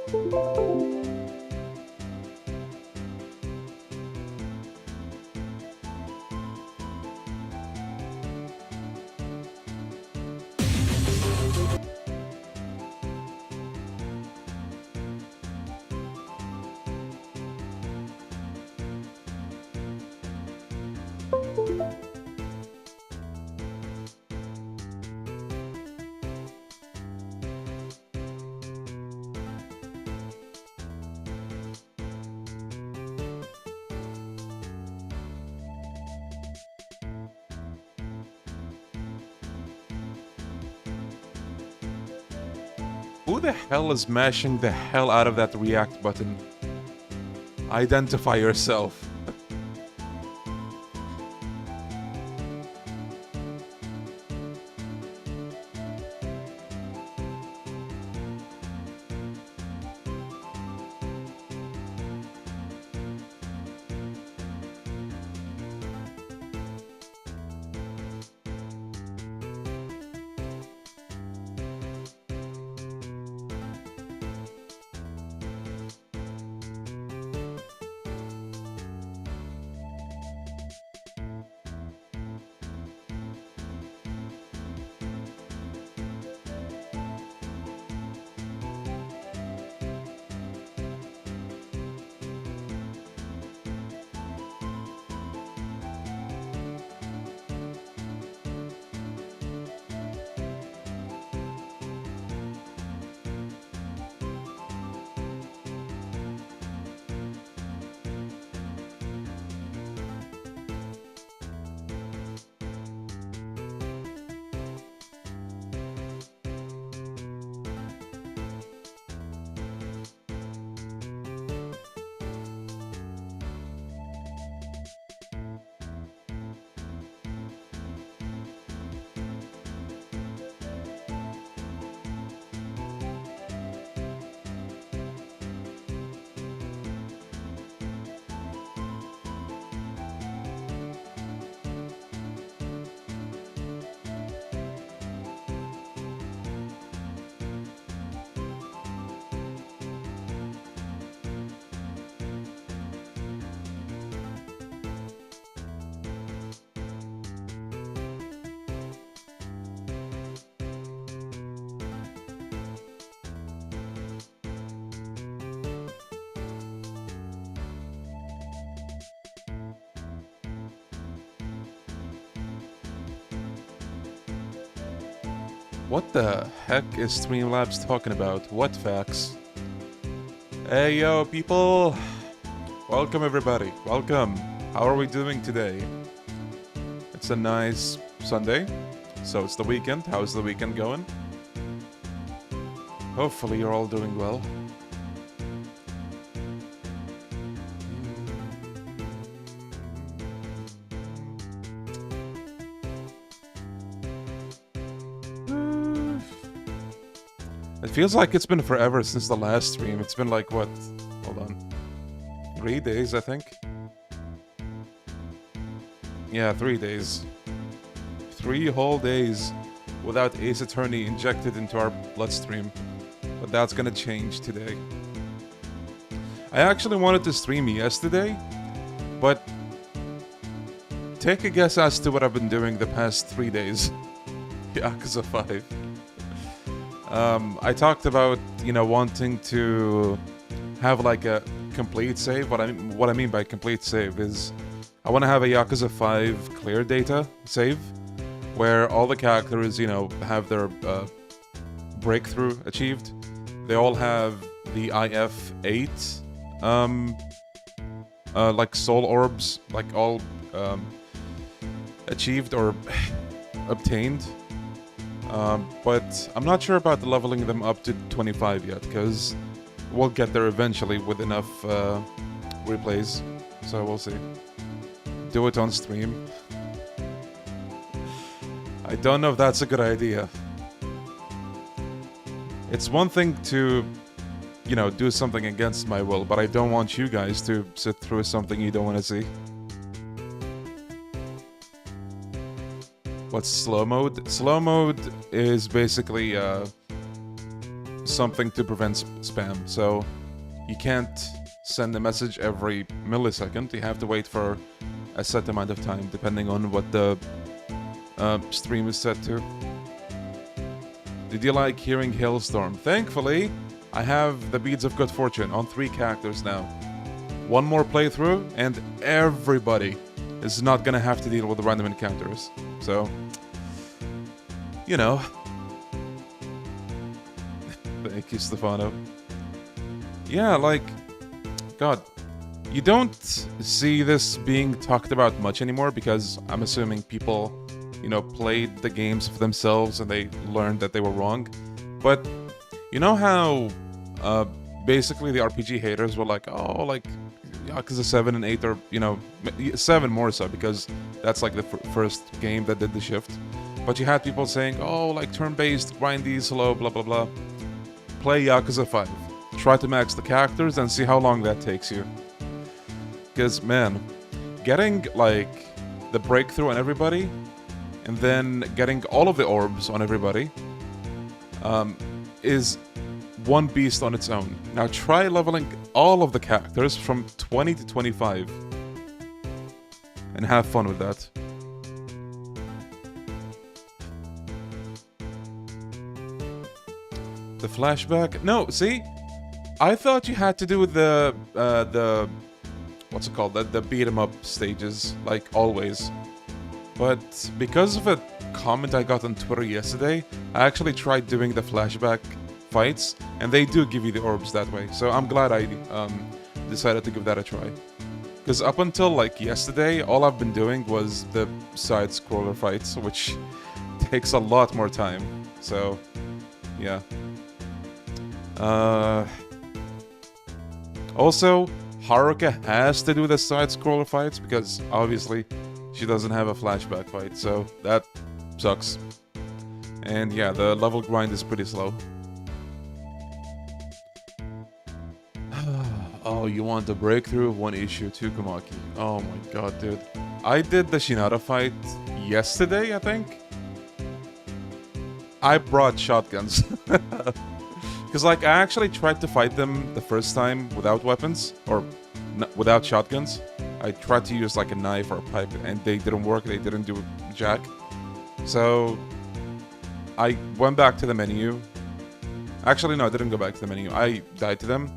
Who the hell is mashing the hell out of that react button? Identify yourself. What the heck is Streamlabs talking about? What facts? Hey yo, people! Welcome everybody, welcome! How are we doing today? It's a nice Sunday, so it's the weekend. How's the weekend going? Hopefully you're all doing well. It feels like it's been forever since the last stream. It's been like, what? Hold on. 3 days, I think? Yeah, 3 days. 3 whole days without Ace Attorney injected into our bloodstream. But that's gonna change today. I actually wanted to stream yesterday, but take a guess as to what I've been doing the past 3 days. Yakuza 5. I talked about, you know, wanting to have like a complete save. What I mean by complete save is I want to have a Yakuza 5 clear data save where all the characters, you know, have their breakthrough achieved. They all have the IF8 like soul orbs, like all achieved or obtained. But I'm not sure about leveling them up to 25 yet, because we'll get there eventually with enough replays, so we'll see. Do it on stream. I don't know if that's a good idea. It's one thing to, you know, do something against my will, but I don't want you guys to sit through something you don't want to see. What's slow mode? Slow mode is basically something to prevent spam. So you can't send a message every millisecond. You have to wait for a set amount of time, depending on what the stream is set to. Did you like hearing Hailstorm? Thankfully, I have the Beads of Good Fortune on 3 characters now. One more playthrough, and everybody is not gonna have to deal with the random encounters. So, you know. Thank you, Stefano. Yeah, like, God, you don't see this being talked about much anymore because I'm assuming people, you know, played the games for themselves and they learned that they were wrong. But you know how basically the RPG haters were like, oh, like, Yakuza 7 and 8 are, you know, 7 more so because that's like the first game that did the shift. But you had people saying, oh, like turn-based, grindy, slow, blah, blah, blah. Play Yakuza 5. Try to max the characters and see how long that takes you. Because, man, getting, like, the breakthrough on everybody, and then getting all of the orbs on everybody, is one beast on its own. Now try leveling all of the characters from 20 to 25. And have fun with that. The flashback? No, see? I thought you had to do the what's it called? The beat 'em up stages, like always. But because of a comment I got on Twitter yesterday, I actually tried doing the flashback fights, and they do give you the orbs that way. So I'm glad I decided to give that a try. Because up until like yesterday, all I've been doing was the side-scroller fights, which takes a lot more time. So, yeah. Also, Haruka has to do the side-scroller fights because obviously she doesn't have a flashback fight, so that sucks. And yeah, the level grind is pretty slow. Oh, you want the breakthrough of 1 issue 2 Komaki. Oh my god, dude. I did the Shinada fight yesterday, I think. I brought shotguns. Because, like, I actually tried to fight them the first time without weapons, or without shotguns. I tried to use, like, a knife or a pipe, and they didn't work, they didn't do jack. So, I went back to the menu. Actually, no, I didn't go back to the menu. I died to them.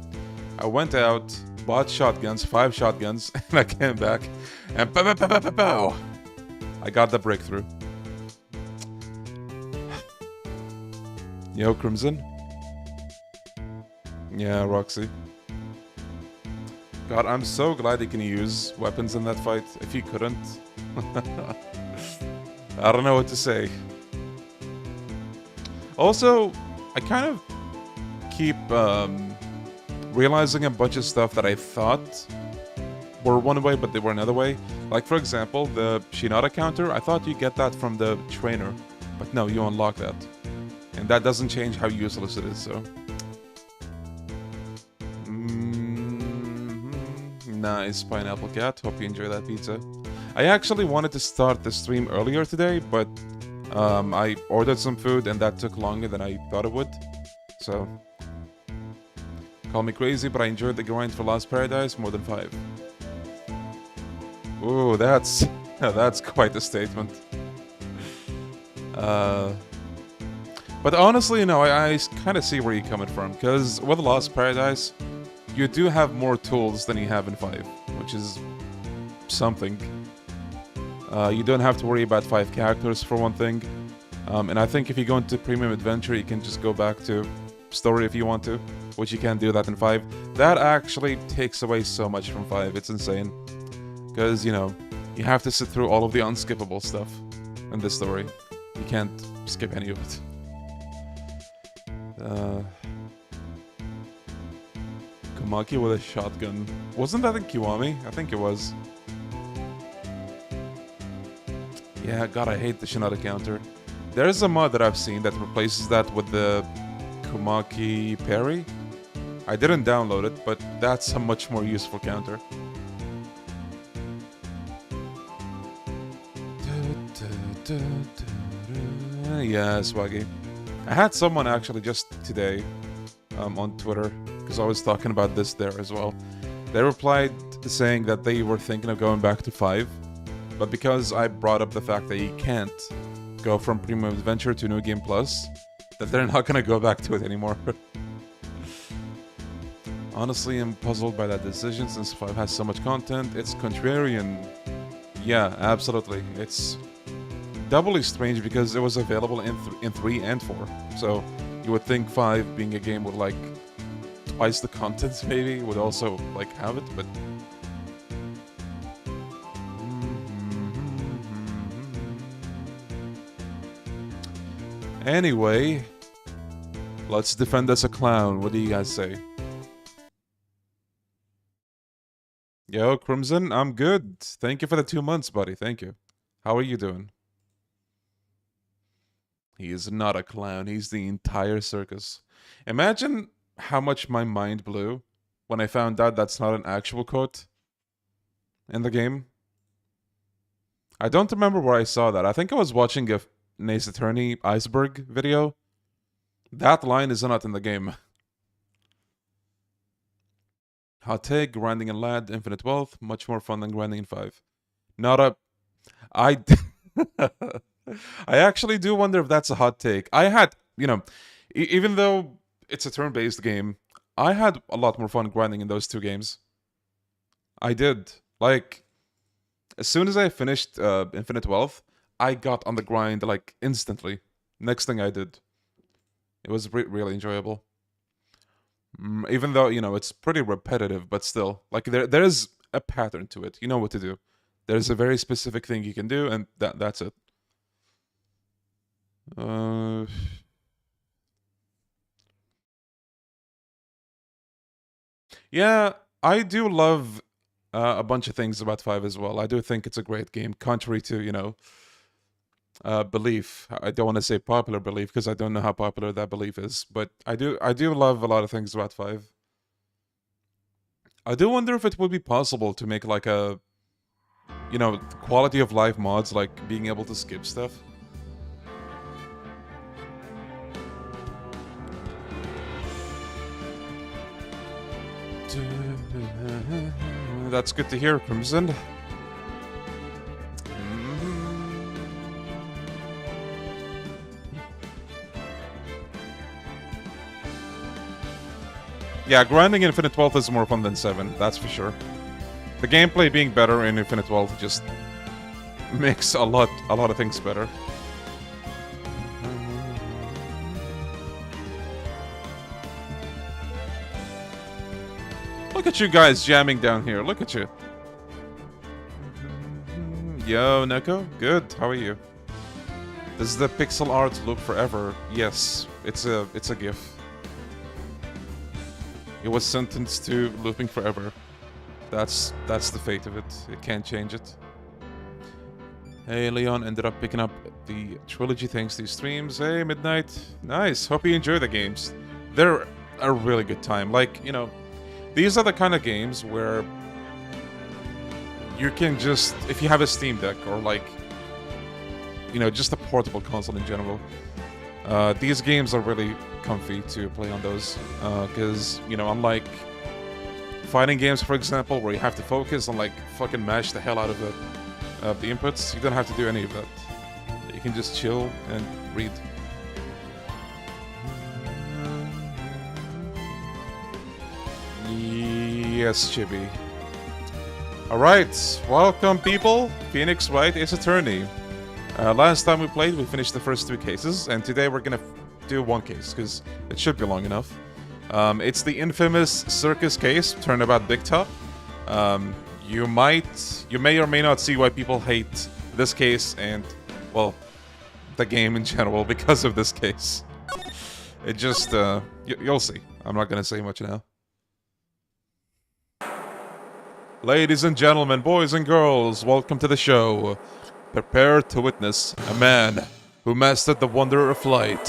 I went out, bought shotguns, 5 shotguns, and I came back, and pow, pow, pow, pow, pow, pow. I got the breakthrough. Yo, Crimson. Yeah, Roxy. God, I'm so glad you can use weapons in that fight. If you couldn't... I don't know what to say. Also, I kind of keep realizing a bunch of stuff that I thought were one way, but they were another way. Like, for example, the Shinada counter, I thought you get that from the trainer. But no, you unlock that. And that doesn't change how useless it is, so... Nice, Pineapple Cat. Hope you enjoy that pizza. I actually wanted to start the stream earlier today, but I ordered some food and that took longer than I thought it would. So, call me crazy, but I enjoyed the grind for Lost Paradise more than 5. Ooh, that's quite a statement. But honestly, no, I kind of see where you're coming from, because with Lost Paradise, you do have more tools than you have in 5, which is something. You don't have to worry about 5 characters for one thing. And I think if you go into Premium Adventure, you can just go back to Story if you want to, which you can't do that in 5. That actually takes away so much from 5, it's insane. Because, you know, you have to sit through all of the unskippable stuff in this story. You can't skip any of it. Komaki with a shotgun. Wasn't that in Kiwami? I think it was. Yeah, God, I hate the Shinada counter. There's a mod that I've seen that replaces that with the Komaki parry. I didn't download it, but that's a much more useful counter. Yeah, Swaggy. I had someone actually just today on Twitter, because I was talking about this there as well. They replied saying that they were thinking of going back to 5, but because I brought up the fact that you can't go from Premium Adventure to New Game Plus, that they're not gonna go back to it anymore. Honestly, I'm puzzled by that decision since 5 has so much content. It's contrarian. Yeah, absolutely. It's doubly strange because it was available in 3 and 4. So you would think 5 being a game with like twice the content maybe would also like have it, but anyway, let's defend as a clown. What do you guys say? Yo, Crimson, I'm good. Thank you for the 2 months, buddy. Thank you. How are you doing? He is not a clown. He's the entire circus. Imagine how much my mind blew when I found out that's not an actual quote in the game. I don't remember where I saw that. I think I was watching a Ace Attorney Iceberg video. That line is not in the game. Hot take, grinding in Lad, Infinite Wealth, much more fun than grinding in 5. Not a... I actually do wonder if that's a hot take. I had, you know, even though it's a turn-based game, I had a lot more fun grinding in those 2 games. I did. Like, as soon as I finished Infinite Wealth, I got on the grind, like, instantly. Next thing I did. It was really enjoyable. Even though, you know, it's pretty repetitive, but still. Like, there's a pattern to it. You know what to do. There's a very specific thing you can do, and that's it. Yeah, I do love a bunch of things about 5 as well. I do think it's a great game, contrary to, you know, belief. I don't want to say popular belief because I don't know how popular that belief is, but I do love a lot of things about 5. I do wonder if it would be possible to make like a, you know, quality of life mods, like being able to skip stuff. That's good to hear, Crimson. Yeah, grinding Infinite Wealth is more fun than 7, that's for sure. The gameplay being better in Infinite Wealth just makes a lot of things better. Look at you guys jamming down here, look at you. Yo, Neko, good, how are you? Does the pixel art loop forever? Yes, it's a GIF. It was sentenced to looping forever. That's the fate of it. It can't change it. Hey, Leon ended up picking up the trilogy thanks to streams. Hey, Midnight. Nice. Hope you enjoy the games. They're a really good time. Like, you know, these are the kind of games where you can just, if you have a Steam Deck or like, you know, just a portable console in general, these games are really comfy to play on those, because, you know, unlike fighting games, for example, where you have to focus and like fucking mash the hell out of the inputs, you don't have to do any of that. You can just chill and read. Yes, Chibi. Alright, welcome people. Phoenix Wright is attorney. Last time we played, we finished the first 2 cases, and today we're gonna do 1 case, because it should be long enough. It's the infamous Circus case, Turnabout Big Top. You may or may not see why people hate this case and, well, the game in general because of this case. It just, you'll see. I'm not gonna say much now. Ladies and gentlemen, boys and girls, welcome to the show. Prepare to witness a man who mastered the wonder of flight.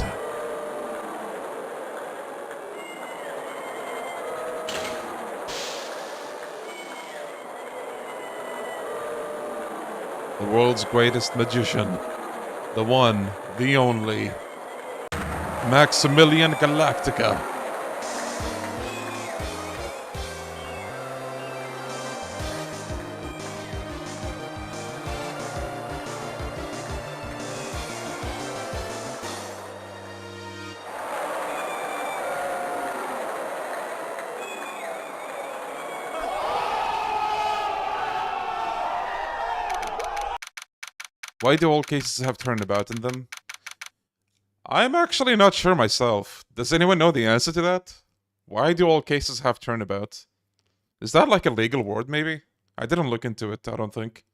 The world's greatest magician. The one, the only. Maximilian Galactica. Why do all cases have turnabout in them? I'm actually not sure myself. Does anyone know the answer to that? Why do all cases have turnabout? Is that like a legal word, maybe? I didn't look into it, I don't think.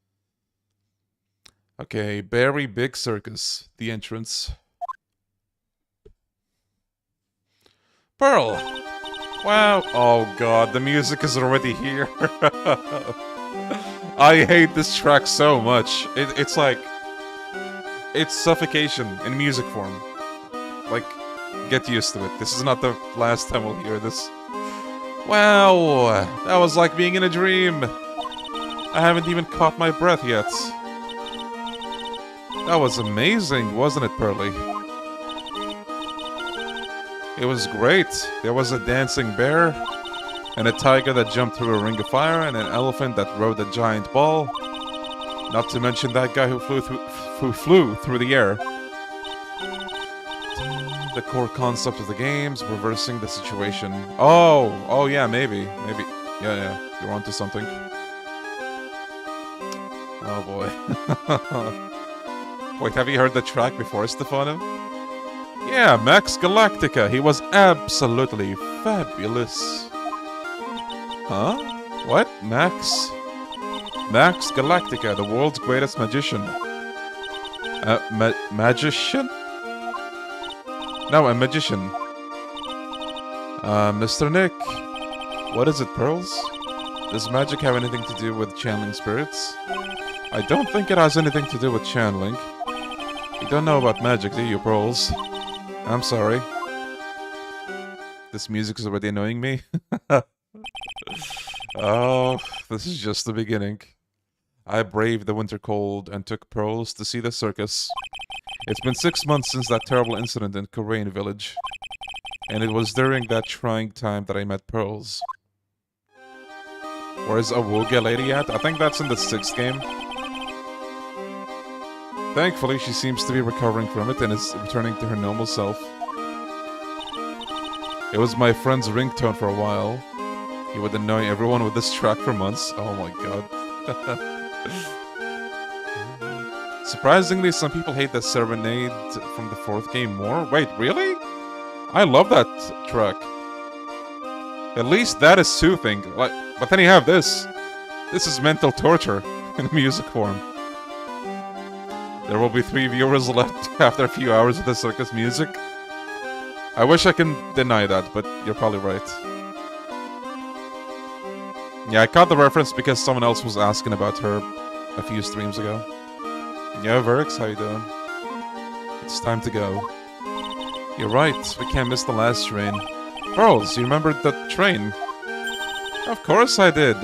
Okay, Very Big Circus. The entrance. Pearl! Wow. Oh god, the music is already here. I hate this track so much. It's like... It's suffocation in music form. Like, get used to it. This is not the last time we'll hear this. Wow! That was like being in a dream. I haven't even caught my breath yet. That was amazing, wasn't it, Pearly? It was great. There was a dancing bear, and a tiger that jumped through a ring of fire, and an elephant that rode a giant ball. Not to mention that guy who flew through the air. The core concept of the game's reversing the situation. Oh yeah, maybe. Yeah, you're onto something. Oh boy. Wait, have you heard the track before, Stefano? Yeah, Max Galactica. He was absolutely fabulous. Huh? What? Max Galactica, the world's greatest magician. Magician? No, a magician. Mr. Nick. What is it, Pearls? Does magic have anything to do with channeling spirits? I don't think it has anything to do with channeling. You don't know about magic, do you, Pearls? I'm sorry. This music is already annoying me. Oh, this is just the beginning. I braved the winter cold and took Pearls to see the circus. It's been 6 months since that terrible incident in Korean village. And it was during that trying time that I met Pearls. Where's Awooga Lady at? I think that's in the 6th game. Thankfully, she seems to be recovering from it and is returning to her normal self. It was my friend's ringtone for a while. He would annoy everyone with this track for months. Oh my god. Surprisingly, some people hate the Serenade from the 4th game more. Wait, really? I love that track. At least that is soothing. But then you have this. This is mental torture in music form. There will be 3 viewers left after a few hours of the circus music. I wish I can deny that, but you're probably right. Yeah, I caught the reference because someone else was asking about her a few streams ago. Yeah, Verix, how you doing? It's time to go. You're right, we can't miss the last train. Pearls, you remembered the train? Of course I did!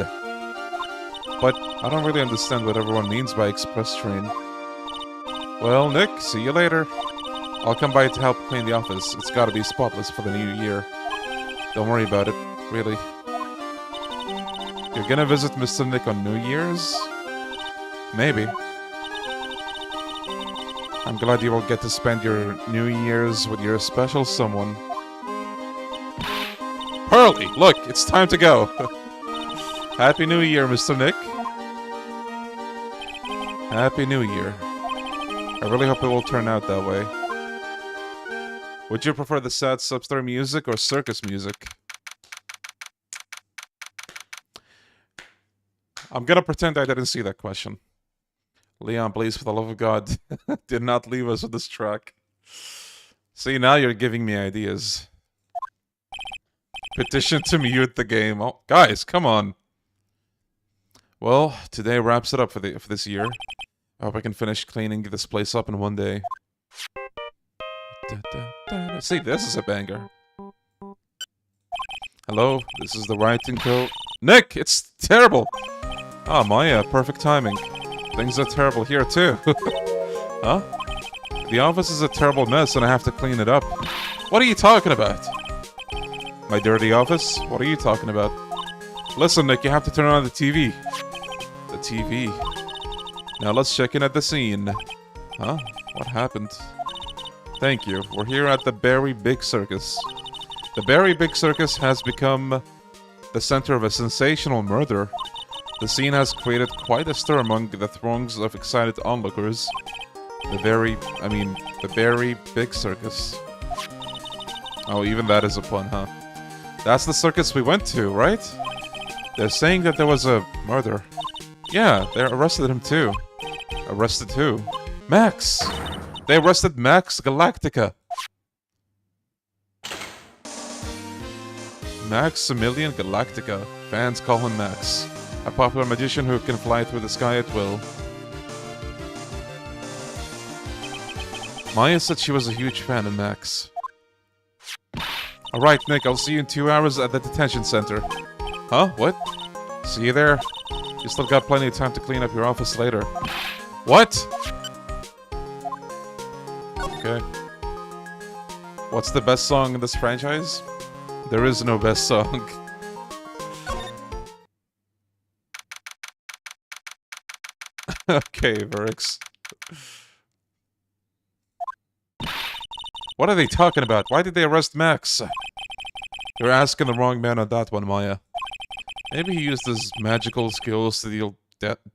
But I don't really understand what everyone means by express train. Well, Nick, see you later. I'll come by to help clean the office. It's gotta be spotless for the new year. Don't worry about it, really. You're gonna visit Mr. Nick on New Year's? Maybe. I'm glad you will get to spend your New Year's with your special someone. Pearly, look, it's time to go. Happy New Year, Mr. Nick. Happy New Year. I really hope it will turn out that way. Would you prefer the sad substory music or circus music? I'm gonna pretend I didn't see that question. Leon, please, for the love of God, did not leave us with this track. See, now you're giving me ideas. Petition to mute the game. Oh, guys, come on. Well, today wraps it up for this year. I hope I can finish cleaning this place up in one day. See, this is a banger. Hello, this is the Wright & Co. Nick, it's terrible! Ah, Maya, perfect timing. Things are terrible here, too. Huh? The office is a terrible mess and I have to clean it up. What are you talking about? My dirty office? What are you talking about? Listen, Nick, you have to turn on the TV. The TV. Now let's check in at the scene. Huh? What happened? Thank you. We're here at the Very Big Circus. The Very Big Circus has become the center of a sensational murder. The scene has created quite a stir among the throngs of excited onlookers. The very big circus. Oh, even that is a pun, huh? That's the circus we went to, right? They're saying that there was a murder. Yeah, they arrested him too. Arrested who? Max! They arrested Max Galactica. Maximilian Galactica. Fans call him Max. A popular magician who can fly through the sky at will. Maya said she was a huge fan of Max. Alright, Nick, I'll see you in 2 hours at the detention center. Huh? What? See you there. You still got plenty of time to clean up your office later. What? Okay. What's the best song in this franchise? There is no best song. Okay, Verix. What are they talking about? Why did they arrest Max? You're asking the wrong man on that one, Maya. Maybe he used his magical skills to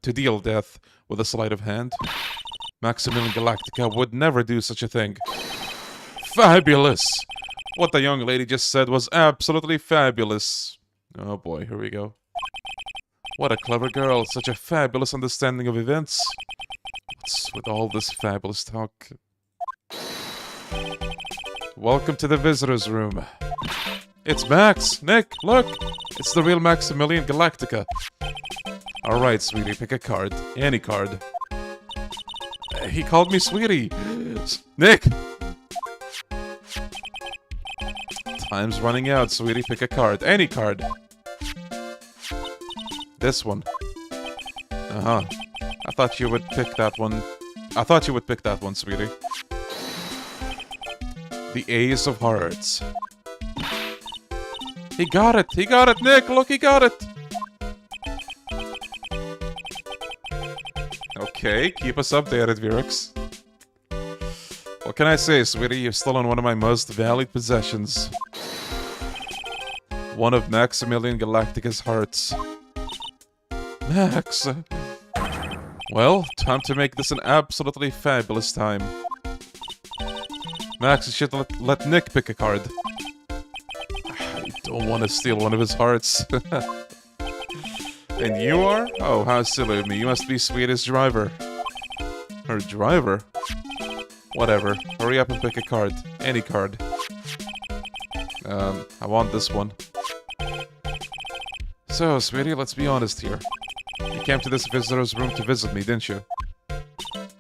deal death with a sleight of hand. Maximilian Galactica would never do such a thing. Fabulous! What the young lady just said was absolutely fabulous. Oh boy, here we go. What a clever girl, such a fabulous understanding of events. What's with all this fabulous talk? Welcome to the visitor's room. It's Max! Nick, look! It's the real Maximilian Galactica. Alright, sweetie, pick a card. Any card. He called me sweetie! Nick! Time's running out, sweetie, pick a card. Any card. This one. Uh-huh. I thought you would pick that one. I thought you would pick that one, sweetie. The Ace of Hearts. He got it! He got it, Nick! Look, he got it! Okay, keep us updated, Virix. What can I say, sweetie? You've stolen one of my most valued possessions. One of Maximilian Galactica's hearts. Max! Well, time to make this an absolutely fabulous time. Max, you should let Nick pick a card. I don't want to steal one of his hearts. And you are? Oh, how silly of me. You must be Sweetie's driver. Her driver? Whatever. Hurry up and pick a card. Any card. I want this one. So, sweetie, let's be honest here. You came to this visitor's room to visit me, didn't you?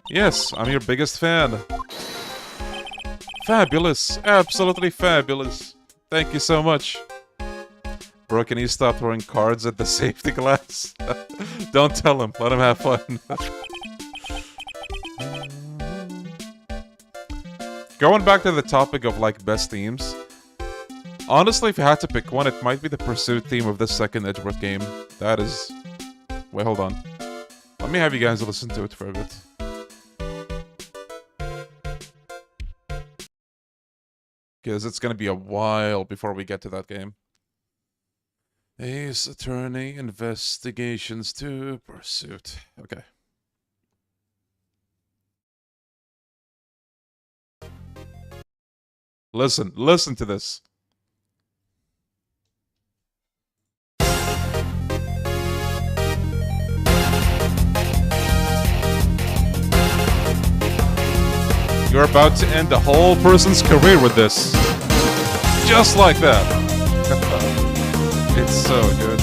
Yes, I'm your biggest fan. Fabulous. Absolutely fabulous. Thank you so much. Bro, can you stop throwing cards at the safety glass? Don't tell him. Let him have fun. Going back to the topic of, like, best themes. Honestly, if you had to pick one, it might be the Pursuit theme of the second Edgeworth game. That is... Wait, hold on. Let me have you guys listen to it for a bit. Because it's gonna be a while before we get to that game. Ace Attorney Investigations to Pursuit. Okay. Listen to this. You're about to end a whole person's career with this. Just like that. It's so good.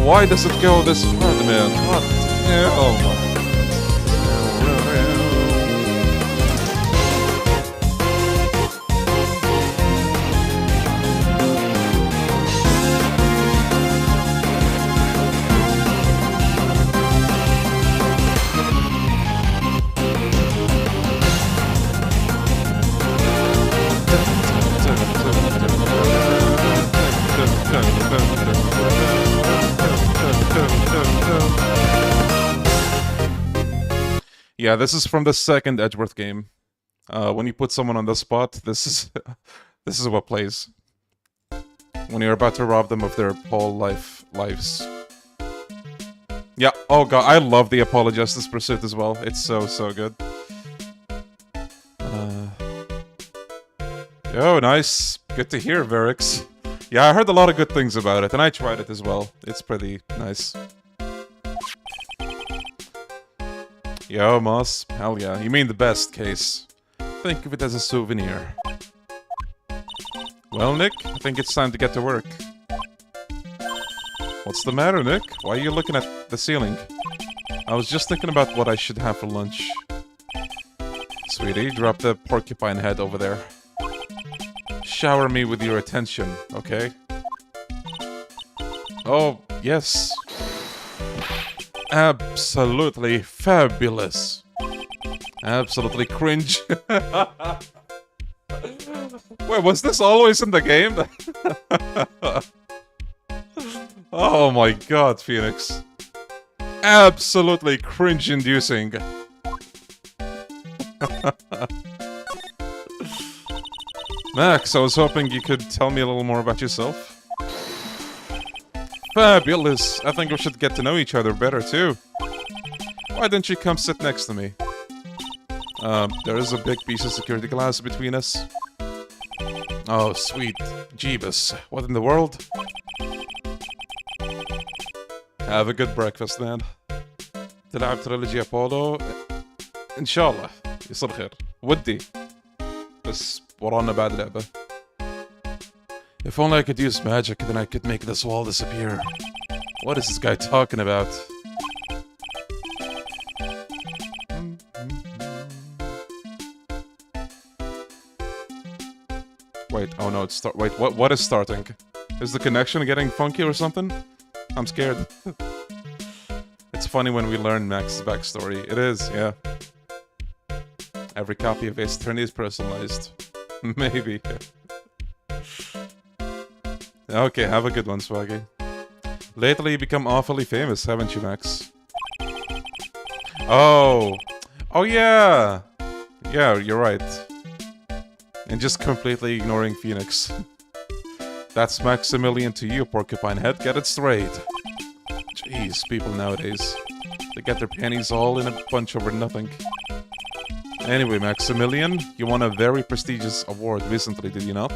Why does it go this hard, man? What the hell? Yeah, this is from the second Edgeworth game. When you put someone on the spot, this is this is what plays. When you're about to rob them of their whole lives. Yeah, oh god, I love the Apollo Justice Pursuit as well. It's so good. Oh, nice. Good to hear, Verix. Yeah, I heard a lot of good things about it, and I tried it as well. It's pretty nice. Yo, Moss. Hell yeah. You mean the best case. Think of it as a souvenir. Well, Nick, I think it's time to get to work. What's the matter, Nick? Why are you looking at the ceiling? I was just thinking about what I should have for lunch. Sweetie, drop the porcupine head over there. Shower me with your attention, okay? Oh, yes. Absolutely fabulous. Absolutely cringe. Wait, was this always in the game? Oh my god, Phoenix. Absolutely cringe-inducing. Max, I was hoping you could tell me a little more about yourself. Fabulous. I think we should get to know each other better, too. Why don't you come sit next to me? There is a big piece of security glass between us. Oh, sweet Jeebus. What in the world? Have a good breakfast, man. تلعب تريلوجي أبولو إن شاء الله يصير خير. ودي. بس ورانا بعد لعبة. If only I could use magic, then I could make this wall disappear. What is this guy talking about? Wait, oh no, it's wait, what is starting? Is the connection getting funky or something? I'm scared. It's funny when we learn Max's backstory. It is, yeah. Every copy of Ace Attorney is personalized. Maybe. Okay, have a good one, Swaggy. Lately you become awfully famous, haven't you, Max? Oh! Oh yeah! Yeah, you're right. And just completely ignoring Phoenix. That's Maximilian to you, Porcupine Head. Get it straight. Jeez, people nowadays. They get their panties all in a bunch over nothing. Anyway, Maximilian, you won a very prestigious award recently, did you not?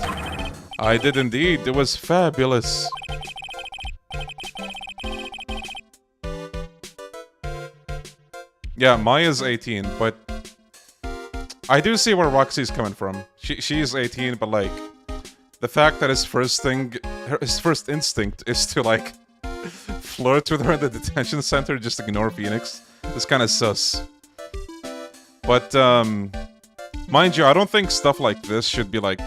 I did indeed. It was fabulous. Yeah, Maya's 18, but I do see where Roxy's coming from. She's 18, but like, the fact that his first instinct is to like flirt with her in the detention center, just ignore Phoenix, is kind of sus. But mind you, I don't think stuff like this should be like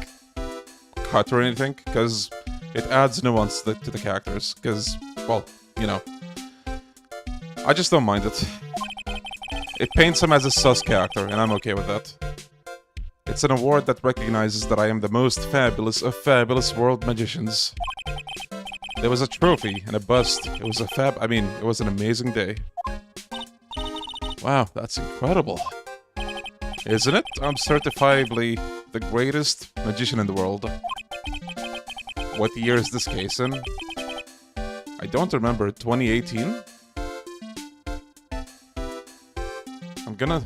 cut or anything, because it adds nuance to the characters. Because, well, you know, I just don't mind it. It paints him as a sus character, and I'm okay with that. It's an award that recognizes that I am the most fabulous of fabulous world magicians. There was a trophy and a bust. It was it was an amazing day. Wow, that's incredible. Isn't it? I'm certifiably the greatest magician in the world. What year is this case in? I don't remember. 2018? I'm gonna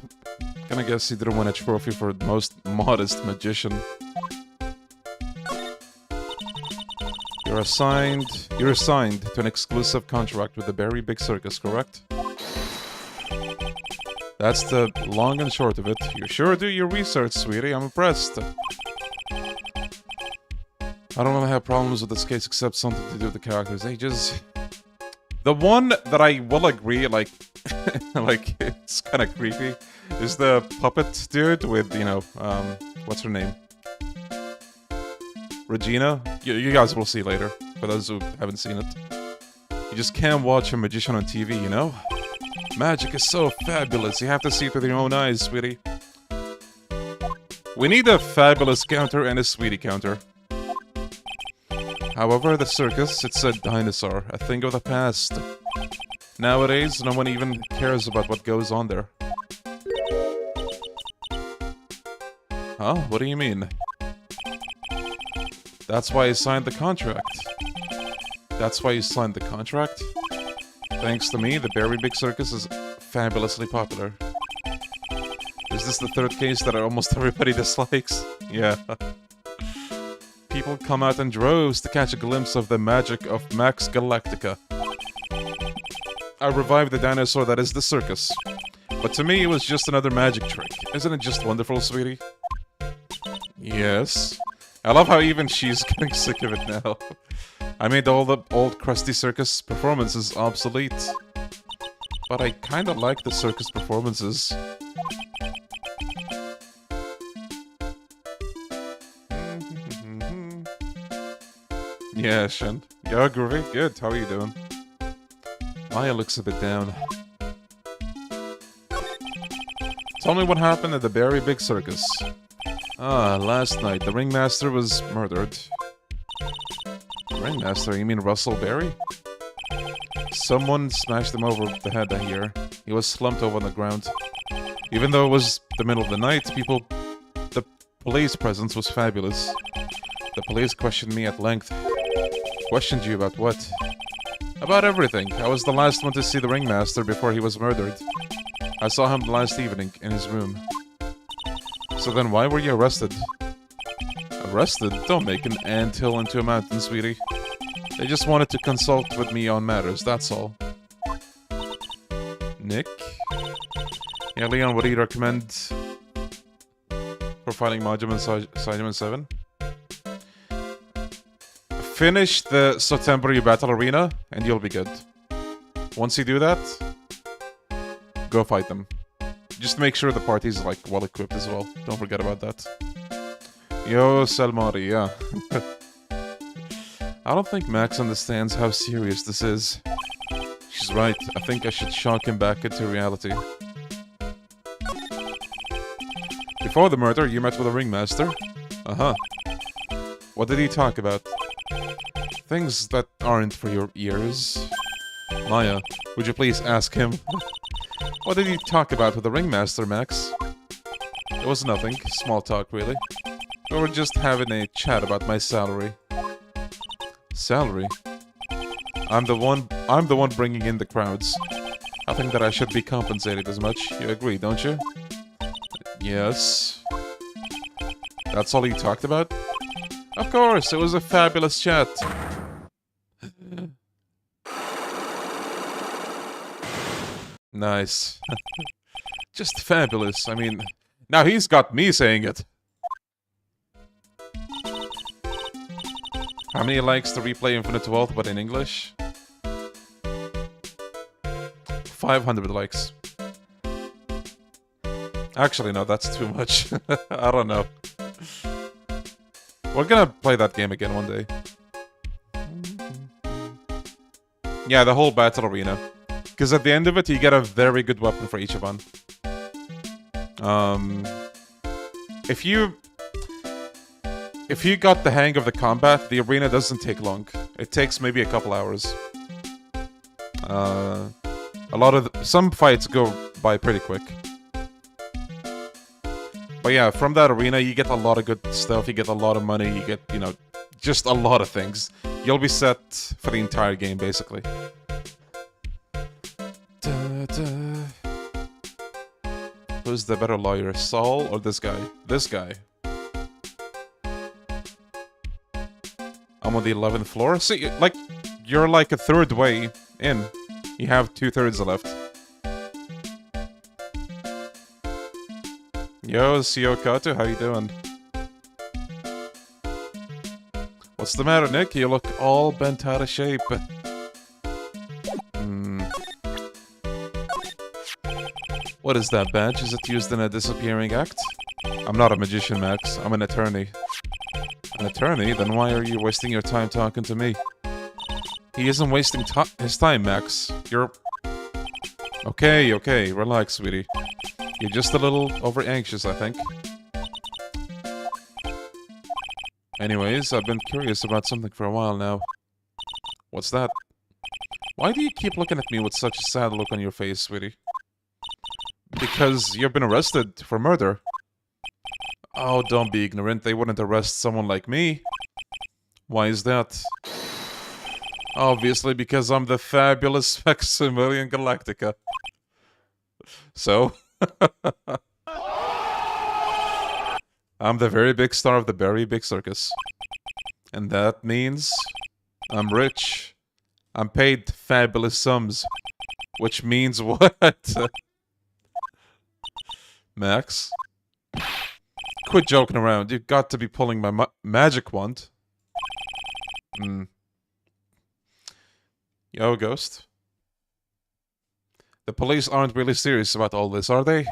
guess he didn't win a trophy for the most modest magician. You're assigned to an exclusive contract with the very big circus, correct? That's the long and short of it. You sure do your research, sweetie. I'm impressed. I don't really have problems with this case except something to do with the characters' ages. The one that I will agree, like, like, it's kind of creepy, is the puppet dude with, you know, what's her name? Regina? You guys will see later, for those who haven't seen it. You just can't watch a magician on TV, you know? Magic is so fabulous, you have to see it with your own eyes, sweetie. We need a fabulous counter and a sweetie counter. However, the circus, it's a dinosaur, a thing of the past. Nowadays, no one even cares about what goes on there. Huh? What do you mean? That's why I signed the contract. That's why you signed the contract? Thanks to me, the Very Big Circus is fabulously popular. Is this the third case that almost everybody dislikes? Yeah. People come out in droves to catch a glimpse of the magic of Max Galactica. I revived the dinosaur that is the circus. But to me, it was just another magic trick. Isn't it just wonderful, sweetie? Yes. I love how even she's getting sick of it now. I made all the old crusty circus performances obsolete. But I kinda like the circus performances. Yeah, Shin. Yeah, groovy. Good. How are you doing? Maya looks a bit down. Tell me what happened at the Very Big Circus. Ah, last night, the ringmaster was murdered. Ringmaster? You mean Russell Berry? Someone smashed him over the head, I hear. He was slumped over on the ground. Even though it was the middle of the night, the police presence was fabulous. The police questioned me at length. Questioned you about what? About everything. I was the last one to see the ringmaster before he was murdered. I saw him last evening in his room. So then why were you arrested? Arrested? Don't make an anthill into a mountain, sweetie. They just wanted to consult with me on matters, that's all. Nick? Yeah, Leon, what do you recommend for fighting Monument Monument 7? Finish the Sotenbori Battle Arena, and you'll be good. Once you do that, go fight them. Just make sure the party's, like, well-equipped as well. Don't forget about that. Yo, Selmari, yeah. I don't think Max understands how serious this is. She's right. I think I should shock him back into reality. Before the murder, you met with a ringmaster? Uh-huh. What did he talk about? Things that aren't for your ears. Maya, would you please ask him? What did he talk about with the ringmaster, Max? It was nothing. Small talk, really. We were just having a chat about my salary. Salary? I'm the one bringing in the crowds. I think that I should be compensated as much. You agree, don't you? Yes. That's all you talked about? Of course, it was a fabulous chat. Nice. Just fabulous. I mean, now he's got me saying it. How many likes to replay Infinite Wealth, but in English? 500 likes. Actually, no, that's too much. I don't know. We're gonna play that game again one day. Yeah, the whole battle arena. Because at the end of it, you get a very good weapon for each one. If you got the hang of the combat, the arena doesn't take long. It takes maybe a couple hours. Some fights go by pretty quick. But yeah, from that arena, you get a lot of good stuff, you get a lot of money, you get, you know, just a lot of things. You'll be set for the entire game, basically. Who's the better lawyer, Saul or this guy? This guy. I'm on the 11th floor. See, like, you're like a third way in. You have 2/3 left. Yo, Sio Kato, how you doing? What's the matter, Nick? You look all bent out of shape. What is that badge? Is it used in a disappearing act? I'm not a magician, Max. I'm an attorney. An attorney? Then why are you wasting your time talking to me? He isn't wasting his time, Max. You're... Okay, relax, sweetie. You're just a little over-anxious, I think. Anyways, I've been curious about something for a while now. What's that? Why do you keep looking at me with such a sad look on your face, sweetie? Because you've been arrested for murder. Oh, don't be ignorant. They wouldn't arrest someone like me. Why is that? Obviously, because I'm the fabulous Maximilian Galactica. So? I'm the very big star of the very big circus. And that means I'm rich. I'm paid fabulous sums. Which means what? Max? Quit joking around. You've got to be pulling my magic wand. Yo, Ghost. The police aren't really serious about all this, are they?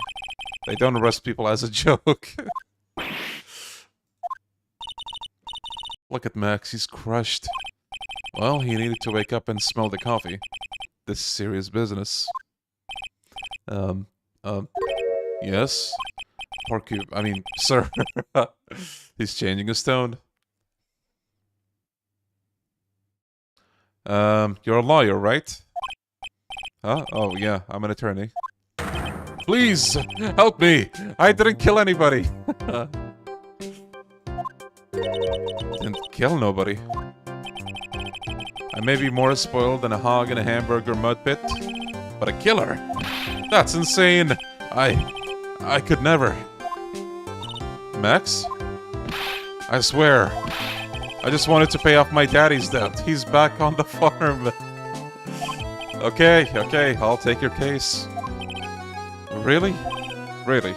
They don't arrest people as a joke. Look at Max, he's crushed. Well, he needed to wake up and smell the coffee. This is serious business. Yes? I mean, sir. He's changing his tone. You're a lawyer, right? Huh? Oh, yeah, I'm an attorney. Please, help me! I didn't kill anybody! Didn't kill nobody. I may be more spoiled than a hog in a hamburger mud pit, but a killer? That's insane! I could never. Max? I swear. I just wanted to pay off my daddy's debt. He's back on the farm. Okay, I'll take your case. Really? Really?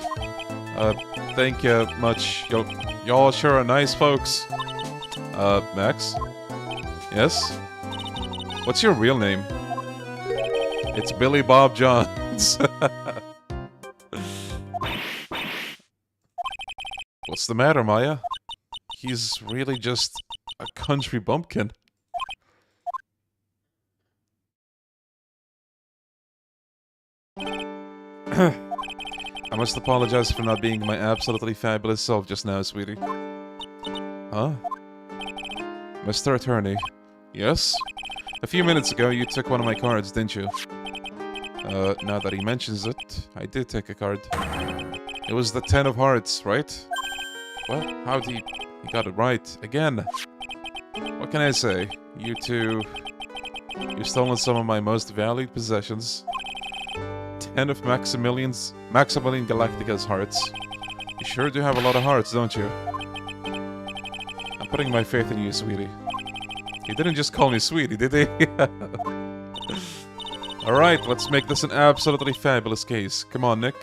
Thank you much. Y'all sure are nice folks. Max? Yes? What's your real name? It's Billy Bob Johns. What's the matter, Maya? He's really just a country bumpkin. I must apologize for not being my absolutely fabulous self just now, sweetie. Huh? Mr. Attorney. Yes? A few minutes ago, you took one of my cards, didn't you? Now that he mentions it, I did take a card. It was the 10 of hearts, right? Well, how'd he got it right. Again. What can I say? You two... You've stolen some of my most valued possessions. 10 of Maximilian Galactica's hearts. You sure do have a lot of hearts, don't you? I'm putting my faith in you, sweetie. He didn't just call me sweetie, did he? Alright, let's make this an absolutely fabulous case. Come on, Nick.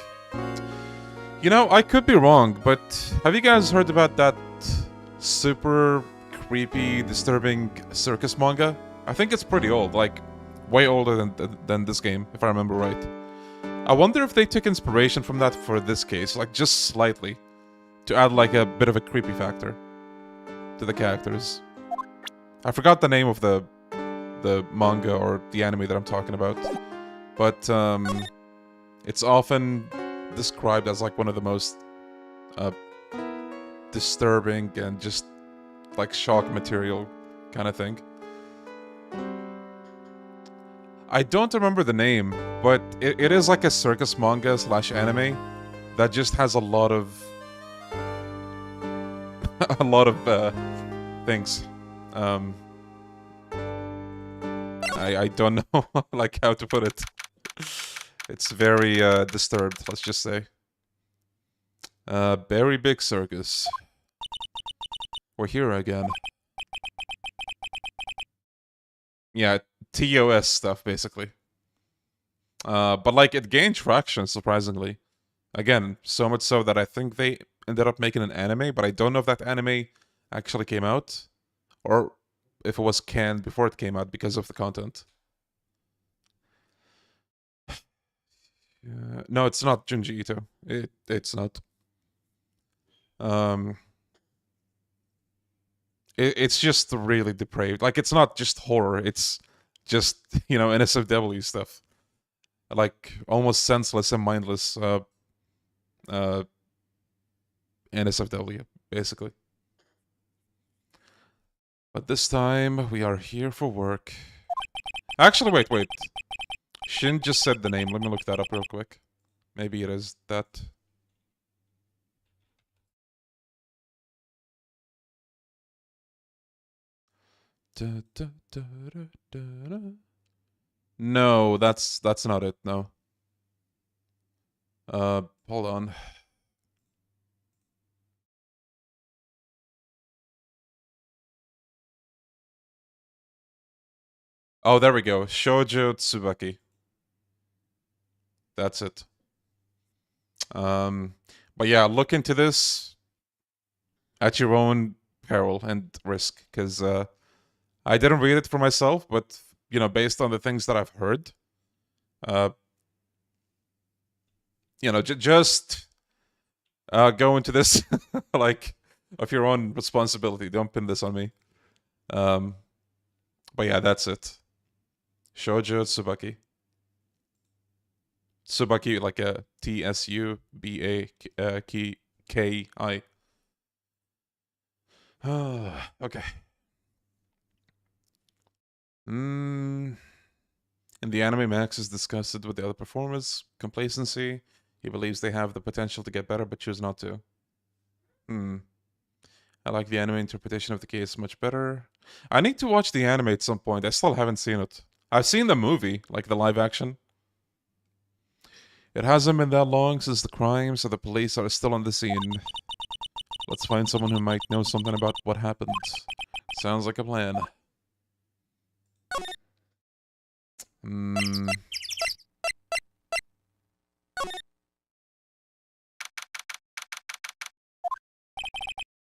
You know, I could be wrong, but have you guys heard about that super creepy, disturbing Circus manga? I think it's pretty old, like, way older than this game, if I remember right. I wonder if they took inspiration from that for this case, like, just slightly, to add, like, a bit of a creepy factor to the characters. I forgot the name of the manga or the anime that I'm talking about, but it's often described as like one of the most disturbing and just like shock material kind of thing. I don't remember the name, but it is like a circus manga / anime that just has a lot of things. I don't know like how to put it. It's very disturbed, let's just say. Very big circus. We're here again. Yeah, TOS stuff, basically. But like, it gained traction, surprisingly. Again, so much so that I think they ended up making an anime, but I don't know if that anime actually came out, or if it was canned before it came out because of the content. No, it's not Junji Ito. It's not. It's just really depraved. Like, it's not just horror. It's just, you know, NSFW stuff. Like, almost senseless and mindless NSFW, basically. But this time, we are here for work. Actually, wait. Shin just said the name. Let me look that up real quick. Maybe it is that. No, that's not it. No. Hold on. Oh, there we go. Shoujo Tsubaki. That's it. But yeah, look into this at your own peril and risk, because I didn't read it for myself, but you know, based on the things that I've heard, uh, you know, just go into this like of your own responsibility. Don't pin this on me. But yeah, that's it. Shoujo Tsubaki. Tsubaki, like a Tsubaki. Okay. In the anime, Max is disgusted with the other performers' complacency. He believes they have the potential to get better, but choose not to. I like the anime interpretation of the case much better. I need to watch the anime at some point. I still haven't seen it. I've seen the movie, like the live action. It hasn't been that long since the crime, so the police are still on the scene. Let's find someone who might know something about what happened. Sounds like a plan.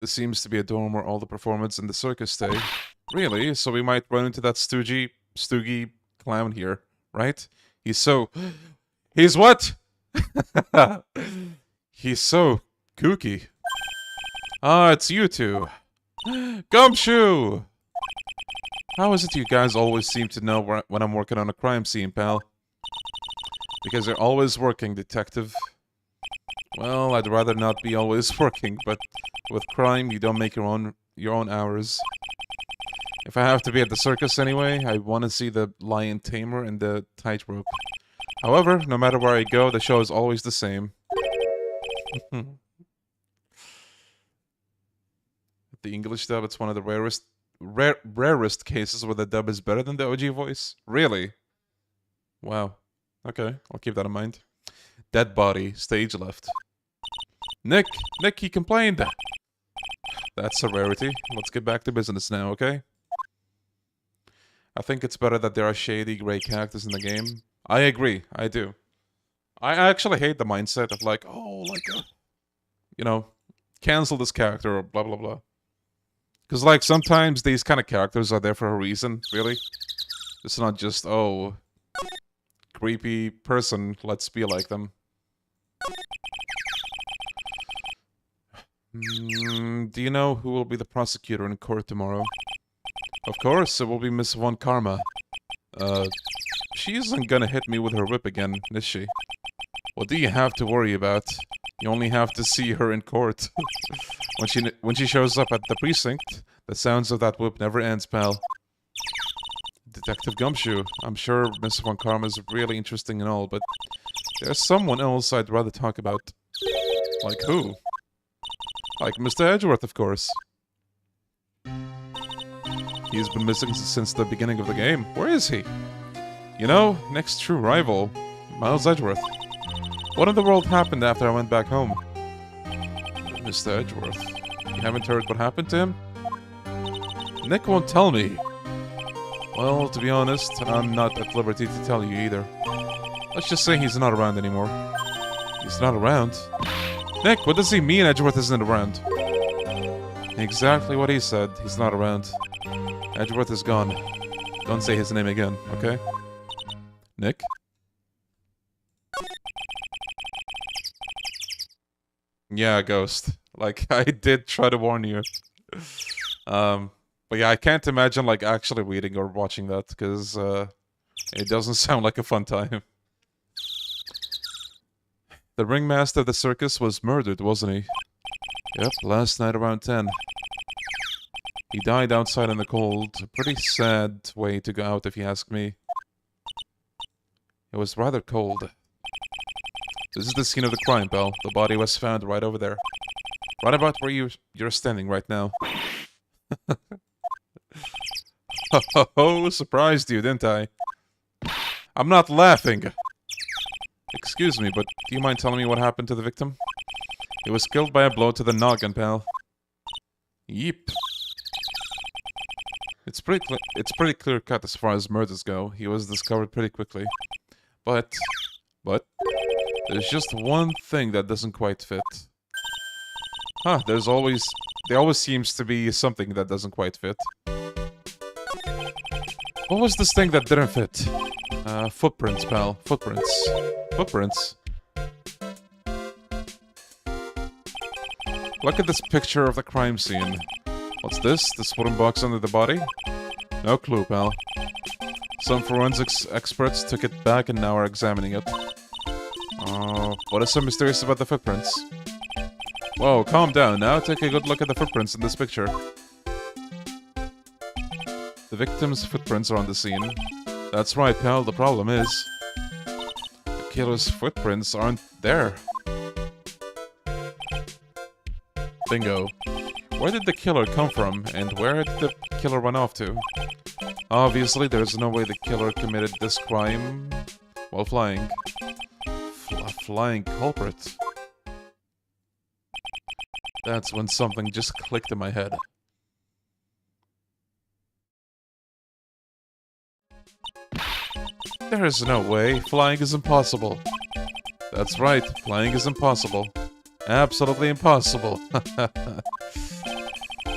This seems to be a dorm where all the performers in the circus stay. Really? So we might run into that stoogie clown here, right? He's so... He's what? He's so kooky. Ah, it's you two. Gumshoe! How is it you guys always seem to know when I'm working on a crime scene, pal? Because you're always working, detective. Well, I'd rather not be always working, but with crime, you don't make your own hours. If I have to be at the circus anyway, I want to see the lion tamer and the tightrope. However, no matter where I go, the show is always the same. The English dub, it's one of the rarest cases where the dub is better than the OG voice. Really? Wow. Okay, I'll keep that in mind. Dead body, stage left. Nick, he complained. That's a rarity. Let's get back to business now, okay? I think it's better that there are shady gray characters in the game. I agree, I do. I actually hate the mindset of like, oh, like, you know, cancel this character or blah, blah, blah. Because, like, sometimes these kind of characters are there for a reason, really. It's not just, oh, creepy person, let's be like them. Do you know who will be the prosecutor in court tomorrow? Of course, it will be Miss Von Karma. She isn't gonna hit me with her whip again, is she? What do you have to worry about? You only have to see her in court. when she shows up at the precinct, the sounds of that whip never ends, pal. Detective Gumshoe, I'm sure Miss Von Karma is really interesting and all, but there's someone else I'd rather talk about. Like who? Like Mr. Edgeworth, of course. He's been missing since the beginning of the game. Where is he? You know, next true rival, Miles Edgeworth. What in the world happened after I went back home? Mr. Edgeworth, you haven't heard what happened to him? Nick won't tell me. Well, to be honest, I'm not at liberty to tell you either. Let's just say he's not around anymore. He's not around? Nick, what does he mean Edgeworth isn't around? Exactly what he said. He's not around. Edgeworth is gone. Don't say his name again, okay? Nick? Yeah, Ghost. Like, I did try to warn you. But yeah, I can't imagine, like, actually reading or watching that, because, it doesn't sound like a fun time. The ringmaster of the circus was murdered, wasn't he? Yep, last night around 10. He died outside in the cold. A pretty sad way to go out, if you ask me. It was rather cold. This is the scene of the crime, pal. The body was found right over there. Right about where you're standing right now. Oh, surprised you, didn't I? I'm not laughing. Excuse me, but do you mind telling me what happened to the victim? He was killed by a blow to the noggin, pal. Yep. It's pretty clear cut as far as murders go. He was discovered pretty quickly. But there's just one thing that doesn't quite fit. Huh, there always seems to be something that doesn't quite fit. What was this thing that didn't fit? Footprints, pal. Footprints. Footprints. Look at this picture of the crime scene. What's this? This wooden box under the body? No clue, pal. Some forensics experts took it back and now are examining it. What is so mysterious about the footprints? Whoa, calm down now. Take a good look at the footprints in this picture. The victim's footprints are on the scene. That's right, pal. The problem is the killer's footprints aren't there. Bingo. Where did the killer come from, and where did the killer run off to? Obviously, there's no way the killer committed this crime while flying. A flying culprit. That's when something just clicked in my head. There is no way. Flying is impossible. That's right. Flying is impossible. Absolutely impossible.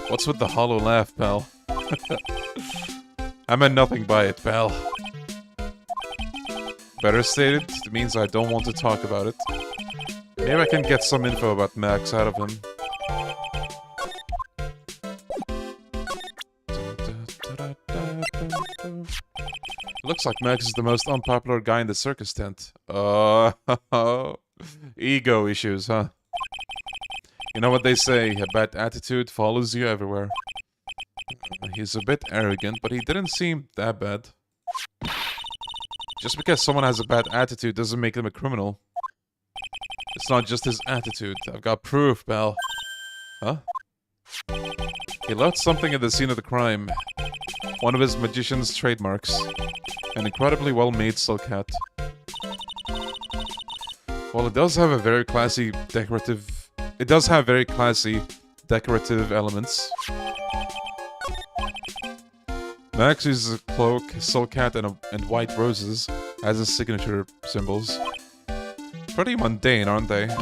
What's with the hollow laugh, pal? I meant nothing by it, pal. Better stated, it means I don't want to talk about it. Maybe I can get some info about Max out of him. Looks like Max is the most unpopular guy in the circus tent. Ego issues, huh? You know what they say, a bad attitude follows you everywhere. He's a bit arrogant, but he didn't seem that bad. Just because someone has a bad attitude doesn't make them a criminal. It's not just his attitude. I've got proof, pal. Huh? He left something at the scene of the crime. One of his magician's trademarks. An incredibly well-made silk hat. Well, it does have a very classy decorative... It does have very classy decorative elements. Max uses a cloak, silk hat, and white roses as his signature symbols. Pretty mundane, aren't they?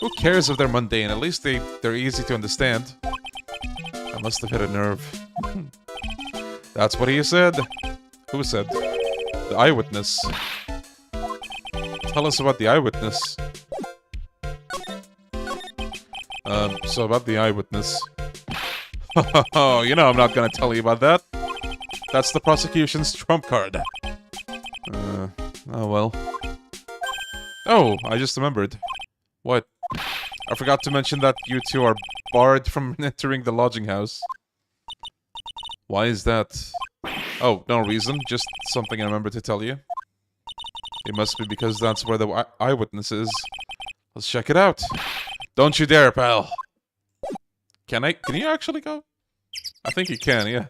Who cares if they're mundane? At least they're easy to understand. I must have hit a nerve. That's what he said. Who said? The eyewitness. Tell us about the eyewitness. So about the eyewitness. Oh, you know I'm not gonna tell you about that. That's the prosecution's trump card. Oh well. Oh, I just remembered. What? I forgot to mention that you two are barred from entering the lodging house. Why is that? Oh, no reason, just something I remember to tell you. It must be because that's where the eyewitness is. Let's check it out. Don't you dare, pal. Can you actually go? I think you can, yeah.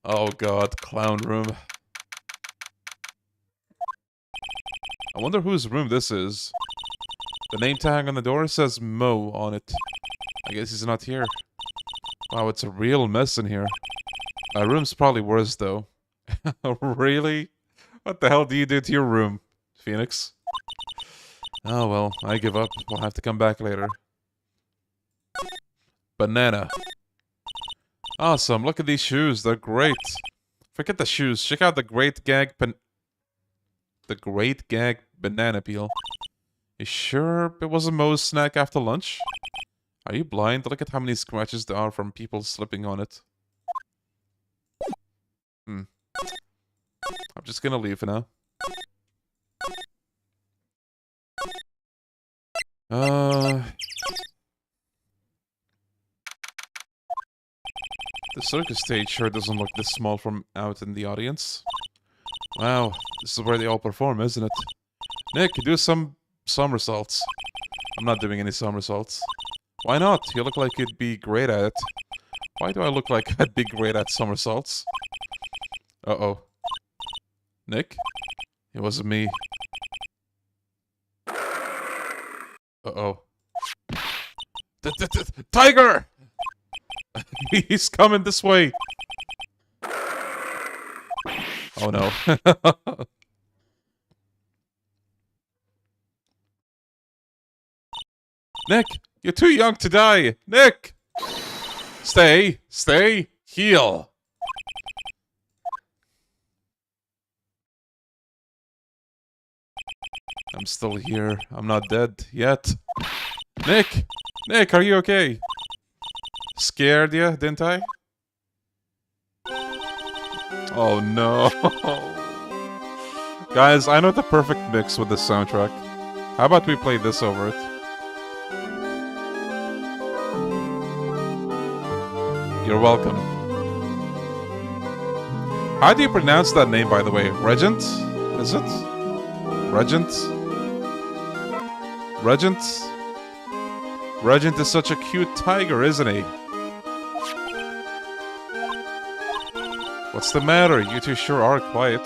Oh god, clown room. I wonder whose room this is. The name tag on the door says Mo on it. I guess he's not here. Wow, it's a real mess in here. My room's probably worse, though. Really? What the hell do you do to your room, Phoenix? Oh well, I give up. We'll have to come back later. Banana. Awesome, look at these shoes. They're great. Forget the shoes. Check out the Great Gag Banana Peel. You sure it wasn't Moe's snack after lunch? Are you blind? Look at how many scratches there are from people slipping on it. I'm just gonna leave for now. The circus stage sure doesn't look this small from out in the audience. Wow, this is where they all perform, isn't it? Nick, do some somersaults. I'm not doing any somersaults. Why not? You look like you'd be great at it. Why do I look like I'd be great at somersaults? Uh-oh. Nick? It wasn't me. Uh-oh. Tiger! He's coming this way. Oh no. Nick, you're too young to die. Nick! Stay, heal. I'm still here. I'm not dead yet. Nick! Nick, are you okay? Scared ya, didn't I? Oh no. Guys, I know the perfect mix with this soundtrack. How about we play this over it? You're welcome. How do you pronounce that name, by the way? Regent? Is it? Regent? Regent? Regent is such a cute tiger, isn't he? What's the matter? You two sure are quiet.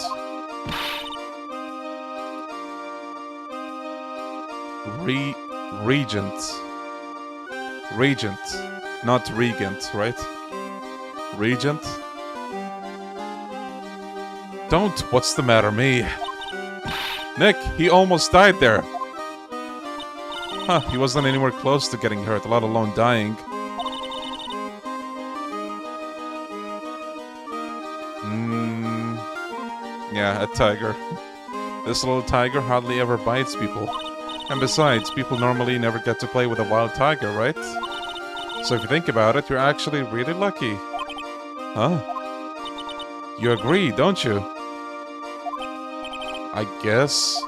Regent. Regent. Not regent, right? Regent? Don't. What's the matter, me? Nick, he almost died there. Huh, he wasn't anywhere close to getting hurt, let alone dying. Yeah, a tiger. This little tiger hardly ever bites people. And besides, people normally never get to play with a wild tiger, right? So if you think about it, you're actually really lucky. Huh? You agree, don't you? I guess.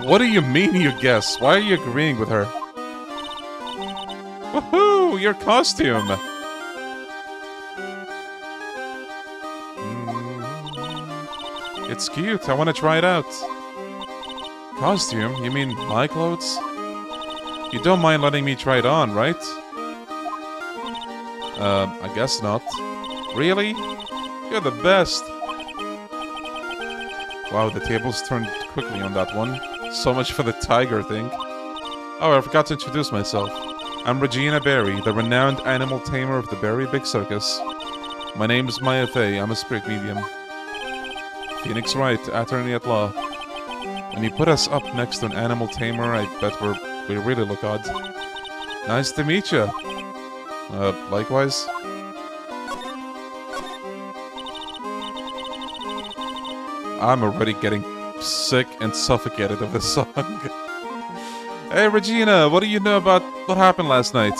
What do you mean you guess? Why are you agreeing with her? Woohoo! Your costume! It's cute. I want to try it out. Costume? You mean my clothes? You don't mind letting me try it on, right? I guess not. Really? You're the best. Wow, the tables turned quickly on that one. So much for the tiger thing. Oh, I forgot to introduce myself. I'm Regina Berry, the renowned animal tamer of the Berry Big Circus. My name is Maya Fey. I'm a spirit medium. Phoenix Wright, attorney at law. When you put us up next to an animal tamer, I bet we really look odd. Nice to meet you. Likewise. I'm already getting sick and suffocated of this song. Hey, Regina, what do you know about what happened last night?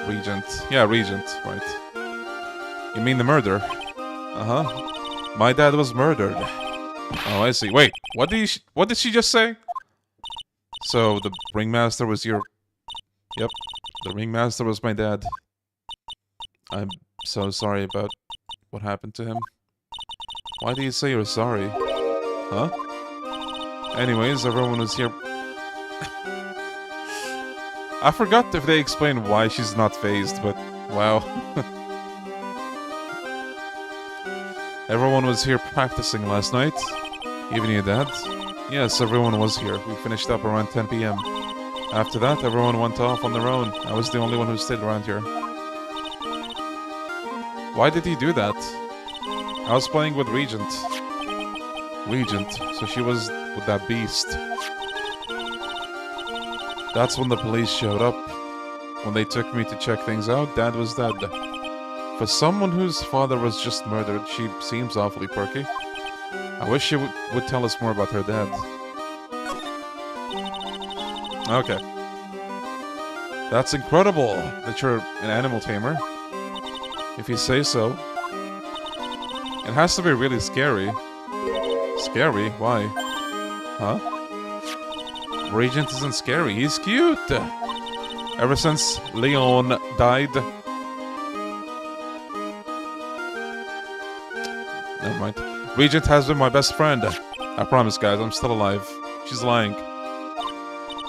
Regent. Yeah, Regent, right. You mean the murder? Uh-huh. My dad was murdered. Oh, I see. Wait, what did she just say? So, the ringmaster was your... Yep, the ringmaster was my dad. I'm so sorry about what happened to him. Why do you say you're sorry? Huh? Anyways, everyone was here... I forgot if they explained why she's not phased, but wow. Everyone was here practicing last night. Even your dad? Yes, everyone was here. We finished up around 10 p.m. After that, everyone went off on their own. I was the only one who stayed around here. Why did he do that? I was playing with Regent. Regent. So she was with that beast. That's when the police showed up. When they took me to check things out, Dad was dead. For someone whose father was just murdered, she seems awfully perky. I wish she would tell us more about her dad. Okay. That's incredible that you're an animal tamer. If you say so. It has to be really scary. Scary? Why? Huh? Regent isn't scary. He's cute. Ever since Leon died. Never mind. Regent has been my best friend. I promise, guys, I'm still alive. She's lying.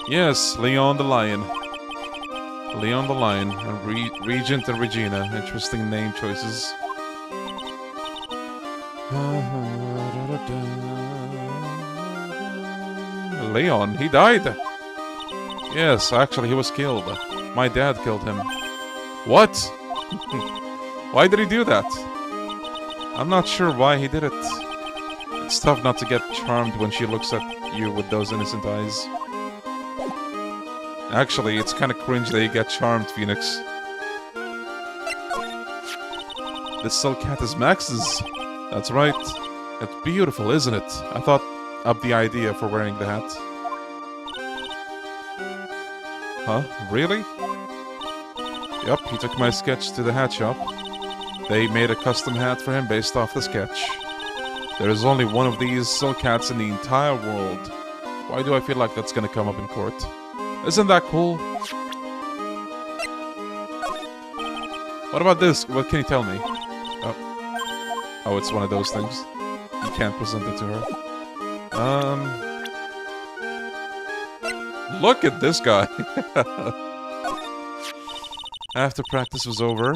Yes, Leon the lion. Leon the Lion, and Regent and Regina. Interesting name choices. Leon, he died. Yes, actually he was killed. My dad killed him. What? Why did he do that? I'm not sure why he did it. It's tough not to get charmed when she looks at you with those innocent eyes. Actually, it's kind of cringe that you get charmed, Phoenix. This silk hat is Max's. That's right. It's beautiful, isn't it? I thought up the idea for wearing the hat. Huh? Really? Yep, he took my sketch to the hat shop. They made a custom hat for him based off the sketch. There is only one of these silk hats in the entire world. Why do I feel like that's gonna come up in court? Isn't that cool? What about this? What can you tell me? Oh, it's one of those things. You can't present it to her. Look at this guy. After practice was over,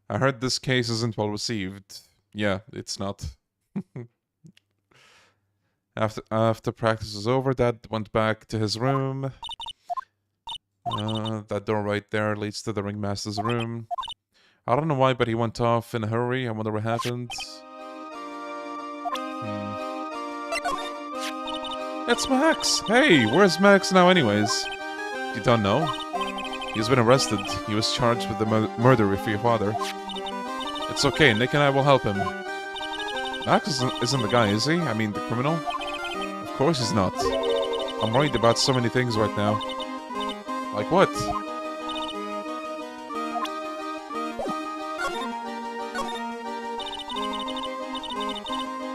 I heard this case isn't well received. Yeah, it's not. After practice was over, Dad went back to his room. That door right there leads to the ringmaster's room. I don't know why, but he went off in a hurry. I wonder what happened. It's Max! Hey, where's Max now anyways? You don't know? He's been arrested. He was charged with the murder of your father. It's okay, Nick and I will help him. Max isn't the guy, is he? I mean, the criminal? Of course he's not. I'm worried about so many things right now. Like what?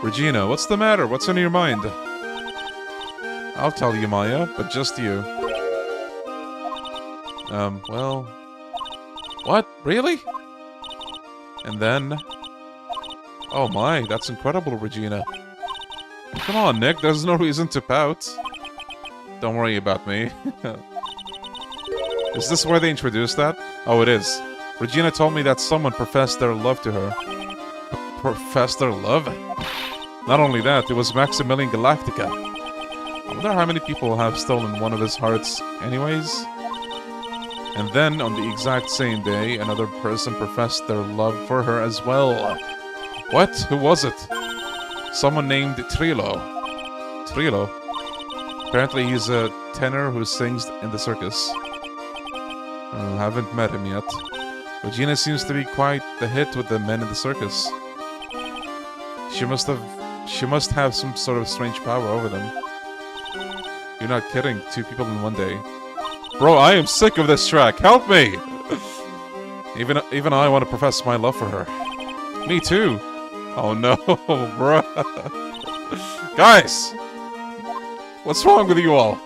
Regina, what's the matter? What's on your mind? I'll tell you, Maya, but just you. Well... What? Really? And then... Oh my, that's incredible, Regina. Come on, Nick, there's no reason to pout. Don't worry about me. Is this where they introduced that? Oh, it is. Regina told me that someone professed their love to her. Professed their love? Not only that, it was Maximilian Galactica. I wonder how many people have stolen one of his hearts anyways? And then, on the exact same day, another person professed their love for her as well. What? Who was it? Someone named Trilo. Trilo? Apparently he's a tenor who sings in the circus. Haven't met him yet. Regina seems to be quite the hit with the men in the circus. She must have some sort of strange power over them. You're not kidding. 2 people in one day. Bro, I am sick of this track. Help me! Even I want to profess my love for her. Me too. Oh no, bro. Guys! What's wrong with you all?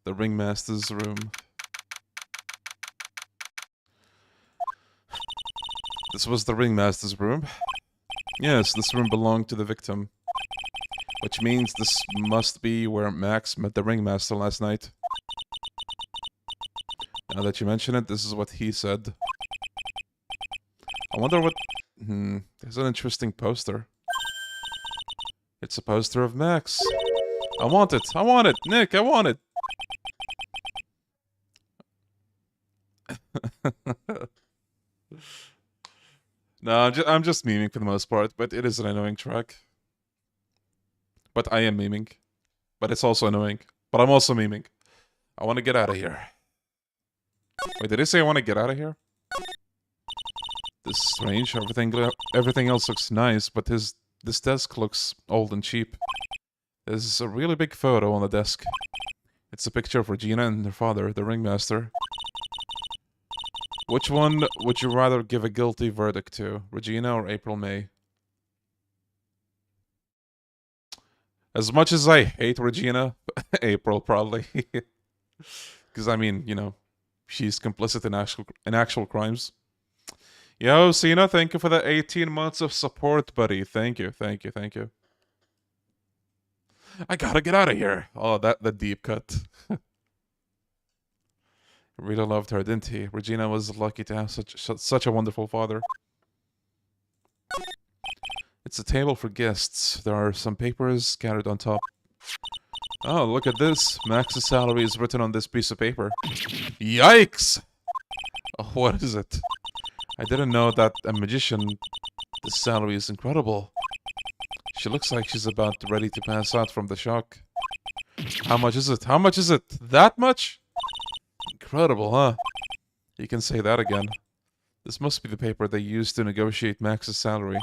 The ringmaster's room. This was the ringmaster's room. Yes, this room belonged to the victim. Which means this must be where Max met the ringmaster last night. Now that you mention it, this is what he said. I wonder what... there's an interesting poster. It's a poster of Max. I want it! I want it! Nick, I want it! No, I'm just memeing for the most part, but it is an annoying track. But I am memeing. But it's also annoying. But I'm also memeing. I want to get out of here. Wait, did he say I want to get out of here? This is strange. Everything else looks nice, but this desk looks old and cheap. There's a really big photo on the desk. It's a picture of Regina and her father, the ringmaster. Which one would you rather give a guilty verdict to? Regina or April May? As much as I hate Regina, April probably. Because, I mean, you know, she's complicit in actual crimes. Yo, Cena, thank you for the 18 months of support, buddy. Thank you, thank you, thank you. I gotta get out of here. Oh, the deep cut. Really loved her, didn't he? Regina was lucky to have such a wonderful father. It's a table for guests. There are some papers scattered on top. Oh, look at this. Max's salary is written on this piece of paper. Yikes! Oh, what is it? I didn't know that a magician... The salary is incredible. She looks like she's about ready to pass out from the shock. How much is it? How much is it? That much? Incredible, huh? You can say that again. This must be the paper they used to negotiate Max's salary.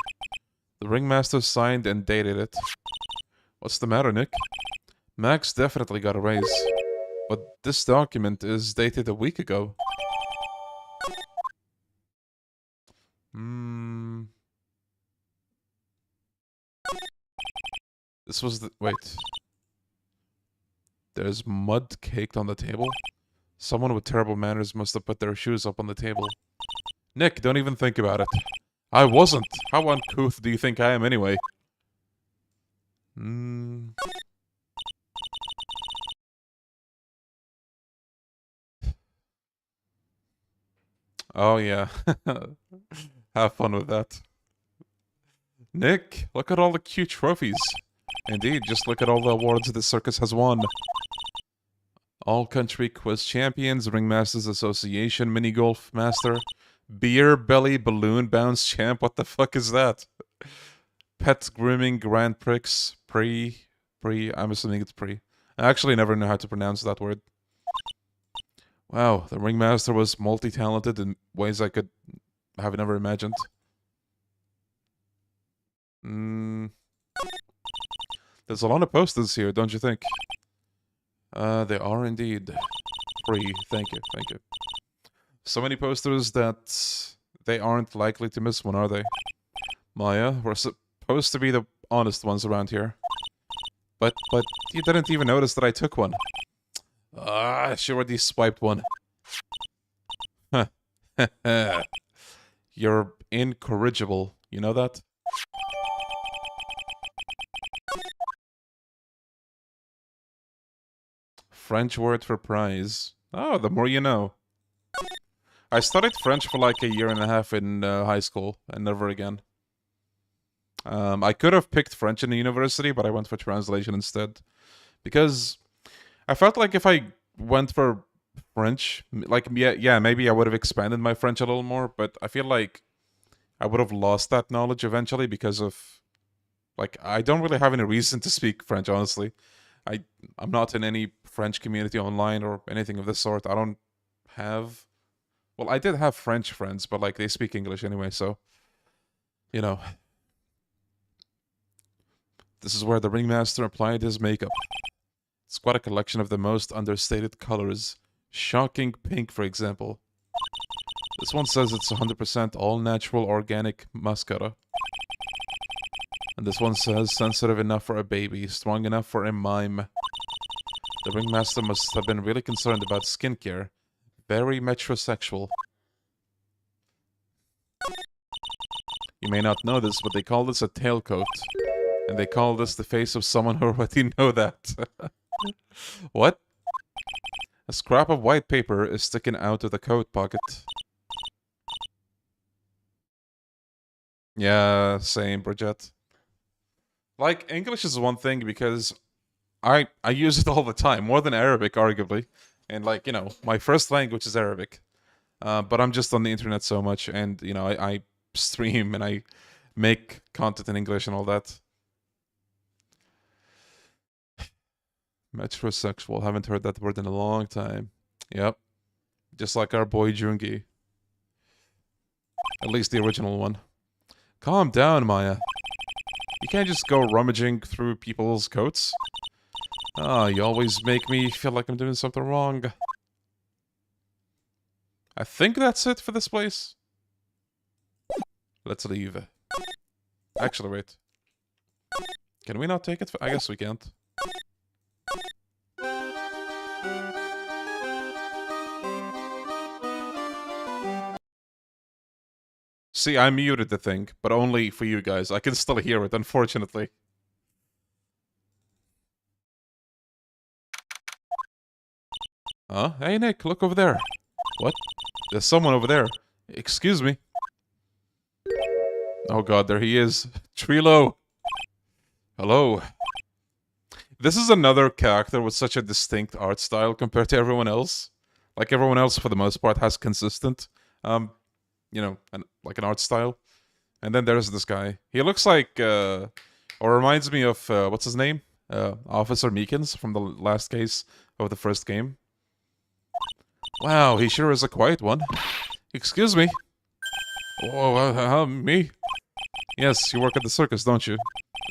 The ringmaster signed and dated it. What's the matter, Nick? Max definitely got a raise. But this document is dated a week ago. This was the... Wait. There's mud caked on the table? Someone with terrible manners must have put their shoes up on the table. Nick, don't even think about it. I wasn't. How uncouth do you think I am anyway? Oh yeah. Have fun with that. Nick, look at all the cute trophies. Indeed, just look at all the awards the circus has won. All-Country Quiz Champions, Ringmasters Association, Mini Golf Master, Beer Belly Balloon Bounce Champ, what the fuck is that? Pet Grooming Grand Prix, I'm assuming it's Prix. I actually never know how to pronounce that word. Wow, the Ringmaster was multi-talented in ways I could have never imagined. There's a lot of posters here, don't you think? They are indeed. Free. Thank you, thank you. So many posters that they aren't likely to miss one, are they? Maya, we're supposed to be the honest ones around here. But you didn't even notice that I took one. She already swiped one. You're incorrigible, you know that? French word for prize. Oh, the more you know. I studied French for like a year and a half in high school, and never again. I could have picked French in the university, but I went for translation instead. Because I felt like if I went for French, like, yeah, maybe I would have expanded my French a little more, but I feel like I would have lost that knowledge eventually because of, like, I don't really have any reason to speak French, honestly. I'm not in any French community online or anything of this sort. I don't have... Well, I did have French friends, but, like, they speak English anyway, so... You know. This is where the ringmaster applied his makeup. It's quite a collection of the most understated colors. Shocking pink, for example. This one says it's 100% all-natural organic mascara. And this one says sensitive enough for a baby, strong enough for a mime. The ringmaster must have been really concerned about skincare. Very metrosexual. You may not know this, but they call this a tailcoat. And they call this the face of someone who already know that. What? A scrap of white paper is sticking out of the coat pocket. Yeah, same, Bridget. Like, English is one thing because I use it all the time, more than Arabic, arguably. And, like, you know, my first language is Arabic. But I'm just on the internet so much, and, you know, I stream and I make content in English and all that. Metrosexual, haven't heard that word in a long time. Yep. Just like our boy Jungi. At least the original one. Calm down, Maya. You can't just go rummaging through people's coats. Ah, you always make me feel like I'm doing something wrong. I think that's it for this place. Let's leave. Actually, wait. Can we not take it? I guess we can't. See, I muted the thing, but only for you guys. I can still hear it, unfortunately. Huh? Hey, Nick, look over there. What? There's someone over there. Excuse me. Oh god, there he is. Trilo! Hello. This is another character with such a distinct art style compared to everyone else. Like, everyone else, for the most part, has consistent, you know, like an art style. And then there's this guy. He looks like, or reminds me of, what's his name? Officer Meekins from the last case of the first game. Wow, he sure is a quiet one. Excuse me. Oh, me? Yes, you work at the circus, don't you?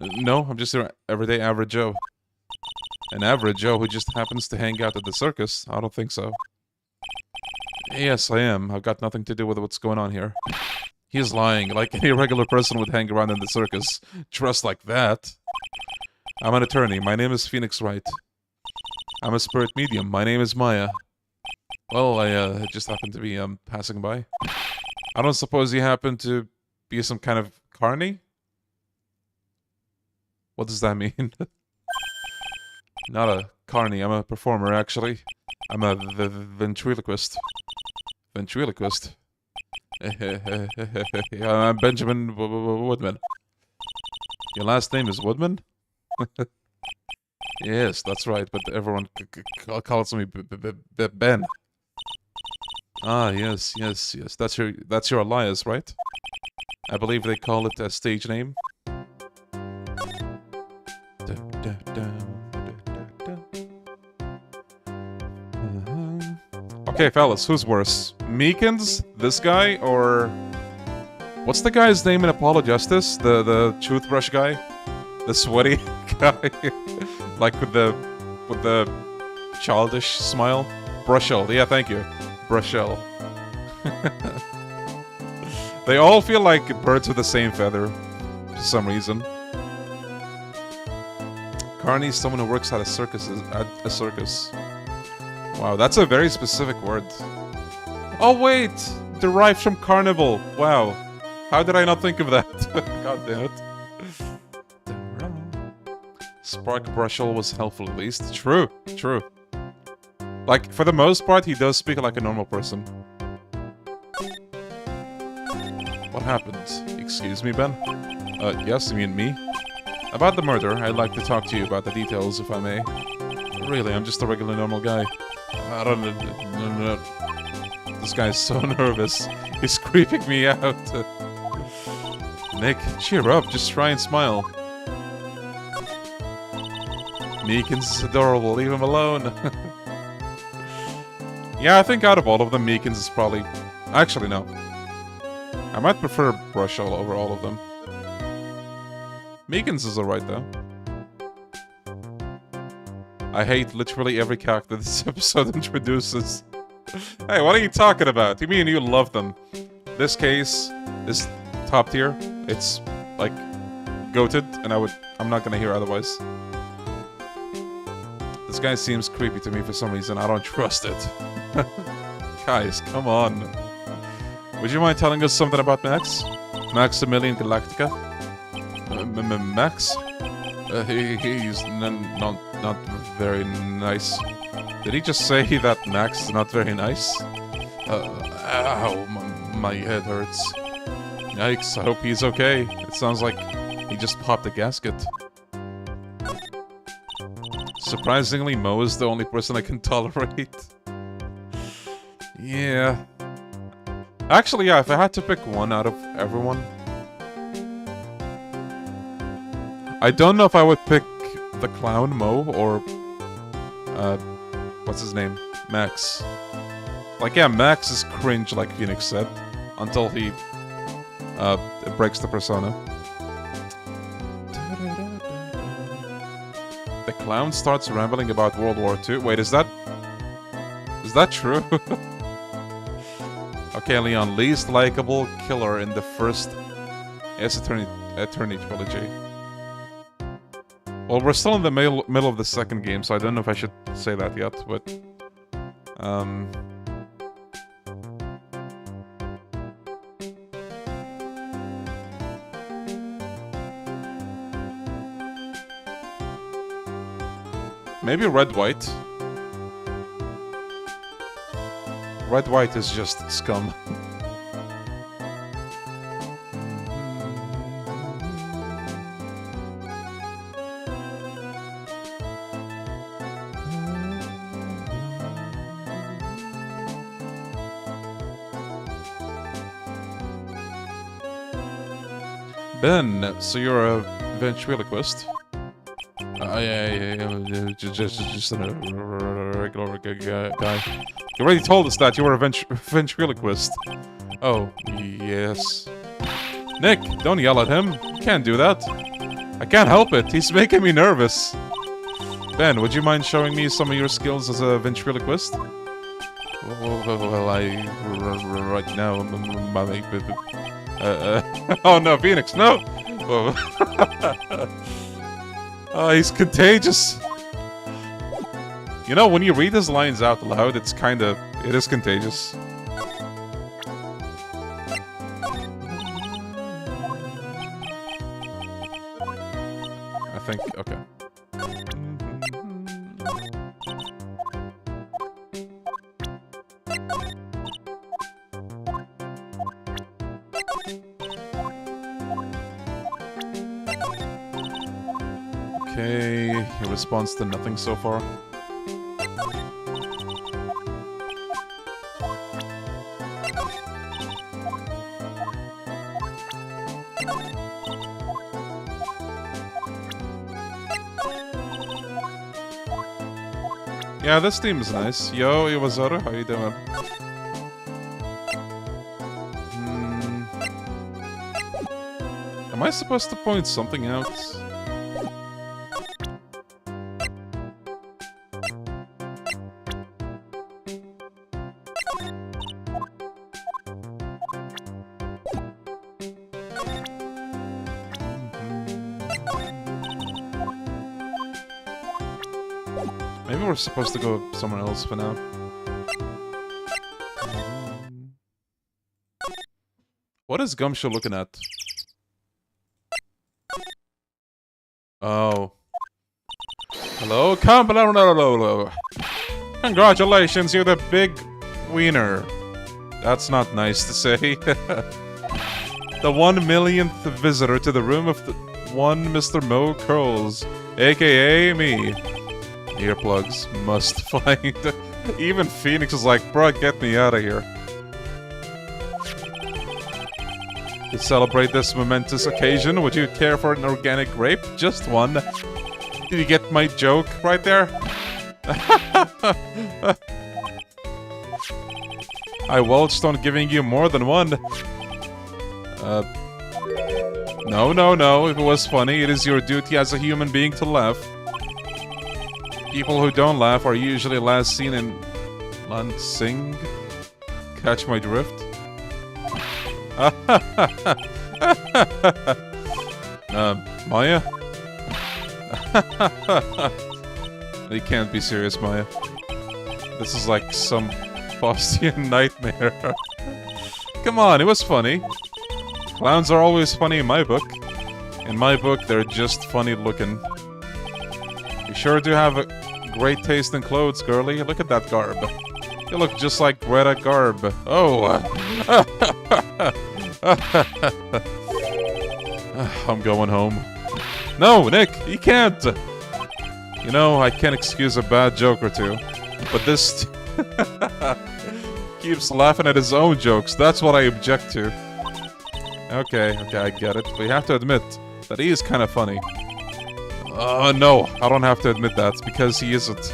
No, I'm just your everyday average Joe. An average Joe who just happens to hang out at the circus? I don't think so. Yes, I am. I've got nothing to do with what's going on here. He's lying, like any regular person would hang around in the circus, dressed like that. I'm an attorney. My name is Phoenix Wright. I'm a spirit medium. My name is Maya. Well, I just happened to be passing by. I don't suppose you happen to be some kind of carny? What does that mean? Not a carny. I'm a performer, actually. I'm a ventriloquist. Ventriloquist? I'm Benjamin Woodman. Your last name is Woodman? Yes, that's right, but everyone calls me Ben. Ah, yes. That's your alias, right? I believe they call it a stage name. Okay, fellas, who's worse? Meekins, this guy, or what's the guy's name in Apollo Justice? The toothbrush guy, the sweaty guy, like with the childish smile. Brushell, yeah, thank you, Brushell. They all feel like birds with the same feather, for some reason. Carney's someone who works at a circus. Wow, that's a very specific word. Oh wait! Derived from carnival. Wow. How did I not think of that? God damn it. Spark Brushell was helpful at least. True. Like, for the most part, he does speak like a normal person. What happened? Excuse me, Ben? Yes, you mean me? About the murder, I'd like to talk to you about the details, if I may. Really, I'm just a regular normal guy. I don't know. This guy's so nervous. He's creeping me out. Nick, cheer up. Just try and smile. Meekins is adorable. Leave him alone. Yeah, I think out of all of them, Meekins is probably... Actually, no. I might prefer Brushell over all of them. Meekins is alright, though. I hate literally every character this episode introduces. Hey, what are you talking about? You mean you love them? This case is top tier. It's, like, goated, and I'm not gonna hear otherwise. This guy seems creepy to me for some reason. I don't trust it. Guys, come on. Would you mind telling us something about Max? Maximilian Galactica? Max? He's not very nice. Did he just say that Max is not very nice? Ow, my head hurts. Yikes, I hope he's okay. It sounds like he just popped a gasket. Surprisingly, Mo is the only person I can tolerate. Yeah. Actually, yeah, if I had to pick one out of everyone... I don't know if I would pick the clown Mo or... what's his name? Max. Like, yeah, Max is cringe, like Phoenix said, until he breaks the persona. The clown starts rambling about World War II. Wait, is that true? Okay, Leon, least likable killer in the first Ace Attorney trilogy. Well, we're still in the middle of the second game, so I don't know if I should say that yet, but... Maybe Red White. Red White is just scum. Ben, so you're a ventriloquist? Yeah, just a regular guy. You already told us that you were a ventriloquist. Oh, yes. Nick, don't yell at him. You can't do that. I can't help it. He's making me nervous. Ben, would you mind showing me some of your skills as a ventriloquist? Well, right now, oh no, Phoenix, no! Oh, he's contagious. You know, when you read his lines out loud, it is contagious. I think, okay. Okay, he responds to nothing so far. Yeah, this theme is nice. Yo, Iwazora, how you doing? Am I supposed to point something out? Maybe we're supposed to go somewhere else for now. What is Gumshoe looking at? Oh. Hello? Congratulations, you're the big wiener. That's not nice to say. The 1 millionth visitor to the room of the one Mr. Mo Curls, aka me. Earplugs must find. Even Phoenix is like, bro, get me out of here. To celebrate this momentous occasion, would you care for an organic grape? Just one. Did you get my joke right there? I welched on giving you more than one. No. If it was funny, it is your duty as a human being to laugh. People who don't laugh are usually last seen in Lansing. Catch my drift? Maya? You can't be serious, Maya. This is like some Faustian nightmare. Come on, it was funny. Clowns are always funny in my book. In my book, they're just funny looking. You sure do have a great taste in clothes, girly. Look at that garb. You look just like Greta Garb. Oh. I'm going home. No, Nick, you can't. You know, I can excuse a bad joke or two, but this keeps laughing at his own jokes. That's what I object to. Okay, I get it. But you have to admit that he is kind of funny. No, I don't have to admit that, because he isn't.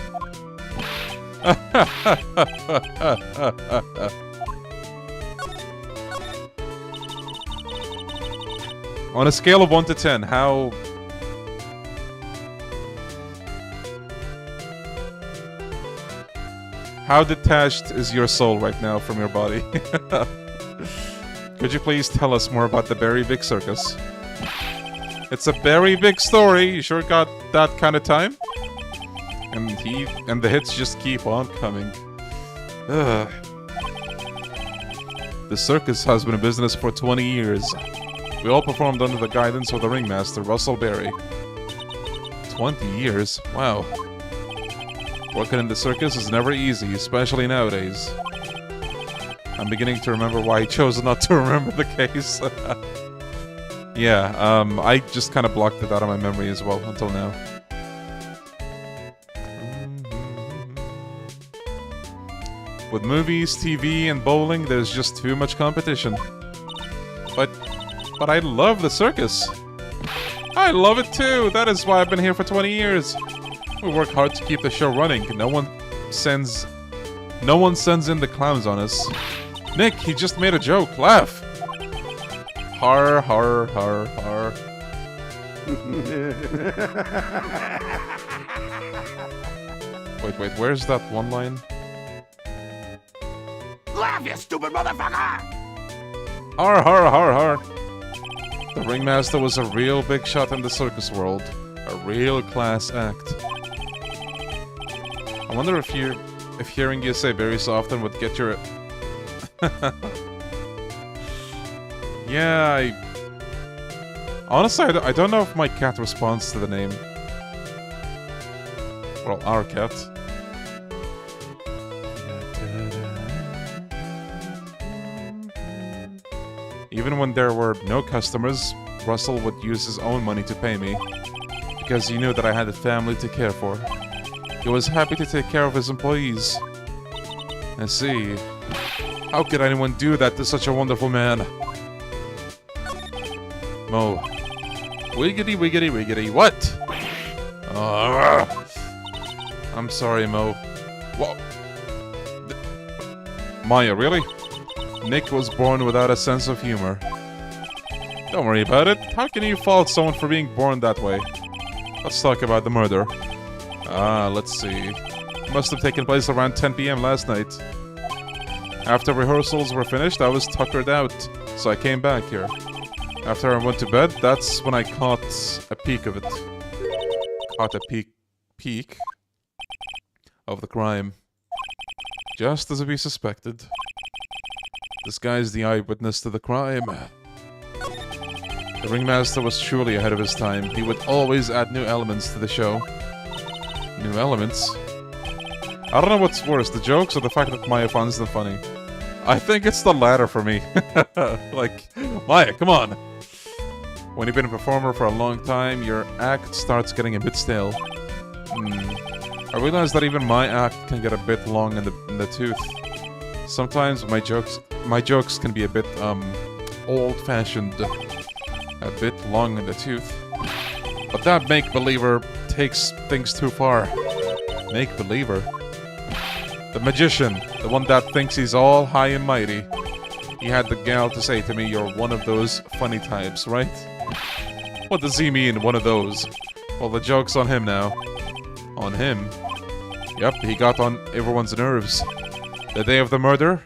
On a scale of 1 to 10, how detached is your soul right now from your body? Could you please tell us more about the very big circus? It's a very big story. You sure got that kind of time? And the hits just keep on coming. Ugh. The circus has been in business for 20 years. We all performed under the guidance of the ringmaster, Russell Berry. 20 years? Wow. Working in the circus is never easy, especially nowadays. I'm beginning to remember why I chose not to remember the case. Yeah, I just kind of blocked it out of my memory as well until now. With movies, TV, and bowling, there's just too much competition. But I love the circus. I love it too. That is why I've been here for 20 years. We work hard to keep the show running. No one sends in the clowns on us. Nick, he just made a joke. Laugh. Har har har har. Wait, where's that one line? Laugh, you stupid motherfucker! Har har har har. The ringmaster was a real big shot in the circus world. A real class act. I wonder if hearing you say very so often would get your... Yeah, honestly, I don't know if my cat responds to the name. Well, our cat. Even when there were no customers, Russell would use his own money to pay me, because he knew that I had a family to care for. He was happy to take care of his employees. I see. How could anyone do that to such a wonderful man? Mo. Wiggity, wiggity, wiggity. What? I'm sorry, Mo. What? Maya, really? Nick was born without a sense of humor. Don't worry about it. How can you fault someone for being born that way? Let's talk about the murder. Let's see. Must have taken place around 10 p.m. last night. After rehearsals were finished, I was tuckered out, so I came back here. After I went to bed, that's when I caught a peek of it. Caught a peek of the crime. Just as we suspected. This guy's the eyewitness to the crime. The ringmaster was truly ahead of his time. He would always add new elements to the show. New elements? I don't know what's worse, the jokes or the fact that Maya finds them funny. I think it's the latter for me. Like, Maya, come on! When you've been a performer for a long time, your act starts getting a bit stale. I realize that even my act can get a bit long in the tooth. Sometimes my jokes can be a bit, old-fashioned. A bit long in the tooth. But that make-believer takes things too far. Make-believer? The magician, the one that thinks he's all high and mighty. He had the gal to say to me, "You're one of those funny types, right?" What does he mean, one of those? Well, the joke's on him now. On him? Yep, he got on everyone's nerves. The day of the murder?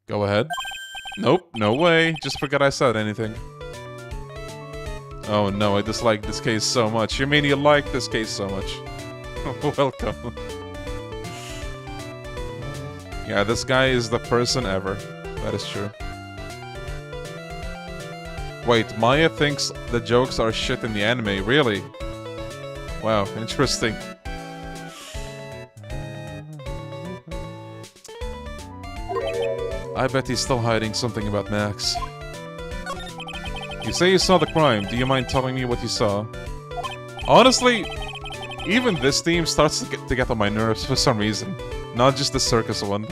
Go ahead. Nope, no way. Just forget I said anything. Oh no, I dislike this case so much. You mean you like this case so much? Welcome. Yeah, this guy is the person ever. That is true. Wait, Maya thinks the jokes are shit in the anime, really? Wow, interesting. I bet he's still hiding something about Max. You say you saw the crime. Do you mind telling me what you saw? Honestly, even this theme starts to get on my nerves for some reason. Not just the circus one.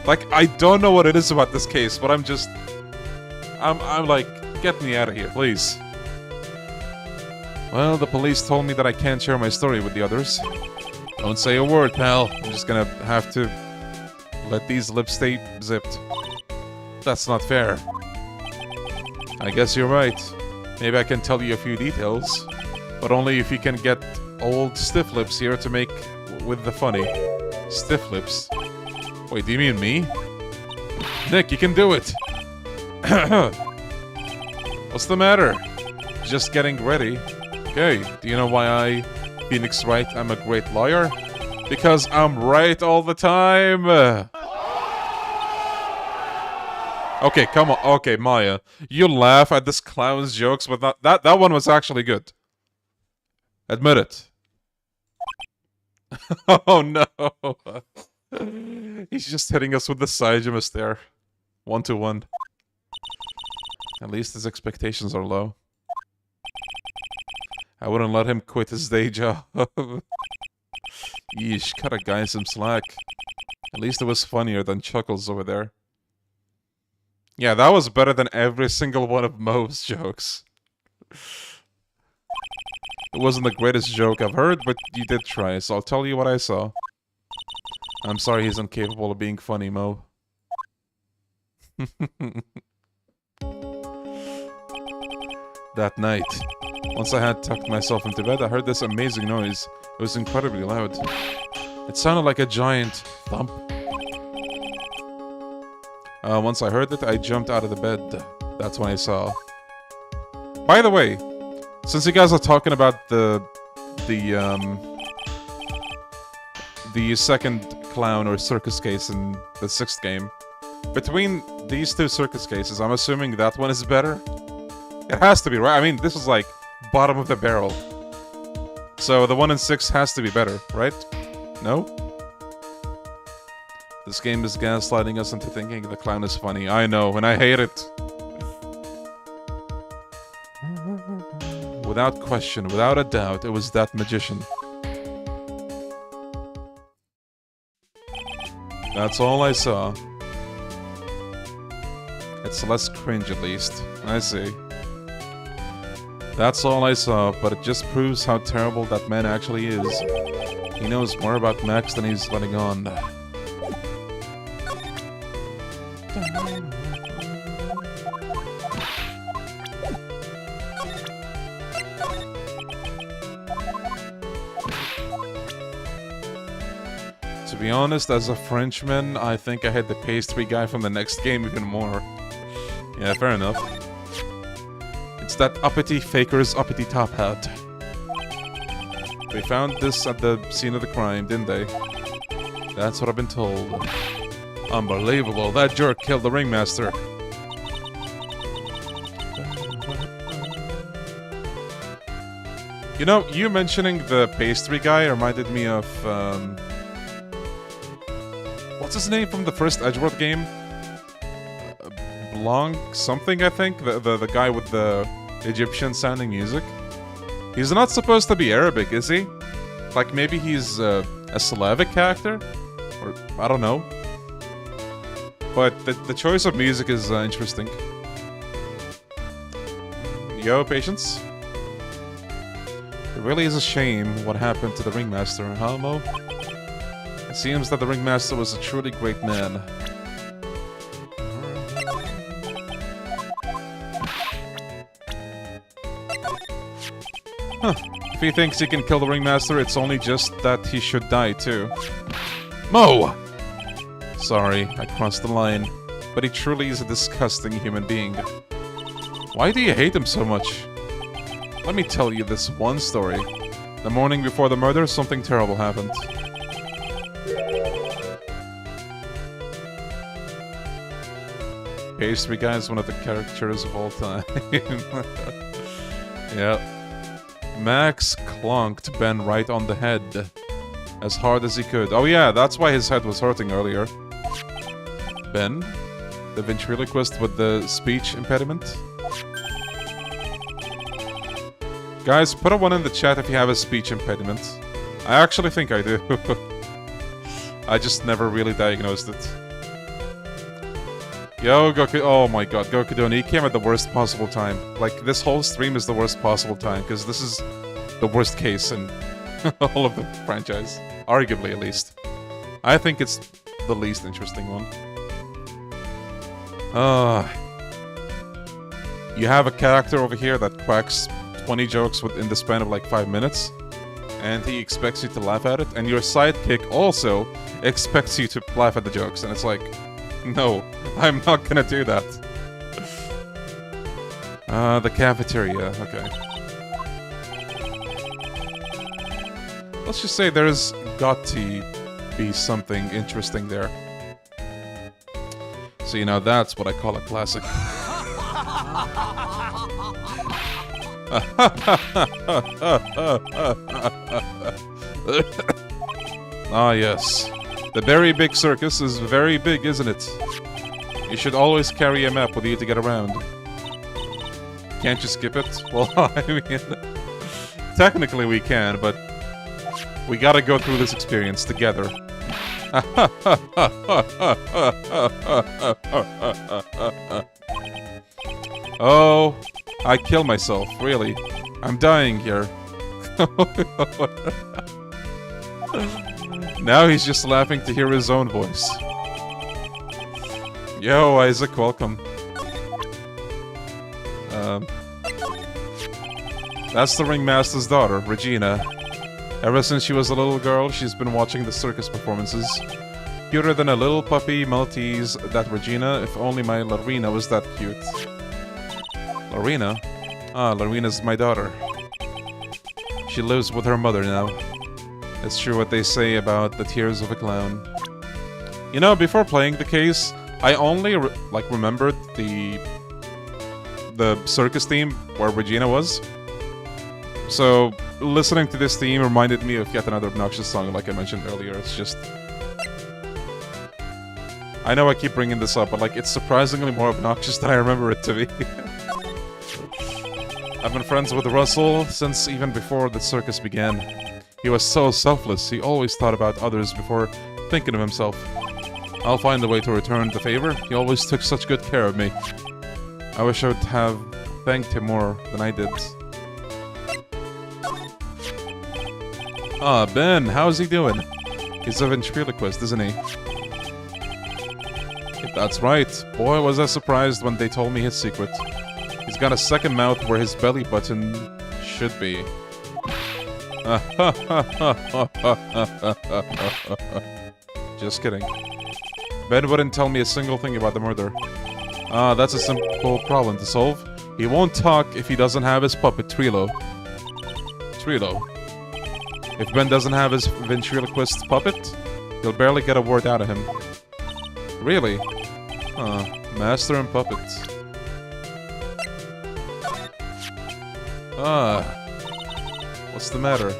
Like, I don't know what it is about this case, but I'm like, get me out of here, please. Well, the police told me that I can't share my story with the others. Don't say a word, pal. I'm just gonna have to let these lips stay zipped. That's not fair. I guess you're right. Maybe I can tell you a few details. But only if you can get old stiff lips here to make with the funny. Stiff lips? Wait, do you mean me? Nick, you can do it! What's the matter? Just getting ready. Okay, do you know why I, Phoenix Wright, I'm a great lawyer? Because I'm right all the time! Okay, come on. Okay, Maya. You laugh at this clown's jokes, but that one was actually good. Admit it. Oh no. He's just hitting us with the Saijima stare. 1-1. At least his expectations are low. I wouldn't let him quit his day job. Yeesh, cut a guy some slack. At least it was funnier than Chuckles over there. Yeah, that was better than every single one of Mo's jokes. It wasn't the greatest joke I've heard, but you did try, so I'll tell you what I saw. I'm sorry he's incapable of being funny, Mo. That night, once I had tucked myself into bed, I heard this amazing noise. It was incredibly loud. It sounded like a giant thump. Once I heard it, I jumped out of the bed. That's when I saw. By the way, since you guys are talking about the second clown or circus case in the 6th game, between these two circus cases, I'm assuming that one is better. It has to be, right? I mean, this is like bottom of the barrel. So the one in 6 has to be better, right? No? This game is gaslighting us into thinking the clown is funny. I know, and I hate it. Without question, without a doubt, it was that magician. That's all I saw. It's less cringe, at least. I see. That's all I saw, but it just proves how terrible that man actually is. He knows more about Max than he's letting on. To be honest, as a Frenchman, I think I hate the pastry guy from the next game even more. Yeah, fair enough. It's that uppity faker's uppity top hat. They found this at the scene of the crime, didn't they? That's what I've been told. Unbelievable, that jerk killed the ringmaster. You know, you mentioning the pastry guy reminded me of, what's his name from the first Edgeworth game? Blanc something, I think? The guy with the Egyptian-sounding music? He's not supposed to be Arabic, is he? Like, maybe he's a Slavic character? Or, I don't know. But the choice of music is interesting. Yo, Patience? It really is a shame what happened to the ringmaster, huh, Mo? It seems that the ringmaster was a truly great man. Huh. If he thinks he can kill the ringmaster, it's only just that he should die too. Mo! Sorry, I crossed the line. But he truly is a disgusting human being. Why do you hate him so much? Let me tell you this one story. The morning before the murder, something terrible happened. Pastry guy is one of the characters of all time. Yeah. Max clonked Ben right on the head. As hard as he could. Oh yeah, that's why his head was hurting earlier. Ben? The ventriloquist with the speech impediment? Guys, put a 1 in the chat if you have a speech impediment. I actually think I do. I just never really diagnosed it. Yo, Goku. Oh my god, Gokudon, he came at the worst possible time. Like, this whole stream is the worst possible time, because this is the worst case in all of the franchise. Arguably, at least. I think it's the least interesting one. You have a character over here that cracks 20 jokes within the span of like 5 minutes, and he expects you to laugh at it, and your sidekick also expects you to laugh at the jokes, and it's like, no, I'm not gonna do that. The cafeteria, okay. Let's just say there's got to be something interesting there. So, you know, that's what I call a classic. Ah, yes. The very big circus is very big, isn't it? You should always carry a map with you to get around. Can't you skip it? Well, I mean... Technically we can, but... We gotta go through this experience together. Oh, I kill myself, really. I'm dying here. Now he's just laughing to hear his own voice. Yo, Isaac, welcome. That's the ringmaster's daughter, Regina. Ever since she was a little girl, she's been watching the circus performances. Cuter than a little puppy Maltese, that Regina. If only my Lorena was that cute. Lorena? Ah, Lorena's my daughter. She lives with her mother now. It's true what they say about the tears of a clown. You know, before playing the case, I only remembered the circus theme where Regina was. So listening to this theme reminded me of yet another obnoxious song, like I mentioned earlier. It's just, I know I keep bringing this up, but like it's surprisingly more obnoxious than I remember it to be. I've been friends with Russell since even before the circus began. He was so selfless. He always thought about others before thinking of himself. I'll find a way to return the favor. He always took such good care of me. I wish I would have thanked him more than I did. Ah, Ben, how's he doing? He's a ventriloquist, isn't he? That's right. Boy, was I surprised when they told me his secret. He's got a second mouth where his belly button should be. Just kidding. Ben wouldn't tell me a single thing about the murder. Ah, that's a simple problem to solve. He won't talk if he doesn't have his puppet, Trilo. Trilo. If Ben doesn't have his ventriloquist puppet, he'll barely get a word out of him. Really? Huh. Master and puppet. What's the matter?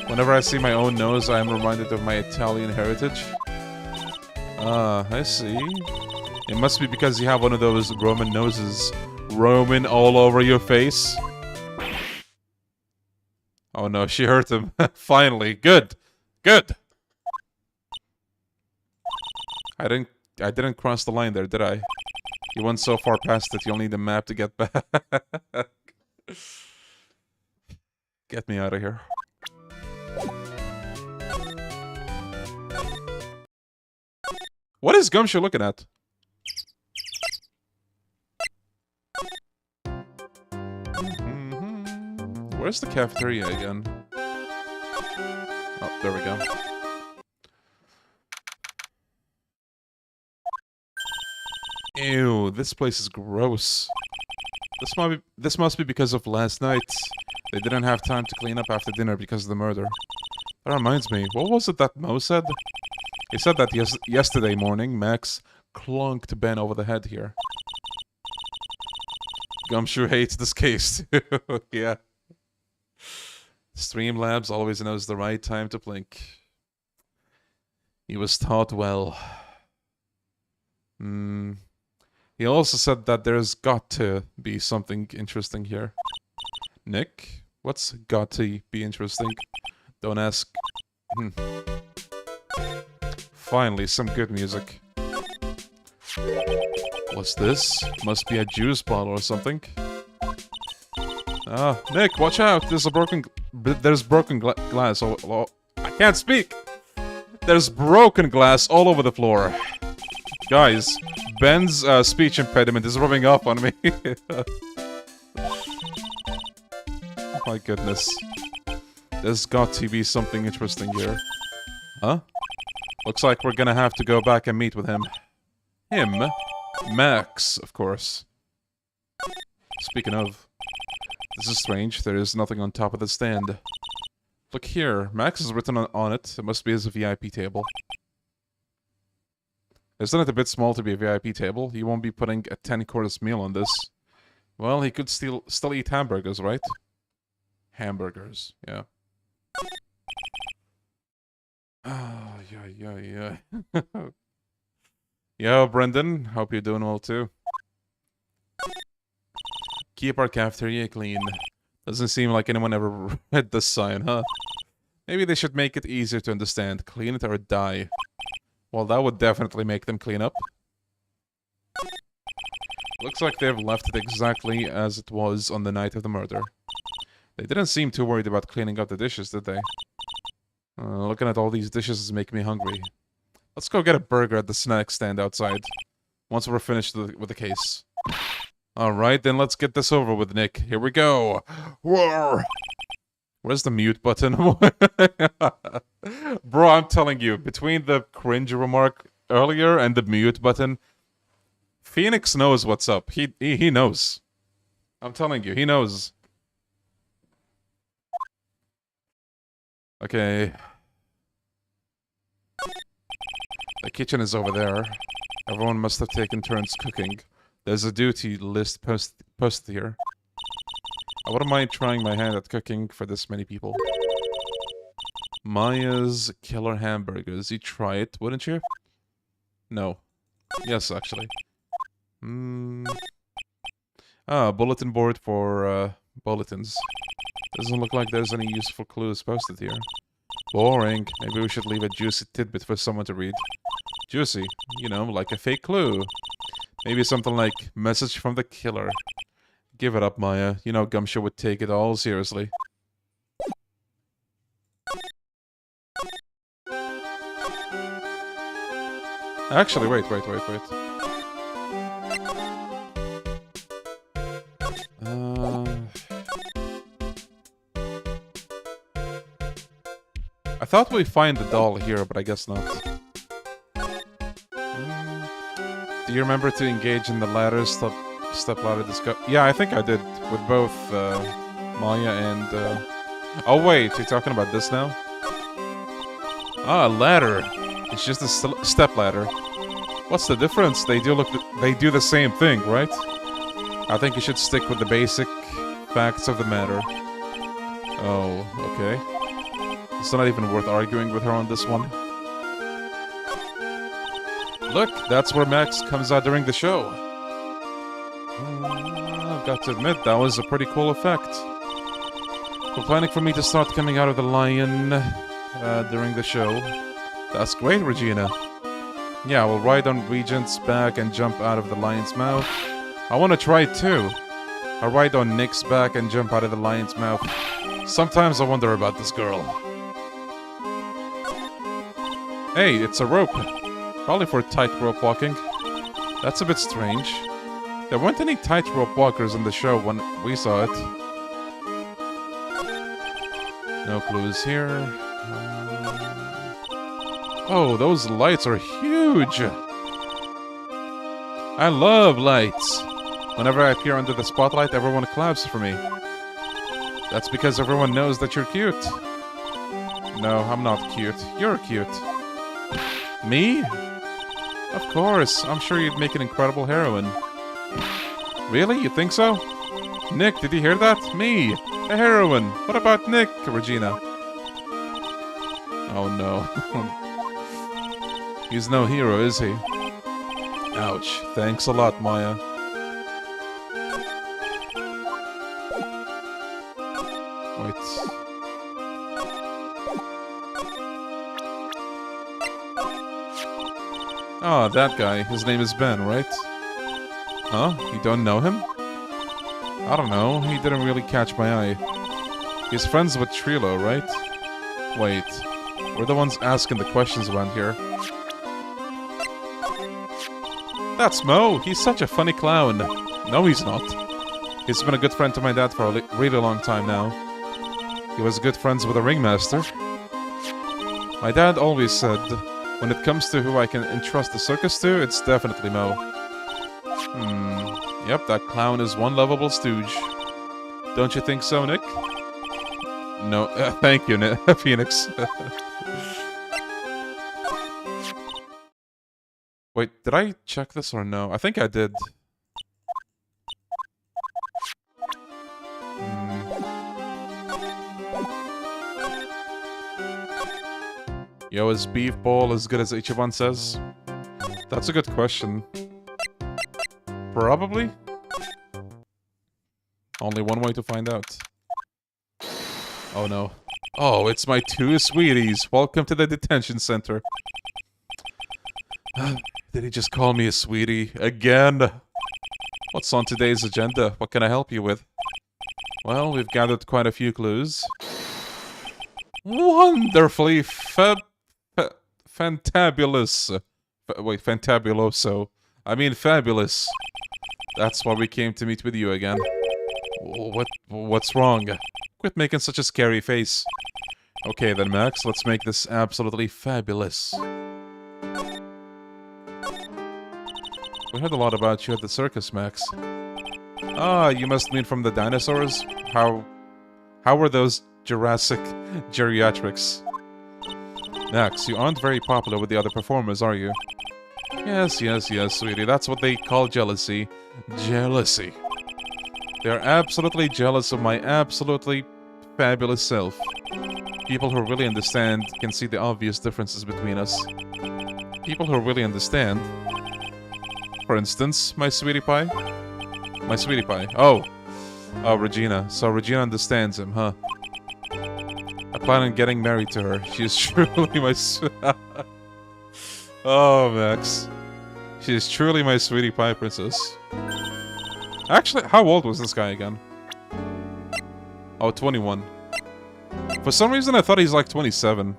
Whenever I see my own nose, I am reminded of my Italian heritage. I see. It must be because you have one of those Roman noses. Roman all over your face. Oh no, she hurt him. Finally. Good. Good. I didn't cross the line there, did I? You went so far past it, you'll need a map to get back. Get me out of here. What is Gumshoe looking at? Where's the cafeteria again? Oh, there we go. Ew, this place is gross. This must be because of last night. They didn't have time to clean up after dinner because of the murder. That reminds me, what was it that Mo said? He said that yesterday morning, Max clunked Ben over the head here. Gumshoe hates this case too. Yeah. Streamlabs always knows the right time to blink. He was taught well. He also said that there's got to be something interesting here. Nick, what's got to be interesting? Don't ask. Finally, some good music. What's this? Must be a juice bottle or something. Ah, Nick, watch out! There's broken glass. Oh, I can't speak. There's broken glass all over the floor. Guys, Ben's speech impediment is rubbing off on me. Oh my goodness. There's got to be something interesting here. Huh? Looks like we're gonna have to go back and meet with him. Him? Max, of course. Speaking of, this is strange. There is nothing on top of the stand. Look here. Max is written on it. It must be his VIP table. Isn't it a bit small to be a VIP table? He won't be putting a 10-course meal on this. Well, he could still eat hamburgers, right? Hamburgers, yeah. Oh, yeah. Yo, Brendan. Hope you're doing well too. Keep our cafeteria clean. Doesn't seem like anyone ever read this sign, huh? Maybe they should make it easier to understand. Clean it or die. Well, that would definitely make them clean up. Looks like they've left it exactly as it was on the night of the murder. They didn't seem too worried about cleaning up the dishes, did they? Looking at all these dishes is making me hungry. Let's go get a burger at the snack stand outside. Once we're finished with the case. Alright, then let's get this over with, Nick. Here we go. Roar! Where's the mute button? Bro, I'm telling you, between the cringe remark earlier and the mute button, Phoenix knows what's up. He knows. I'm telling you, he knows. Okay. The kitchen is over there. Everyone must have taken turns cooking. There's a duty list posted here. I wouldn't mind trying my hand at cooking for this many people. Maya's killer hamburgers. You try it, wouldn't you? No. Yes, actually. Bulletin board for bulletins. Doesn't look like there's any useful clues posted here. Boring. Maybe we should leave a juicy tidbit for someone to read. Juicy? You know, like a fake clue. Maybe something like, message from the killer. Give it up, Maya. You know Gumshoe would take it all seriously. Actually, wait. I thought we'd find the doll here, but I guess not. Do you remember to engage in the ladder step ladder discuss? Yeah, I think I did with both Maya and. Oh wait, you're talking about this now? Ah, ladder. It's just a step ladder. What's the difference? They do the same thing, right? I think you should stick with the basic facts of the matter. Oh, okay. It's not even worth arguing with her on this one. Look, that's where Max comes out during the show. I've got to admit, that was a pretty cool effect. We're planning for me to start coming out of the lion during the show. That's great, Regina. Yeah, we'll ride on Regent's back and jump out of the lion's mouth. I want to try it too. I'll ride on Nick's back and jump out of the lion's mouth. Sometimes I wonder about this girl. Hey, it's a rope. Probably for tightrope walking. That's a bit strange. There weren't any tightrope walkers in the show when we saw it. No clues here. Oh, those lights are huge! I love lights! Whenever I appear under the spotlight, everyone claps for me. That's because everyone knows that you're cute. No, I'm not cute. You're cute. Me? Of course. I'm sure you'd make an incredible heroine. Really? You think so? Nick, did you hear that? Me! A heroine! What about Nick, Regina? Oh no. He's no hero, is he? Ouch. Thanks a lot, Maya. Wait. Oh, that guy. His name is Ben, right? Huh? You don't know him? I don't know. He didn't really catch my eye. He's friends with Trilo, right? Wait. We're the ones asking the questions around here. That's Mo! He's such a funny clown. No, he's not. He's been a good friend to my dad for a really long time now. He was good friends with a ringmaster. My dad always said, when it comes to who I can entrust the circus to, it's definitely Mo. Yep, that clown is one lovable stooge. Don't you think so, Nick? No, thank you, Phoenix. Wait, did I check this or no? I think I did. Yo, is beef ball as good as Ichiban says? That's a good question. Probably. Only one way to find out. Oh no. Oh, it's my two sweeties. Welcome to the detention center. Did he just call me a sweetie? Again? What's on today's agenda? What can I help you with? Well, we've gathered quite a few clues. Wonderfully fantabulous. Wait, fantabuloso. I mean fabulous. That's why we came to meet with you again. What's wrong? Quit making such a scary face. Okay then, Max, let's make this absolutely fabulous. We heard a lot about you at the circus, Max. Ah, you must mean from the dinosaurs? How were those Jurassic geriatrics? Max, you aren't very popular with the other performers, are you? Yes, sweetie, that's what they call jealousy. Jealousy. They're absolutely jealous of my absolutely fabulous self. People who really understand can see the obvious differences between us. People who really understand. For instance, my sweetie pie? My sweetie pie. Oh, Regina. So Regina understands him, huh? I plan on getting married to her. She is truly my Oh, Max. She is truly my sweetie pie princess. Actually, how old was this guy again? Oh, 21. For some reason, I thought he's like 27.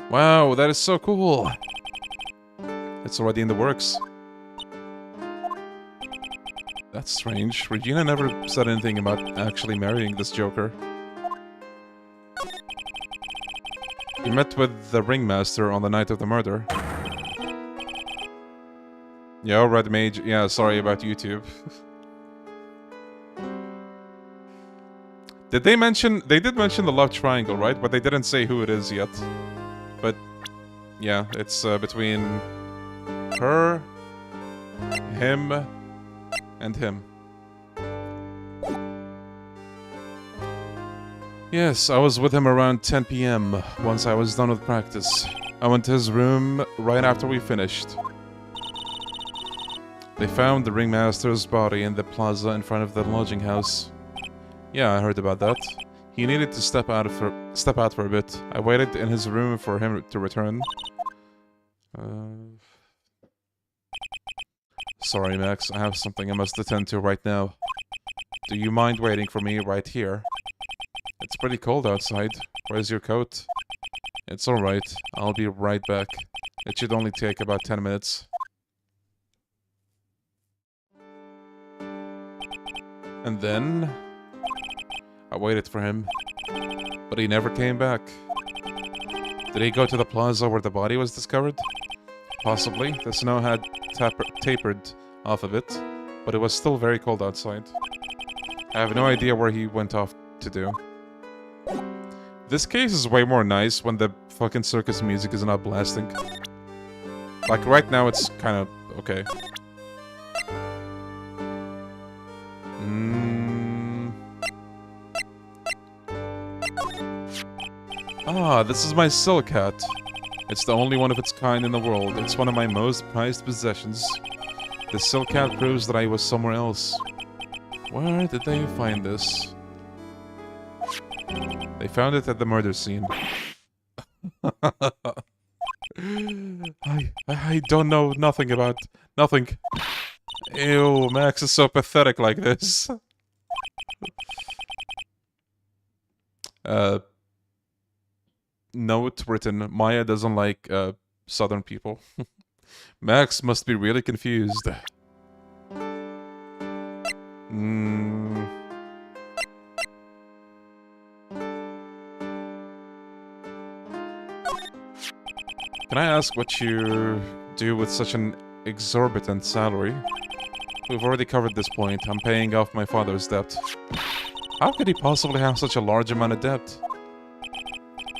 Wow, that is so cool. It's already in the works. That's strange. Regina never said anything about actually marrying this Joker. You met with the ringmaster on the night of the murder. Yo, Red Mage. Yeah, sorry about YouTube. Did they mention... They did mention the love triangle, right? But they didn't say who it is yet. But, yeah, it's between her, him, and him. Yes, I was with him around 10 PM once I was done with practice. I went to his room right after we finished. They found the ringmaster's body in the plaza in front of the lodging house. Yeah, I heard about that. He needed to step out for a bit. I waited in his room for him to return. Sorry, Max. I have something I must attend to right now. Do you mind waiting for me right here? It's pretty cold outside. Where's your coat? It's alright. I'll be right back. It should only take about 10 minutes. And then... I waited for him. But he never came back. Did he go to the plaza where the body was discovered? Possibly. The snow had tapered off a bit, but it was still very cold outside. I have no idea where he went off to do. This case is way more nice when the fucking circus music is not blasting. Like, right now it's kind of okay. Ah, this is my silk hat. It's the only one of its kind in the world. It's one of my most prized possessions. The silk hat proves that I was somewhere else. Where did they find this? They found it at the murder scene. I don't know nothing about... nothing. Ew, Max is so pathetic like this. Note written, Maya doesn't like, southern people. Max must be really confused. Can I ask what you do with such an exorbitant salary? We've already covered this point. I'm paying off my father's debt. How could he possibly have such a large amount of debt?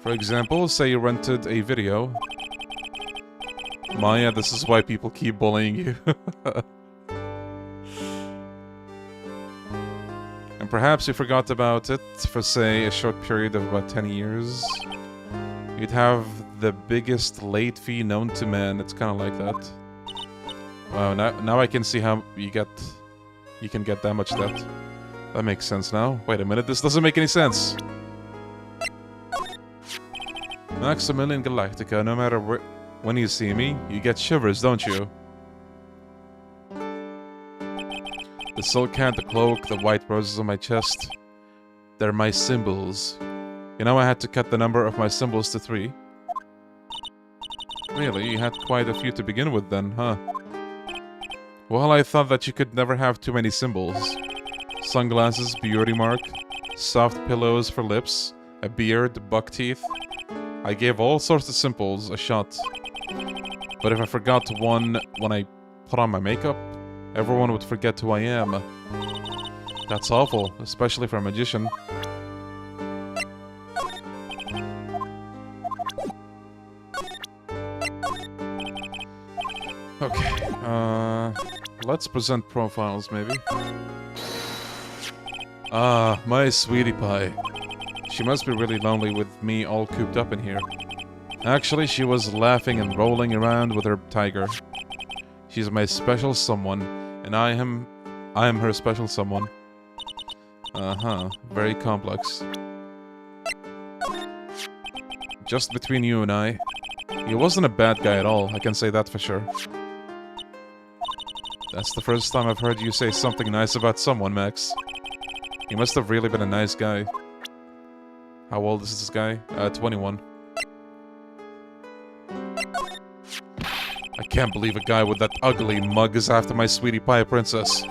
For example, say you rented a video. Maya, this is why people keep bullying you. I'm perhaps you forgot about it for, say, a short period of about 10 years. You'd have the biggest late fee known to man. It's kind of like that. Wow, now I can see how you can get that much debt. That makes sense now. Wait a minute, this doesn't make any sense. Maximilian Galactica, no matter when you see me, you get shivers, don't you? The silk hat, the cloak, the white roses on my chest. They're my symbols. You know I had to cut the number of my symbols to 3. Really? You had quite a few to begin with then, huh? Well, I thought that you could never have too many symbols. Sunglasses, beauty mark, soft pillows for lips, a beard, buck teeth. I gave all sorts of symbols a shot. But if I forgot one when I put on my makeup, everyone would forget who I am. That's awful, especially for a magician. Okay, let's present profiles, maybe. Ah, my sweetie pie. She must be really lonely with me all cooped up in here. Actually, she was laughing and rolling around with her tiger. She's my special someone, and I am her special someone. Uh-huh, very complex. Just between you and I, he wasn't a bad guy at all, I can say that for sure. That's the first time I've heard you say something nice about someone, Max. He must have really been a nice guy. How old is this guy? 21. I can't believe a guy with that ugly mug is after my sweetie pie princess.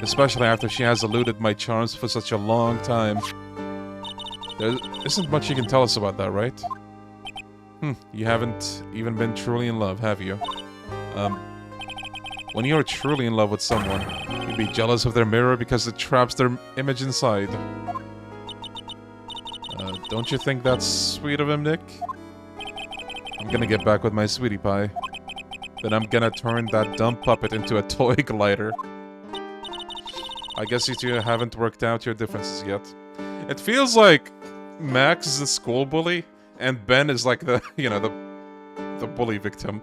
Especially after she has eluded my charms for such a long time. There isn't much you can tell us about that, right? You haven't even been truly in love, have you? When you're truly in love with someone, you'd be jealous of their mirror because it traps their image inside. Don't you think that's sweet of him, Nick? I'm gonna get back with my sweetie pie. Then I'm gonna turn that dumb puppet into a toy glider. I guess you two haven't worked out your differences yet. It feels like Max is the school bully, and Ben is like the, you know, the bully victim.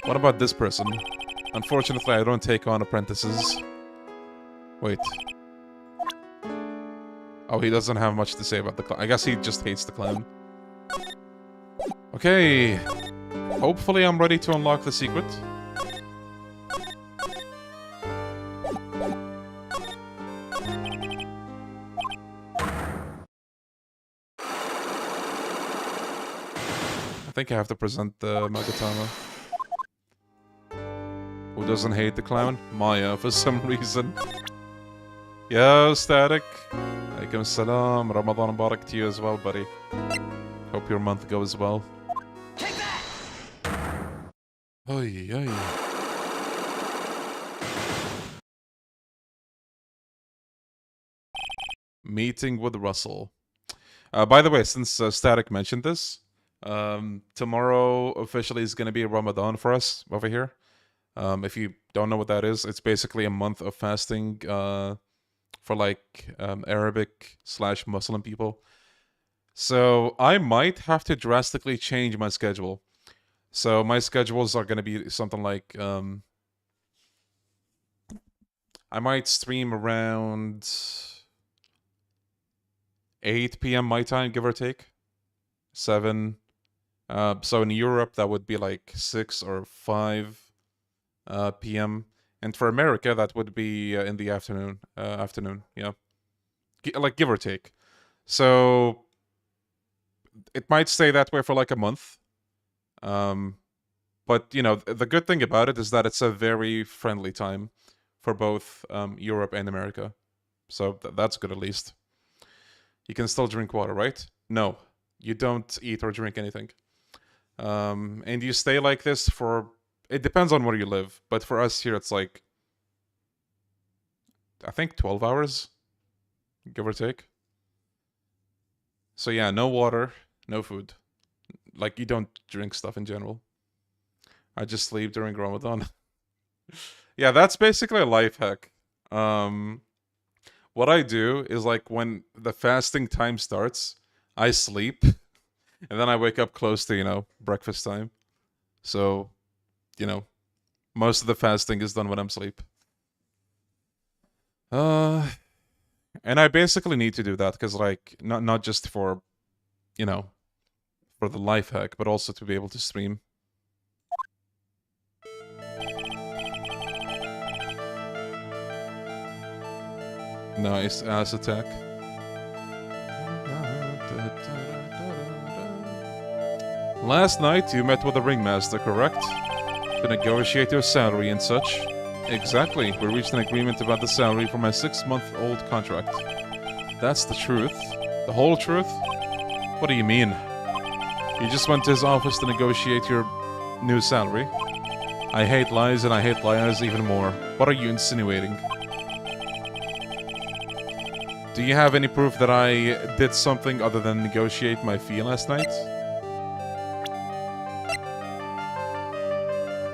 What about this person? Unfortunately, I don't take on apprentices. Wait. Oh, he doesn't have much to say about the clown. I guess he just hates the clown. Okay. Hopefully I'm ready to unlock the secret. I think I have to present the Magatama. Who doesn't hate the clown? Maya, for some reason. Yo, Static. Alaikum salam. Ramadan Mubarak to you as well, buddy. Hope your month goes well. Take that! Oy, oy. Meeting with Russell. By the way, since Static mentioned this, tomorrow officially is going to be Ramadan for us over here. If you don't know what that is, it's basically a month of fasting for like Arabic/Muslim people. So I might have to drastically change my schedule. So my schedules are going to be something like I might stream around 8 p.m. my time, give or take. 7. So in Europe, that would be like 6 or 5 p.m. And for America, that would be in the afternoon. Yeah. Like, give or take. So it might stay that way for like a month. But, you know, the good thing about it is that it's a very friendly time for both Europe and America. So that's good at least. You can still drink water, right? No, you don't eat or drink anything. And you stay like this for... It depends on where you live. But for us here, it's like... I think 12 hours, give or take. So yeah, no water, no food. Like, you don't drink stuff in general. I just sleep during Ramadan. Yeah, that's basically a life hack. What I do is like when the fasting time starts, I sleep, and then I wake up close to, breakfast time. So, you know, most of the fasting is done when I'm asleep. Uh, and I basically need to do that because, like, not just for, you know, for the life hack, but also to be able to stream. Nice ass attack. Last night you met with the ringmaster, correct? To negotiate your salary and such. Exactly. We reached an agreement about the salary for my 6-month-old contract. That's the truth. The whole truth? What do you mean? You just went to his office to negotiate your new salary. I hate lies and I hate liars even more. What are you insinuating? Do you have any proof that I did something other than negotiate my fee last night?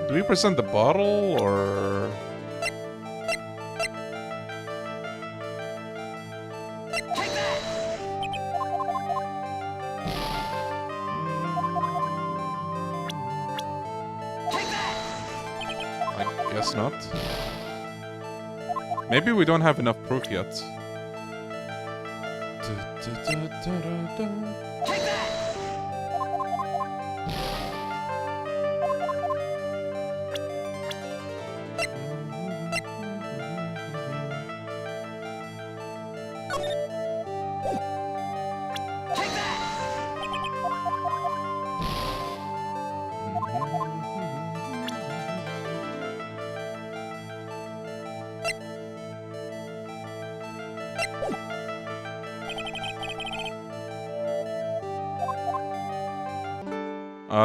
Do we present the bottle, or...? Take that! Take that! I guess not. Maybe we don't have enough proof yet. Take that! Take that!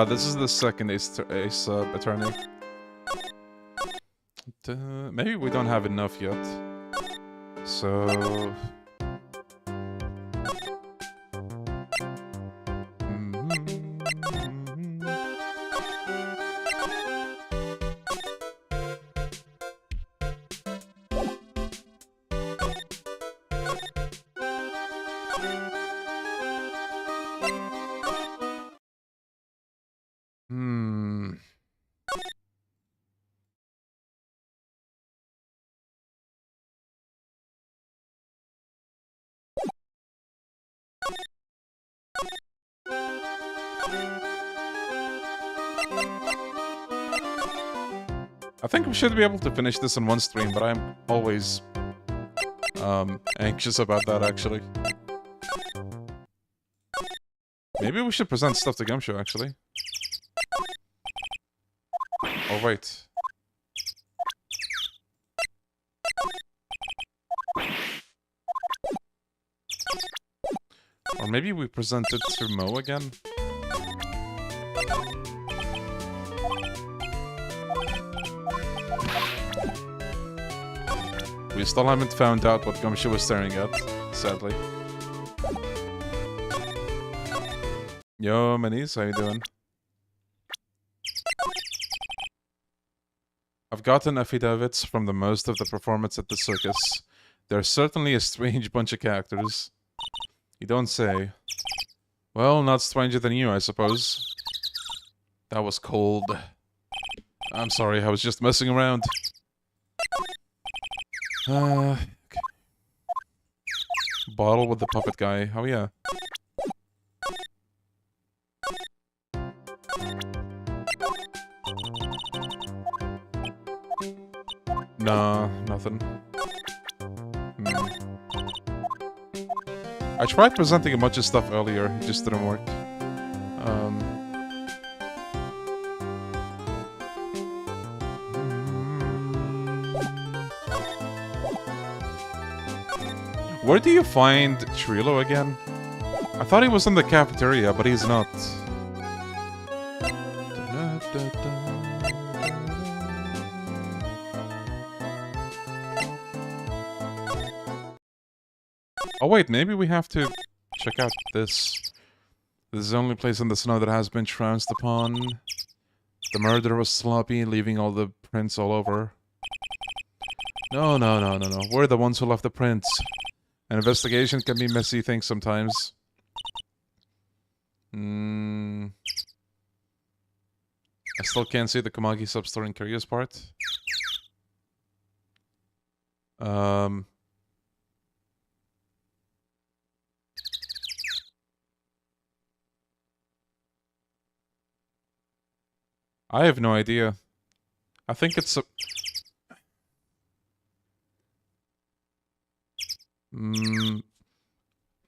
This is the second ace attorney. Maybe we don't have enough yet. So... I think we should be able to finish this in one stream, but I'm always anxious about that, actually. Maybe we should present stuff to Gumshoe, actually. Oh, wait. Or maybe we present it to Mo again? We still haven't found out what Gumshoe was staring at, sadly. Yo, Manis, how you doing? I've gotten affidavits from the most of the performance at the circus. They're certainly a strange bunch of characters. You don't say. Well, not stranger than you, I suppose. That was cold. I'm sorry, I was just messing around. Okay. Bottle with the puppet guy. Oh, yeah. Nah, nothing. I tried presenting a bunch of stuff earlier, it just didn't work. Where do you find Trilo again? I thought he was in the cafeteria, but he's not. Oh wait, maybe we have to check out this. This is the only place in the snow that has been trounced upon. The murderer was sloppy, leaving all the prints all over. No, no, no, no, no. We're the ones who left the prints. An investigation can be messy things sometimes. I still can't see the Kamagi sub-story and curious part. I have no idea. I think it's a...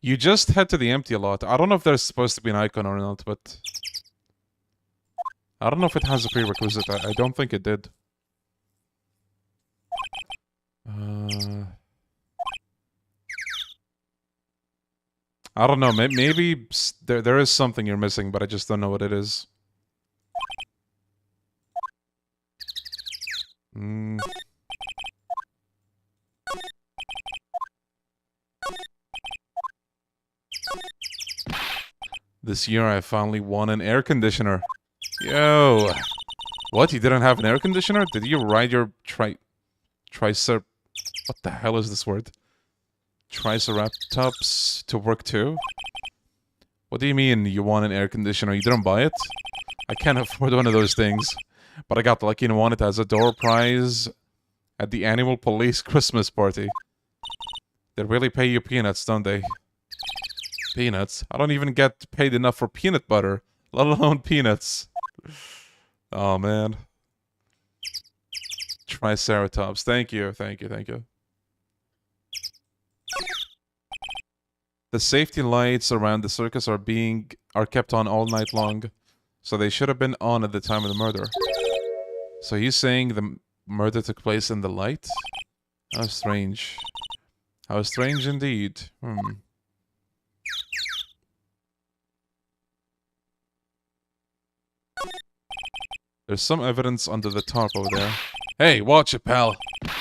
You just head to the empty lot. I don't know if there's supposed to be an icon or not, but... I don't know if it has a prerequisite. I don't think it did. I don't know. Maybe there is something you're missing, but I just don't know what it is. This year I finally won an air conditioner. Yo! What? You didn't have an air conditioner? Did you ride your Tricer... What the hell is this word? Triceratops to work too? What do you mean you want an air conditioner? You didn't buy it? I can't afford one of those things. But I got lucky and won it as a door prize at the annual police Christmas party. They really pay you peanuts, don't they? Peanuts? I don't even get paid enough for peanut butter, let alone peanuts. Oh, man. Triceratops. Thank you, thank you, thank you. The safety lights around the circus are kept on all night long, so they should have been on at the time of the murder. So he's saying the murder took place in the light? How strange. How strange indeed. There's some evidence under the tarp over there. Hey, watch it, pal.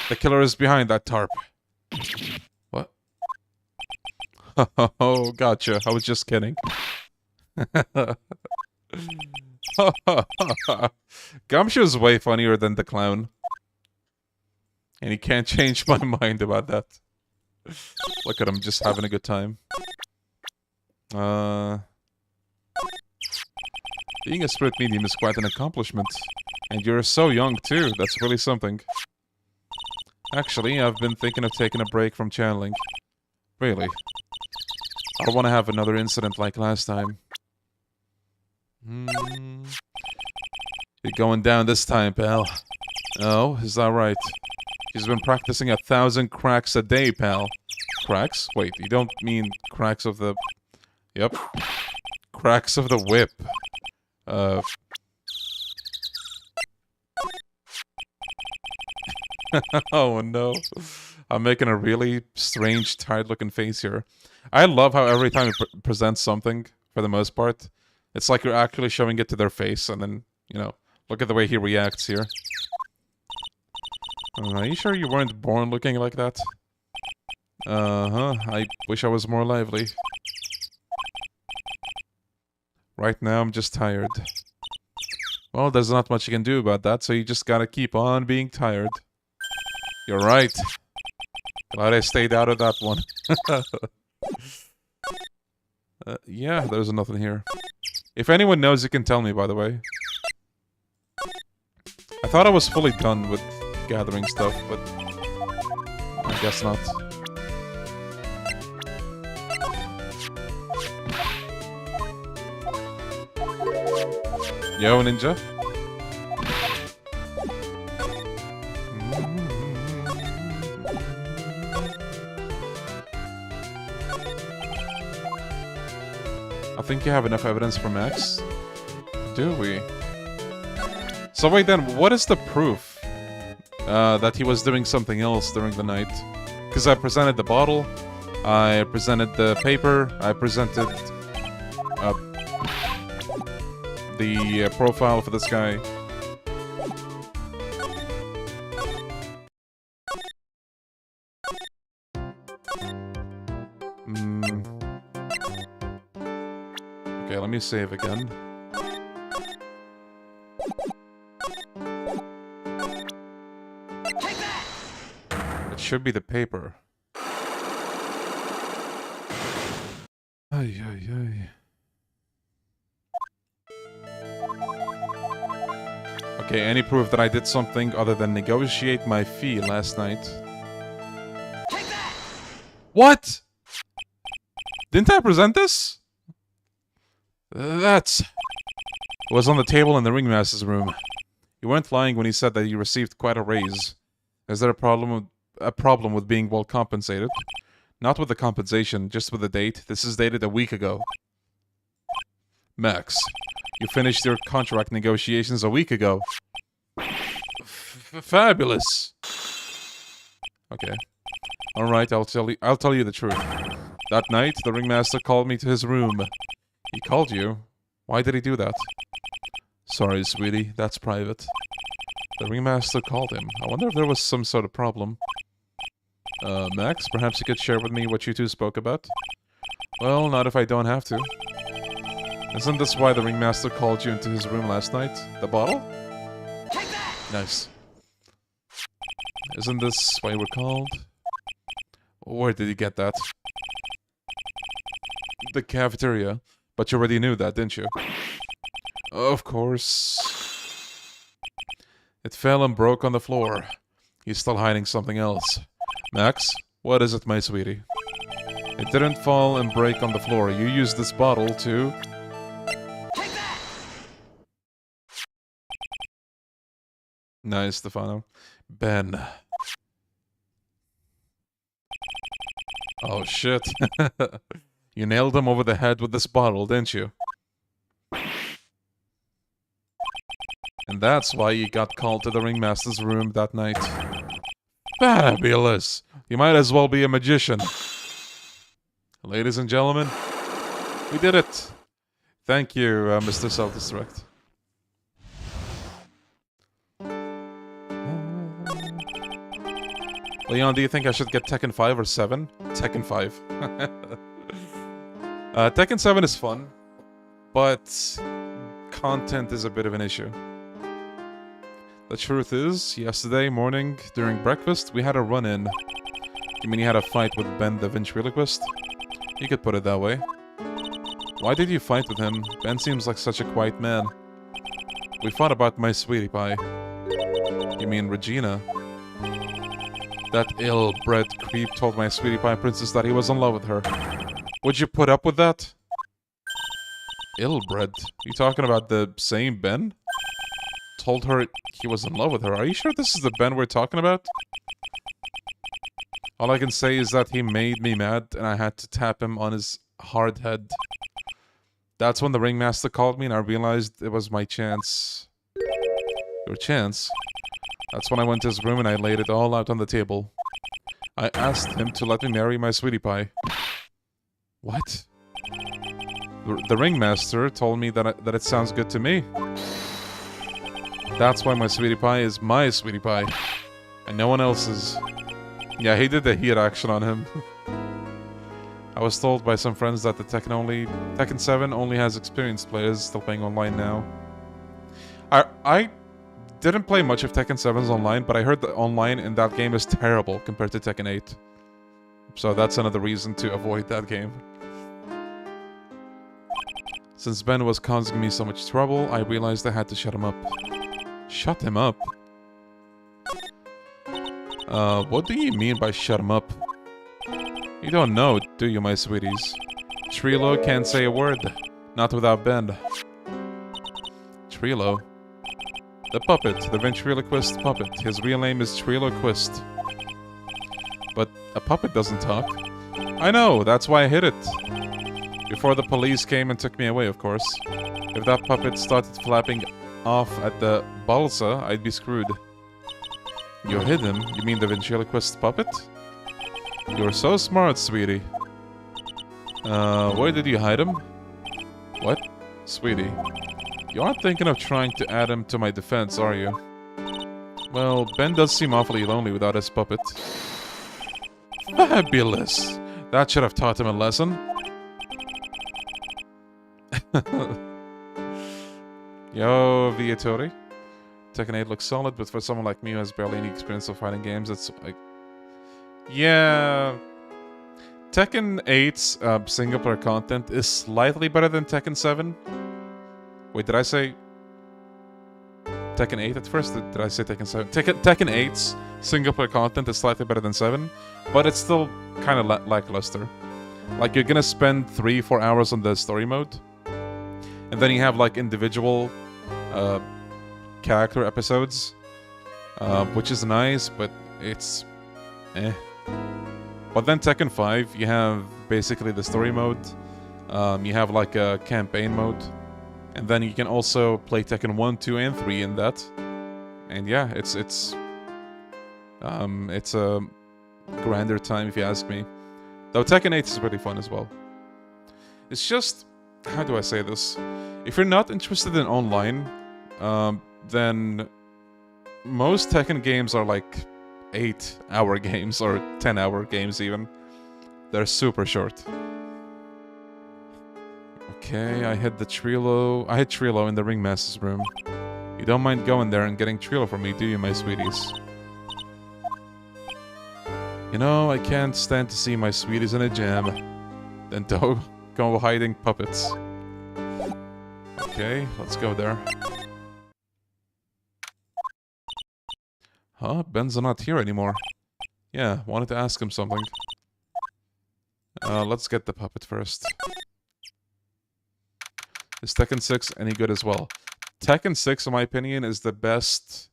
The killer is behind that tarp. What? Oh, gotcha. I was just kidding. Gumshoe's way funnier than the clown. And he can't change my mind about that. Look at him, just having a good time. Being a spirit medium is quite an accomplishment. And you're so young, too. That's really something. Actually, I've been thinking of taking a break from channeling. Really. I don't want to have another incident like last time. You're going down this time, pal. Oh, is that right? He's been practicing 1,000 cracks a day, pal. Cracks? Wait, you don't mean cracks of the... Yep. Cracks of the whip. Oh no. I'm making a really strange, tired-looking face here. I love how every time he presents something, for the most part, it's like you're actually showing it to their face, and then, you know, look at the way he reacts here. Are you sure you weren't born looking like that? Uh-huh. I wish I was more lively. Right now, I'm just tired. Well, there's not much you can do about that, so you just gotta keep on being tired. You're right. Glad I stayed out of that one. Yeah, there's nothing here. If anyone knows, you can tell me, by the way. I thought I was fully done with gathering stuff, but I guess not. Yo, ninja. I think you have enough evidence for Max. Do we? So wait then, what is the proof that he was doing something else during the night? Because I presented the bottle, I presented the paper, I presented the profile for this guy. Okay, let me save again. Take should be the paper. Ay, ay, ay. Okay, any proof that I did something other than negotiate my fee last night? Take that! What? Didn't I present this? That's... It was on the table in the ringmaster's room. You weren't lying when he said that you received quite a raise. Is there a problem with being well compensated? Not with the compensation, just with the date. This is dated a week ago. Max, you finished your contract negotiations a week ago. Fabulous. Okay. All right, I'll tell you the truth. That night, the ringmaster called me to his room. He called you? Why did he do that? Sorry, sweetie, that's private. The ringmaster called him. I wonder if there was some sort of problem. Max, perhaps you could share with me what you two spoke about? Well, not if I don't have to. Isn't this why the ringmaster called you into his room last night? The bottle? Take that! Nice. Isn't this why you were called? Where did you get that? The cafeteria. But you already knew that, didn't you? Of course. It fell and broke on the floor. He's still hiding something else. Max, what is it, my sweetie? It didn't fall and break on the floor. You used this bottle to... Take that! Nice, Stefano. Ben. Oh, shit. You nailed him over the head with this bottle, didn't you? And that's why you got called to the ringmaster's room that night. Fabulous! You might as well be a magician. Ladies and gentlemen, we did it. Thank you, Mr. Self-Destruct. Leon, do you think I should get Tekken 5 or 7? Tekken 5. Tekken 7 is fun, but content is a bit of an issue. The truth is, yesterday morning during breakfast, we had a run-in. You mean you had a fight with Ben the ventriloquist? You could put it that way. Why did you fight with him? Ben seems like such a quiet man. We fought about my sweetie pie. You mean Regina? That ill-bred creep told my sweetie pie princess that he was in love with her. Would you put up with that? Ill-bred? You talking about the same Ben? Told her he was in love with her. Are you sure this is the Ben we're talking about? All I can say is that he made me mad and I had to tap him on his hard head. That's when the ringmaster called me and I realized it was my chance. Your chance? That's when I went to his room and I laid it all out on the table. I asked him to let me marry my sweetie pie. What? The ringmaster told me that it sounds good to me. That's why my sweetie pie is my sweetie pie. And no one else's. Yeah, he did the heat action on him. I was told by some friends that the Tekken 7 only has experienced players still playing online now. I didn't play much of Tekken 7's online, but I heard the online in that game is terrible compared to Tekken 8. So that's another reason to avoid that game. Since Ben was causing me so much trouble, I realized I had to shut him up. Shut him up? What do you mean by shut him up? You don't know, do you, my sweeties? Trilo can't say a word. Not without Ben. Trilo? The puppet, the ventriloquist puppet. His real name is Triloquist. But a puppet doesn't talk. I know, that's why I hid it. Before the police came and took me away, of course. If that puppet started flapping off at the balsa, I'd be screwed. You hid him? You mean the ventriloquist puppet? You're so smart, sweetie. Where did you hide him? What? Sweetie. You aren't thinking of trying to add him to my defense, are you? Well, Ben does seem awfully lonely without his puppet. Fabulous! That should have taught him a lesson. Yo, Viatori. Tekken 8 looks solid, but for someone like me who has barely any experience of fighting games, it's like... Yeah. Tekken 8's single player content is slightly better than Tekken 7. Wait, did I say Tekken 8 at first? Did I say Tekken 7? Tekken 8's single player content is slightly better than 7, but it's still kind of lackluster. Like, you're gonna spend 3-4 hours on the story mode, and then you have like individual character episodes, which is nice, but it's eh. But then Tekken 5, you have basically the story mode, you have like a campaign mode, and then you can also play Tekken 1, 2, and 3 in that. And yeah, it's a grander time if you ask me. Though Tekken 8 is pretty fun as well. It's just, how do I say this? If you're not interested in online, then most Tekken games are like 8-hour games or 10-hour games even. They're super short. Okay, I hid Trilo in the ringmaster's room. You don't mind going there and getting Trilo for me, do you, my sweeties? You know, I can't stand to see my sweeties in a jam. Then don't go hiding puppets. Okay, let's go there. Huh? Ben's not here anymore. Yeah, wanted to ask him something. Let's get the puppet first. Is Tekken 6 any good as well? Tekken 6, in my opinion, is the best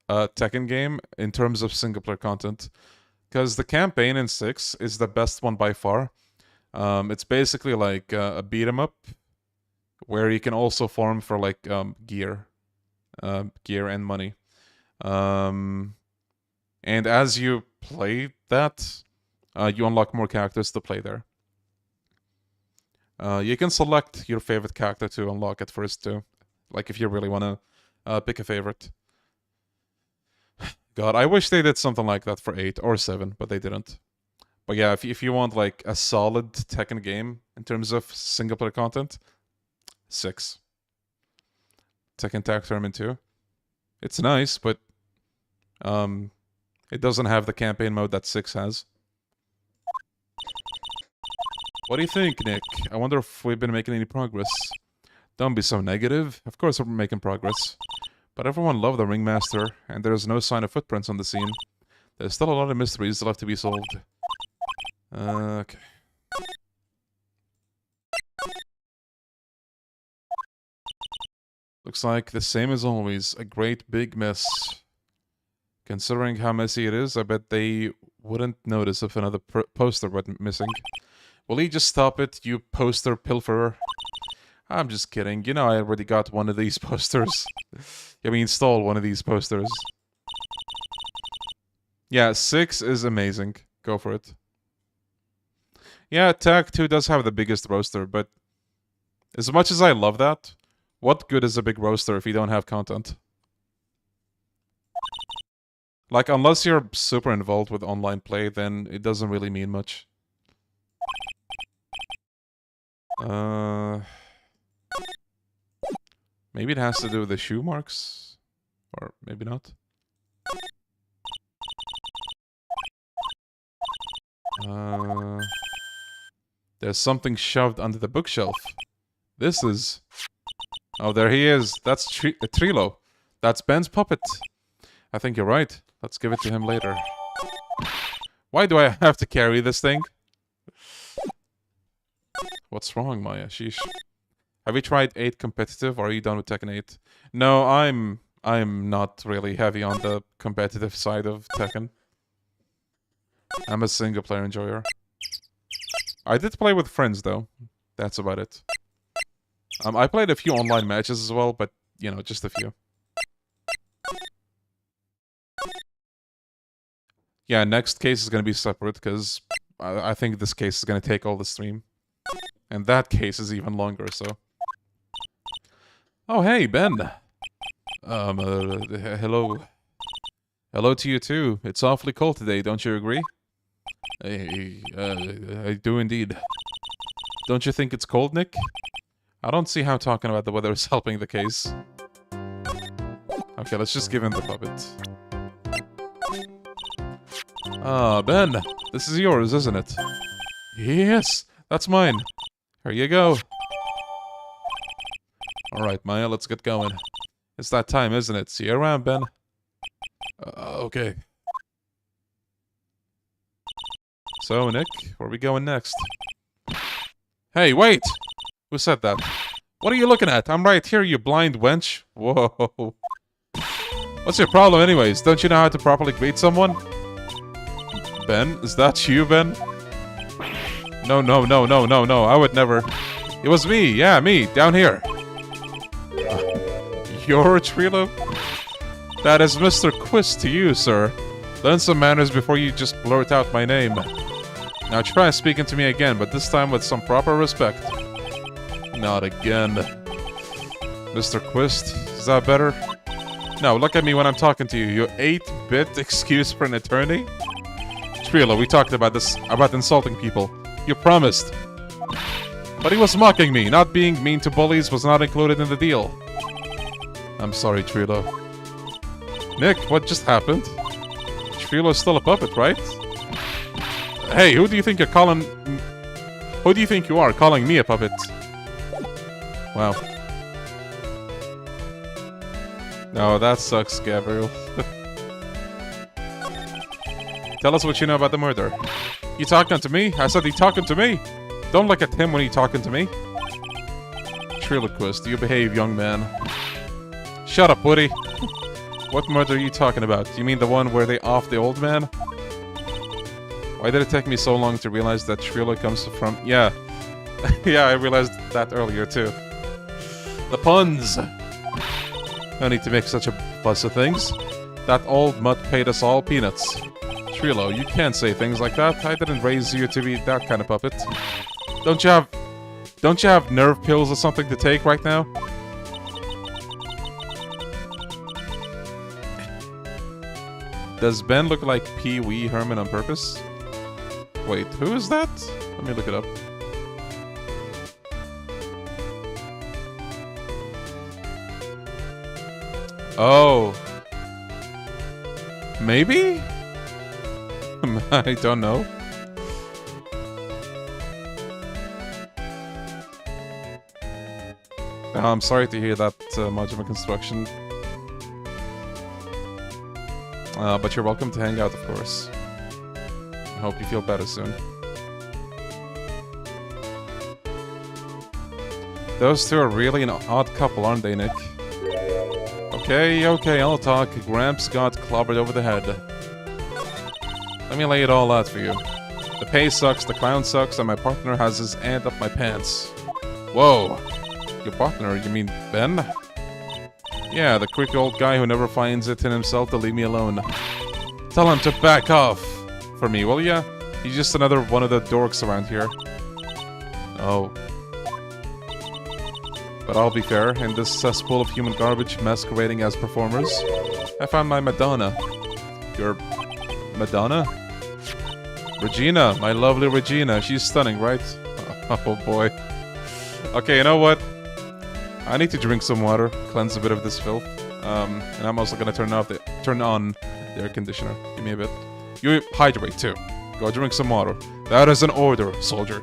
Tekken game in terms of single-player content. Because the campaign in 6 is the best one by far. It's basically like a beat-em-up, where you can also farm for like gear and money. And as you play that, you unlock more characters to play there. You can select your favorite character to unlock at first too. Like if you really want to pick a favorite. God, I wish they did something like that for 8 or 7, but they didn't. But yeah, if you want like a solid Tekken game in terms of single player content, 6. Tekken Tag Tournament 2. It's nice, but it doesn't have the campaign mode that 6 has. What do you think, Nick? I wonder if we've been making any progress. Don't be so negative. Of course we're making progress. But everyone loved the Ringmaster, and there's no sign of footprints on the scene. There's still a lot of mysteries left to be solved. Okay. Looks like the same as always, a great big mess. Considering how messy it is, I bet they wouldn't notice if another poster went missing. Will you just stop it, you poster pilferer? I'm just kidding. You know I already got one of these posters. I mean, installed one of these posters. Yeah, 6 is amazing. Go for it. Yeah, Tag 2 does have the biggest roster, but as much as I love that, what good is a big roster if you don't have content? Like, unless you're super involved with online play, then it doesn't really mean much. Maybe it has to do with the shoe marks? Or maybe not. There's something shoved under the bookshelf. This is... Oh, there he is. That's Trilo. That's Ben's puppet. I think you're right. Let's give it to him later. Why do I have to carry this thing? What's wrong, Maya? Sheesh. Have you tried 8 competitive, or are you done with Tekken 8? No, I'm not really heavy on the competitive side of Tekken. I'm a single player enjoyer. I did play with friends though. That's about it. I played a few online matches as well, but you know, just a few. Yeah, next case is gonna be separate because I think this case is gonna take all the stream. And that case is even longer, so. Oh, hey, Ben. Hello. Hello to you too. It's awfully cold today, don't you agree? I do indeed. Don't you think it's cold, Nick? I don't see how talking about the weather is helping the case. Okay, let's just give him the puppet. Ah, Ben, this is yours, isn't it? Yes, that's mine. Here you go. Alright, Maya, let's get going. It's that time, isn't it? See you around, Ben. Okay. So, Nick, where are we going next? Hey, wait! Who said that? What are you looking at? I'm right here, you blind wench. Whoa. What's your problem anyways? Don't you know how to properly greet someone? Ben? Is that you, Ben? No, I would never. It was me, yeah, me, down here. You're Trilo? That is Mr. Quist to you, sir. Learn some manners before you just blurt out my name. Now try speaking to me again, but this time with some proper respect. Not again. Mr. Quist, is that better? No, look at me when I'm talking to you. You 8-bit excuse for an attorney? Trilo, we talked about this, about insulting people. You promised. But he was mocking me. Not being mean to bullies was not included in the deal. I'm sorry, Trilo. Nick, what just happened? Trilo's still a puppet, right? Hey, who do you think you're calling... Who do you think you are, calling me a puppet? Wow. No, that sucks, Gabriel. Tell us what you know about the murder. You talking to me? I said you talking to me. Don't look at him when you talking to me. Ventriloquist, do you behave, young man? Shut up, Woody. What murder are you talking about? You mean the one where they off the old man? Why did it take me so long to realize that Trilo comes from... Yeah. Yeah, I realized that earlier, too. The puns! No need to make such a fuss of things. That old mutt paid us all peanuts. Trilo, you can't say things like that. I didn't raise you to be that kind of puppet. Don't you have nerve pills or something to take right now? Does Ben look like Pee Wee Herman on purpose? Wait, who is that? Let me look it up. Oh. Maybe? I don't know. I'm sorry to hear that much of a construction. But you're welcome to hang out, of course. I hope you feel better soon. Those two are really an odd couple, aren't they, Nick? Okay, I'll talk. Gramps got clobbered over the head. Let me lay it all out for you. The pay sucks, the clown sucks, and my partner has his hand up my pants. Whoa. Your partner, you mean Ben? Yeah, the creepy old guy who never finds it in himself to leave me alone. Tell him to back off for me, will ya? He's just another one of the dorks around here. Oh. But I'll be fair, in this cesspool of human garbage masquerading as performers, I found my Madonna. Your... Madonna? Regina, my lovely Regina. She's stunning, right? Oh boy. Okay, you know what? I need to drink some water, cleanse a bit of this filth. And I'm also gonna turn on the air conditioner. Give me a bit. You hydrate too. Go drink some water. That is an order, soldier.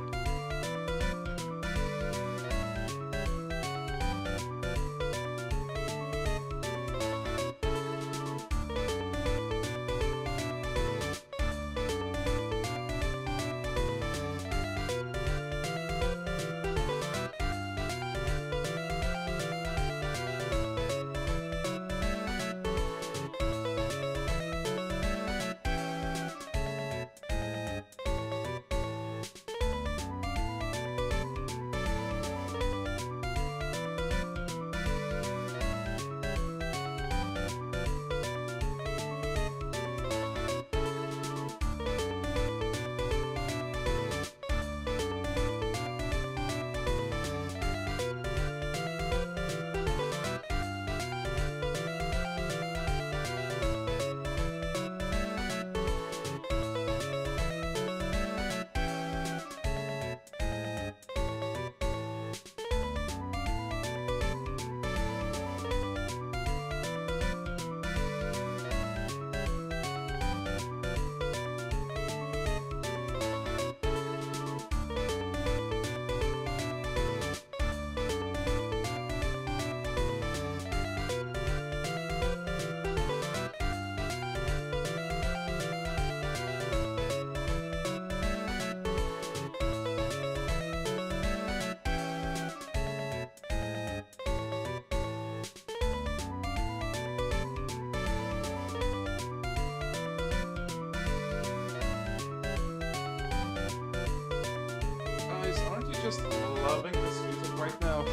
just loving this music right now?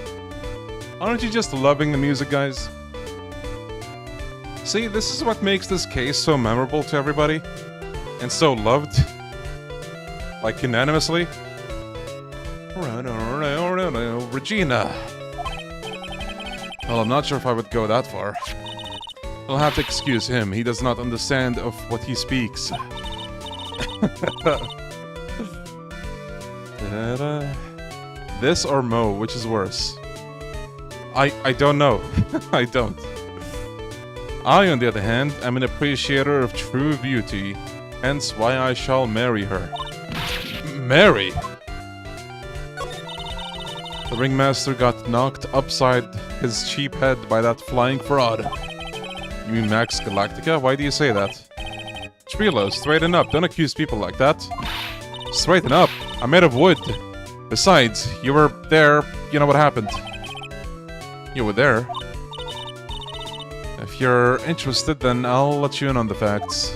Aren't you just loving the music, guys? See, this is what makes this case so memorable to everybody. And so loved. Like, unanimously. Regina. Well, I'm not sure if I would go that far. I'll have to excuse him. He does not understand of what he speaks. This or Mo, which is worse? I don't know. I don't. I, on the other hand, am an appreciator of true beauty, hence why I shall marry her. Marry? The ringmaster got knocked upside his cheap head by that flying fraud. You mean Max Galactica? Why do you say that? Trilo, straighten up. Don't accuse people like that. Straighten up. I'm made of wood. Besides, you were there. You know what happened. You were there. If you're interested, then I'll let you in on the facts.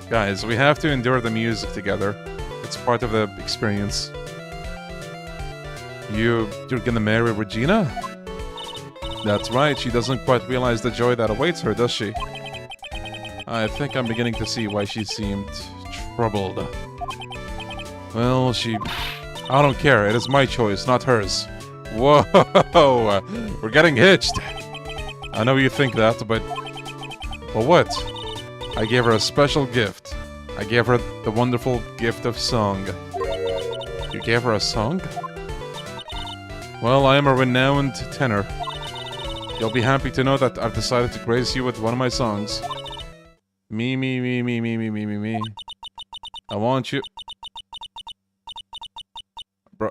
Guys, we have to endure the music together. It's part of the experience. You're gonna marry Regina? That's right, she doesn't quite realize the joy that awaits her, does she? I think I'm beginning to see why she seemed troubled. Well, I don't care, it is my choice, not hers. Whoa, we're getting hitched. I know you think that, but... Well, what? I gave her a special gift. I gave her the wonderful gift of song. You gave her a song? Well, I am a renowned tenor. You'll be happy to know that I've decided to grace you with one of my songs. Me. I want you... Bro...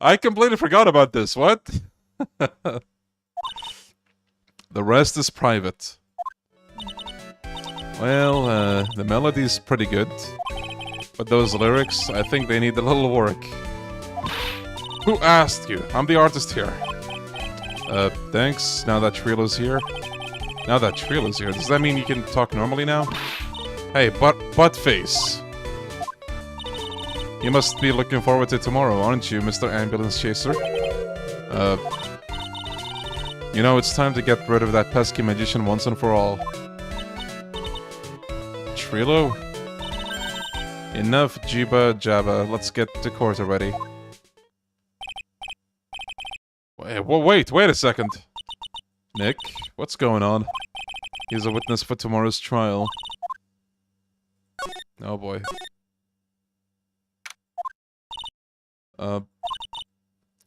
I completely forgot about this, what? The rest is private. Well, the melody's pretty good. But those lyrics, I think they need a little work. Who asked you? I'm the artist here. Thanks, now that Trilo's here. Now that Trilo's here, does that mean you can talk normally now? Hey, butt face. You must be looking forward to tomorrow, aren't you, Mr. Ambulance Chaser? You know, it's time to get rid of that pesky magician once and for all. Trilo? Enough jibba jabba, let's get to court already. Wait a second. Nick, what's going on? He's a witness for tomorrow's trial. Oh boy.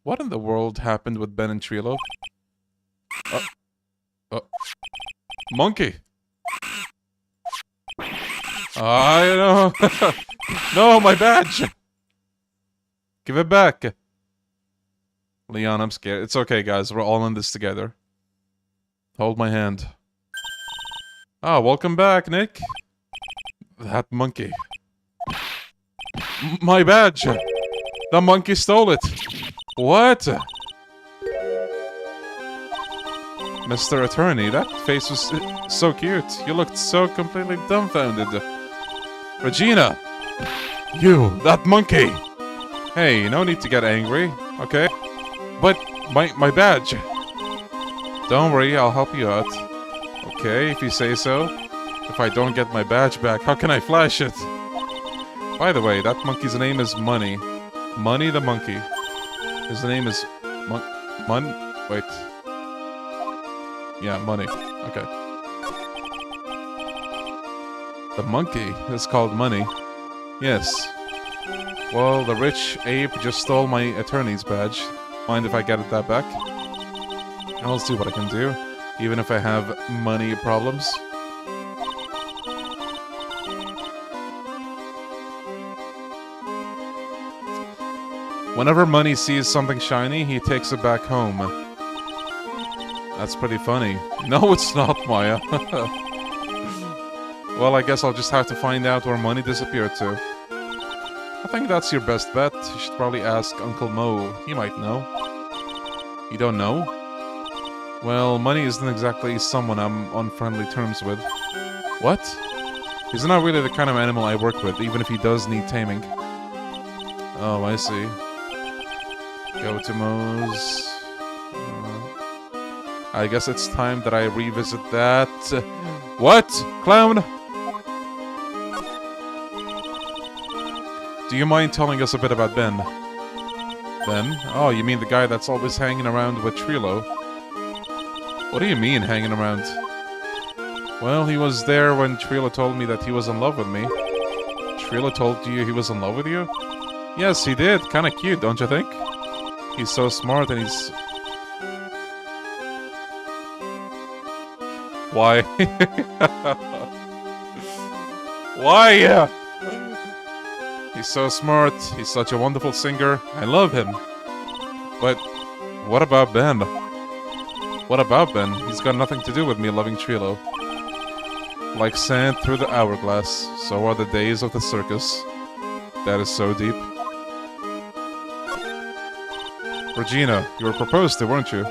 What in the world happened with Ben and Trilo? Monkey! I know. No, my badge! Give it back. Leon, I'm scared. It's okay, guys. We're all in this together. Hold my hand. Ah, welcome back, Nick. That monkey. My badge! The monkey stole it! What? Mr. Attorney, that face was so cute. You looked so completely dumbfounded. Regina! You, that monkey! Hey, no need to get angry, okay? But, my badge! Don't worry, I'll help you out. Okay, if you say so. If I don't get my badge back, how can I flash it? By the way, that monkey's name is Money. Money the monkey. His name is... Wait. Yeah, Money. Okay. The monkey is called Money. Yes. Well, the rich ape just stole my attorney's badge. Mind if I get that back? I'll see what I can do, even if I have money problems. Whenever Money sees something shiny, he takes it back home. That's pretty funny. No, it's not, Maya. Well, I guess I'll just have to find out where Money disappeared to. I think that's your best bet. You should probably ask Uncle Mo. He might know. You don't know? Well, Money isn't exactly someone I'm on friendly terms with. What? He's not really the kind of animal I work with, even if he does need taming. Oh, I see. Go to Moe's. I guess it's time that I revisit that. What? Clown? Do you mind telling us a bit about Ben? Ben? Oh, you mean the guy that's always hanging around with Trilo? What do you mean, hanging around? Well, he was there when Trilo told me that he was in love with me. Trilo told you he was in love with you? Yes, he did. Kinda cute, don't you think? He's so smart and he's... Why? Why? He's so smart. He's such a wonderful singer. I love him. But what about Ben? What about Ben? He's got nothing to do with me loving Trilo. Like sand through the hourglass, so are the days of the circus. That is so deep. Regina, you were proposed to, weren't you?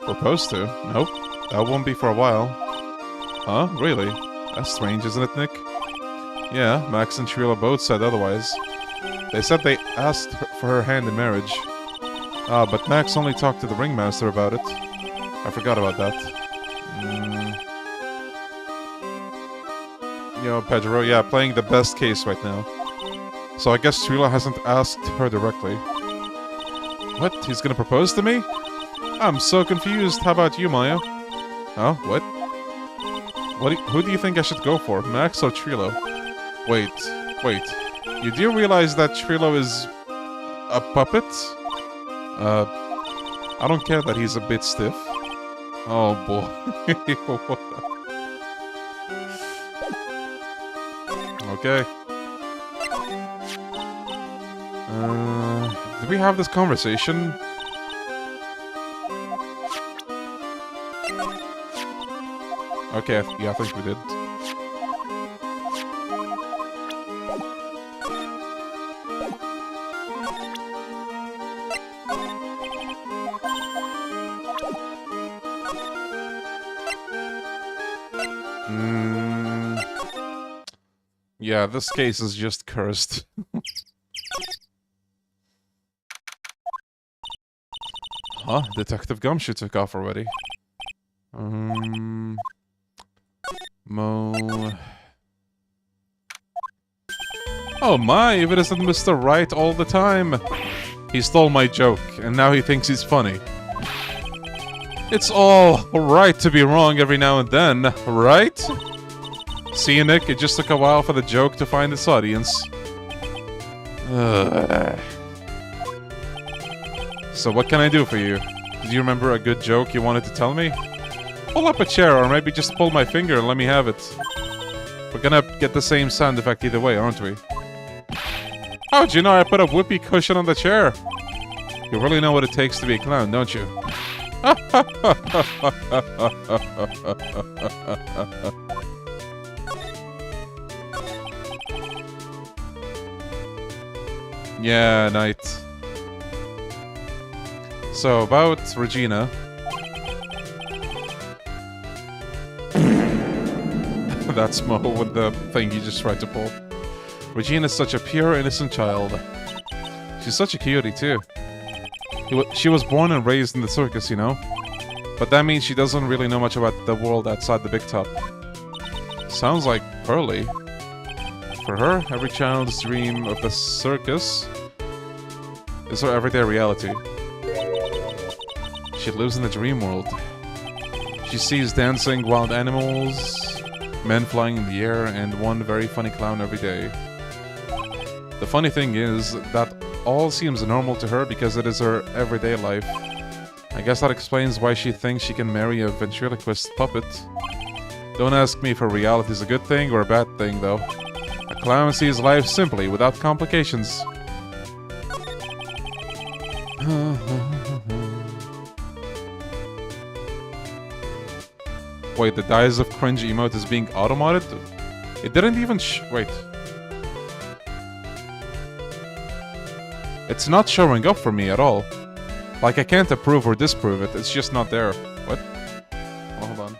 Proposed to? Nope. That won't be for a while. Huh? Really? That's strange, isn't it, Nick? Yeah, Max and Trilo both said otherwise. They said they asked for her hand in marriage. Ah, but Max only talked to the ringmaster about it. I forgot about that. Yo, Pedro, yeah, playing the best case right now. So I guess Trilo hasn't asked her directly. What? He's gonna propose to me? I'm so confused. How about you, Maya? Huh? What? Who do you think I should go for, Max or Trilo? Wait. You do realize that Trilo is a puppet? I don't care that he's a bit stiff. Oh boy. Okay. Did we have this conversation? Okay, yeah, I think we did. Yeah, this case is just cursed. Huh? Detective Gumshoe took off already. Mo... Oh my, if it isn't Mr. Wright all the time! He stole my joke, and now he thinks he's funny. It's all right to be wrong every now and then, right? See, Nick, it just took a while for the joke to find its audience. So what can I do for you? Do you remember a good joke you wanted to tell me? Pull up a chair, or maybe just pull my finger and let me have it. We're gonna get the same sound effect either way, aren't we? How'd you know I put a whoopee cushion on the chair? You really know what it takes to be a clown, don't you? Yeah, Knight. So, about Regina. That's Mo with the thing he just tried to pull. Regina's such a pure, innocent child. She's such a cutie, too. She was born and raised in the circus, you know? But that means she doesn't really know much about the world outside the big top. Sounds like Pearly. For her, every child's dream of the circus is her everyday reality. She lives in the dream world. She sees dancing wild animals, men flying in the air, and one very funny clown every day. The funny thing is that all seems normal to her because it is her everyday life. I guess that explains why she thinks she can marry a ventriloquist puppet. Don't ask me if her reality is a good thing or a bad thing, though. A clown sees life simply, without complications. Wait, the Dies of Cringe emote is being automated? It didn't even wait. It's not showing up for me at all. Like, I can't approve or disprove it, it's just not there. What? Oh, hold on.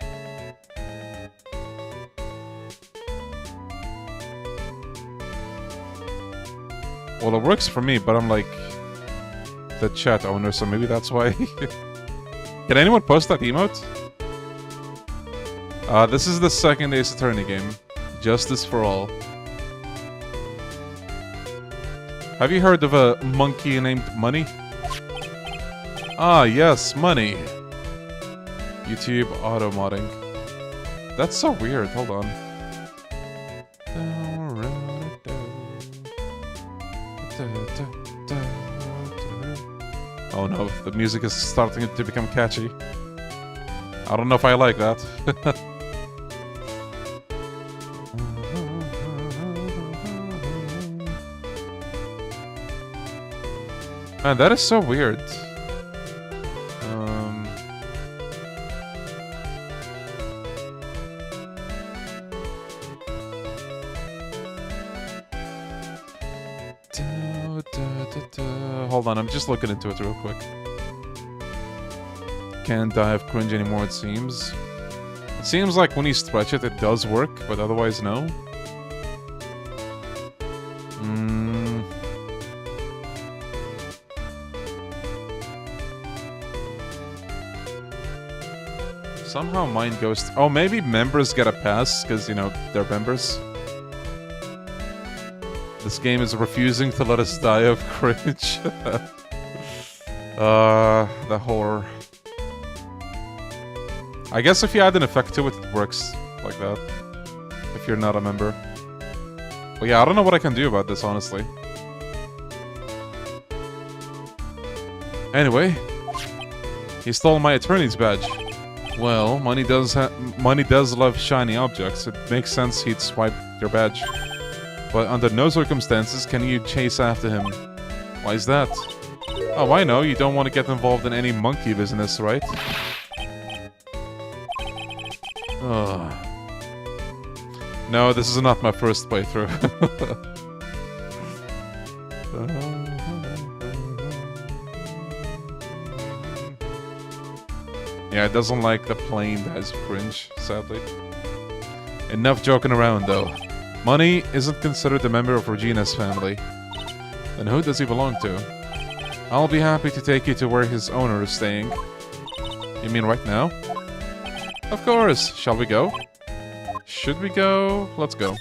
Well, it works for me, but I'm like the chat owner, so maybe that's why. Can anyone post that emote? This is the second Ace Attorney game. Justice for All. Have you heard of a monkey named Money? Ah, yes, Money. YouTube auto-modding. That's so weird, hold on. Oh no, the music is starting to become catchy. I don't know if I like that. Man, that is so weird. Hold on, I'm just looking into it real quick. Can't die of cringe anymore, it seems. It seems like when you stretch it, it does work, but otherwise, no. Somehow mine goes... Oh, maybe members get a pass, because, you know, they're members. This game is refusing to let us die of cringe. The horror. I guess if you add an effect to it, it works like that. If you're not a member. But yeah, I don't know what I can do about this, honestly. Anyway. He stole my attorney's badge. Well, money does love shiny objects. It makes sense he'd swipe your badge. But under no circumstances can you chase after him. Why is that? Oh, I know. You don't want to get involved in any monkey business, right? Ugh. No, this is not my first playthrough. Yeah, it doesn't like the plane that has cringe, sadly. Enough joking around, though. Money isn't considered a member of Regina's family. Then who does he belong to? I'll be happy to take you to where his owner is staying. You mean right now? Of course! Shall we go? Should we go? Let's go.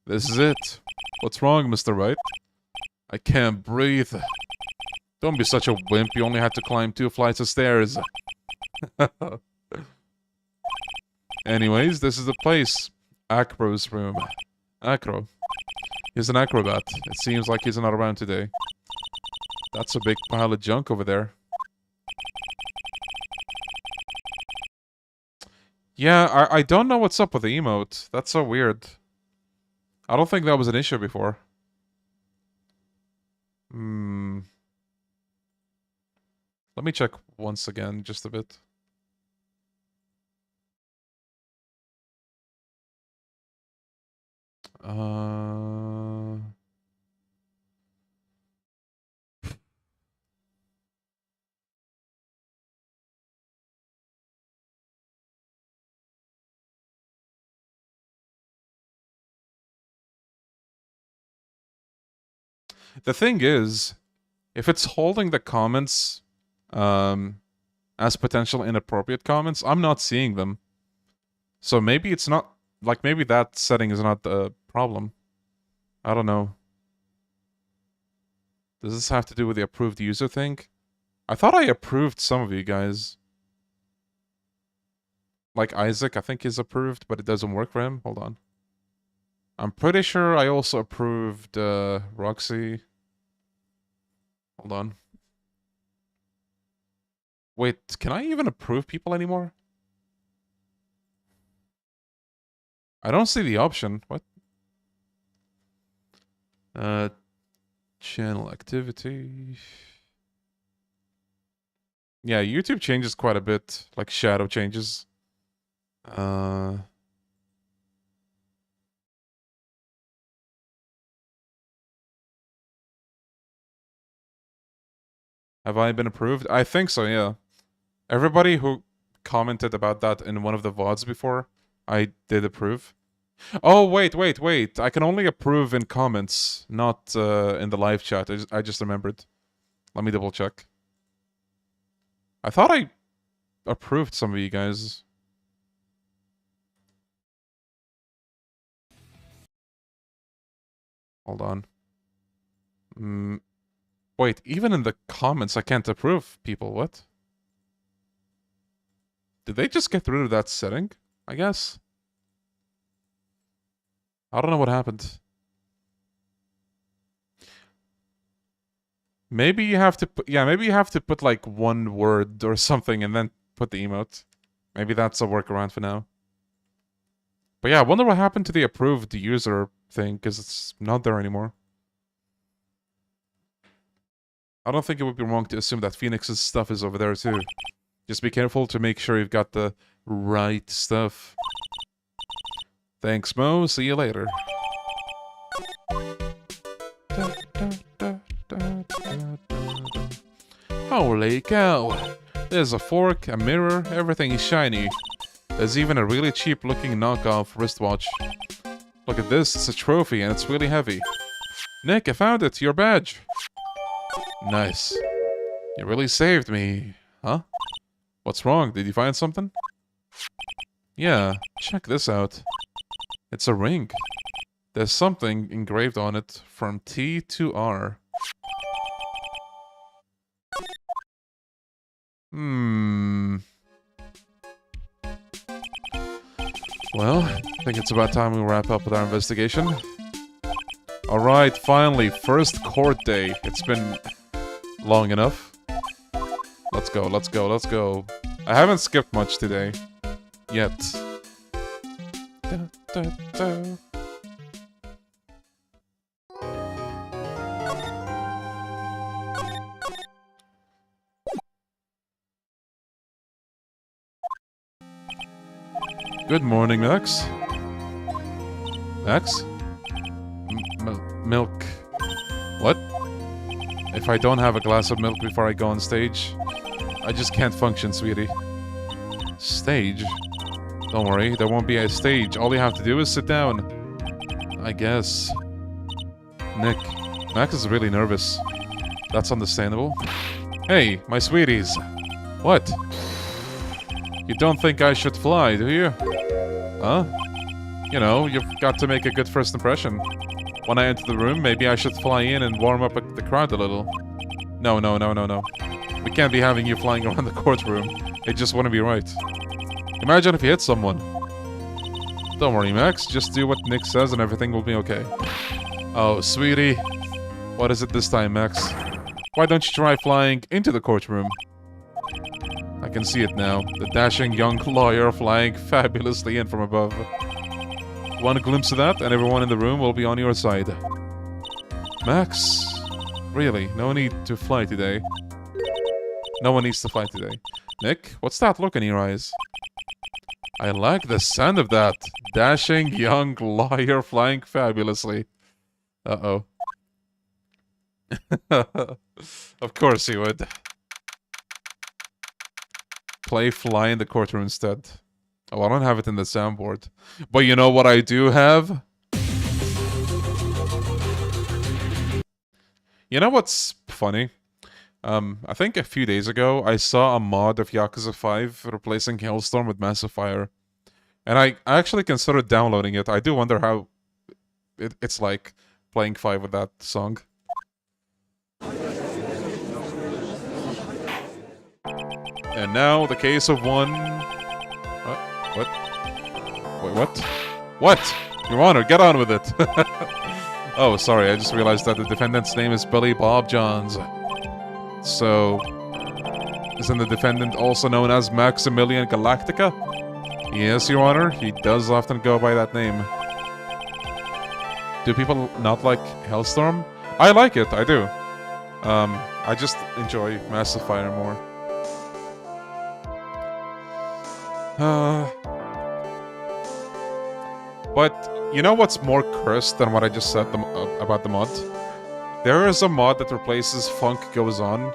This is it. What's wrong, Mr. Wright? I can't breathe. Don't be such a wimp, you only had to climb 2 flights of stairs. Anyways, this is the place. Acro's room. Acro. He's an acrobat. It seems like he's not around today. That's a big pile of junk over there. Yeah, I don't know what's up with the emote. That's so weird. I don't think that was an issue before. Let me check once again, just a bit. The thing is, if it's holding the comments as potential inappropriate comments, I'm not seeing them. So maybe it's not, like, maybe that setting is not the problem. I don't know. Does this have to do with the approved user thing? I thought I approved some of you guys. Like Isaac, I think he's approved, but it doesn't work for him. Hold on. I'm pretty sure I also approved Roxy. Hold on. Wait, can I even approve people anymore? I don't see the option. What? Channel activity. Yeah, YouTube changes quite a bit. Like shadow changes. Have I been approved? I think so, yeah. Everybody who commented about that in one of the VODs before. I did approve. Oh, wait. I can only approve in comments, not in the live chat. I just remembered. Let me double check. I thought I approved some of you guys. Hold on. Wait, even in the comments I can't approve people, what? Did they just get rid of that setting? I guess. I don't know what happened. Maybe you have to put, maybe you have to put like one word or something and then put the emote. Maybe that's a workaround for now. But yeah, I wonder what happened to the approved user thing, because it's not there anymore. I don't think it would be wrong to assume that Phoenix's stuff is over there too. Just be careful to make sure you've got the right stuff. Thanks, Mo. See you later. Holy cow. There's a fork, a mirror, everything is shiny. There's even a really cheap looking knockoff wristwatch. Look at this, it's a trophy and it's really heavy. Nick, I found it, your badge. Nice. You really saved me, huh? What's wrong? Did you find something? Yeah, check this out. It's a ring. There's something engraved on it from T to R. Well, I think it's about time we wrap up with our investigation. Alright, finally, first court day. It's been long enough. Let's go, let's go, let's go. I haven't skipped much today. Yet. Da, da, da. Good morning, Max. Max? Milk. What? If I don't have a glass of milk before I go on stage, I just can't function, sweetie. Stage? Don't worry, there won't be a stage. All you have to do is sit down. I guess. Nick, Max is really nervous. That's understandable. Hey, my sweeties. What? You don't think I should fly, do you? Huh? You know, you've got to make a good first impression. When I enter the room, maybe I should fly in and warm up the crowd a little. No. We can't be having you flying around the courtroom. It just wouldn't be right. Imagine if you hit someone. Don't worry, Max. Just do what Nick says and everything will be okay. Oh, sweetie. What is it this time, Max? Why don't you try flying into the courtroom? I can see it now. The dashing young lawyer flying fabulously in from above. One glimpse of that, and everyone in the room will be on your side. Max, really, no need to fly today. No one needs to fly today. Nick, what's that look in your eyes? I like the sound of that. Dashing young lawyer flying fabulously. Uh-oh. Of course he would. Play fly in the courtroom instead. Oh, I don't have it in the soundboard. But you know what I do have? You know what's funny? I think a few days ago, I saw a mod of Yakuza 5 replacing Hailstorm with Massive Fire. And I actually considered downloading it. I do wonder how it's like playing 5 with that song. And now, the case of one... What? Wait, what? What? Your Honor, get on with it! Oh, sorry, I just realized that the defendant's name is Billy Bob Johns. So... Isn't the defendant also known as Maximilian Galactica? Yes, Your Honor, he does often go by that name. Do people not like Hellstorm? I like it, I do. I just enjoy Massive Fire more. But you know what's more cursed than what I just said about the mod? There is a mod that replaces Funk Goes On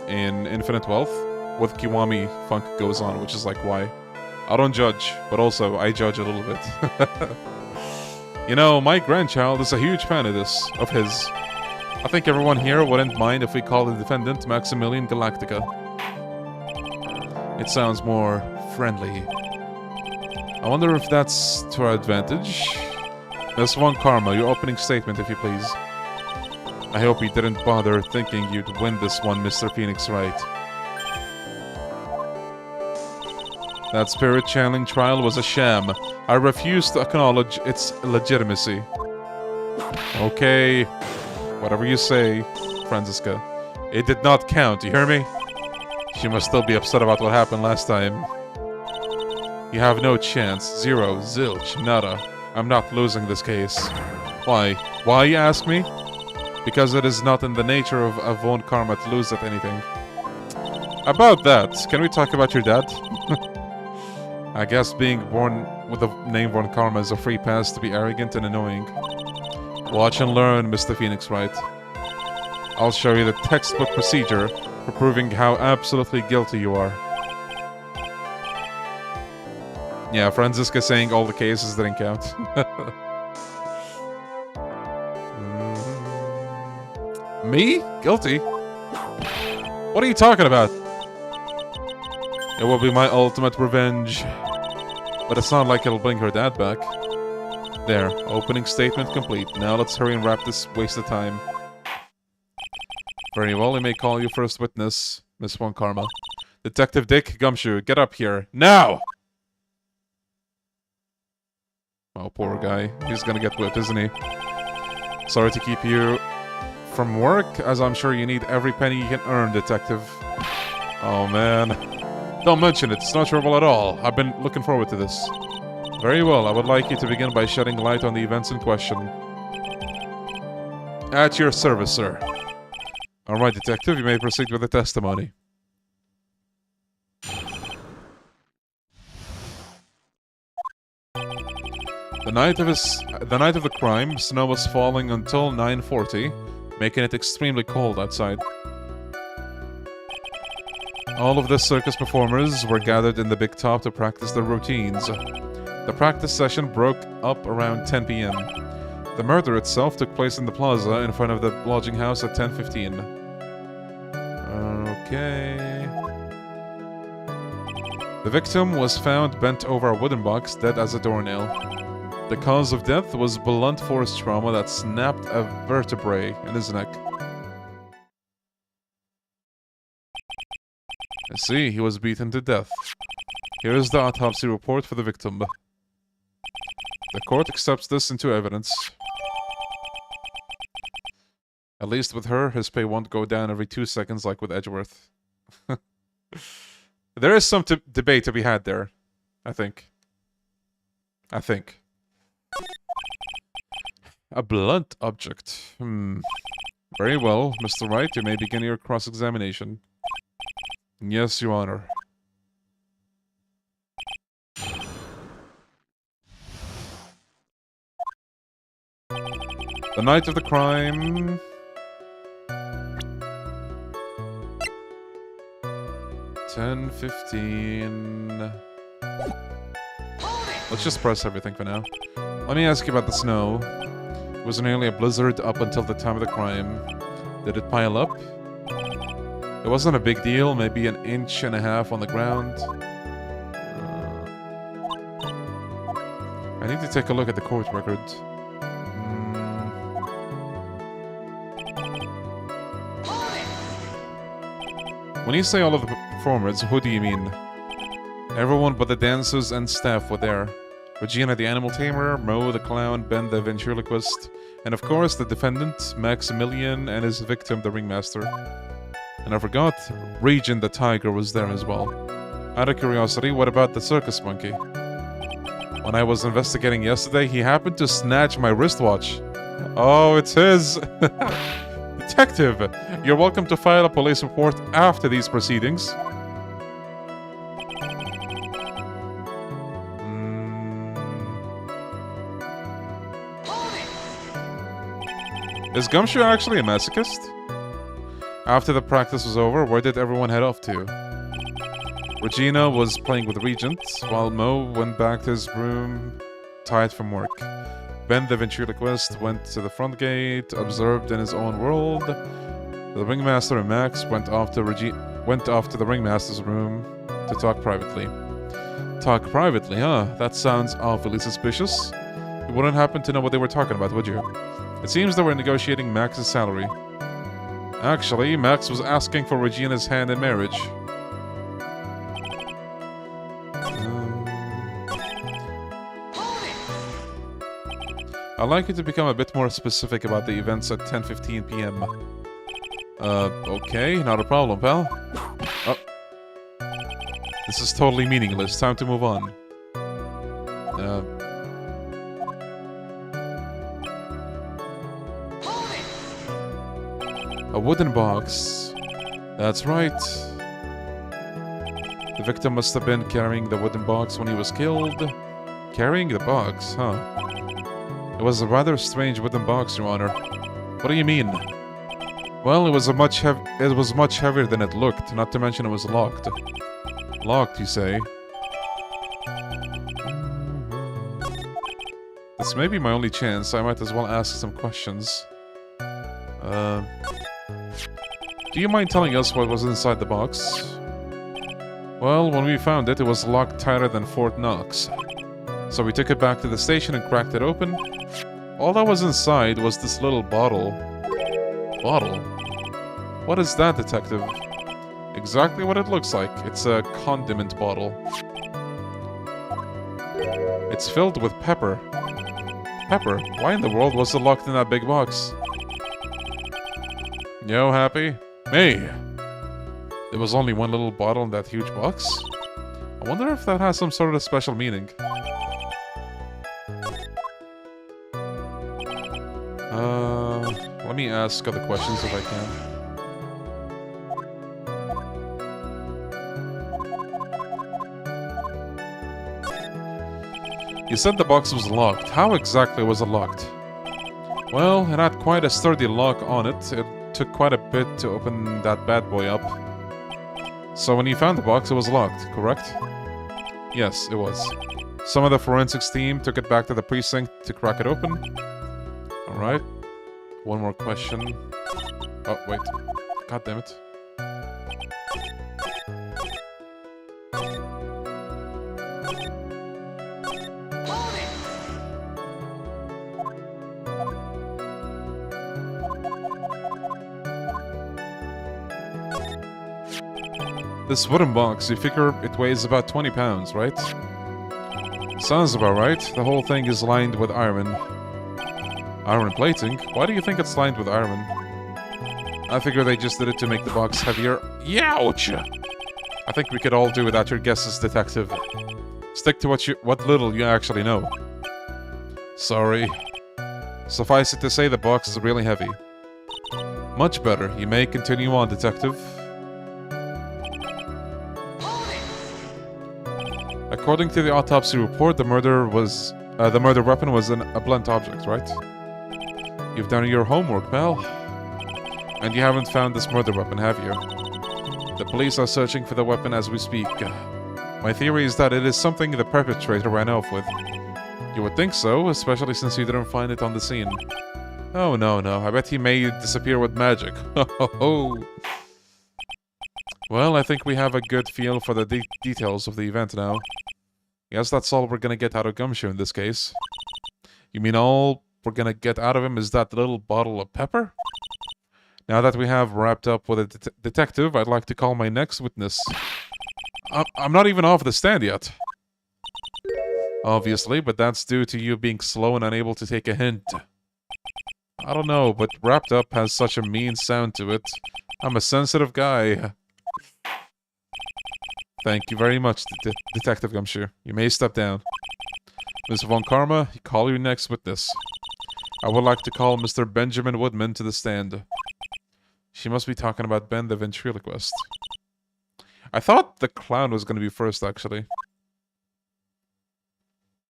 in Infinite Wealth. with Kiwami funk goes on, which is like why. I don't judge, but also I judge a little bit. You know, my grandchild is a huge fan of his. I think everyone here wouldn't mind if we call the defendant Maximilian Galactica. It sounds more friendly. I wonder if that's to our advantage. Miss Von Karma, your opening statement, if you please. I hope you didn't bother thinking you'd win this one, Mr. Phoenix Wright. That spirit channeling trial was a sham. I refuse to acknowledge its legitimacy. Okay, whatever you say, Franziska. It did not count, you hear me? She must still be upset about what happened last time. You have no chance. Zero, zilch, nada. I'm not losing this case. Why? Why, you ask me? Because it is not in the nature of Von Karma to lose at anything. About that, can we talk about your dad? I guess being born with the name Von Karma is a free pass to be arrogant and annoying. Watch and learn, Mr. Phoenix Wright. I'll show you the textbook procedure for proving how absolutely guilty you are. Yeah, Franziska saying all the cases didn't count. Me? Guilty? What are you talking about? It will be my ultimate revenge. But it's not like it'll bring her dad back. There, opening statement complete. Now let's hurry and wrap this waste of time. Very well, we may call you first witness, Miss Von Karma. Detective Dick Gumshoe, get up here. Now! Oh, poor guy. He's gonna get whipped, isn't he? Sorry to keep you from work, as I'm sure you need every penny you can earn, Detective. Oh, man. Don't mention it. It's not trouble at all. I've been looking forward to this. Very well. I would like you to begin by shedding light on the events in question. At your service, sir. All right, Detective. You may proceed with the testimony. The night of the crime, snow was falling until 9:40, making it extremely cold outside. All of the circus performers were gathered in the big top to practice their routines. The practice session broke up around 10 p.m. The murder itself took place in the plaza in front of the lodging house at 10:15. Okay. The victim was found bent over a wooden box, dead as a doornail. The cause of death was blunt force trauma that snapped a vertebrae in his neck. I see, he was beaten to death. Here is the autopsy report for the victim. The court accepts this into evidence. At least with her, his pay won't go down every 2 seconds like with Edgeworth. There is some debate to be had there, I think. A blunt object. Very well, Mr. Wright, you may begin your cross-examination. Yes, Your Honor. The night of the crime... 10:15... Let's just press everything for now. Let me ask you about the snow. It was nearly a blizzard up until the time of the crime. Did it pile up? It wasn't a big deal, maybe 1.5 inches on the ground. I need to take a look at the court record. When you say all of the performers, who do you mean? Everyone but the dancers and staff were there. Regina the animal tamer, Mo the clown, Ben the ventriloquist, and of course the defendant, Maximilian, and his victim, the ringmaster. And I forgot, Regin the tiger was there as well. Out of curiosity, what about the circus monkey? When I was investigating yesterday, he happened to snatch my wristwatch. Oh, it's his! Detective, you're welcome to file a police report after these proceedings. Is Gumshoe actually a masochist? After the practice was over, where did everyone head off to? Regina was playing with Regent, while Mo went back to his room, tired from work. Ben the ventriloquist went to the front gate, observed in his own world. The ringmaster and Max went off to the ringmaster's room to talk privately. Talk privately, huh? That sounds awfully suspicious. You wouldn't happen to know what they were talking about, would you? It seems they were negotiating Max's salary. Actually, Max was asking for Regina's hand in marriage. I'd like you to become a bit more specific about the events at 10:15 p.m. Okay, not a problem, pal. Oh. This is totally meaningless. Time to move on. A wooden box. That's right. The victim must have been carrying the wooden box when he was killed. Carrying the box, huh? It was a rather strange wooden box, Your Honor. What do you mean? Well, it was much heavier than it looked, not to mention it was locked. Locked, you say? This may be my only chance. I might as well ask some questions. Do you mind telling us what was inside the box? Well, when we found it, it was locked tighter than Fort Knox. So we took it back to the station and cracked it open. All that was inside was this little bottle. Bottle? What is that, detective? Exactly what it looks like. It's a condiment bottle. It's filled with pepper. Pepper? Why in the world was it locked in that big box? Yo, Happy? Me! There was only one little bottle in that huge box? I wonder if that has some sort of special meaning. Let me ask other questions if I can. You said the box was locked. How exactly was it locked? Well, it had quite a sturdy lock on it. It took quite a bit to open that bad boy up. So when you found the box, it was locked, correct? Yes, it was. Some of the forensics team took it back to the precinct to crack it open. Alright. One more question. Oh, wait. God damn it. This wooden box, you figure it weighs about 20 pounds, right? Sounds about right. The whole thing is lined with iron. Iron plating? Why do you think it's lined with iron? I figure they just did it to make the box heavier. Youch! I think we could all do without your guesses, detective. Stick to what little you actually know. Sorry. Suffice it to say the box is really heavy. Much better. You may continue on, detective. According to the autopsy report, the murder weapon was a blunt object, right? You've done your homework, pal. And you haven't found this murder weapon, have you? The police are searching for the weapon as we speak. My theory is that it is something the perpetrator ran off with. You would think so, especially since you didn't find it on the scene. Oh, no. I bet he made it disappear with magic. Ho. Well, I think we have a good feel for the details of the event now. Guess that's all we're gonna get out of Gumshoe in this case. You mean all we're gonna get out of him is that little bottle of pepper? Now that we have wrapped up with a detective, I'd like to call my next witness. I'm not even off the stand yet. Obviously, but that's due to you being slow and unable to take a hint. I don't know, but wrapped up has such a mean sound to it. I'm a sensitive guy. Thank you very much, Detective Gumshoe. You may step down. Ms. Von Karma, call your next witness. I would like to call Mr. Benjamin Woodman to the stand. She must be talking about Ben the ventriloquist. I thought the clown was going to be first, actually.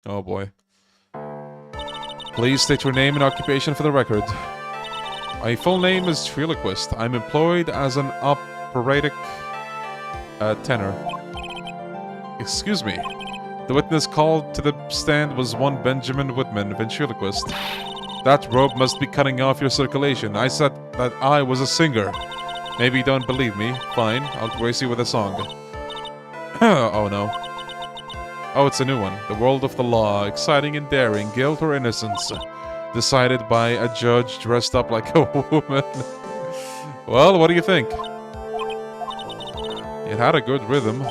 Oh boy. Please state your name and occupation for the record. My full name is Triloquist. I'm employed as an operatic tenor. Excuse me. The witness called to the stand was one Benjamin Whitman, ventriloquist. That rope must be cutting off your circulation. I said that I was a singer. Maybe you don't believe me. Fine, I'll grace you with a song. Oh no. Oh, it's a new one. The world of the law. Exciting and daring. Guilt or innocence. Decided by a judge dressed up like a woman. Well, what do you think? It had a good rhythm.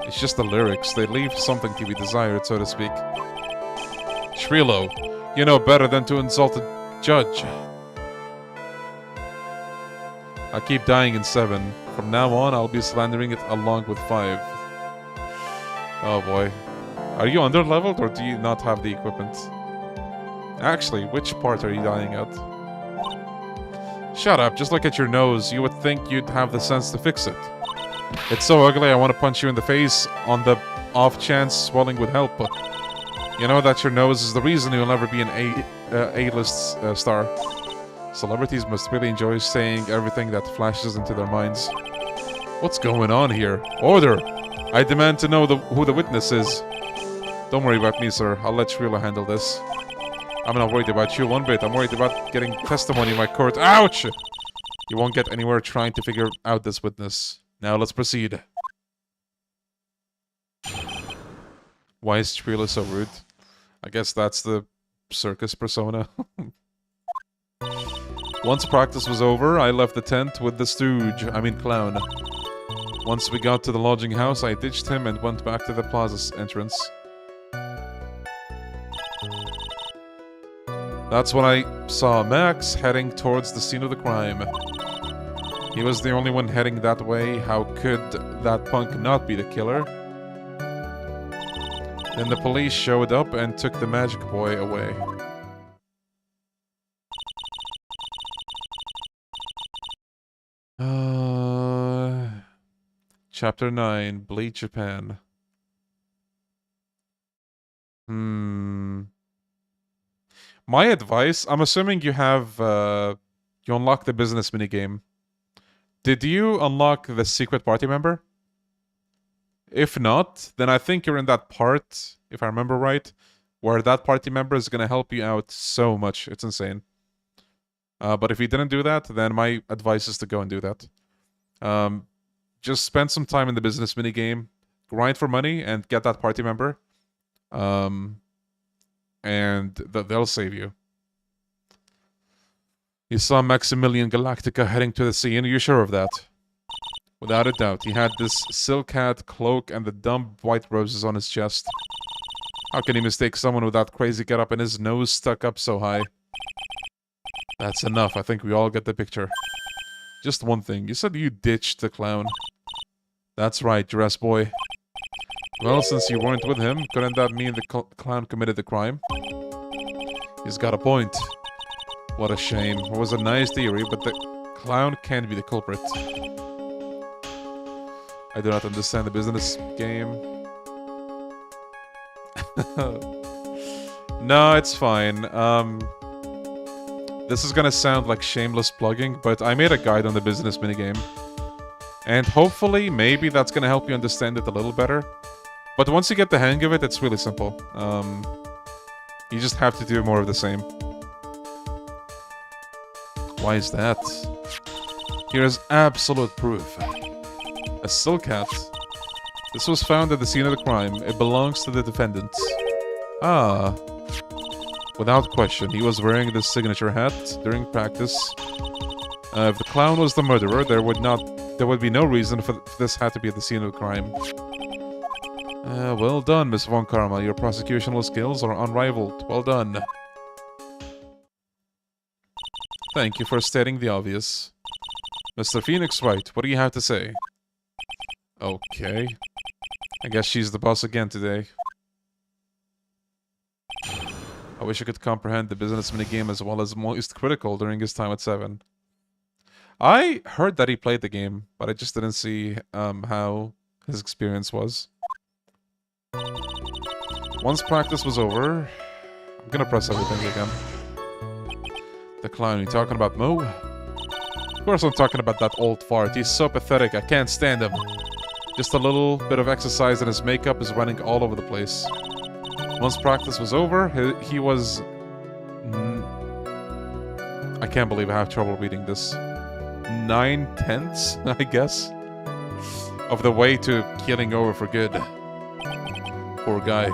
It's just the lyrics. They leave something to be desired, so to speak. Trilo, you know better than to insult a judge. I keep dying in 7. From now on, I'll be slandering it along with 5. Oh boy. Are you under-leveled or do you not have the equipment? Actually, which part are you dying at? Shut up, just look at your nose. You would think you'd have the sense to fix it. It's so ugly I want to punch you in the face on the off chance swelling would help. You know that your nose is the reason you'll never be an A-list star. Celebrities must really enjoy saying everything that flashes into their minds. What's going on here? Order! I demand to know who the witness is. Don't worry about me, sir. I'll let Trilo handle this. I'm not worried about you one bit. I'm worried about getting testimony in my court. Ouch! You won't get anywhere trying to figure out this witness. Now let's proceed. Why is Trilo so rude? I guess that's the circus persona. Once practice was over, I left the tent with the stooge, clown. Once we got to the lodging house, I ditched him and went back to the plaza's entrance. That's when I saw Max heading towards the scene of the crime. He was the only one heading that way. How could that punk not be the killer? Then the police showed up and took the magic boy away. Chapter 9, Bleed Japan. My advice, I'm assuming you have, you unlock the business minigame. Did you unlock the secret party member? If not, then I think you're in that part, if I remember right, where that party member is going to help you out so much. It's insane. But if you didn't do that, then my advice is to go and do that. Just spend some time in the business minigame, grind for money, and get that party member. And they'll save you. You saw Maximilian Galactica heading to the scene. Are you sure of that? Without a doubt. He had this silk hat, cloak, and the dumb white roses on his chest. How can he mistake someone with that crazy getup and his nose stuck up so high? That's enough. I think we all get the picture. Just one thing. You said you ditched the clown. That's right, dress boy. Well, since you weren't with him, couldn't that mean the clown committed the crime? He's got a point. What a shame. It was a nice theory, but the clown can't be the culprit. I do not understand the business game. No, it's fine. This is gonna sound like shameless plugging, but I made a guide on the business minigame. And hopefully, maybe that's gonna help you understand it a little better. But once you get the hang of it, it's really simple. You just have to do more of the same. Why is that? Here's absolute proof. A silk hat. This was found at the scene of the crime. It belongs to the defendant. Ah. Without question, he was wearing this signature hat during practice. If the clown was the murderer, there would be no reason for this hat to be at the scene of the crime. Well done, Miss Von Karma. Your prosecutional skills are unrivaled. Well done. Thank you for stating the obvious. Mr. Phoenix Wright, what do you have to say? Okay. I guess she's the boss again today. I wish I could comprehend the business minigame as well as Moist Critical during his time at 7. I heard that he played the game, but I just didn't see how his experience was. Once practice was over, I'm gonna press everything again. The clown, you talking about Mo? Of course I'm talking about that old fart. He's so pathetic, I can't stand him. Just a little bit of exercise and his makeup is running all over the place. Once practice was over, he was... I can't believe I have trouble reading this. 9/10, I guess, of the way to keeling over for good. Poor guy.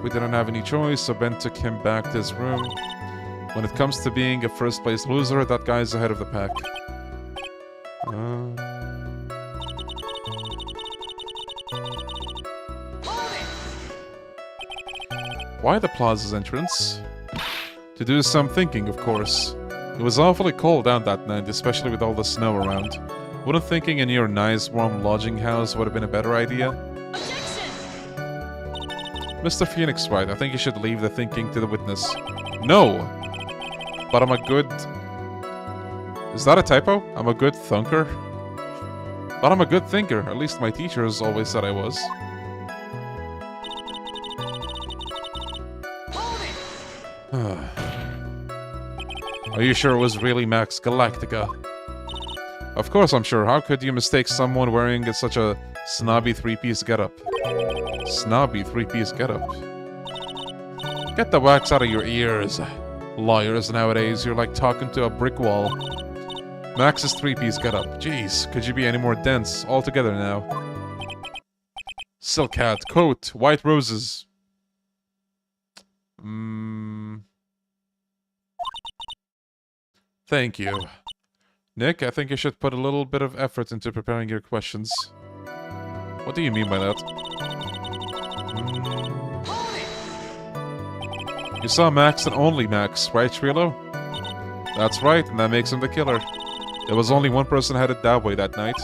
We didn't have any choice, so Ben took him back to his room. When it comes to being a first-place loser, that guy's ahead of the pack. Why the plaza's entrance? To do some thinking, of course. It was awfully cold out that night, especially with all the snow around. Wouldn't thinking in your nice, warm lodging house would have been a better idea? Objection! Mr. Phoenix Wright, I think you should leave the thinking to the witness. No! But I'm a good... Is that a typo? I'm a good thunker? But I'm a good thinker. At least my teachers always said I was. Are you sure it was really Max Galactica? Of course I'm sure. How could you mistake someone wearing such a snobby three-piece getup? Snobby three-piece getup. Get the wax out of your ears. Lawyers nowadays, you're like talking to a brick wall. Max's three-piece getup. Jeez, could you be any more dense? All together now. Silk hat, coat, white roses. Thank you. Nick, I think you should put a little bit of effort into preparing your questions. What do you mean by that? You saw Max and only Max, right, Trilo? That's right, and that makes him the killer. There was only one person headed that way that night.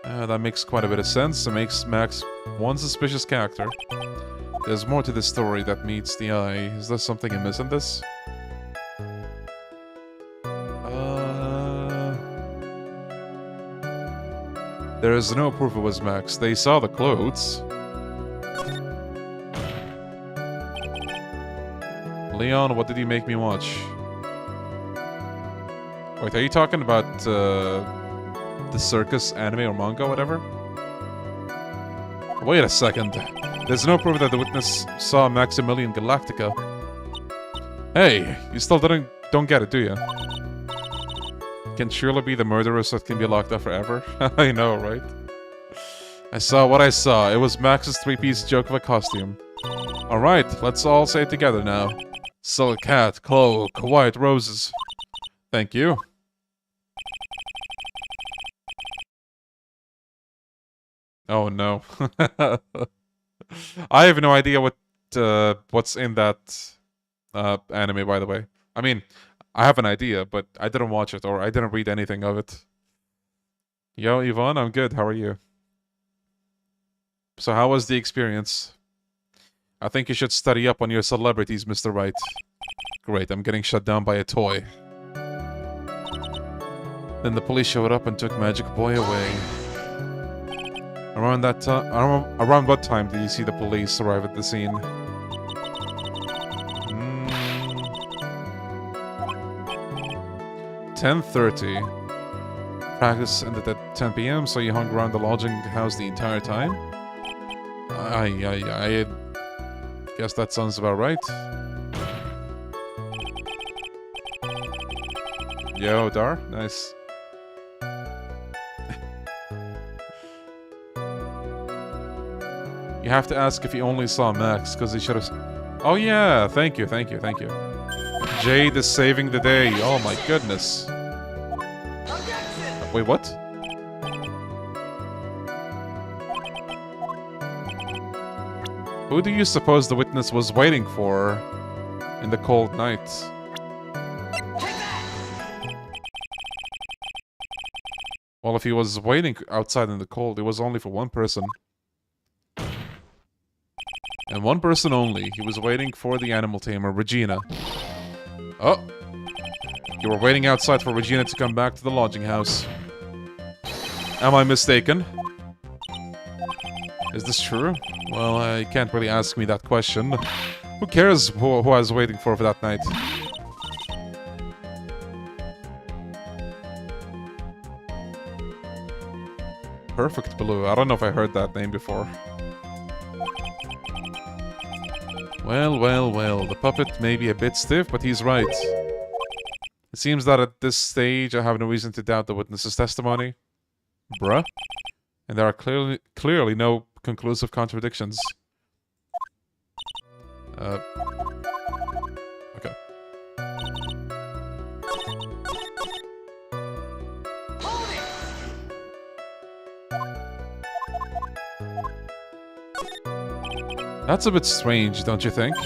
That makes quite a bit of sense. It makes Max one suspicious character. There's more to this story that meets the eye. Is there something amiss in this? There is no proof it was Max. They saw the clothes. Leon, what did you make me watch? Wait, are you talking about the Circus anime or manga, whatever? Wait a second. There's no proof that the witness saw Maximilian Galactica. Hey, you still don't get it, do you? Can Trilo be the murderer so it can be locked up forever? I know, right? I saw what I saw. It was Max's three-piece joke of a costume. Alright, let's all say it together now. Silk hat, cloak, white roses. Thank you. Oh no. I have no idea what's in that anime, by the way. I mean, I have an idea, but I didn't watch it, or I didn't read anything of it. Yo, Yvonne, I'm good. How are you? So how was the experience? I think you should study up on your celebrities, Mr. Wright. Great, I'm getting shut down by a toy. Then the police showed up and took Magic Boy away. Around what time did you see the police arrive at the scene? 10:30. Practice ended at 10 p.m., so you hung around the lodging house the entire time? I guess that sounds about right. Yo, Dar, nice. You have to ask if he only saw Max, because he should have... Oh yeah, thank you. Jade is saving the day. Oh my goodness. Wait, what? Who do you suppose the witness was waiting for in the cold night? Well, if he was waiting outside in the cold, it was only for one person. And one person only. He was waiting for the animal tamer, Regina. Oh! You were waiting outside for Regina to come back to the lodging house. Am I mistaken? Is this true? Well, I can't really ask me that question. Who cares who I was waiting for that night? Perfect Blue. I don't know if I heard that name before. Well, well, well. The puppet may be a bit stiff, but he's right. It seems that at this stage, I have no reason to doubt the witness's testimony. Bruh. And there are clearly no conclusive contradictions. Okay. That's a bit strange, don't you think?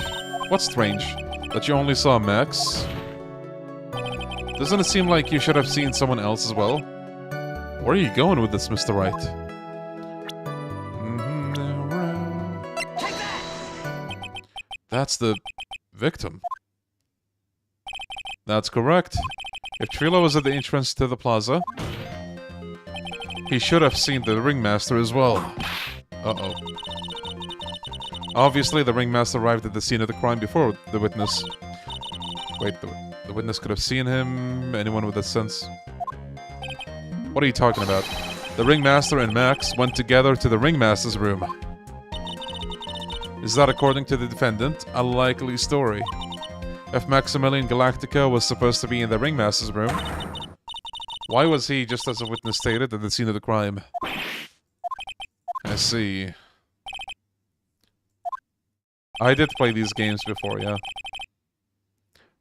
What's strange? That you only saw Max? Doesn't it seem like you should have seen someone else as well? Where are you going with this, Mr. Wright? That's the victim. That's correct. If Trilo was at the entrance to the plaza, he should have seen the ringmaster as well. Uh-oh. Obviously, the ringmaster arrived at the scene of the crime before the witness. Wait, the witness could have seen him? Anyone with a sense? What are you talking about? The ringmaster and Max went together to the ringmaster's room. Is that, according to the defendant, a likely story? If Maximilian Galactica was supposed to be in the ringmaster's room, why was he, just as a witness stated, at the scene of the crime? I see. I did play these games before, yeah.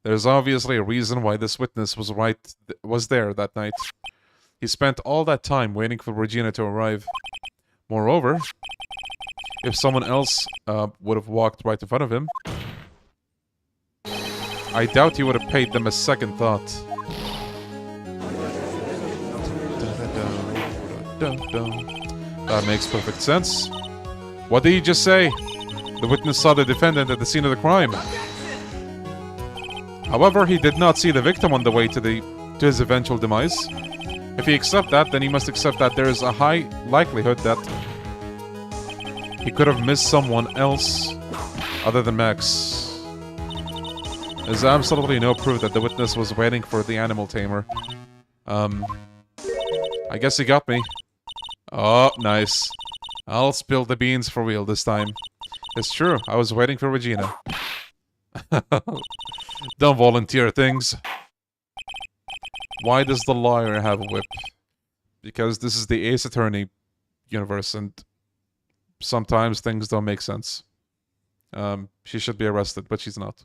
There's obviously a reason why this witness was there that night. He spent all that time waiting for Regina to arrive. Moreover, if someone else would have walked right in front of him, I doubt he would have paid them a second thought. That makes perfect sense. What did he just say? The witness saw the defendant at the scene of the crime. However, he did not see the victim on the way to his eventual demise. If he accepts that, then he must accept that there is a high likelihood that he could have missed someone else other than Max. There's absolutely no proof that the witness was waiting for the animal tamer. I guess he got me. Oh, nice. I'll spill the beans for real this time. It's true, I was waiting for Regina. Don't volunteer things. Why does the lawyer have a whip? Because this is the Ace Attorney universe, and sometimes things don't make sense. She should be arrested, but she's not.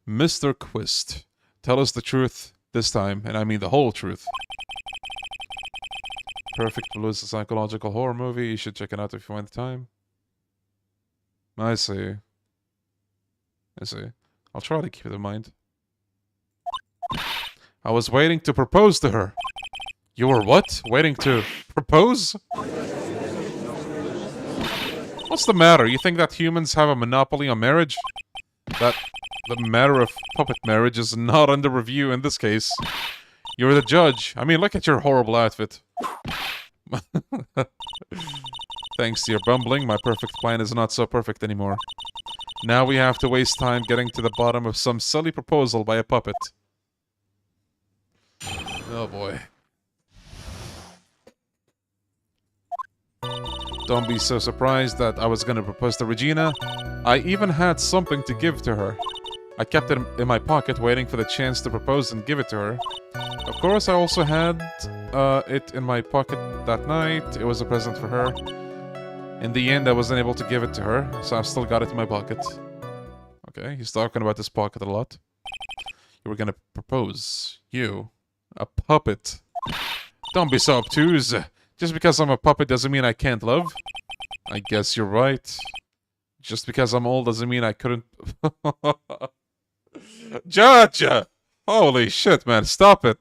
Mr. Quist, tell us the truth this time, and I mean the whole truth. Perfect Blue is a psychological horror movie. You should check it out if you find the time. I see. I see. I'll try to keep it in mind. I was waiting to propose to her. You were what? Waiting to propose? What's the matter? You think that humans have a monopoly on marriage? That the matter of puppet marriage is not under review in this case. You're the judge. I mean, look at your horrible outfit. Thanks to your bumbling, my perfect plan is not so perfect anymore. Now we have to waste time getting to the bottom of some silly proposal by a puppet. Oh boy. Don't be so surprised that I was gonna propose to Regina. I even had something to give to her. I kept it in my pocket waiting for the chance to propose and give it to her. Of course, I also had it in my pocket that night. It was a present for her. In the end, I wasn't able to give it to her, so I've still got it in my pocket. Okay, he's talking about this pocket a lot. You were gonna propose. You. A puppet. Don't be so obtuse. Just because I'm a puppet doesn't mean I can't love. I guess you're right. Just because I'm old doesn't mean I couldn't... Judge! Holy shit, man, stop it.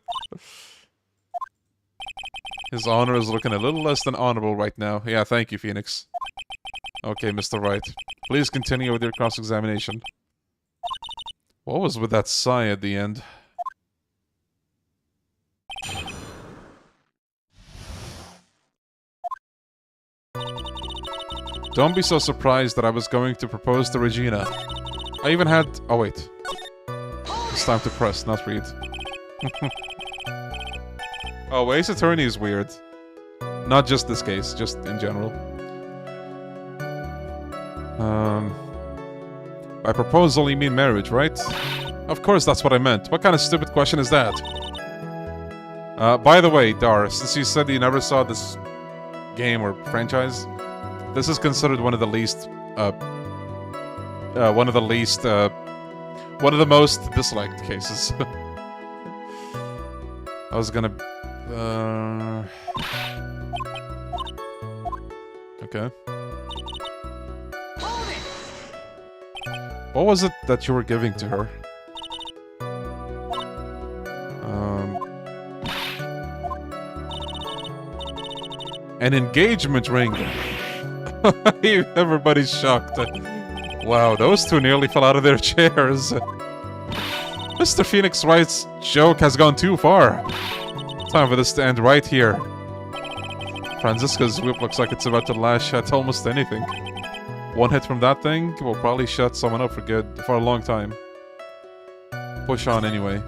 His honor is looking a little less than honorable right now. Yeah, thank you, Phoenix. Okay, Mr. Wright. Please continue with your cross-examination. What was with that sigh at the end? Don't be so surprised that I was going to propose to Regina. I even had... Oh, wait. It's time to press, not read. Oh, Ace Attorney is weird. Not just this case, just in general. By proposal, you mean marriage, right? Of course, that's what I meant. What kind of stupid question is that? By the way, Dar, since you said you never saw this game or franchise, this is considered one of the most disliked cases. I was gonna... Okay. What was it that you were giving to her? An engagement ring. Everybody's shocked. Wow, those two nearly fell out of their chairs. Mr. Phoenix Wright's joke has gone too far. Time for this to end right here. Franziska's whip looks like it's about to lash at almost anything. One hit from that thing will probably shut someone up for good for a long time. Push on anyway.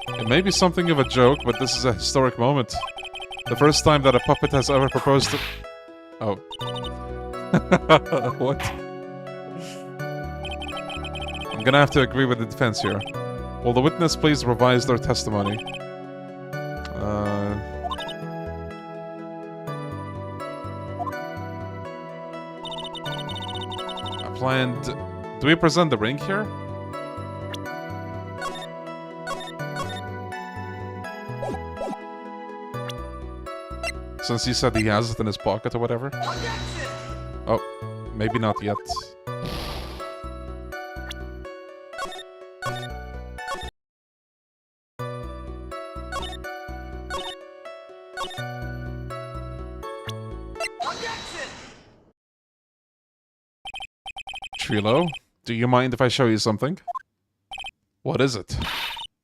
It may be something of a joke, but this is a historic moment. The first time that a puppet has ever proposed to... Oh. What? I'm gonna have to agree with the defense here. Will the witness please revise their testimony? Planned... Do we present the ring here? Since he said he has it in his pocket or whatever. Oh, maybe not yet. Trilo, do you mind if I show you something? What is it?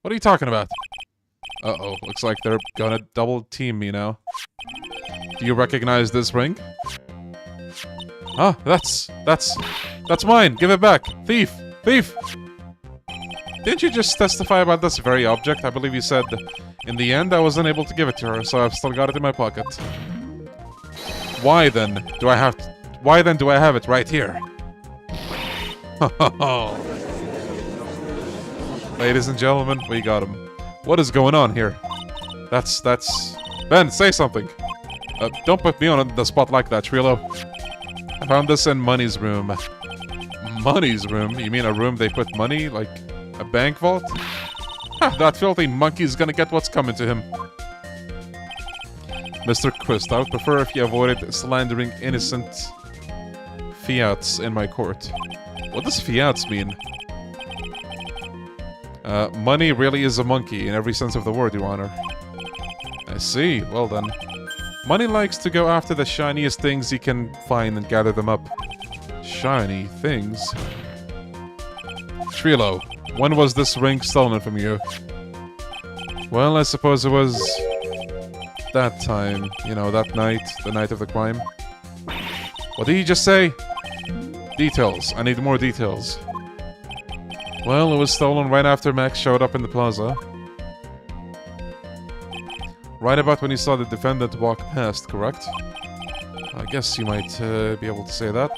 What are you talking about? Uh-oh, looks like they're gonna double team me now. Do you recognize this ring? Ah, that's mine! Give it back! Thief! Thief! Didn't you just testify about this very object? I believe you said, in the end I wasn't able to give it to her, so I've still got it in my pocket. Why then do I have it right here? Ladies and gentlemen, we got him. What is going on here? That's... Ben, say something! Don't put me on the spot like that, Trilo. I found this in Money's room. Money's room? You mean a room they put money? Like a bank vault? Ha, that filthy monkey's gonna get what's coming to him. Mr. Quist, I would prefer if you avoided slandering innocent fiats in my court. What does fiats mean? Money really is a monkey in every sense of the word, Your Honor. I see. Well then. Money likes to go after the shiniest things he can find and gather them up. Shiny things? Trilo, when was this ring stolen from you? Well, I suppose it was... that time. You know, that night. The night of the crime. What did he just say? Details. I need more details. Well, it was stolen right after Max showed up in the plaza. Right about when you saw the defendant walk past, correct? I guess you might be able to say that.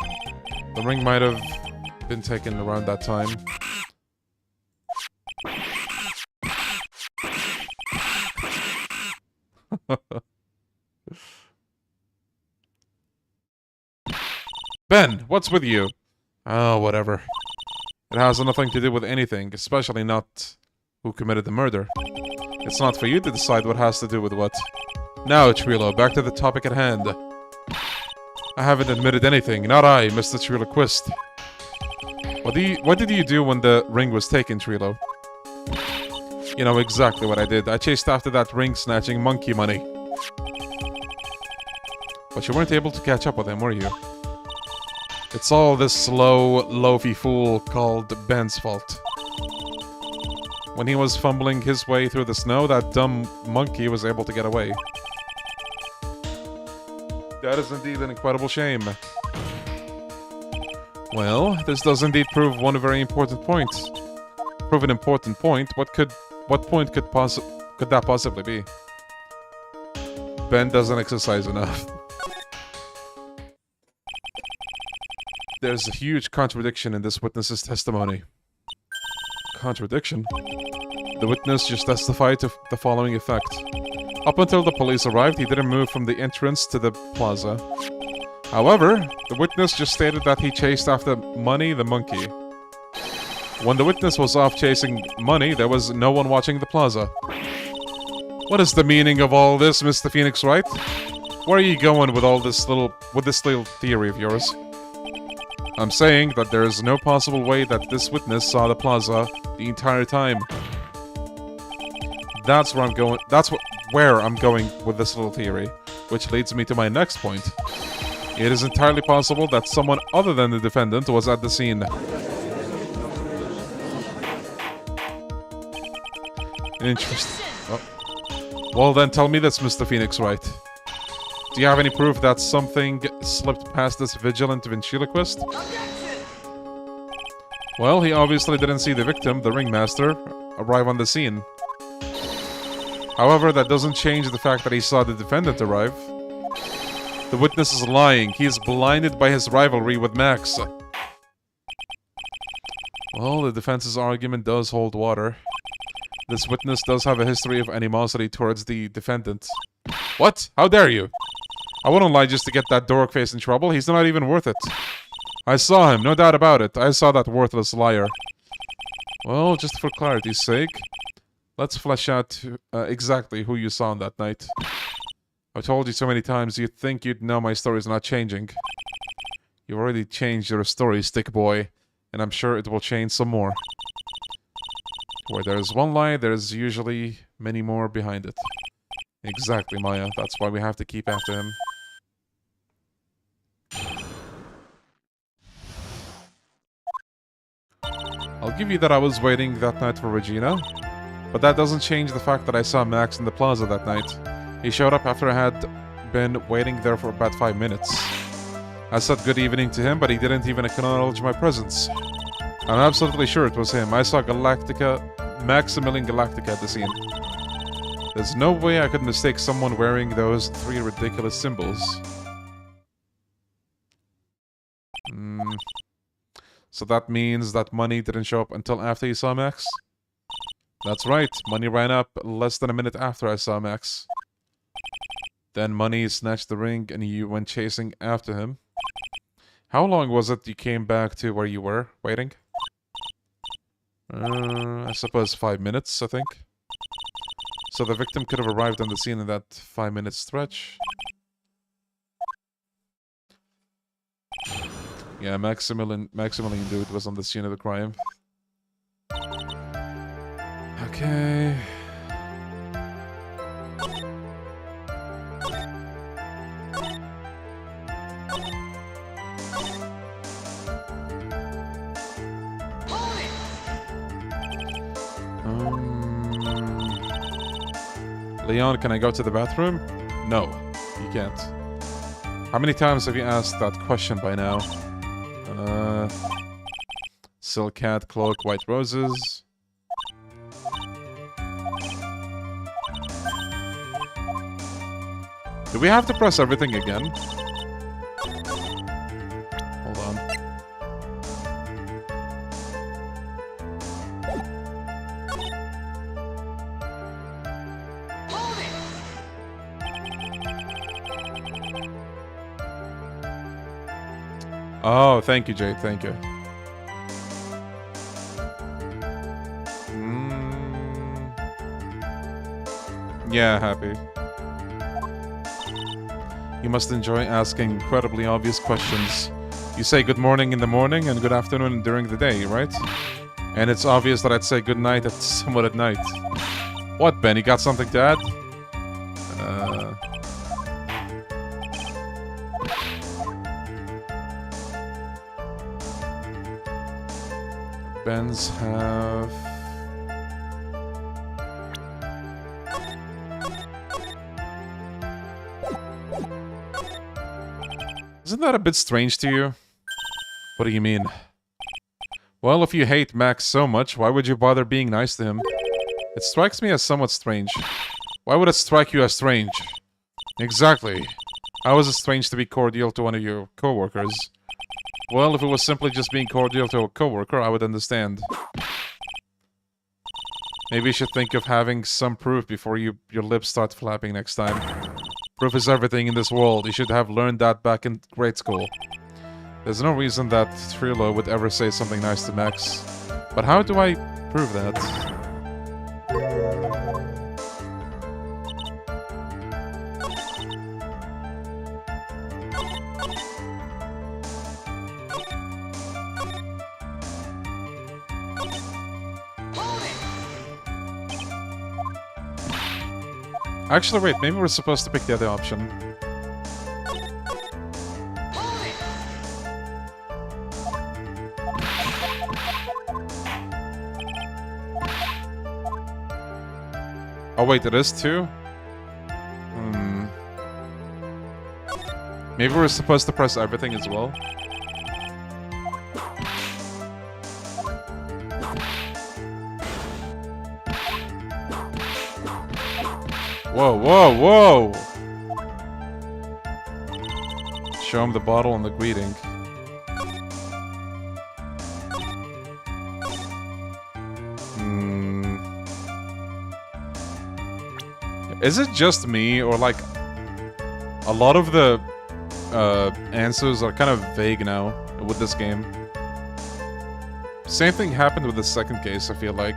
The ring might have been taken around that time. Ben, what's with you? Oh, whatever. It has nothing to do with anything, especially not who committed the murder. It's not for you to decide what has to do with what. Now, Trilo, back to the topic at hand. I haven't admitted anything, not I, Mr. Ventriloquist. What did you do when the ring was taken, Trilo? You know exactly what I did. I chased after that ring-snatching monkey money. But you weren't able to catch up with him, were you? It's all this slow, loafy fool called Ben's fault. When he was fumbling his way through the snow, that dumb monkey was able to get away. That is indeed an incredible shame. Well, this does indeed prove one very important point. Prove an important point. What could What point could that possibly be? Ben doesn't exercise enough. There's a huge contradiction in this witness's testimony. Contradiction? The witness just testified to the following effect. Up until the police arrived, he didn't move from the entrance to the plaza. However, the witness just stated that he chased after Money the monkey. When the witness was off chasing Money, there was no one watching the plaza. What is the meaning of all this, Mr. Phoenix Wright? Where are you going with this little theory of yours? I'm saying that there is no possible way that this witness saw the plaza the entire time. That's where I'm going. Where I'm going with this little theory, which leads me to my next point. It is entirely possible that someone other than the defendant was at the scene. Interesting. Oh. Well then, tell me this, Mr. Phoenix Wright. Do you have any proof that something slipped past this vigilant ventriloquist? Well, he obviously didn't see the victim, the ringmaster, arrive on the scene. However, that doesn't change the fact that he saw the defendant arrive. The witness is lying. He is blinded by his rivalry with Max. Well, the defense's argument does hold water. This witness does have a history of animosity towards the defendant. What? How dare you? I wouldn't lie just to get that dork face in trouble. He's not even worth it. I saw him, no doubt about it. I saw that worthless liar. Well, just for clarity's sake, let's flesh out exactly who you saw on that night. I've told you so many times, you'd think you'd know my story's not changing. You've already changed your story, stick boy, and I'm sure it will change some more. Where there's one lie, there's usually many more behind it. Exactly, Maya. That's why we have to keep after him. I'll give you that I was waiting that night for Regina, but that doesn't change the fact that I saw Max in the plaza that night. He showed up after I had been waiting there for about 5 minutes. I said good evening to him, but he didn't even acknowledge my presence. I'm absolutely sure it was him. I saw Maximilian Galactica at the scene. There's no way I could mistake someone wearing those 3 ridiculous symbols. So that means that Money didn't show up until after you saw Max? That's right. Money ran up less than a minute after I saw Max. Then Money snatched the ring and you went chasing after him. How long was it you came back to where you were, waiting? I suppose 5 minutes, I think. So the victim could have arrived on the scene in that 5-minute stretch. Yeah, Maximilian dude was on the scene of the crime. Okay. Leon, can I go to the bathroom? No, you can't. How many times have you asked that question by now? Silk hat, cloak, white roses. Do we have to press everything again? Hold on. Oh, thank you, Jade. Thank you. Yeah, happy. You must enjoy asking incredibly obvious questions. You say good morning in the morning and good afternoon during the day, right? And it's obvious that I'd say good night somewhat at night. What, Ben? You got something to add? Bens have... Isn't that a bit strange to you? What do you mean? Well, if you hate Max so much, why would you bother being nice to him? It strikes me as somewhat strange. Why would it strike you as strange? Exactly. How is it strange to be cordial to one of your co-workers? Well, if it was simply just being cordial to a co-worker, I would understand. Maybe you should think of having some proof before your lips start flapping next time. Proof is everything in this world. You should have learned that back in grade school. There's no reason that Trilo would ever say something nice to Max. But how do I prove that? Actually, wait, maybe we're supposed to pick the other option. Oh wait, it is too? Maybe we're supposed to press everything as well? Whoa, whoa, whoa! Show him the bottle and the greeting. Is it just me, or like a lot of the answers are kind of vague now with this game? Same thing happened with the second case, I feel like.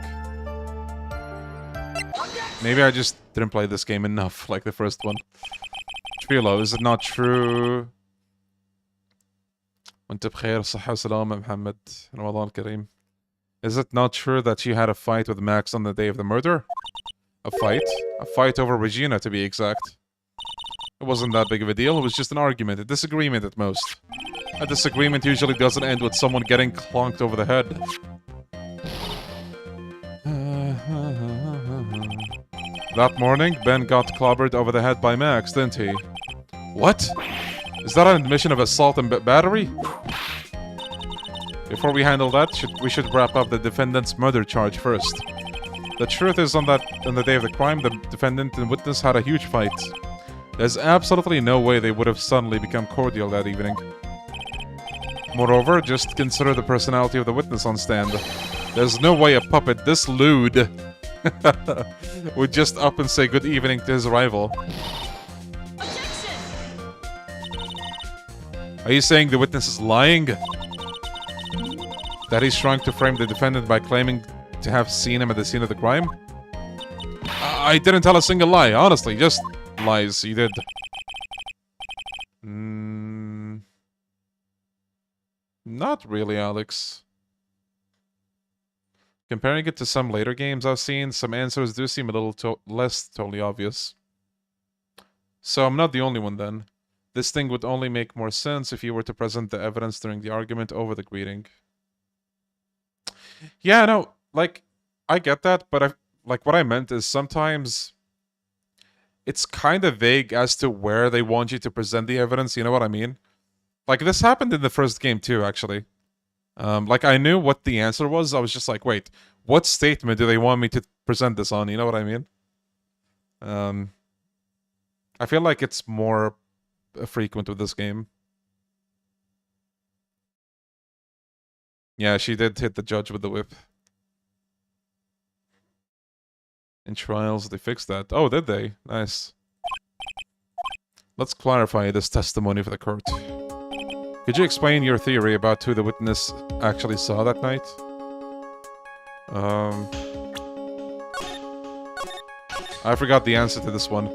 Maybe I just didn't play this game enough, like the first one. Trilo, is it not true? وانت بخير صحة وسلامة محمد رمضان كريم. Is it not true that you had a fight with Max on the day of the murder? A fight? A fight over Regina, to be exact. It wasn't that big of a deal, it was just an argument, a disagreement at most. A disagreement usually doesn't end with someone getting clonked over the head. That morning, Ben got clobbered over the head by Max, didn't he? What? Is that an admission of assault and battery? Before we handle that, we should wrap up the defendant's murder charge first. The truth is, on the day of the crime, the defendant and witness had a huge fight. There's absolutely no way they would have suddenly become cordial that evening. Moreover, just consider the personality of the witness on stand. There's no way a puppet this lewd would just up and say good evening to his rival. Objection! Are you saying the witness is lying? That he's trying to frame the defendant by claiming to have seen him at the scene of the crime? I didn't tell a single lie, honestly, just lies, you did. Not really, Alex. Comparing it to some later games I've seen, some answers do seem a little less totally obvious. So I'm not the only one then. This thing would only make more sense if you were to present the evidence during the argument over the greeting. Yeah, no, like, I get that, but what I meant is sometimes it's kind of vague as to where they want you to present the evidence, you know what I mean? Like, this happened in the first game too, actually. Like, I knew what the answer was, I was just like, wait, what statement do they want me to present this on, you know what I mean? I feel like it's more frequent with this game. Yeah, she did hit the judge with the whip. In trials, they fixed that. Oh, did they? Nice. Let's clarify this testimony for the court. Could you explain your theory about who the witness actually saw that night? I forgot the answer to this one.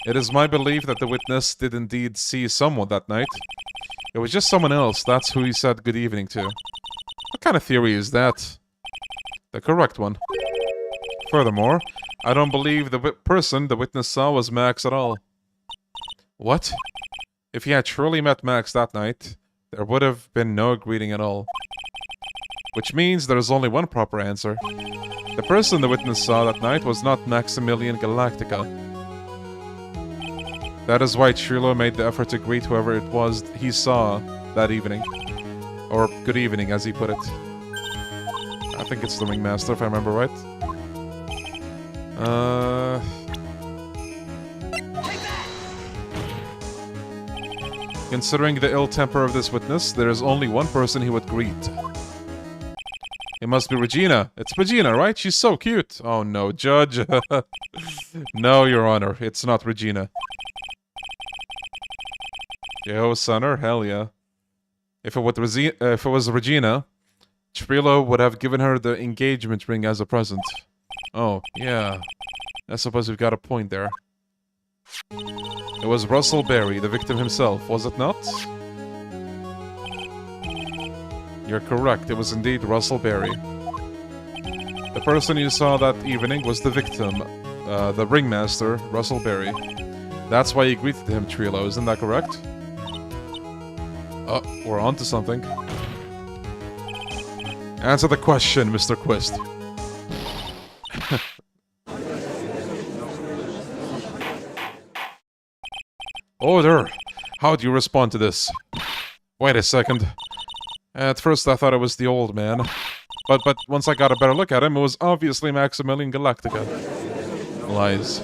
It is my belief that the witness did indeed see someone that night. It was just someone else, that's who he said good evening to. What kind of theory is that? The correct one. Furthermore, I don't believe the person the witness saw was Max at all. What? If he had truly met Max that night, there would have been no greeting at all. Which means there is only one proper answer. The person the witness saw that night was not Maximilian Galactica. That is why Trilo made the effort to greet whoever it was he saw that evening. Or good evening, as he put it. I think it's the ringmaster, if I remember right. Considering the ill temper of this witness, there is only one person he would greet. It must be Regina. It's Regina, right? She's so cute. Oh no, Judge. No, Your Honor. It's not Regina. Yo, Sonner? Hell yeah. If it was Regina, Trilo would have given her the engagement ring as a present. Oh, yeah. I suppose we've got a point there. It was Russell Berry, the victim himself, was it not? You're correct, it was indeed Russell Berry. The person you saw that evening was the victim, the ringmaster, Russell Berry. That's why you greeted him, Trilo, isn't that correct? Oh, we're on to something. Answer the question, Mr. Quist. Order! How do you respond to this? Wait a second. At first I thought it was the old man. But once I got a better look at him, it was obviously Maximilian Galactica. Lies.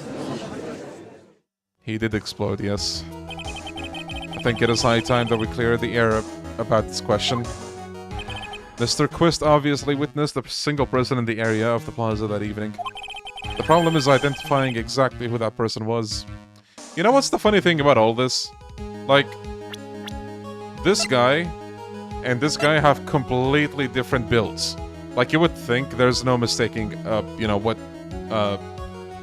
He did explode, yes. I think it is high time that we clear the air about this question. Mr. Quist obviously witnessed a single person in the area of the plaza that evening. The problem is identifying exactly who that person was. You know what's the funny thing about all this? Like, this guy and this guy have completely different builds. Like, you would think there's no mistaking, you know, what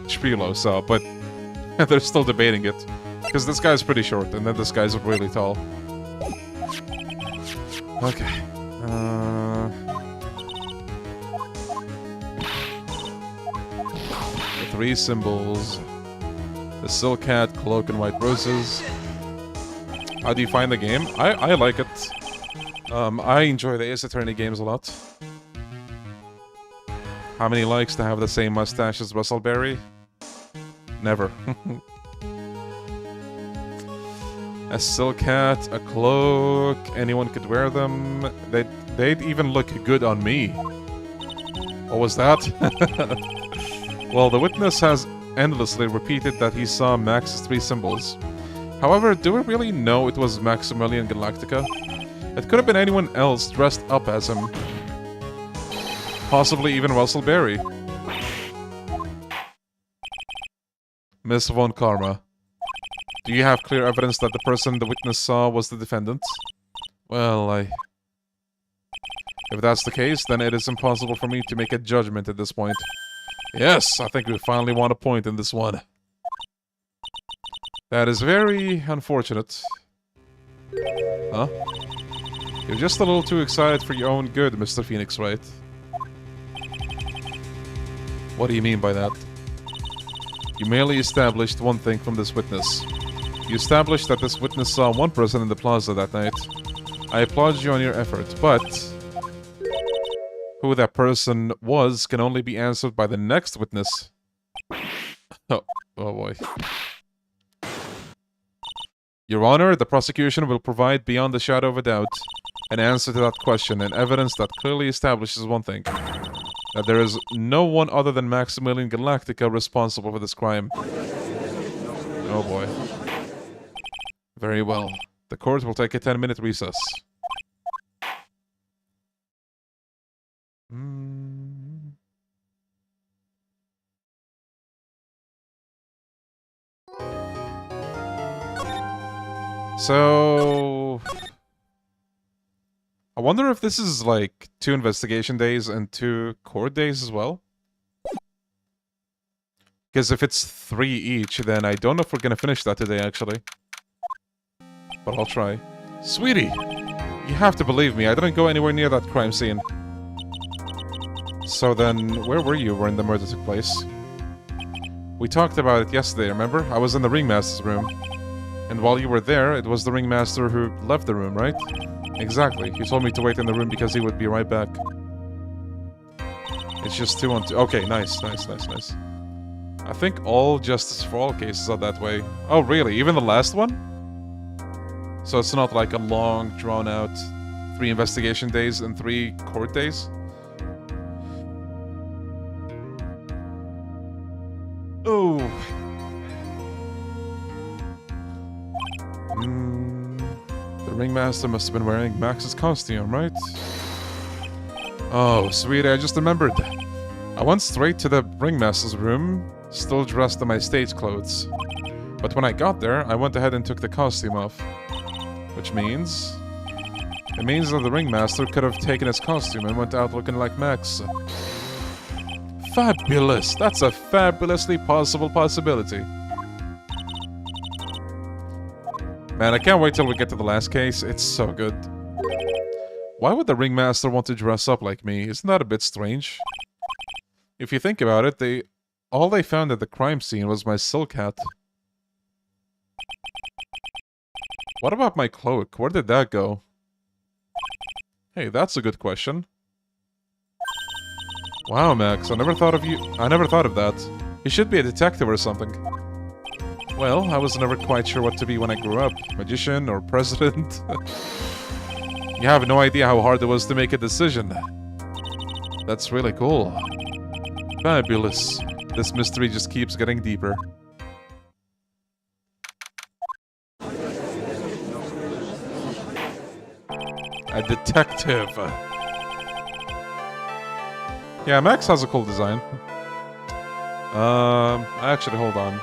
Trilo saw, but they're still debating it. Because this guy's pretty short, and then this guy's really tall. Okay. The three symbols. The silk hat, cloak, and white roses. How do you find the game? I like it. I enjoy the Ace Attorney games a lot. How many likes to have the same mustache as Russell Berry? Never. A silk hat, a cloak, anyone could wear them. They'd even look good on me. What was that? Well, the witness has endlessly repeated that he saw Max's three symbols. However, do we really know it was Maximilian Galactica? It could have been anyone else dressed up as him. Possibly even Russell Berry. Miss Von Karma. Do you have clear evidence that the person the witness saw was the defendant? Well, if that's the case, then it is impossible for me to make a judgment at this point. Yes, I think we finally won a point in this one. That is very unfortunate. Huh? You're just a little too excited for your own good, Mr. Phoenix, right? What do you mean by that? You merely established one thing from this witness. You established that this witness saw one person in the plaza that night. I applaud you on your effort, but who that person was can only be answered by the next witness. Oh boy. Your Honor, the prosecution will provide beyond the shadow of a doubt an answer to that question and evidence that clearly establishes one thing. That there is no one other than Maximilian Galactica responsible for this crime. Oh boy. Very well. The court will take a 10-minute recess. So... I wonder if this is like 2 investigation days and 2 court days as well? Because if it's 3 each, then I don't know if we're gonna finish that today, actually. But I'll try. Sweetie! You have to believe me, I didn't go anywhere near that crime scene. So then, where were you when the murder took place? We talked about it yesterday, remember? I was in the ringmaster's room. And while you were there, it was the ringmaster who left the room, right? Exactly. He told me to wait in the room because he would be right back. It's just 2 on 2. Okay, nice. I think all Justice for All cases are that way. Oh, really? Even the last one? So it's not like a long, drawn-out 3 investigation days and 3 court days? Oh. The ringmaster must have been wearing Max's costume, right? Oh, sweetie, I just remembered. I went straight to the ringmaster's room, still dressed in my stage clothes. But when I got there, I went ahead and took the costume off. Which means... It means that the ringmaster could have taken his costume and went out looking like Max. Fabulous! That's a fabulously possible possibility. Man, I can't wait till we get to the last case. It's so good. Why would the ringmaster want to dress up like me? Isn't that a bit strange? If you think about it, all they found at the crime scene was my silk hat. What about my cloak? Where did that go? Hey, that's a good question. Wow, Max, I never thought of that. You should be a detective or something. Well, I was never quite sure what to be when I grew up. Magician or president? You have no idea how hard it was to make a decision. That's really cool. Fabulous. This mystery just keeps getting deeper. A detective. Yeah, Max has a cool design. Actually, hold on.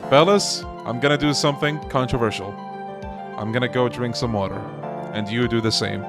Fellas, I'm gonna do something controversial. I'm gonna go drink some water. And you do the same.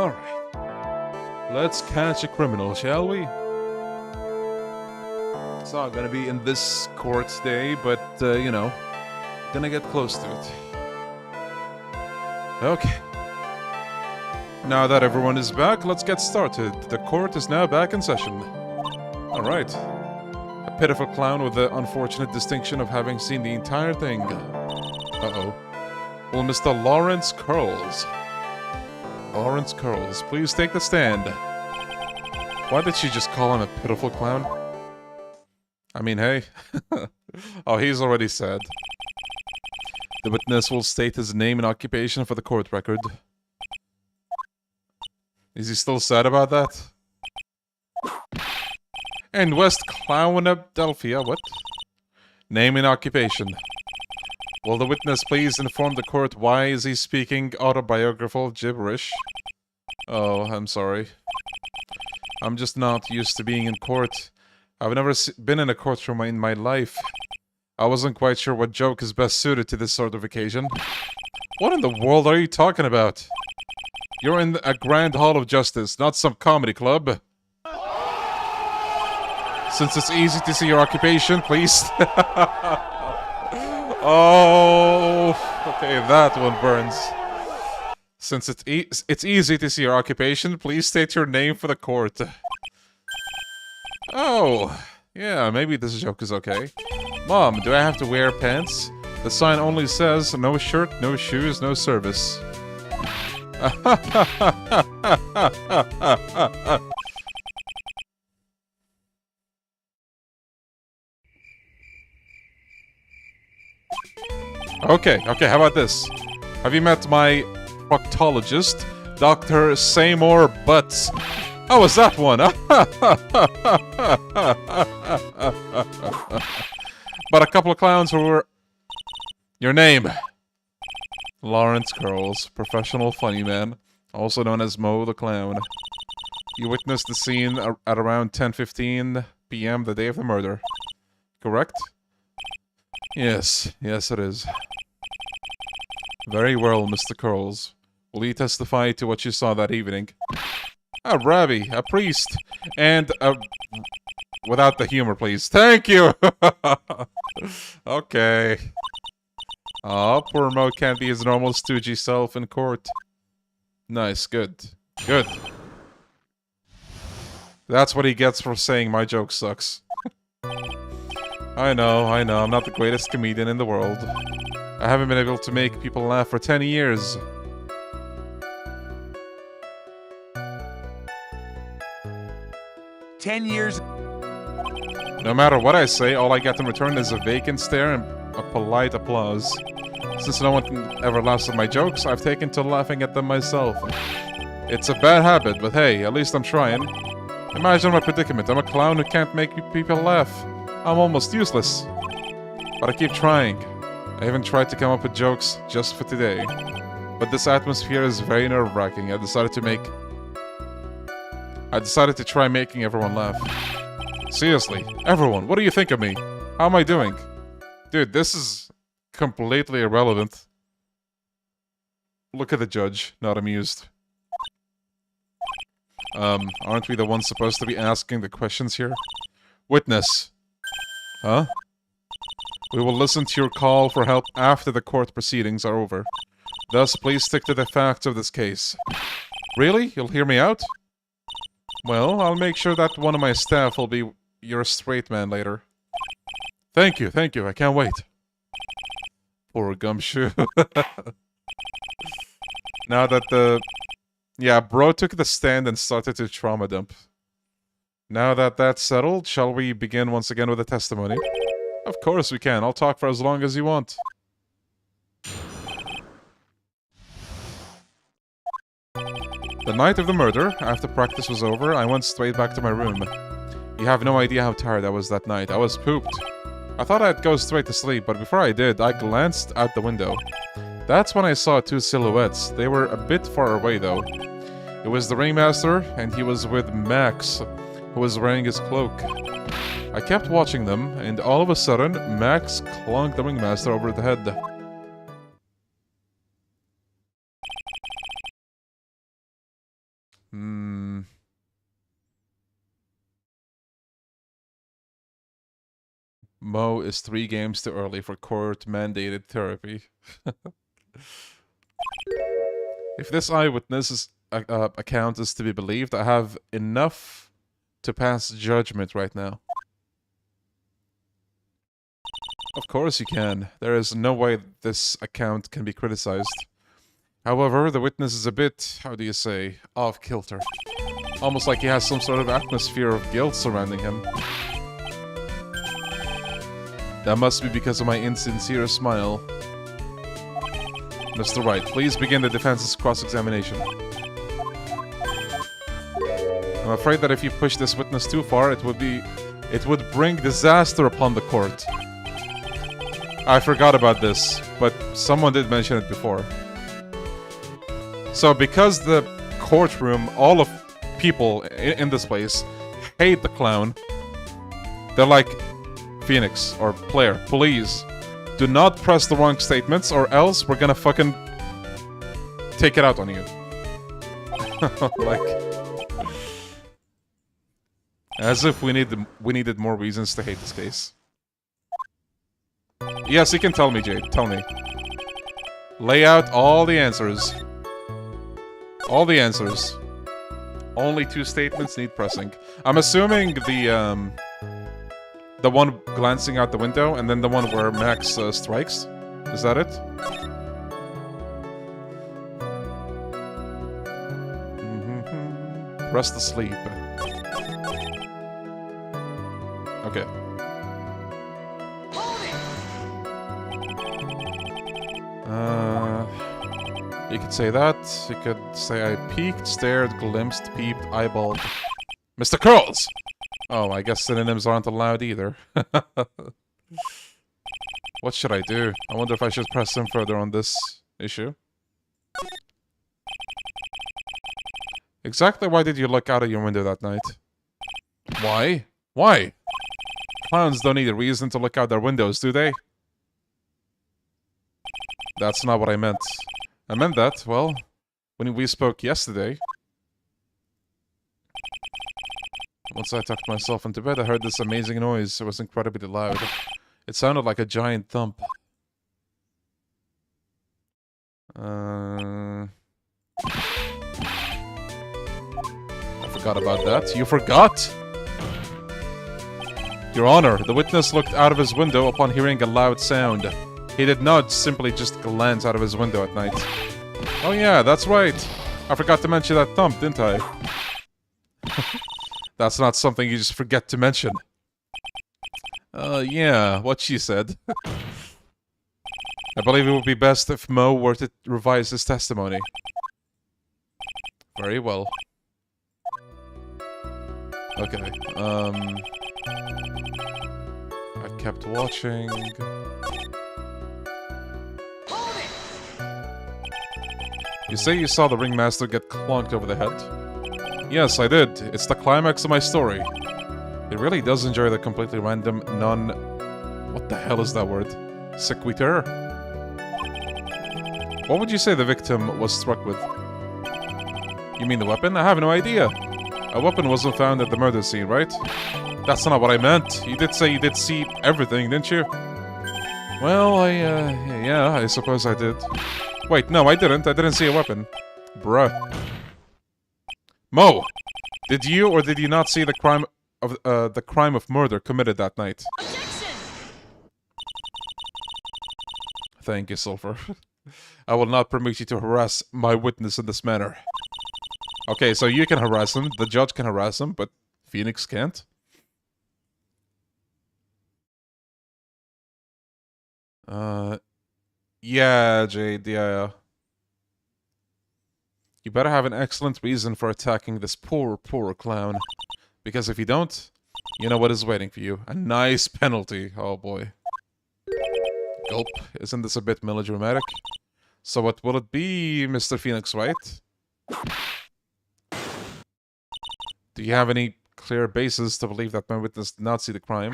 Alright. Let's catch a criminal, shall we? It's not gonna be in this court today, but, you know, gonna get close to it. Okay. Now that everyone is back, let's get started. The court is now back in session. Alright. A pitiful clown with the unfortunate distinction of having seen the entire thing. Uh-oh. Well, Mr. Lawrence Curls. Lawrence Curls, please take the stand. Why did she just call him a pitiful clown? I mean, hey. Oh, he's already sad. The witness will state his name and occupation for the court record. Is he still sad about that? And West Clownadelphia, what? Name and occupation. Will the witness please inform the court why is he speaking autobiographical gibberish? Oh, I'm sorry. I'm just not used to being in court. I've never been in a courtroom in my life. I wasn't quite sure what joke is best suited to this sort of occasion. What in the world are you talking about? You're in a grand hall of justice, not some comedy club. Since it's easy to see your occupation, please. Oh, okay, that one burns. Since it's easy to see your occupation, please state your name for the court. Oh, yeah, maybe this joke is okay. Mom, do I have to wear pants? The sign only says no shirt, no shoes, no service. Okay, how about this? Have you met my proctologist, Dr. Seymour Butts? How was that one? But a couple of clowns who were... Your name? Lawrence Curls, professional funny man, also known as Mo the Clown. You witnessed the scene at around 10:15 p.m. the day of the murder. Correct? Yes, it is. Very well, Mr. Curls. Will you testify to what you saw that evening? A rabbi, a priest, and a... Without the humor, please. Thank you! Okay. Oh, poor Mo can't be his normal stoogey self in court. Nice, good. Good. That's what he gets for saying my joke sucks. I know, I'm not the greatest comedian in the world. I haven't been able to make people laugh for 10 years. No matter what I say, all I get in return is a vacant stare and a polite applause. Since no one ever laughs at my jokes, I've taken to laughing at them myself. It's a bad habit, but hey, at least I'm trying. Imagine my predicament. I'm a clown who can't make people laugh. I'm almost useless. But I keep trying. I even tried to come up with jokes just for today. But this atmosphere is very nerve-wracking. I decided to try making everyone laugh. Seriously, everyone, what do you think of me? How am I doing? Dude, this is completely irrelevant. Look at the judge, not amused. Aren't we the ones supposed to be asking the questions here? Witness. Huh? We will listen to your call for help after the court proceedings are over. Thus, please stick to the facts of this case. Really? You'll hear me out? Well, I'll make sure that one of my staff will be your straight man later. Thank you, I can't wait. Poor gumshoe. Now that the... Yeah, bro took the stand and started to trauma dump. Now that that's settled, shall we begin once again with the testimony? Of course we can. I'll talk for as long as you want. The night of the murder, after practice was over, I went straight back to my room. You have no idea how tired I was that night. I was pooped. I thought I'd go straight to sleep, but before I did, I glanced out the window. That's when I saw two silhouettes. They were a bit far away, though. It was the ringmaster, and he was with Max, who was wearing his cloak. I kept watching them, and all of a sudden, Max clunked the ringmaster over the head. Hmm. Mo is 3 games too early for court-mandated therapy. If this eyewitness account is to be believed, I have enough to pass judgment right now. Of course you can. There is no way this account can be criticized. However, the witness is a bit, how do you say, off-kilter. Almost like he has some sort of atmosphere of guilt surrounding him. That must be because of my insincere smile. Mr. Wright, please begin the defense's cross-examination. I'm afraid that if you push this witness too far, it would bring disaster upon the court. I forgot about this, but someone did mention it before. So because the courtroom, all of people in this place hate the clown, they're like, Phoenix, or player, please, do not press the wrong statements or else we're gonna fucking take it out on you. Like, as if we needed more reasons to hate this case. Yes, you can tell me, Jade. Tell me. Lay out all the answers. All the answers. Only 2 statements need pressing. I'm assuming the one glancing out the window, and then the one where Max strikes. Is that it? Rest asleep. Okay. You could say that. You could say I peeked, stared, glimpsed, peeped, eyeballed. Mr. Curls! Oh, I guess synonyms aren't allowed either. What should I do? I wonder if I should press him further on this issue. Exactly why did you look out of your window that night? Why? Why? Clowns don't need a reason to look out their windows, do they? That's not what I meant. I meant that, well, when we spoke yesterday. Once I tucked myself into bed, I heard this amazing noise. It was incredibly loud. It sounded like a giant thump. I forgot about that. You forgot? Your Honor, the witness looked out of his window upon hearing a loud sound. He did not simply just glance out of his window at night. Oh yeah, that's right. I forgot to mention that thump, didn't I? That's not something you just forget to mention. Yeah, what she said. I believe it would be best if Mo were to revise his testimony. Very well. Okay, I kept watching. You say you saw the ringmaster get clonked over the head? Yes, I did. It's the climax of my story. It really does enjoy the completely random, what the hell is that word? Sequitur? What would you say the victim was struck with? You mean the weapon? I have no idea. A weapon wasn't found at the murder scene, right? That's not what I meant. You did say you did see everything, didn't you? Well, yeah, I suppose I did. Wait, no, I didn't. I didn't see a weapon. Bruh. Mo! Did you or did you not see the crime of murder committed that night? Objection! Thank you, Sulfur. I will not permit you to harass my witness in this manner. Okay, so you can harass him, the judge can harass him, but Phoenix can't? Yeah, Jade, yeah. You better have an excellent reason for attacking this poor clown. Because if you don't, you know what is waiting for you. A nice penalty. Oh boy. Gulp. Isn't this a bit melodramatic? So what will it be, Mr. Phoenix Wright? Do you have any clear basis to believe that my witness did not see the crime?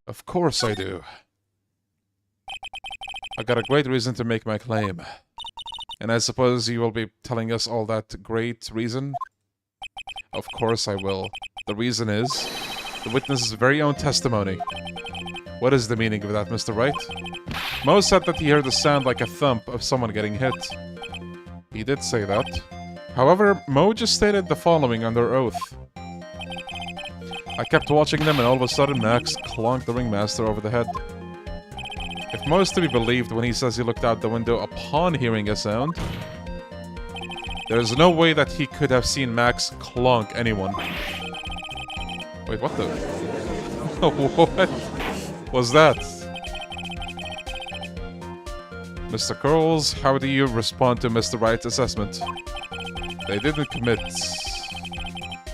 Of course I do. I got a great reason to make my claim. And I suppose you will be telling us all that great reason? Of course I will. The reason is the witness's very own testimony. What is the meaning of that, Mr. Wright? Mo said that he heard a sound like a thump of someone getting hit. He did say that. However, Mo just stated the following under oath. I kept watching them and all of a sudden Max clonked the ringmaster over the head. If Mo is to be believed when he says he looked out the window upon hearing a sound, there is no way that he could have seen Max clonk anyone. Wait, what the... what was that? Mr. Curls, how do you respond to Mr. Wright's assessment? They didn't commit...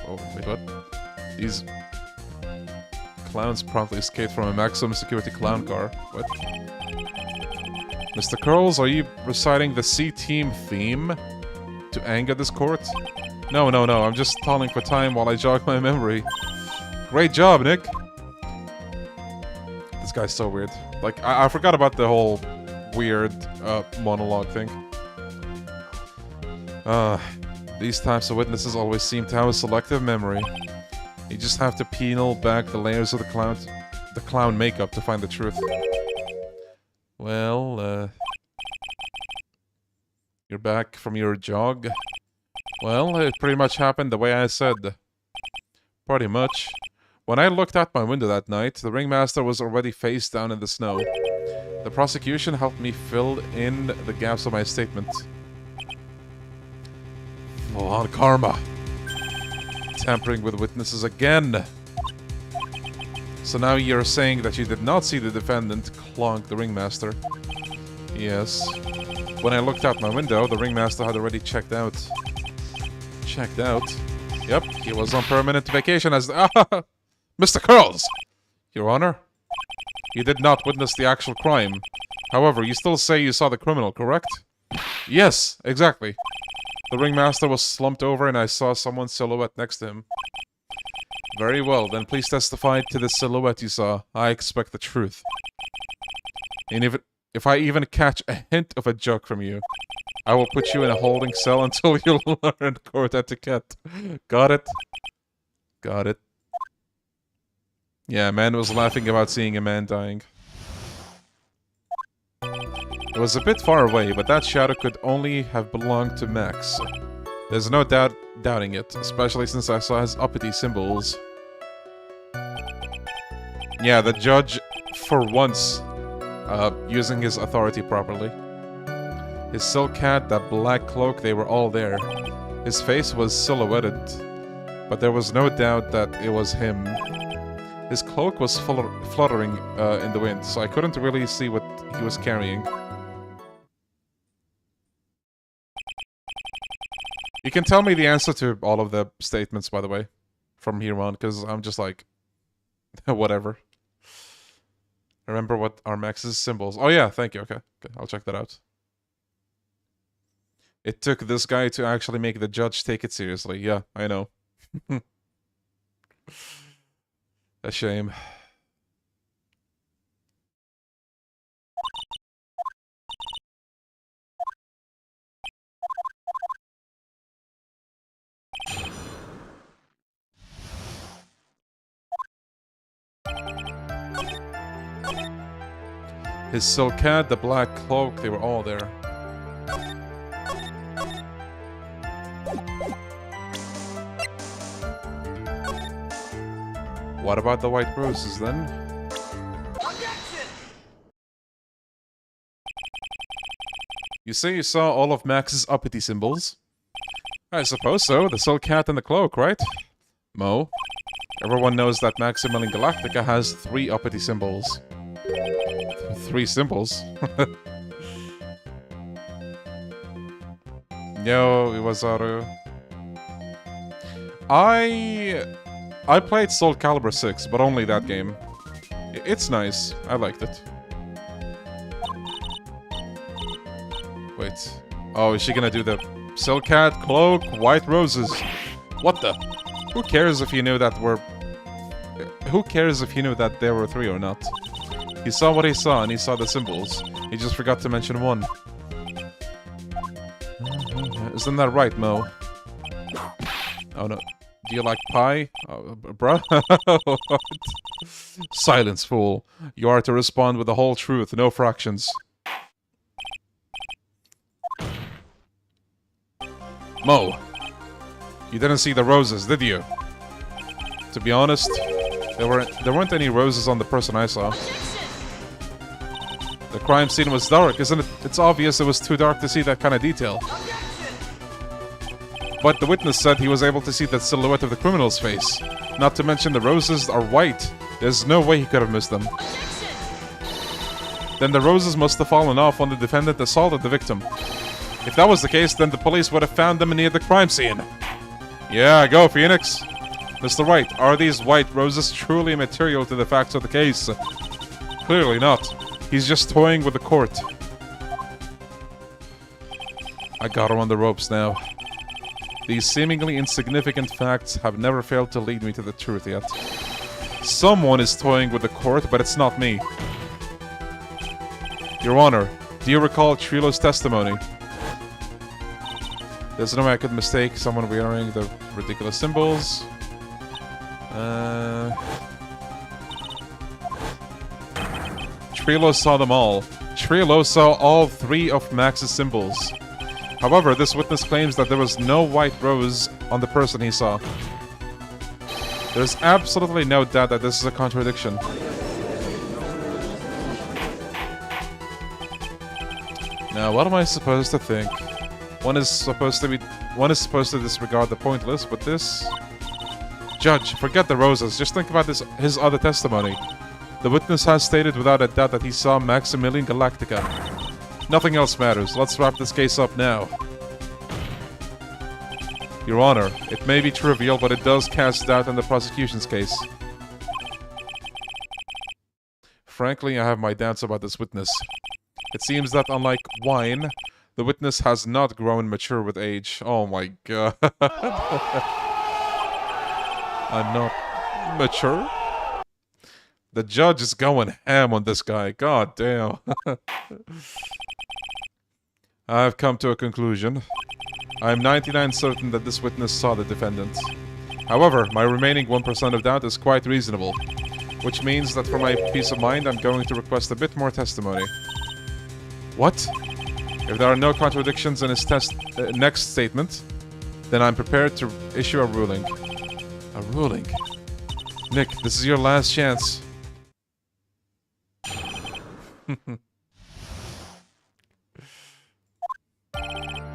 Oh, wait, what? These... clowns promptly escaped from a maximum security clown car. What? Mr. Curls, are you reciting the C-Team theme to anger this court? No, I'm just stalling for time while I jog my memory. Great job, Nick! This guy's so weird. Like, I forgot about the whole weird monologue thing. These types of witnesses always seem to have a selective memory. You just have to peel back the layers of the clown makeup to find the truth. Well, you're back from your jog? Well, it pretty much happened the way I said. Pretty much. When I looked out my window that night, the ringmaster was already face down in the snow. The prosecution helped me fill in the gaps of my statement. Full on karma. Tampering with witnesses again. So now you're saying that you did not see the defendant clonk the ringmaster? Yes. When I looked out my window, the ringmaster had already checked out. Checked out? Yep, he was on permanent vacation as the... Mr. Curls! Your Honor? You did not witness the actual crime. However, you still say you saw the criminal, correct? Yes, exactly. The ringmaster was slumped over and I saw someone's silhouette next to him. Very well, then please testify to the silhouette you saw. I expect the truth. And if I even catch a hint of a joke from you, I will put you in a holding cell until you learn court etiquette. Got it? Got it. Yeah, man was laughing about seeing a man dying. It was a bit far away, but that shadow could only have belonged to Max. There's no doubting it, especially since I saw his uppity symbols. Yeah, the judge, for once, using his authority properly. His silk hat, that black cloak, they were all there. His face was silhouetted, but there was no doubt that it was him. His cloak was fluttering in the wind, so I couldn't really see what he was carrying. You can tell me the answer to all of the statements, by the way, from here on, because I'm just like, whatever. Remember what are Max's symbols? Oh yeah, thank you, okay, I'll check that out. It took this guy to actually make the judge take it seriously. Yeah, I know. A shame. His silk hat, the black cloak, they were all there. What about the white roses then? Objection! You say you saw all of Max's uppity symbols? I suppose so, the silk hat and the cloak, right? Mo, everyone knows that Max Galactica has 3 uppity symbols. 3 symbols? Yo, Iwazaru. I played Soul Calibur 6, but only that game. It's nice. I liked it. Wait. Oh, is she gonna do the silk hat, cloak, white roses? What the? Who cares if you knew that were... Who cares if you knew that there were 3 or not? He saw what he saw, and he saw the symbols. He just forgot to mention 1. Isn't that right, Mo? Oh no. Do you like pie? Bruh? What? Silence, fool. You are to respond with the whole truth, no fractions. Mo, you didn't see the roses, did you? To be honest, there weren't any roses on the person I saw. The crime scene was dark, isn't it? It's obvious it was too dark to see that kind of detail. But the witness said he was able to see the silhouette of the criminal's face. Not to mention the roses are white. There's no way he could have missed them. Then the roses must have fallen off when the defendant assaulted the victim. If that was the case, then the police would have found them near the crime scene. Yeah, go, Phoenix. Mr. Wright, are these white roses truly material to the facts of the case? Clearly not. He's just toying with the court. I got her on the ropes now. These seemingly insignificant facts have never failed to lead me to the truth yet. Someone is toying with the court, but it's not me. Your Honor, do you recall Trilo's testimony? There's no way I could mistake someone wearing the ridiculous symbols. Trilo saw them all. Trilo saw all 3 of Max's symbols. However, this witness claims that there was no white rose on the person he saw. There's absolutely no doubt that this is a contradiction. Now, what am I supposed to think? One is supposed to disregard the pointless, but this... Judge, forget the roses. Just think about his other testimony. The witness has stated without a doubt that he saw Maximilian Galactica. Nothing else matters. Let's wrap this case up now. Your Honor, it may be trivial, but it does cast doubt on the prosecution's case. Frankly, I have my doubts about this witness. It seems that unlike wine, the witness has not grown mature with age. Oh my god. I'm not mature? The judge is going ham on this guy. God damn. I've come to a conclusion. I'm 99% certain that this witness saw the defendant. However, my remaining 1% of doubt is quite reasonable, which means that for my peace of mind, I'm going to request a bit more testimony. What? If there are no contradictions in his next statement, then I'm prepared to issue a ruling. A ruling? Nick, this is your last chance.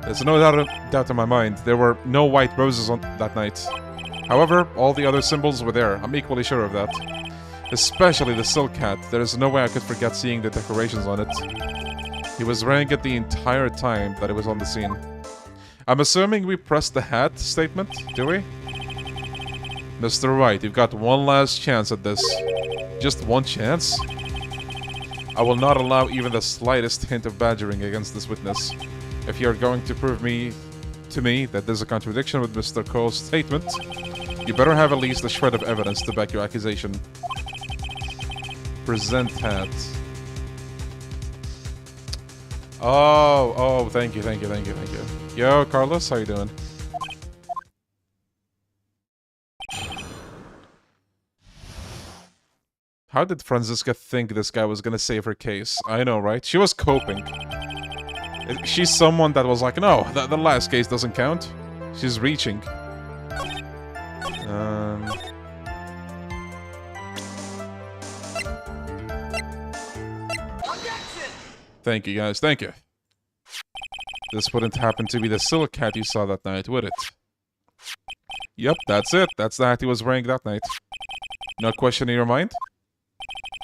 There's no doubt in my mind. There were no white roses on that night. However, all the other symbols were there. I'm equally sure of that. Especially the silk hat. There is no way I could forget seeing the decorations on it. He was wearing it the entire time that it was on the scene. I'm assuming we pressed the hat statement, do we? Mr. Wright, you've got one last chance at this. Just one chance? I will not allow even the slightest hint of badgering against this witness. If you're going to prove to me that there's a contradiction with Mr. Cole's statement, you better have at least a shred of evidence to back your accusation. Present hat. Oh, thank you. Yo, Carlos, how you doing? How did Franziska think this guy was gonna save her case? I know, right? She was coping. She's someone that was like, no, the last case doesn't count. She's reaching. Thank you, guys. Thank you. This wouldn't happen to be the silk hat you saw that night, would it? Yep, that's it. That's the hat he was wearing that night. No question in your mind?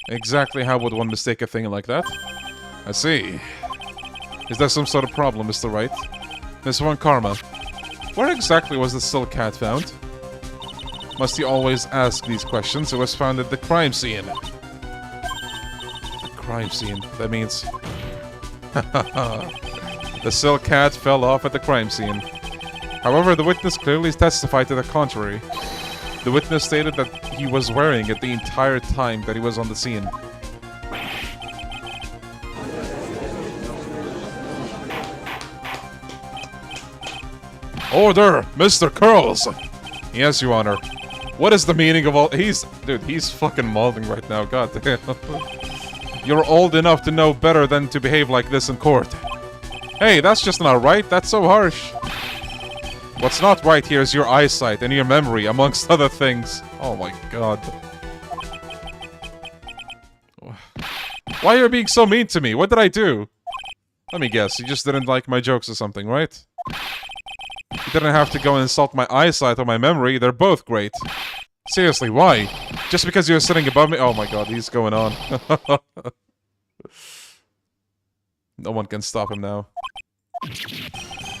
Exactly how would one mistake a thing like that? I see. Is there some sort of problem, Mr. Wright? Miss Von Karma, where exactly was the silk hat found? Must you always ask these questions? It was found at the crime scene. The crime scene? That means... The silk hat fell off at the crime scene. However, the witness clearly testified to the contrary. The witness stated that he was wearing it the entire time that he was on the scene. Order, Mr. Curls! Yes, Your Honor. What is the meaning of all... Dude, he's fucking mauling right now, god damn. You're old enough to know better than to behave like this in court. Hey, that's just not right, that's so harsh. What's not right here is your eyesight and your memory, amongst other things. Oh my god. Why are you being so mean to me? What did I do? Let me guess, you just didn't like my jokes or something, right? You didn't have to go and insult my eyesight or my memory, they're both great. Seriously, why? Just because you're sitting above me? Oh my god, he's going on. No one can stop him now.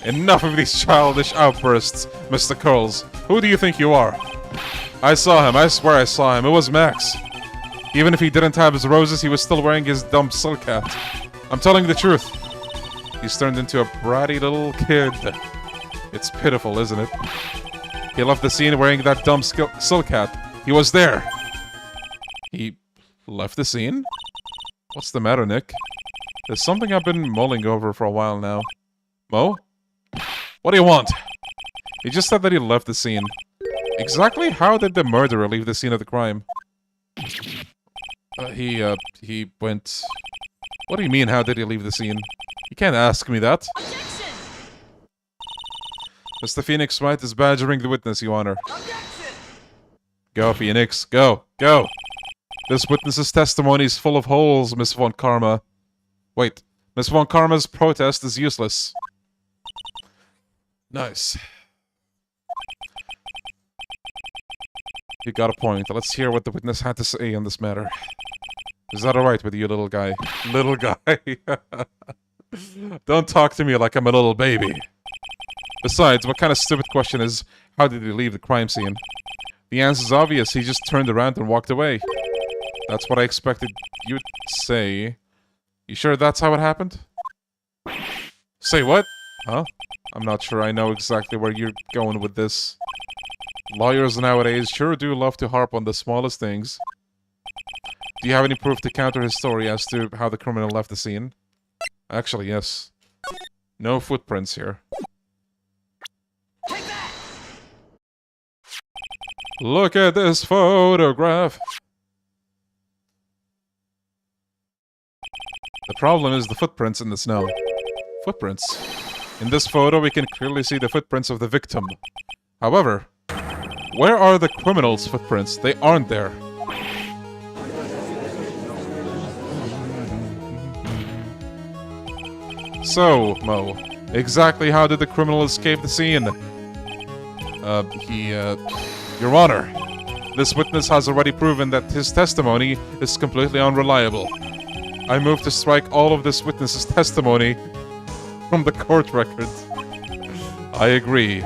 Enough of these childish outbursts, Mr. Curls. Who do you think you are? I saw him, I swear I saw him. It was Max. Even if he didn't have his roses, he was still wearing his dumb silk hat. I'm telling the truth. He's turned into a bratty little kid. It's pitiful, isn't it? He left the scene wearing that dumb silk hat. He was there. He left the scene? What's the matter, Nick? There's something I've been mulling over for a while now. Mo? What do you want? He just said that he left the scene. Exactly how did the murderer leave the scene of the crime? He went... What do you mean, how did he leave the scene? You can't ask me that. Objection! Mr. Phoenix Wright is badgering the witness, Your Honor. Objection! Go, Phoenix. Go. Go. This witness's testimony is full of holes, Miss Von Karma. Wait. Miss Von Karma's protest is useless. Nice. You got a point. Let's hear what the witness had to say on this matter. Is that alright with you, little guy? Little guy. Don't talk to me like I'm a little baby. Besides, what kind of stupid question is, how did he leave the crime scene? The answer's obvious, he just turned around and walked away. That's what I expected you'd say. You sure that's how it happened? Say what? Huh? I'm not sure I know exactly where you're going with this. Lawyers nowadays sure do love to harp on the smallest things. Do you have any proof to counter his story as to how the criminal left the scene? Actually, yes. No footprints here. Take that! Look at this photograph! The problem is the footprints in the snow. Footprints. In this photo, we can clearly see the footprints of the victim. However, where are the criminal's footprints? They aren't there. So, Mo, exactly how did the criminal escape the scene? Your Honor, this witness has already proven that his testimony is completely unreliable. I move to strike all of this witness's testimony from the court record. I agree.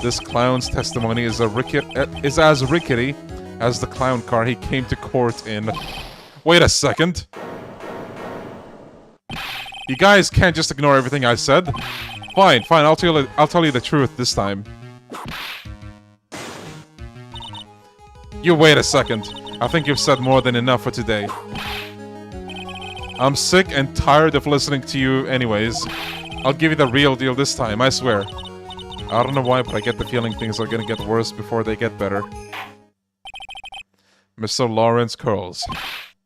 This clown's testimony is as rickety as the clown car he came to court in. Wait a second. You guys can't just ignore everything I said. Fine, I'll tell you the truth this time. You wait a second. I think you've said more than enough for today. I'm sick and tired of listening to you anyways. I'll give you the real deal this time, I swear. I don't know why, but I get the feeling things are gonna get worse before they get better. Mr. Lawrence Curls.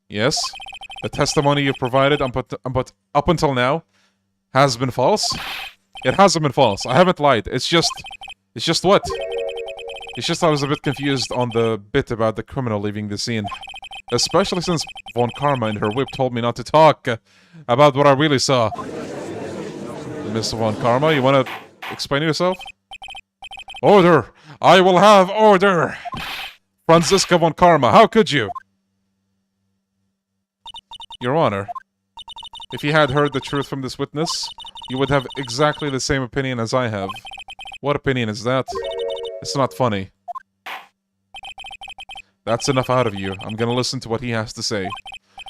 Yes? The testimony you've provided up until now has been false? It hasn't been false. I haven't lied. It's just what? It's just I was a bit confused on the bit about the criminal leaving the scene. Especially since Von Karma and her whip told me not to talk about what I really saw. Mr. Von Karma, you wanna explain yourself? Order! I will have order! Franziska Von Karma, how could you? Your Honor, if you had heard the truth from this witness, you would have exactly the same opinion as I have. What opinion is that? It's not funny. That's enough out of you. I'm gonna listen to what he has to say.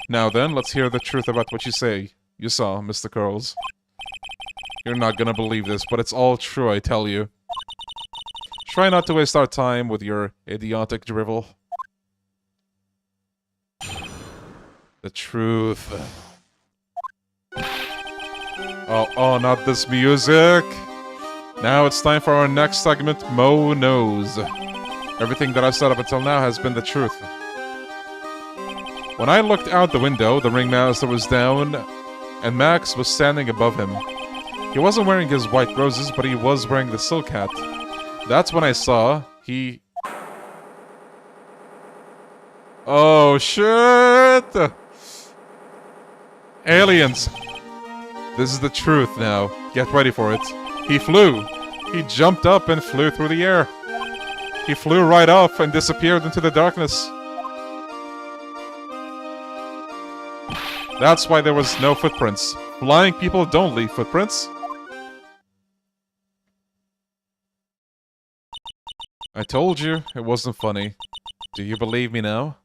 Now then, let's hear the truth about what you saw, Mr. Curls. You're not gonna believe this, but it's all true, I tell you. Try not to waste our time with your idiotic drivel. The truth. Oh, not this music! Now it's time for our next segment, Mo Knows. Everything that I've said up until now has been the truth. When I looked out the window, the ringmaster was down, and Max was standing above him. He wasn't wearing his white roses, but he was wearing the silk hat. That's when I saw he... Oh, shit! Aliens! This is the truth now. Get ready for it. He flew. He jumped up and flew through the air. He flew right off and disappeared into the darkness. That's why there was no footprints. Flying people don't leave footprints. I told you it wasn't funny. Do you believe me now?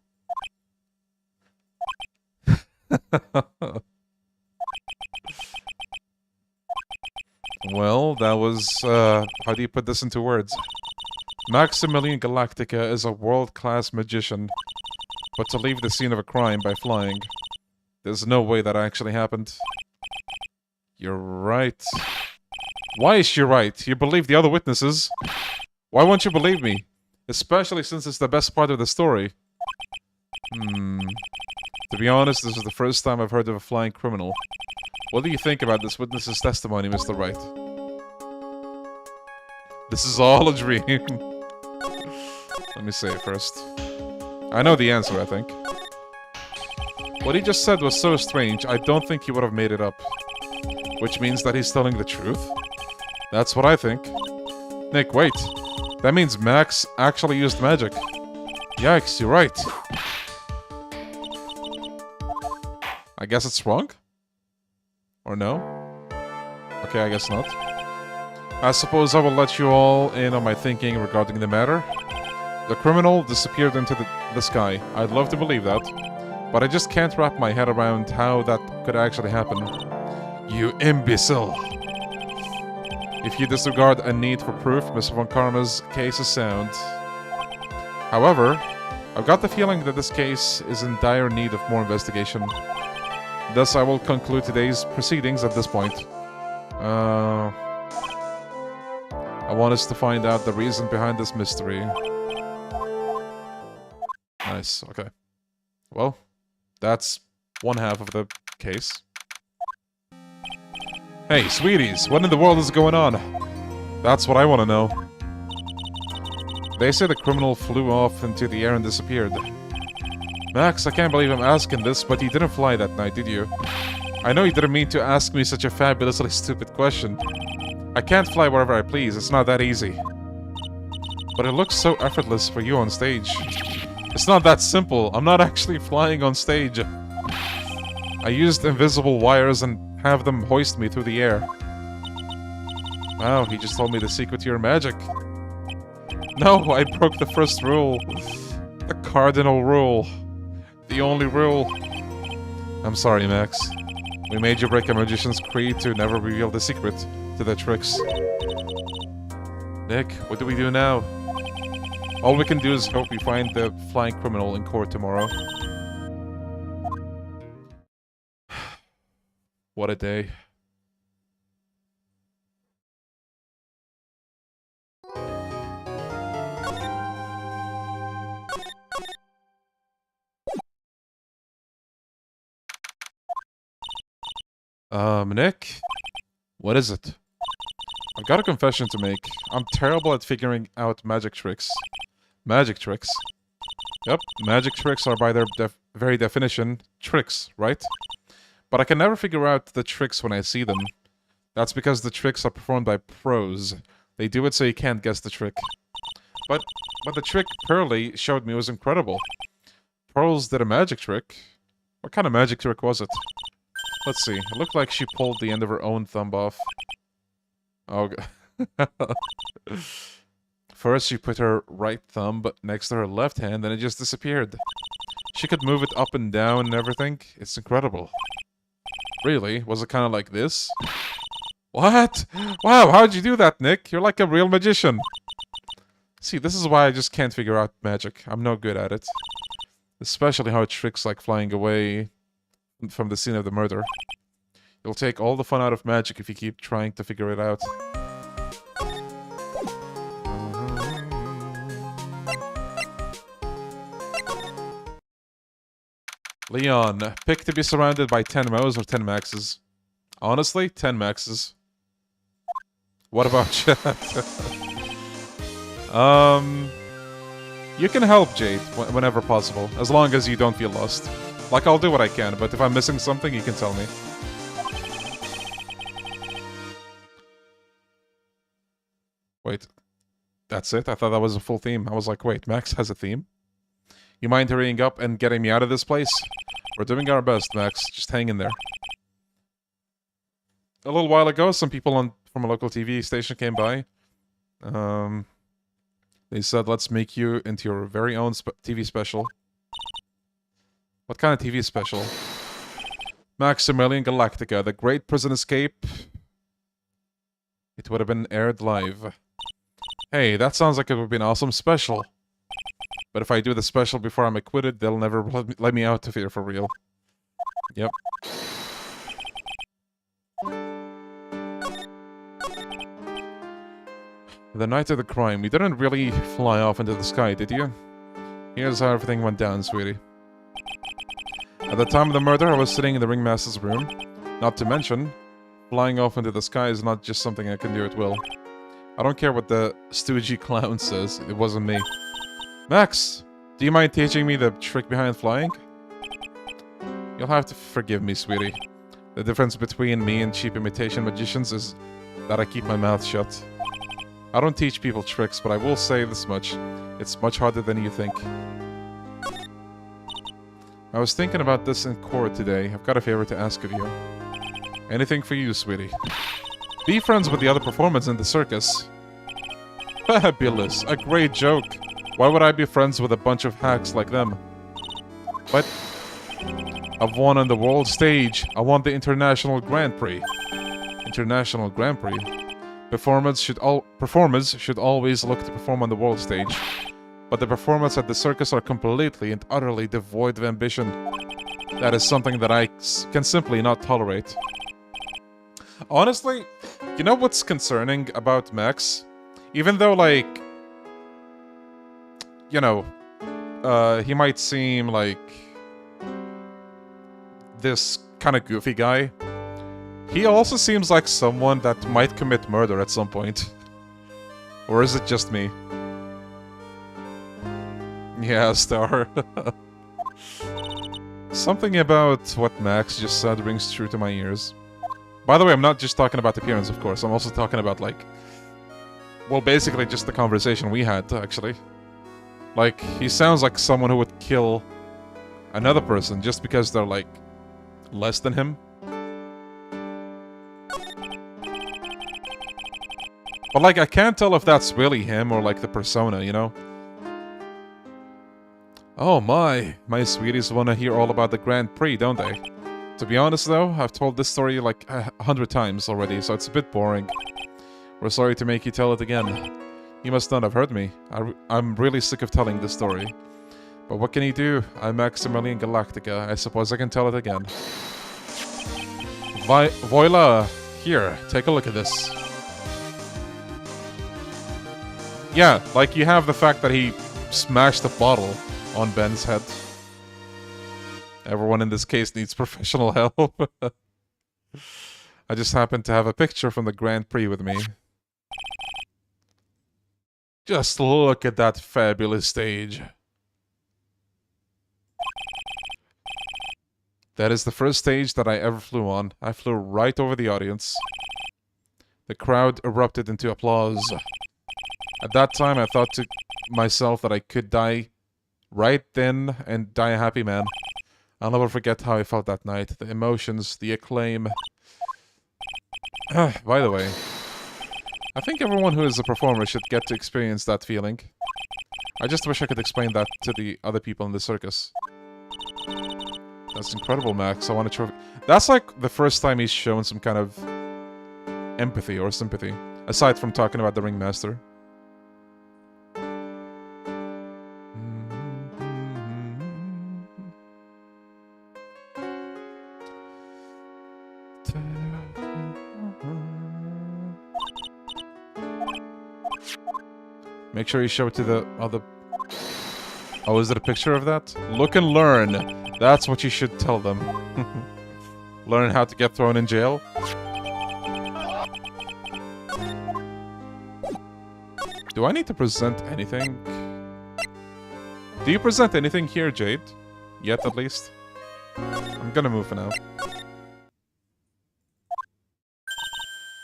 Well, that was, how do you put this into words? Maximilian Galactica is a world-class magician, but to leave the scene of a crime by flying, there's no way that actually happened. You're right. Why is she right? You believe the other witnesses. Why won't you believe me? Especially since it's the best part of the story. To be honest, this is the first time I've heard of a flying criminal. What do you think about this witness's testimony, Mr. Wright? This is all a dream. Let me say it first. I know the answer, I think. What he just said was so strange, I don't think he would have made it up. Which means that he's telling the truth? That's what I think. Nick, wait. That means Max actually used magic. Yikes, you're right. I guess it's wrong? Or no? Okay, I guess not. I suppose I will let you all in on my thinking regarding the matter. The criminal disappeared into the sky. I'd love to believe that. But I just can't wrap my head around how that could actually happen. You imbecile! If you disregard a need for proof, Mr. Von Karma's case is sound. However, I've got the feeling that this case is in dire need of more investigation. Thus, I will conclude today's proceedings at this point. I want us to find out the reason behind this mystery. Nice, okay. Well, that's one half of the case. Hey, sweeties, what in the world is going on? That's what I want to know. They say the criminal flew off into the air and disappeared. Max, I can't believe I'm asking this, but you didn't fly that night, did you? I know you didn't mean to ask me such a fabulously stupid question. I can't fly wherever I please, it's not that easy. But it looks so effortless for you on stage. It's not that simple, I'm not actually flying on stage. I used invisible wires and have them hoist me through the air. Wow, he just told me the secret to your magic. No, I broke the first rule. The cardinal rule. The only rule. I'm sorry, Max. We made you break a magician's creed to never reveal the secret to their tricks. Nick, what do we do now? All we can do is hope we find the flying criminal in court tomorrow. What a day. Nick? What is it? I've got a confession to make. I'm terrible at figuring out magic tricks. Magic tricks? Yep, magic tricks are by their very definition, tricks, right? But I can never figure out the tricks when I see them. That's because the tricks are performed by pros. They do it so you can't guess the trick. But the trick Pearly showed me was incredible. Pearls did a magic trick. What kind of magic trick was it? Let's see. It looked like she pulled the end of her own thumb off. Oh, first she put her right thumb next to her left hand, and it just disappeared. She could move it up and down and everything. It's incredible. Really? Was it kind of like this? What? Wow, how'd you do that, Nick? You're like a real magician. See, this is why I just can't figure out magic. I'm no good at it. Especially how tricks like flying away from the scene of the murder. You'll take all the fun out of magic if you keep trying to figure it out. Leon, pick to be surrounded by 10 Mo's or 10 Maxes. Honestly, 10 Maxes. What about chat? You can help Jade whenever possible, as long as you don't feel lost. Like, I'll do what I can, but if I'm missing something, you can tell me. Wait, that's it? I thought that was a full theme. I was like, wait, Max has a theme? You mind hurrying up and getting me out of this place? We're doing our best, Max. Just hang in there. A little while ago, some people from a local TV station came by. They said, let's make you into your very own TV special. What kind of TV special? Maximilian Galactica, The Great Prison Escape. It would have been aired live. Hey, that sounds like it would be an awesome special. But if I do the special before I'm acquitted, they'll never let me out of here for real. Yep. The night of the crime, you didn't really fly off into the sky, did you? Here's how everything went down, sweetie. At the time of the murder, I was sitting in the ringmaster's room. Not to mention, flying off into the sky is not just something I can do at will. I don't care what the stoogey clown says, it wasn't me. Max, do you mind teaching me the trick behind flying? You'll have to forgive me, sweetie. The difference between me and cheap imitation magicians is that I keep my mouth shut. I don't teach people tricks, but I will say this much. It's much harder than you think. I was thinking about this in court today. I've got a favor to ask of you. Anything for you, sweetie. Be friends with the other performers in the circus. Fabulous. A great joke. Why would I be friends with a bunch of hacks like them? But I've won on the world stage. I won the International Grand Prix. International Grand Prix? Performers should always look to perform on the world stage. But the performers at the circus are completely and utterly devoid of ambition. That is something that I can simply not tolerate. Honestly, you know what's concerning about Max? Even though, like, you know, he might seem like this kind of goofy guy, he also seems like someone that might commit murder at some point. Or is it just me? Yeah, Star. Something about what Max just said rings true to my ears. By the way, I'm not just talking about appearance, of course. I'm also talking about, like... well, basically just the conversation we had, actually. Like, he sounds like someone who would kill another person just because they're, like, less than him. But, like, I can't tell if that's really him or, like, the persona, you know? Oh my sweeties want to hear all about the Grand Prix, don't they? To be honest, though, I've told this story, like, 100 times already, so it's a bit boring. We're sorry to make you tell it again. You must not have heard me. I'm really sick of telling this story. But what can you do? I'm Maximilian Galactica. I suppose I can tell it again. Voila! Here, take a look at this. Yeah, like you have the fact that he smashed a bottle on Ben's head. Everyone in this case needs professional help. I just happen to have a picture from the Grand Prix with me. Just look at that fabulous stage. That is the first stage that I ever flew on. I flew right over the audience. The crowd erupted into applause. At that time, I thought to myself that I could die right then and die a happy man. I'll never forget how I felt that night. The emotions, the acclaim. By the way, I think everyone who is a performer should get to experience that feeling. I just wish I could explain that to the other people in the circus. That's incredible, Max. I want to try. That's like the first time he's shown some kind of empathy or sympathy, aside from talking about the ringmaster. Make sure you show it to the other... Oh, is it a picture of that? Look and learn. That's what you should tell them. Learn how to get thrown in jail? Do I need to present anything? Do you present anything here, Jade? Yet, at least? I'm gonna move for now.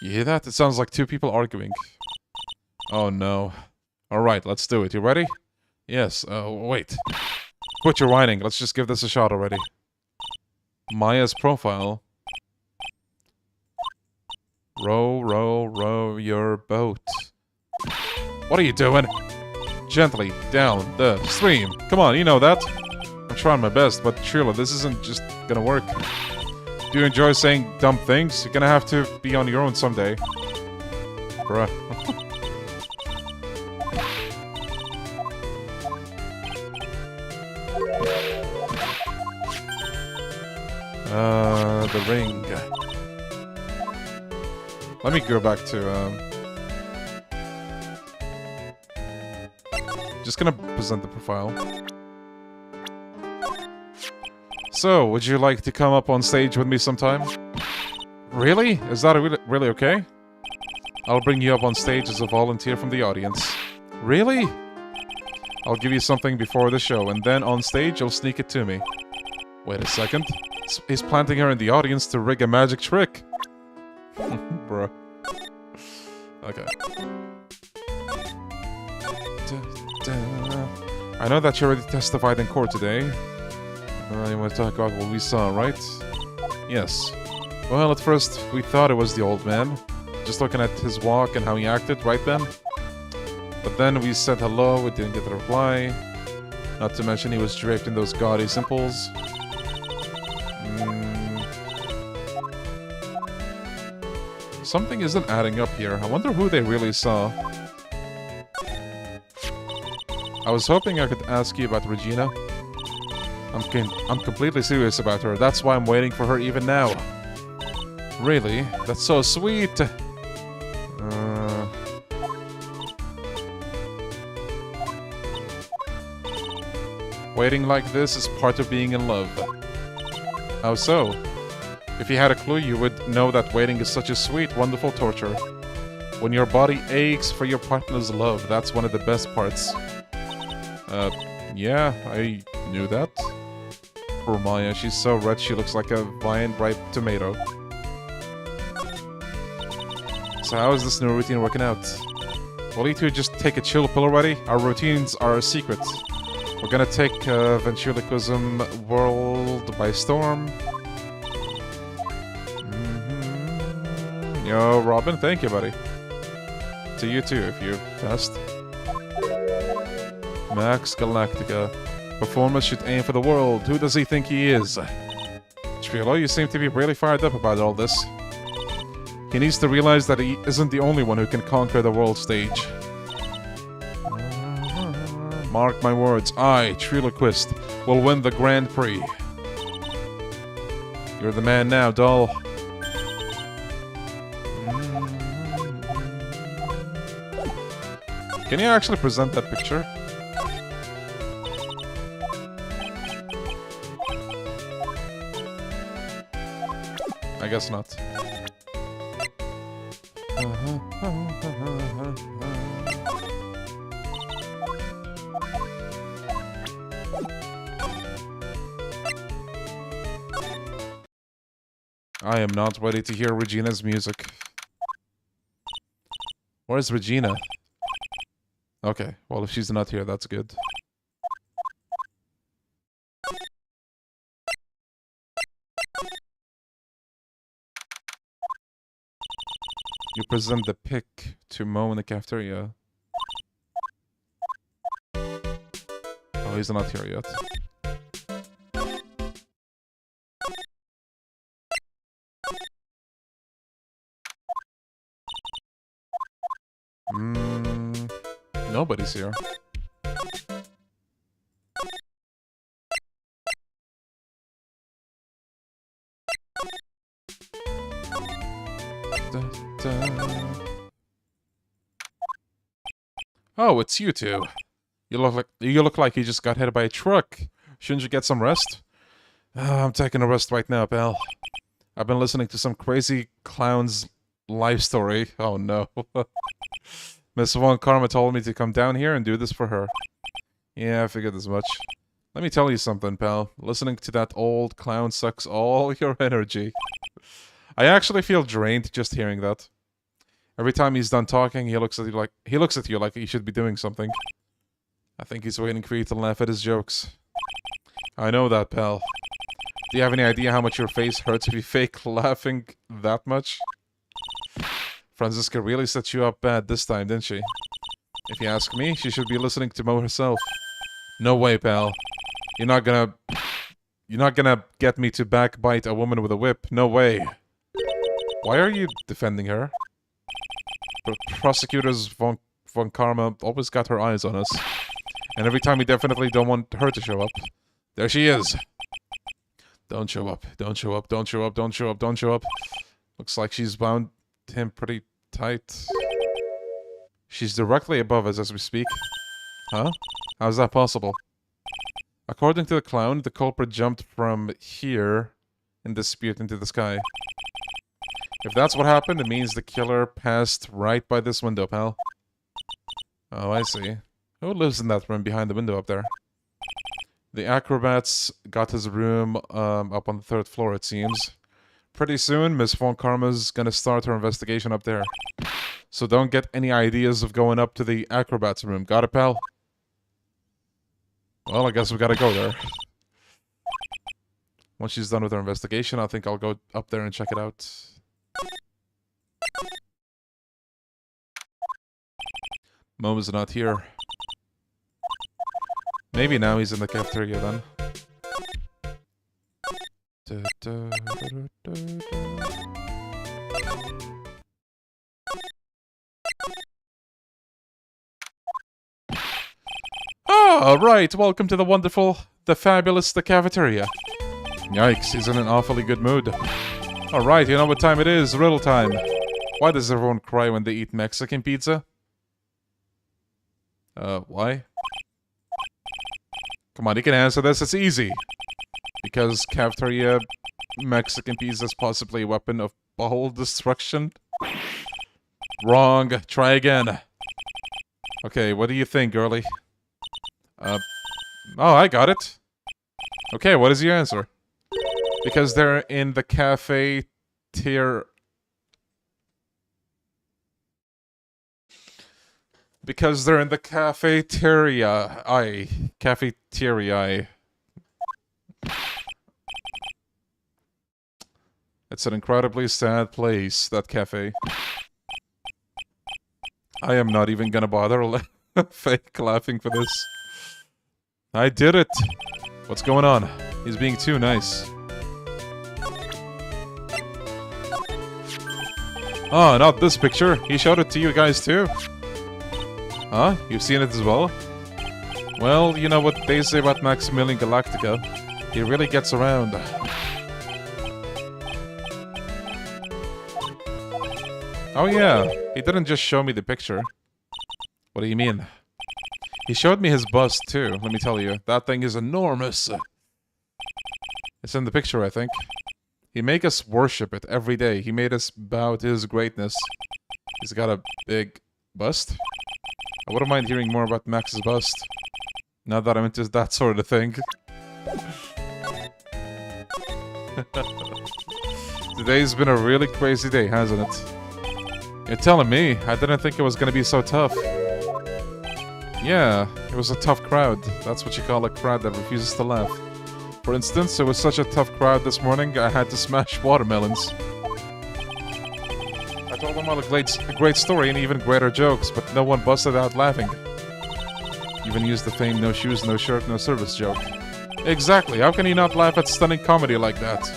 You hear that? It sounds like two people arguing. Oh no. Alright, let's do it. You ready? Yes. Wait. Quit your whining. Let's just give this a shot already. Maya's profile. Row, row, row your boat. What are you doing? Gently down the stream. Come on, you know that. I'm trying my best, but Trilo, this isn't just gonna work. Do you enjoy saying dumb things? You're gonna have to be on your own someday. Bruh. The ring. Let me go back to, just gonna present the profile. So, would you like to come up on stage with me sometime? Really? Is that really okay? I'll bring you up on stage as a volunteer from the audience. Really? I'll give you something before the show, and then on stage you'll sneak it to me. Wait a second. He's planting her in the audience to rig a magic trick. Bruh. Okay. I know that you already testified in court today. You want to talk about what we saw, right? Yes. Well, at first, we thought it was the old man. Just looking at his walk and how he acted, right then? But then we said hello, we didn't get a reply. Not to mention he was draped in those gaudy simples. Something isn't adding up here. I wonder who they really saw. I was hoping I could ask you about Regina. I'm completely serious about her. That's why I'm waiting for her even now. Really? That's so sweet! Waiting like this is part of being in love. How so? If you had a clue, you would know that waiting is such a sweet, wonderful torture. When your body aches for your partner's love, that's one of the best parts. Yeah, I knew that. Poor Maya, she's so red she looks like a vine-ripe tomato. So how is this new routine working out? Will you two just take a chill pill already? Our routines are a secret. We're gonna take ventriloquism world by storm. Yo, Robin, thank you, buddy. To you too, if you test. Max Galactica. Performers should aim for the world. Who does he think he is? Trilo, you seem to be really fired up about all this. He needs to realize that he isn't the only one who can conquer the world stage. Mark my words, I, Ventriloquist, will win the Grand Prix. You're the man now, doll. Can you actually present that picture? I guess not. I am not ready to hear Regina's music. Where's Regina? Okay, well if she's not here, that's good. You present the pic to Mo in the cafeteria. Oh, he's not here yet. Nobody's here. Oh, it's you two. You look like you just got hit by a truck. Shouldn't you get some rest? I'm taking a rest right now, pal. I've been listening to some crazy clown's life story. Oh no. Miss Von Karma told me to come down here and do this for her. Yeah, I figured as much. Let me tell you something, pal. Listening to that old clown sucks all your energy. I actually feel drained just hearing that. Every time he's done talking, he looks at you like he should be doing something. I think he's waiting for you to laugh at his jokes. I know that, pal. Do you have any idea how much your face hurts if you fake laughing that much? Franziska really set you up bad this time, didn't she? If you ask me, she should be listening to Mo herself. No way, pal. You're not gonna get me to backbite a woman with a whip. No way. Why are you defending her? Prosecutors Von Karma always got her eyes on us. And every time we definitely don't want her to show up. There she is. Don't show up. Don't show up. Don't show up. Don't show up. Don't show up. Looks like she's bound him pretty tight. She's directly above us as we speak. Huh? How's that possible? According to the clown, the culprit jumped from here in dispute into the sky. If that's what happened, it means the killer passed right by this window, pal. Oh, I see. Who lives in that room behind the window up there? The acrobats got his room up on the 3rd floor, it seems. Pretty soon, Miss Von Karma's gonna start her investigation up there. So don't get any ideas of going up to the acrobats room. Got it, pal? Well, I guess we gotta go there. Once she's done with her investigation, I think I'll go up there and check it out. Momo's not here. Maybe now he's in the cafeteria then. Ah, right. Welcome to the wonderful, the fabulous, the cafeteria. Yikes, he's in an awfully good mood. Alright, you know what time it is? Riddle time. Why does everyone cry when they eat Mexican pizza? Why? Come on, you can answer this. It's easy. Because cafeteria Mexican pizza is possibly a weapon of bowel destruction? Wrong. Try again. Okay, what do you think, girlie? Oh, I got it. Okay, what is your answer? Because they're in the cafeteria. Because they're in the cafeteria. Cafeteria. It's an incredibly sad place, that cafe. I am not even gonna bother fake laughing for this. I did it! What's going on? He's being too nice. Oh, not this picture. He showed it to you guys too. Huh? You've seen it as well? Well, you know what they say about Max Galactica. He really gets around. Oh yeah, he didn't just show me the picture. What do you mean? He showed me his bust too, let me tell you. That thing is enormous. It's in the picture, I think. He made us worship it every day. He made us bow to his greatness. He's got a big bust. I wouldn't mind hearing more about Max's bust. Now that I'm into that sort of thing. Today's been a really crazy day, hasn't it? You're telling me. I didn't think it was gonna be so tough. Yeah, it was a tough crowd. That's what you call a crowd that refuses to laugh. For instance, it was such a tough crowd this morning, I had to smash watermelons. I told them all a great story and even greater jokes, but no one busted out laughing. Even used the famed no shoes, no shirt, no service joke. Exactly, how can you not laugh at stunning comedy like that?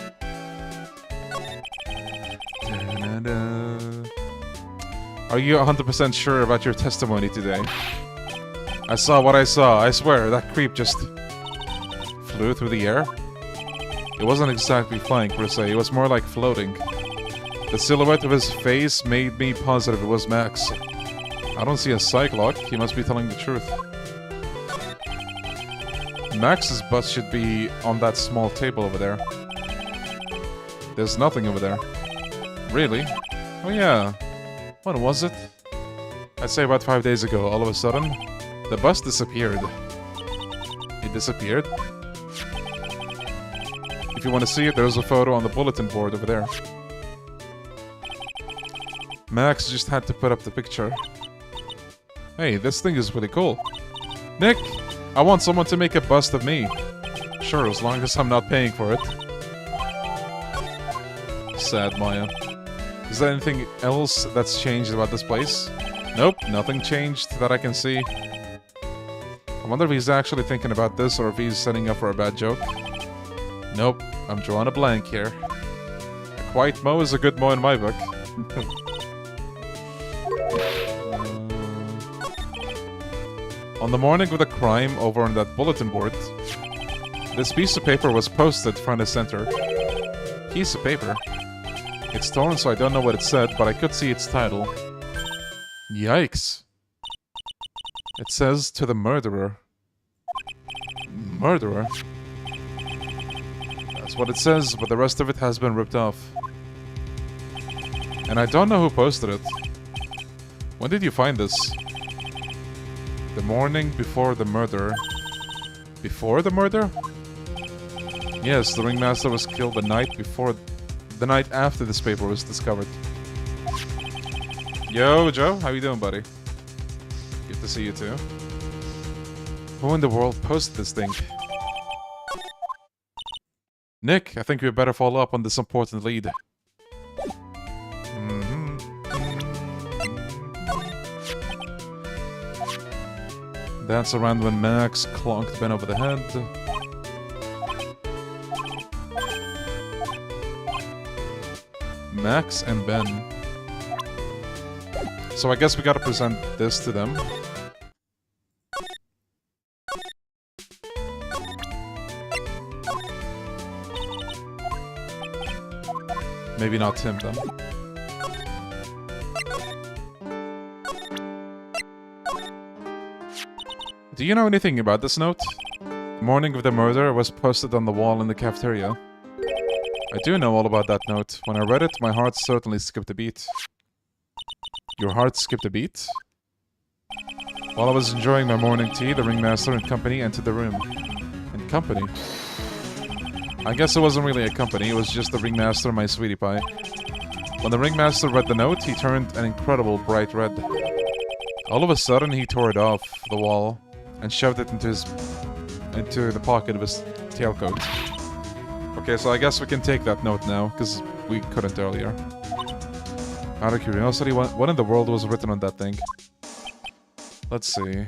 Are you 100% sure about your testimony today? I saw what I saw, I swear, that creep just flew through the air? It wasn't exactly flying per se, it was more like floating. The silhouette of his face made me positive it was Max. I don't see a cyclock, he must be telling the truth. Max's bus should be on that small table over there. There's nothing over there. Really? Oh yeah. When was it? I'd say about 5 days ago. All of a sudden, the bus disappeared. It disappeared? If you want to see it, there's a photo on the bulletin board over there. Max just had to put up the picture. Hey, this thing is really cool. Nick, I want someone to make a bust of me. Sure, as long as I'm not paying for it. Sad Maya. Is there anything else that's changed about this place? Nope, nothing changed that I can see. I wonder if he's actually thinking about this or if he's setting up for a bad joke. Nope, I'm drawing a blank here. A quiet Mo is a good Mo in my book. On the morning of the crime over on that bulletin board, this piece of paper was posted front and center. Piece of paper? It's torn, so I don't know what it said, but I could see its title. Yikes. It says, to the murderer. Murderer? That's what it says, but the rest of it has been ripped off. And I don't know who posted it. When did you find this? The morning before the murder. Before the murder? Yes, the ringmaster was killed the night before... The night after this paper was discovered. Yo, Joe, how you doing, buddy? Good to see you too. Who in the world posted this thing? Nick, I think we better follow up on this important lead. That's around when Max clonked Ben over the head. Max and Ben. So I guess we gotta present this to them. Maybe not him, then. Do you know anything about this note? The morning of the murder was posted on the wall in the cafeteria. I do know all about that note. When I read it, my heart certainly skipped a beat. Your heart skipped a beat? While I was enjoying my morning tea, the ringmaster and company entered the room. And company? I guess it wasn't really a company, it was just the ringmaster and my sweetie pie. When the ringmaster read the note, he turned an incredible bright red. All of a sudden, he tore it off the wall and shoved it into the pocket of his tailcoat. Okay, so I guess we can take that note now, because we couldn't earlier. Out of curiosity, what in the world was written on that thing? Let's see.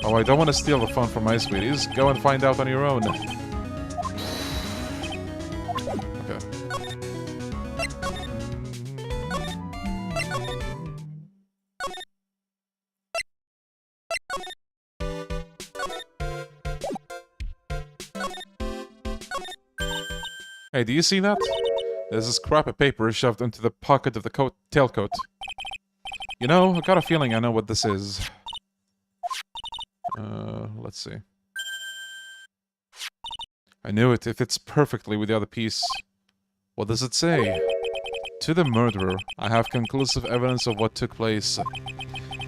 Oh, I don't want to steal the fun from my sweeties. Go and find out on your own. Okay. Hey, do you see that? There's a scrap of paper shoved into the pocket of the tailcoat. You know, I got a feeling I know what this is. Let's see. I knew it. It fits perfectly with the other piece. What does it say? To the murderer, I have conclusive evidence of what took place.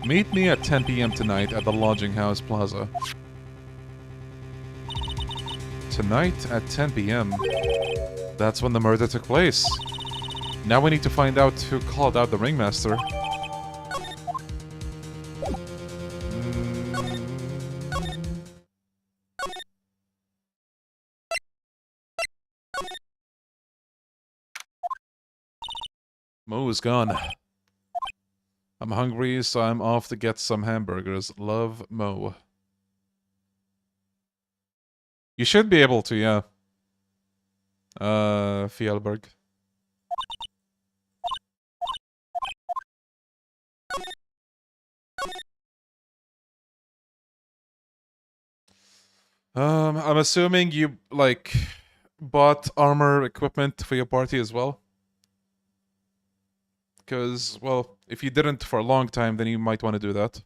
Meet me at 10 p.m. tonight at the Lodging House Plaza. Tonight at 10 p.m. That's when the murder took place. Now we need to find out who called out the ringmaster. Mo is gone. I'm hungry, so I'm off to get some hamburgers. Love, Mo. You should be able to, yeah. Fjellberg. I'm assuming you, like, bought armor equipment for your party as well? Because, well, if you didn't for a long time, then you might want to do that.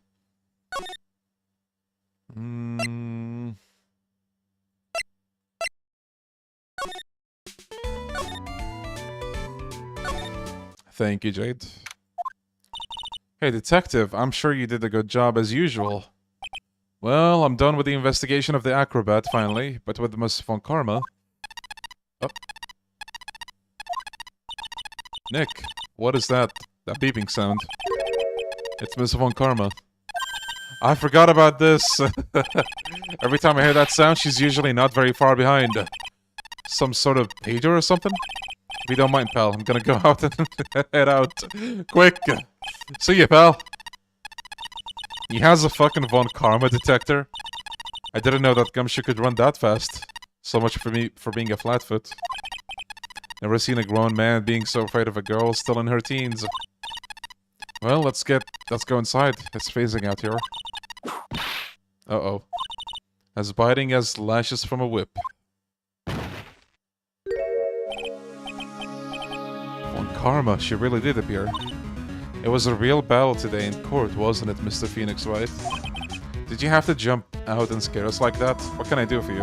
Thank you, Jade. Hey, detective, I'm sure you did a good job as usual. Well, I'm done with the investigation of the acrobat, finally, but with Miss Von Karma... Oh. Nick, what is that? That beeping sound. It's Miss Von Karma. I forgot about this. Every time I hear that sound, she's usually not very far behind. Some sort of pager or something? If you don't mind, pal, I'm gonna go out and head out. Quick! See ya, pal! He has a fucking Von Karma detector. I didn't know that Gumshoe could run that fast. So much for me for being a flatfoot. Never seen a grown man being so afraid of a girl still in her teens. Well, let's go inside. It's phasing out here. Uh-oh. As biting as lashes from a whip. Von Karma, she really did appear. It was a real battle today in court, wasn't it, Mr. Phoenix Wright? Did you have to jump out and scare us like that? What can I do for you?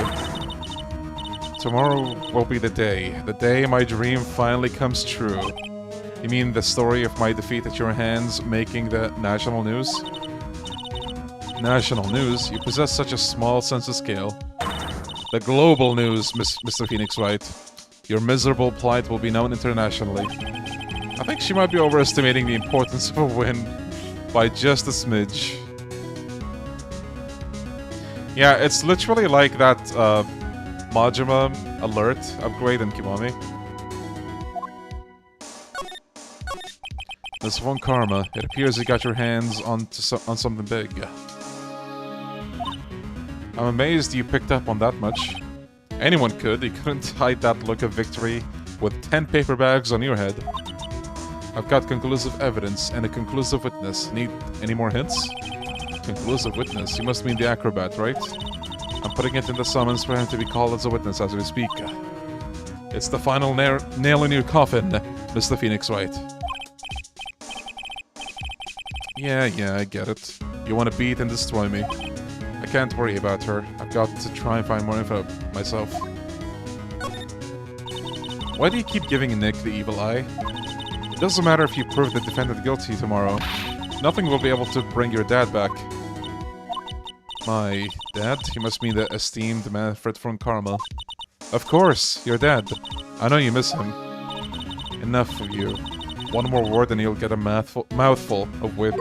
Tomorrow will be the day my dream finally comes true. You mean the story of my defeat at your hands making the national news? National news? You possess such a small sense of scale. The global news, Mr. Phoenix Wright. Your miserable plight will be known internationally. I think she might be overestimating the importance of a win by just a smidge. Yeah, it's literally like that Majima alert upgrade in Kiwami. Miss Von Karma, it appears you got your hands on something big. I'm amazed you picked up on that much. Anyone could. You couldn't hide that look of victory with 10 paper bags on your head. I've got conclusive evidence and a conclusive witness. Need any more hints? Conclusive witness? You must mean the acrobat, right? I'm putting it in the summons for him to be called as a witness as we speak. It's the final nail in your coffin, Mr. Phoenix Wright. Yeah, I get it. You want to beat and destroy me. I can't worry about her. I've got to try and find more info myself. Why do you keep giving Nick the evil eye? It doesn't matter if you prove the defendant guilty tomorrow. Nothing will be able to bring your dad back. My dad? You must mean the esteemed Manfred von Karma. Of course, your dad. I know you miss him. Enough of you. One more word and you'll get a mouthful of wit.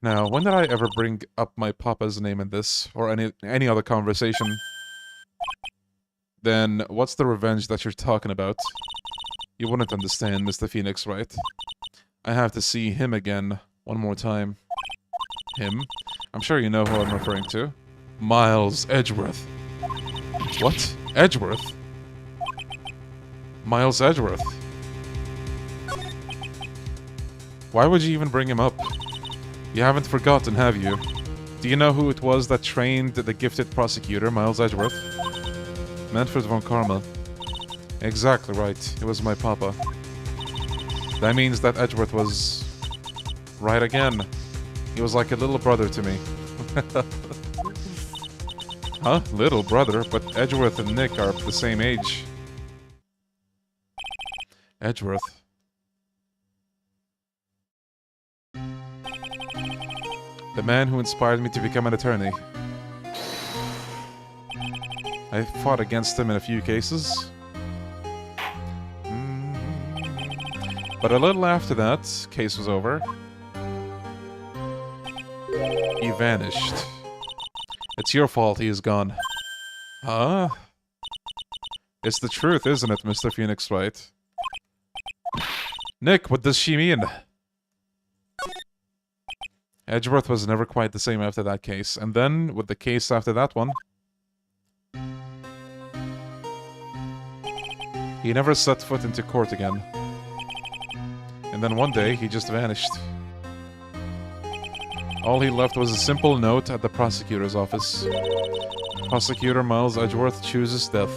Now, when did I ever bring up my papa's name in this, or any other conversation? Then, what's the revenge that you're talking about? You wouldn't understand, Mr. Phoenix, right? I have to see him again, one more time. Him? I'm sure you know who I'm referring to. Miles Edgeworth. What? Edgeworth? Miles Edgeworth? Why would you even bring him up? You haven't forgotten, have you? Do you know who it was that trained the gifted prosecutor, Miles Edgeworth? Manfred von Karma. Exactly right. It was my papa. That means that Edgeworth was... right again. He was like a little brother to me. Huh? Little brother? But Edgeworth and Nick are the same age. Edgeworth. The man who inspired me to become an attorney. I fought against him in a few cases. But a little after that, case was over. He vanished. It's your fault he is gone. Huh? It's the truth, isn't it, Mr. Phoenix Wright? Nick, what does she mean? Edgeworth was never quite the same after that case. And then, with the case after that one... he never set foot into court again. And then one day, he just vanished. All he left was a simple note at the prosecutor's office. Prosecutor Miles Edgeworth chooses death.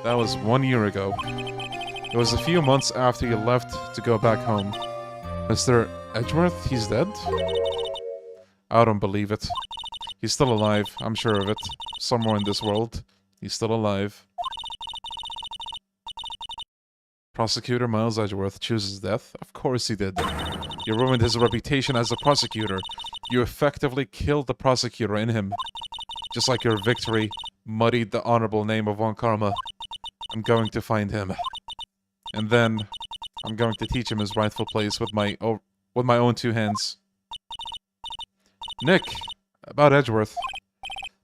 That was 1 year ago. It was a few months after he left to go back home. Mr. Edgeworth, he's dead? I don't believe it. He's still alive, I'm sure of it. Somewhere in this world, he's still alive. Prosecutor Miles Edgeworth chooses death? Of course he did. You ruined his reputation as a prosecutor. You effectively killed the prosecutor in him. Just like your victory muddied the honorable name of Von Karma. I'm going to find him. And then I'm going to teach him his rightful place with my own two hands. Nick, about Edgeworth.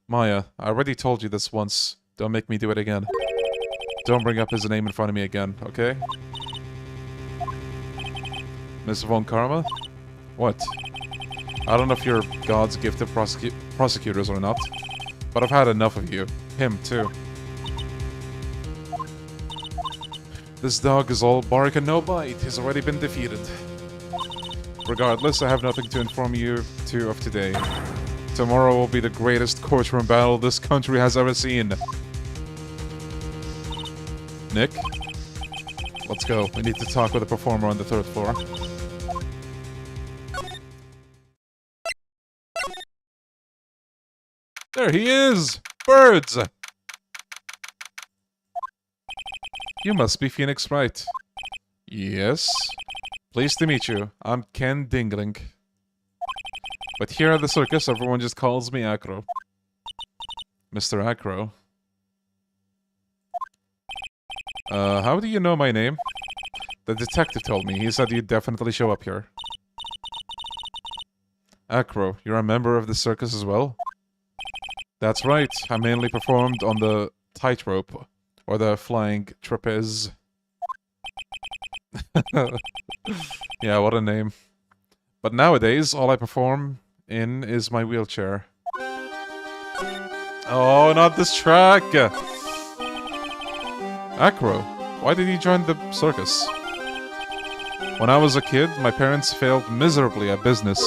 Maya, I already told you this once. Don't make me do it again. Don't bring up his name in front of me again, okay? Miss Von Karma? What? I don't know if you're God's gift to prosecutors or not, but I've had enough of you. Him, too. This dog is all bark and no bite. He's already been defeated. Regardless, I have nothing to inform you two of today. Tomorrow will be the greatest courtroom battle this country has ever seen. Nick? Let's go. We need to talk with a performer on the 3rd floor. There he is! Birds! You must be Phoenix Wright. Yes. Pleased to meet you. I'm Ken Dingling. But here at the circus, everyone just calls me Acro. Mr. Acro. How do you know my name? The detective told me. He said you'd definitely show up here. Acro, you're a member of the circus as well? That's right. I mainly performed on the tightrope, or the flying trapeze. Yeah, what a name. But nowadays, all I perform in is my wheelchair. Oh, not this track! Acro, why did you join the circus? When I was a kid, my parents failed miserably at business.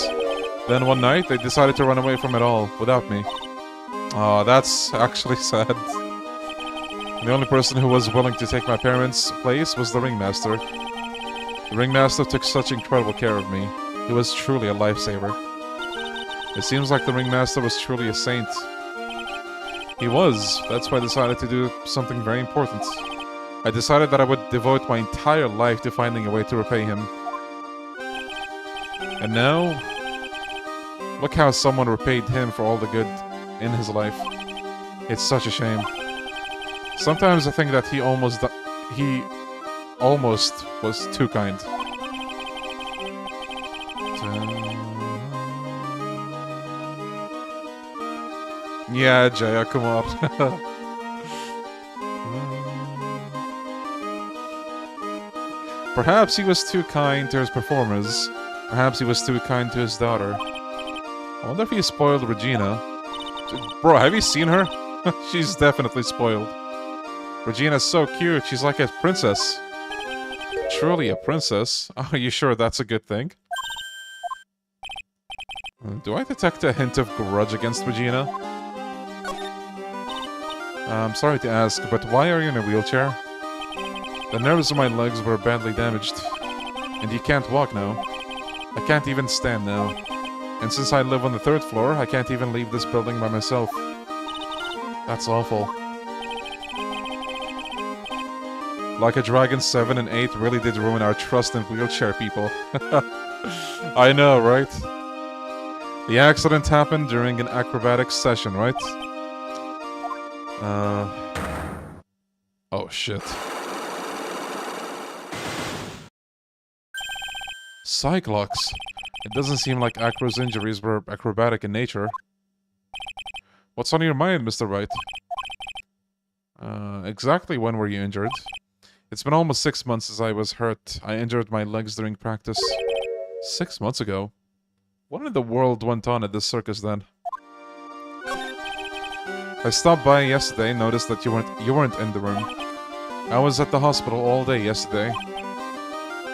Then one night, they decided to run away from it all, without me. Oh, that's actually sad. The only person who was willing to take my parents' place was the ringmaster. The ringmaster took such incredible care of me. He was truly a lifesaver. It seems like the ringmaster was truly a saint. He was. That's why I decided to do something very important. I decided that I would devote my entire life to finding a way to repay him. And now, look how someone repaid him for all the good in his life. It's such a shame. Sometimes I think that he almost was too kind. Yeah, Jaya, come on. Perhaps he was too kind to his performers. Perhaps he was too kind to his daughter. I wonder if he spoiled Regina. Bro, have you seen her? She's definitely spoiled. Regina's so cute, she's like a princess. Truly a princess? Are you sure that's a good thing? Do I detect a hint of grudge against Regina? I'm sorry to ask, but why are you in a wheelchair? The nerves of my legs were badly damaged. And you can't walk now. I can't even stand now. And since I live on the 3rd floor, I can't even leave this building by myself. That's awful. Like a Dragon 7 and 8 really did ruin our trust in wheelchair people. I know, right? The accident happened during an acrobatics session, right? Oh shit. Cyclops. It doesn't seem like Acro's injuries were acrobatic in nature. What's on your mind, Mr. Wright? Exactly when were you injured? It's been almost 6 months since I was hurt. I injured my legs during practice. 6 months ago? What in the world went on at this circus then? I stopped by yesterday and noticed that you weren't in the room. I was at the hospital all day yesterday.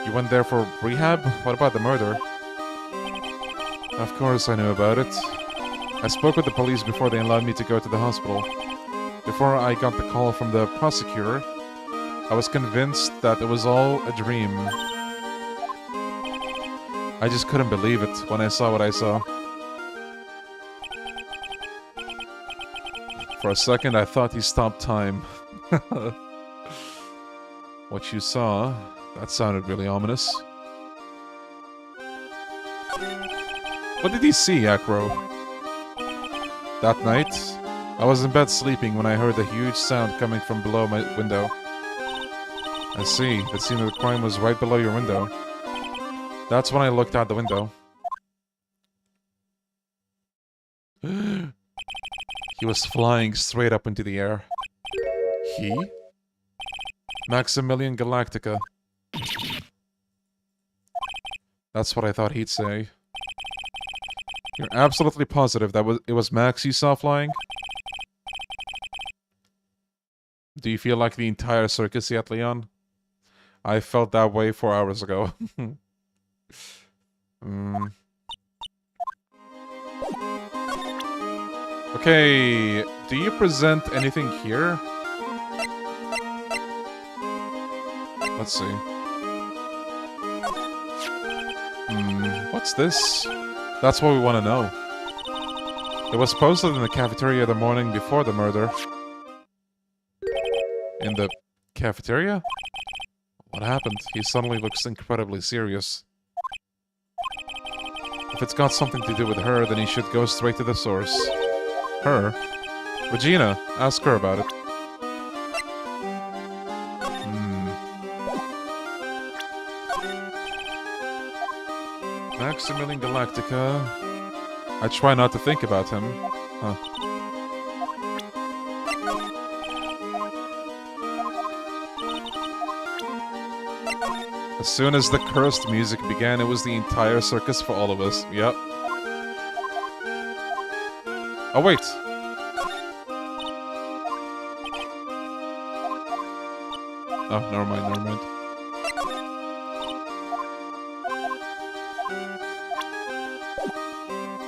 You went there for rehab? What about the murder? Of course I knew about it. I spoke with the police before they allowed me to go to the hospital. Before I got the call from the prosecutor, I was convinced that it was all a dream. I just couldn't believe it when I saw what I saw. For a second, I thought he stopped time. what you saw. That sounded really ominous. What did he see, Acro? That night, I was in bed sleeping when I heard a huge sound coming from below my window. I see. The scene of the crime was right below your window. That's when I looked out the window. He was flying straight up into the air. He? Maximilian Galactica. That's what I thought he'd say. You're absolutely positive that it was Max you saw flying? Do you feel like the entire circus yet, Leon? I felt that way 4 hours ago. Okay, do you present anything here? Let's see. What's this? That's what we want to know. It was posted in the cafeteria the morning before the murder. In the cafeteria? What happened? He suddenly looks incredibly serious. If it's got something to do with her, then he should go straight to the source. Her? Regina, ask her about it. Maximilian Galactica. I try not to think about him. Huh. As soon as the cursed music began, it was the entire circus for all of us. Yep. Oh, wait. Oh, never mind, never mind.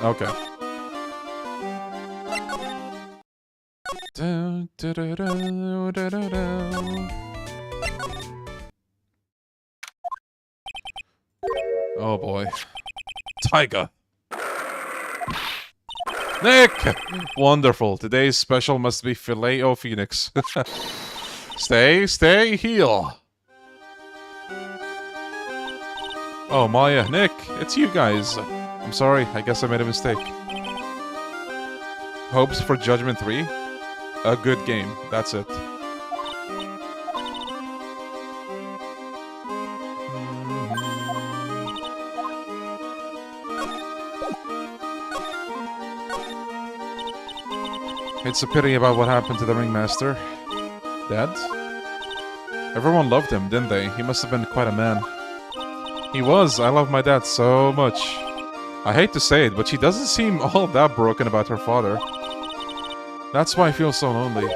Okay. Oh boy. Tiger. Nick! Wonderful. Today's special must be filet o phoenix. Stay here. Oh, Maya, Nick, it's you guys. I'm sorry, I guess I made a mistake. Hopes for Judgment 3? A good game, that's it. It's a pity about what happened to the ringmaster. Dad? Everyone loved him, didn't they? He must have been quite a man. He was. I love my dad so much. I hate to say it, but she doesn't seem all that broken about her father. That's why I feel so lonely.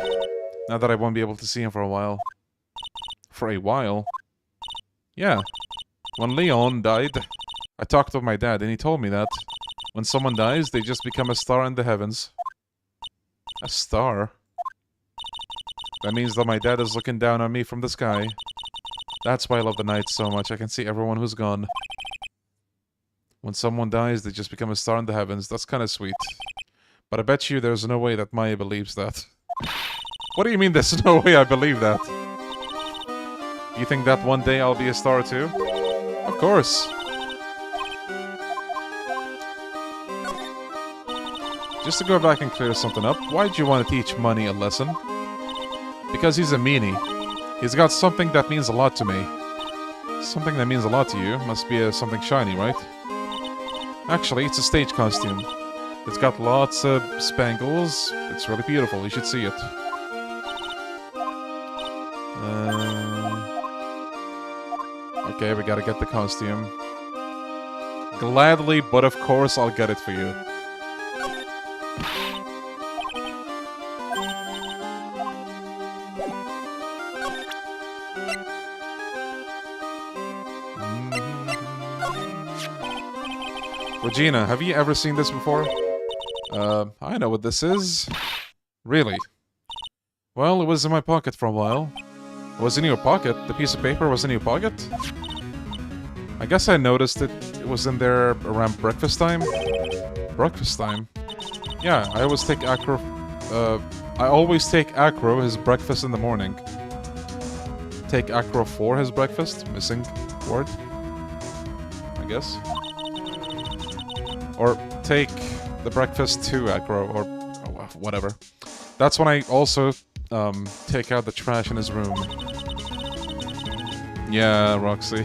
Now that I won't be able to see him for a while. For a while? Yeah. When Leon died, I talked with my dad and he told me that when someone dies, they just become a star in the heavens. A star? That means that my dad is looking down on me from the sky. That's why I love the night so much. I can see everyone who's gone. When someone dies, they just become a star in the heavens. That's kind of sweet. But I bet you there's no way that Maya believes that. What do you mean there's no way I believe that? You think that one day I'll be a star too? Of course. Just to go back and clear something up, why'd you want to teach Money a lesson? Because he's a meanie. He's got something that means a lot to me. Something that means a lot to you must be something shiny, right? Actually, it's a stage costume. It's got lots of spangles. It's really beautiful. You should see it. Okay, we gotta get the costume. Gladly, but of course I'll get it for you. Regina, have you ever seen this before? I know what this is. Really? Well, it was in my pocket for a while. It was in your pocket? The piece of paper was in your pocket? I guess I noticed it was in there around breakfast time. Breakfast time? Yeah, I always take Acro... his breakfast in the morning. take Acro for his breakfast. Missing word, I guess. Or take the breakfast to Acro, or whatever. That's when I also take out the trash in his room. Yeah, Roxy.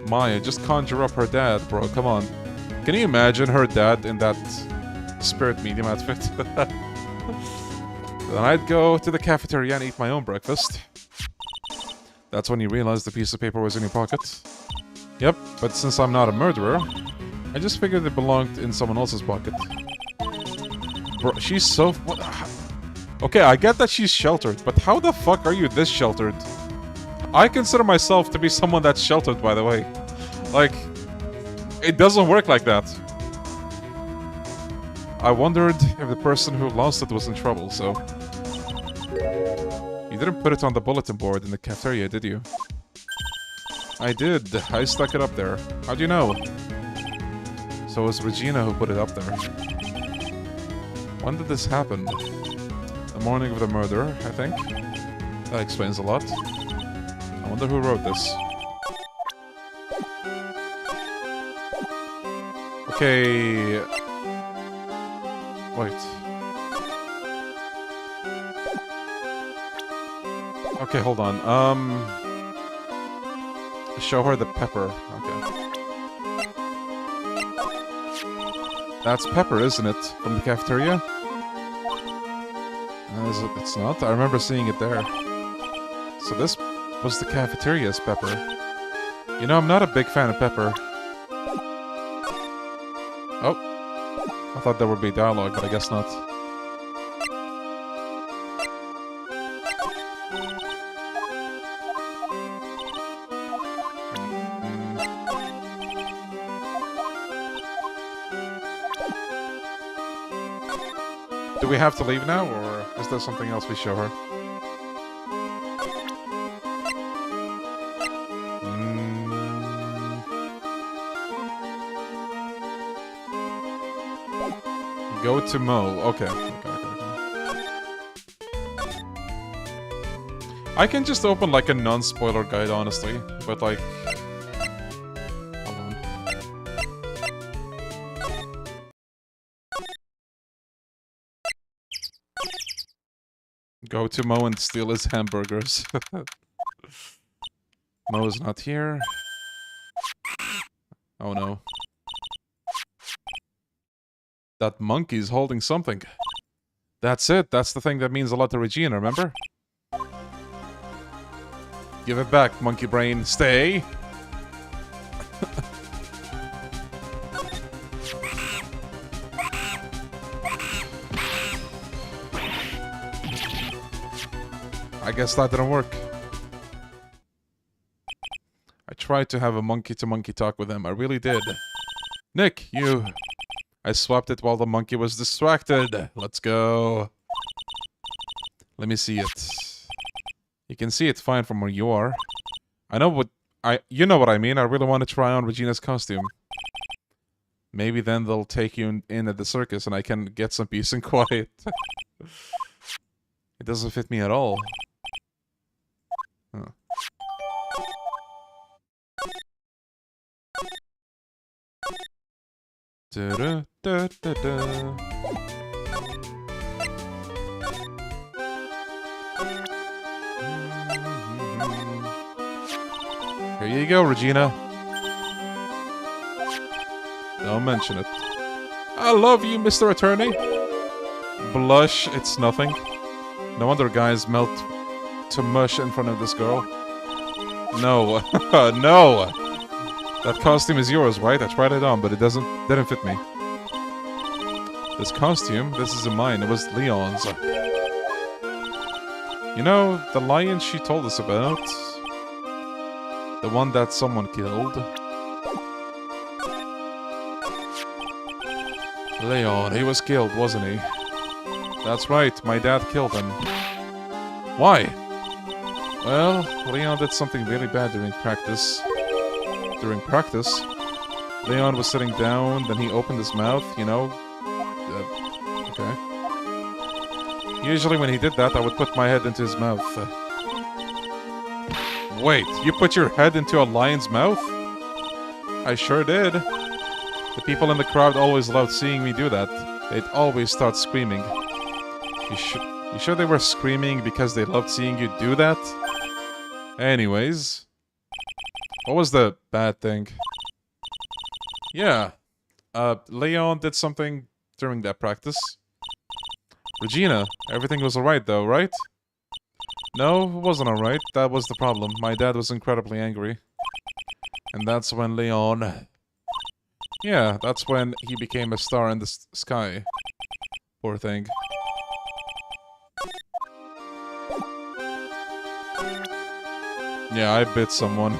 Maya, just conjure up her dad, bro. Come on. Can you imagine her dad in that spirit medium outfit? Then I'd go to the cafeteria and eat my own breakfast. That's when you realize the piece of paper was in your pocket. Yep, but since I'm not a murderer, I just figured it belonged in someone else's pocket. Bro, she's so... What? Okay, I get that she's sheltered, but how the fuck are you this sheltered? I consider myself to be someone that's sheltered, by the way. Like, it doesn't work like that. I wondered if the person who lost it was in trouble, so... You didn't put it on the bulletin board in the cafeteria, did you? I did. I stuck it up there. How do you know? So it was Regina who put it up there. When did this happen? The morning of the murder, I think. That explains a lot. I wonder who wrote this. Okay... Wait. Okay, hold on. Show her the pepper. Okay. That's pepper, isn't it? From the cafeteria? It's not. I remember seeing it there. So this was the cafeteria's pepper. You know, I'm not a big fan of pepper. Oh. I thought there would be dialogue, but I guess not. Do we have to leave now, or is there something else we show her? Go to Mo. Okay. I can just open like a non-spoiler guide, honestly, but like... Hold on. Go to Mo and steal his hamburgers. Mo's not here. Oh no. That monkey's holding something. That's it. That's the thing that means a lot to Regina, remember? Give it back, monkey brain. Stay! I guess that didn't work. I tried to have a monkey-to-monkey talk with him. I really did. Nick, you... I swapped it while the monkey was distracted. Let's go. Let me see it. You can see it fine from where you are. I know what... You know what I mean. I really want to try on Regina's costume. Maybe then they'll take you in at the circus and I can get some peace and quiet. It doesn't fit me at all. Huh. Da-da-da-da-da. Here you go, Regina. Don't mention it. I love you, Mr. Attorney. Blush, it's nothing. No wonder guys melt to mush in front of this girl. No. No! That costume is yours, right? I tried it on, but it didn't fit me. This costume, this isn't mine. It was Leon's. You know, the lion she told us about? The one that someone killed? Leon, he was killed, wasn't he? That's right, my dad killed him. Why? Well, Leon did something really bad during practice. Leon was sitting down, then he opened his mouth, you know. Okay. Usually when he did that, I would put my head into his mouth. Wait, you put your head into a lion's mouth? I sure did. The people in the crowd always loved seeing me do that. They'd always start screaming. You sure they were screaming because they loved seeing you do that? Anyways. What was the bad thing? Yeah. Leon did something during that practice. Regina, everything was alright though, right? No, it wasn't alright. That was the problem. My dad was incredibly angry. And that's when Leon... Yeah, that's when he became a star in the sky. Poor thing. Yeah, I bit someone.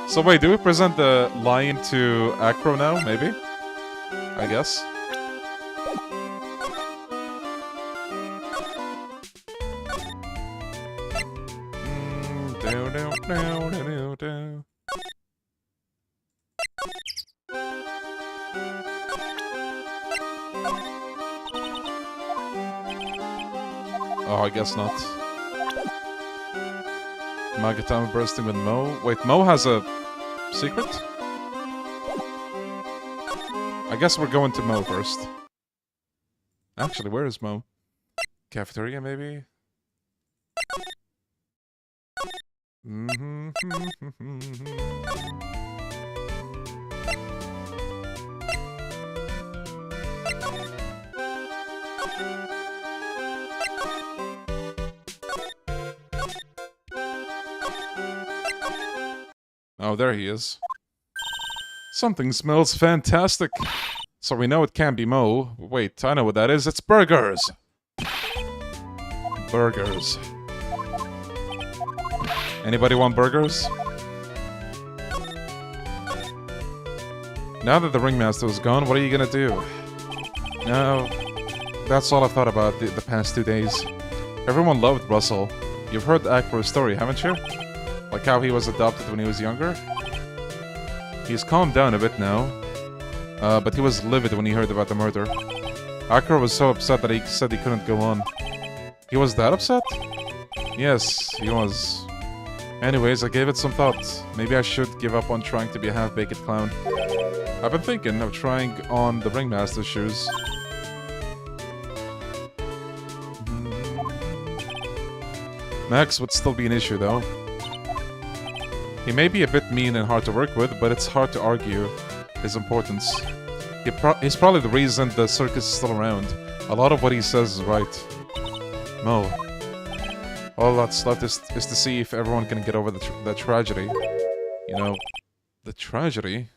So wait, do we present the lion to Acro now, maybe? I guess. Oh, I guess not. Magatama bursting with Mo. Wait, Mo has a secret? I guess we're going to Mo first. Actually, where is Mo? Cafeteria, maybe? Oh, there he is. Something smells fantastic. So we know it can't be Mo. Wait, I know what that is. It's burgers! Burgers. Anybody want burgers? Now that the ringmaster is gone, what are you gonna do? No, that's all I've thought about the past 2 days. Everyone loved Russell. You've heard Acro's story, haven't you? Like how he was adopted when he was younger? He's calmed down a bit now. But he was livid when he heard about the murder. Acro was so upset that he said he couldn't go on. He was that upset? Yes, he was. Anyways, I gave it some thought. Maybe I should give up on trying to be a half-baked clown. I've been thinking of trying on the ringmaster's shoes. Max would still be an issue, though. He may be a bit mean and hard to work with, but it's hard to argue his importance. He's probably the reason the circus is still around. A lot of what he says is right. Mo. All that's left is to see if everyone can get over the tragedy. You know, the tragedy?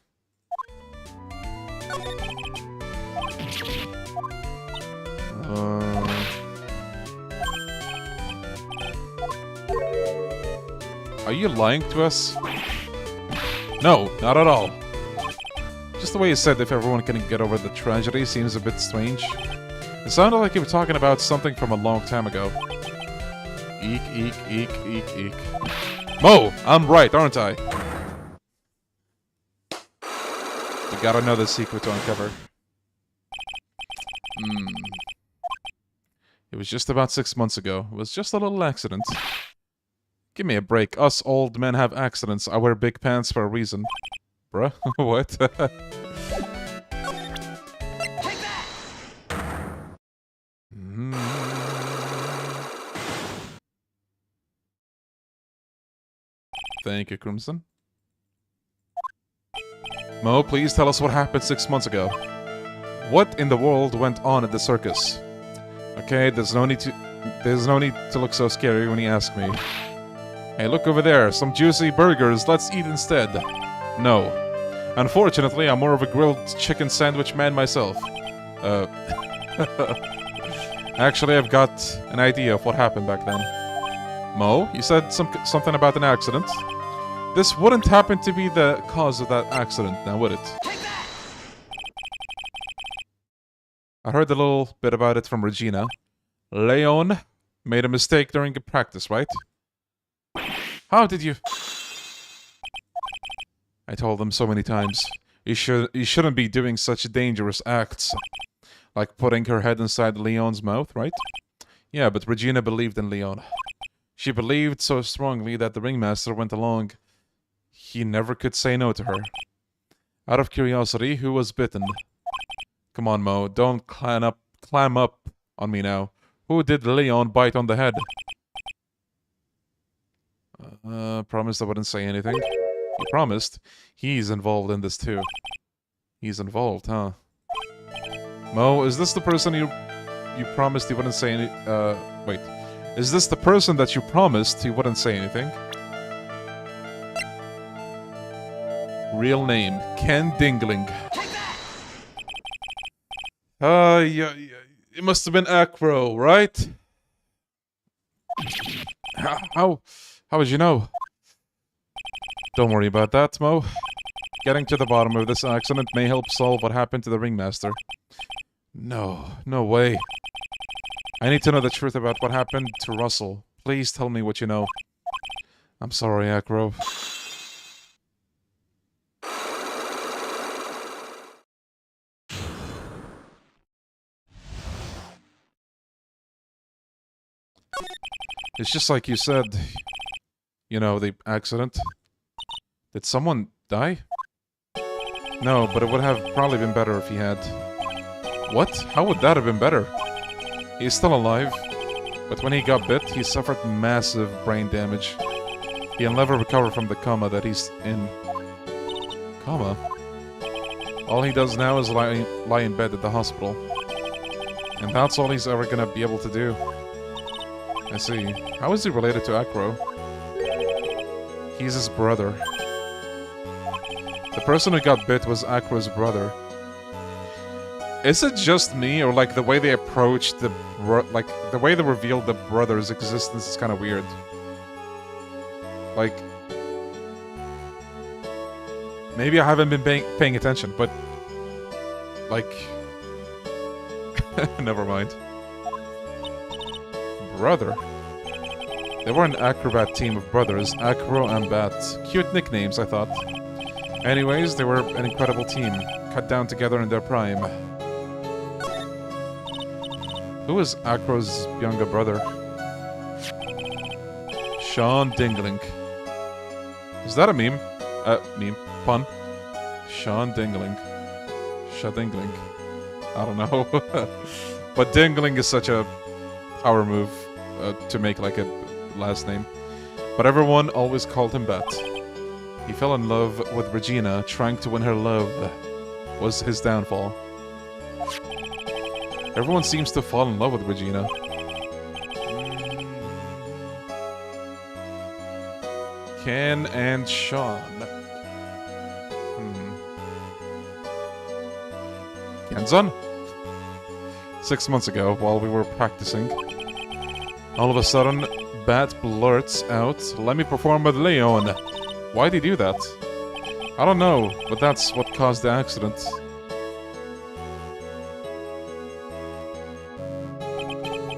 Are you lying to us? No, not at all. Just the way you said if everyone can get over the tragedy seems a bit strange. It sounded like you were talking about something from a long time ago. Eek, eek, eek, eek, eek. Mo, I'm right, aren't I? We got another secret to uncover. It was just about 6 months ago. It was just a little accident. Give me a break. Us old men have accidents. I wear big pants for a reason. Bruh? What? Thank you, Crimson. Mo, please tell us what happened 6 months ago. What in the world went on at the circus? Okay, there's no need to look so scary when you ask me. Hey, look over there, some juicy burgers. Let's eat instead. No. Unfortunately, I'm more of a grilled chicken sandwich man myself. Actually, I've got an idea of what happened back then. Mo, you said something about an accident. This wouldn't happen to be the cause of that accident, now would it? I heard a little bit about it from Regina. Leon made a mistake during a practice, right? How did you... I told him so many times. You shouldn't be doing such dangerous acts. Like putting her head inside Leon's mouth, right? Yeah, but Regina believed in Leon. She believed so strongly that the ringmaster went along. He never could say no to her. Out of curiosity, who was bitten? Come on, Mo, don't clam up on me now. Who did Leon bite on the head? Promised I wouldn't say anything. He promised. He's involved in this too. He's involved, huh? Mo, is this the person you promised you wouldn't say any... wait. Is this the person that you promised you wouldn't say anything? Real name, Ken Dingling. Yeah, it must have been Acro, right? How would you know? Don't worry about that, Mo. Getting to the bottom of this accident may help solve what happened to the ringmaster. No way. I need to know the truth about what happened to Russell. Please tell me what you know. I'm sorry, Acro. It's just like you said. You know, the accident. Did someone die? No, but it would have probably been better if he had. What? How would that have been better? He's still alive, but when he got bit, he suffered massive brain damage. He'll never recover from the coma that he's in. Coma? All he does now is lie in bed at the hospital. And that's all he's ever gonna be able to do. I see. How is he related to Acro? He's his brother. The person who got bit was Acro's brother. Is it just me, or like the way they approached the the way they revealed the brother's existence is kind of weird? Like, maybe I haven't been paying attention, but like, never mind. Brother. They were an acrobat team of brothers, Acro and Bat. Cute nicknames, I thought. Anyways, they were an incredible team, cut down together in their prime. Who is Acro's younger brother? Sean Dingling. Is that a meme? Meme. Pun. Sean Dingling. Shadingling. I don't know. But Dingling is such a power move to make like a last name. But everyone always called him Bat. He fell in love with Regina, trying to win her love was his downfall. Everyone seems to fall in love with Regina. Ken and Sean. Ken's-on? 6 months ago, while we were practicing, all of a sudden, Bat blurts out, "Let me perform with Leon." Why'd he do that? I don't know, but that's what caused the accident.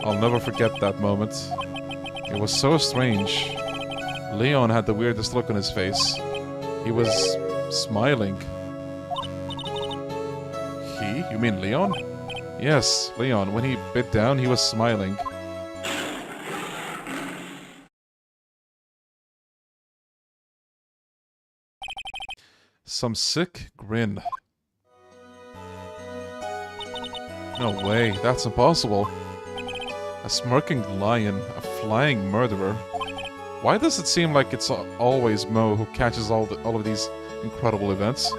I'll never forget that moment. It was so strange. Leon had the weirdest look on his face. He was smiling. He? You mean Leon? Yes, Leon. When he bit down, he was smiling. Some sick grin. No way, that's impossible. A smirking lion, a flying murderer. Why does it seem like it's always Mo who catches all of these incredible events?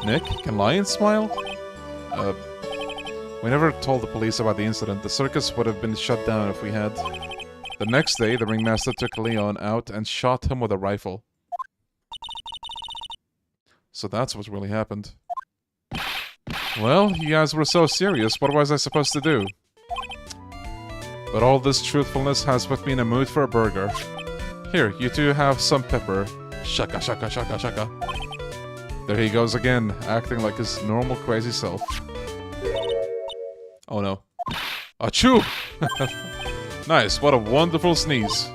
Nick, can lions smile? We never told the police about the incident. The circus would have been shut down if we had. The next day, the ringmaster took Leon out and shot him with a rifle. So that's what really happened. Well, you guys were so serious, what was I supposed to do? But all this truthfulness has put me in a mood for a burger. Here, you two have some pepper. Shaka, shaka, shaka, shaka. There he goes again, acting like his normal crazy self. Oh no. Achoo! Nice, what a wonderful sneeze.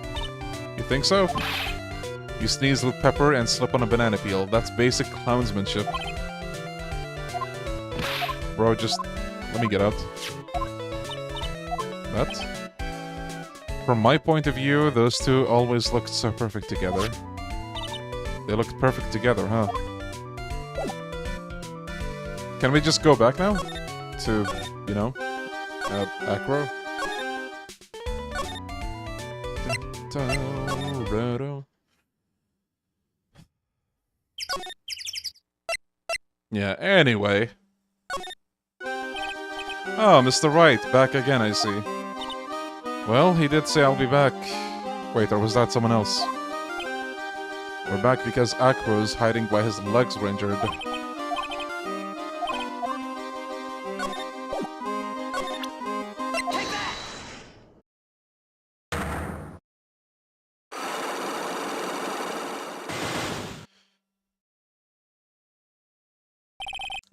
You think so? You sneeze with pepper and slip on a banana peel. That's basic clownsmanship. Bro just Let me get out. What? From my point of view, those two always looked so perfect together. They looked perfect together, huh? Can we just go back now? To, you know, Acro? Yeah, anyway. Oh, Mr. Wright, back again, I see. Well, he did say I'll be back. Wait, or was that someone else? We're back because Acro's hiding while his legs were injured.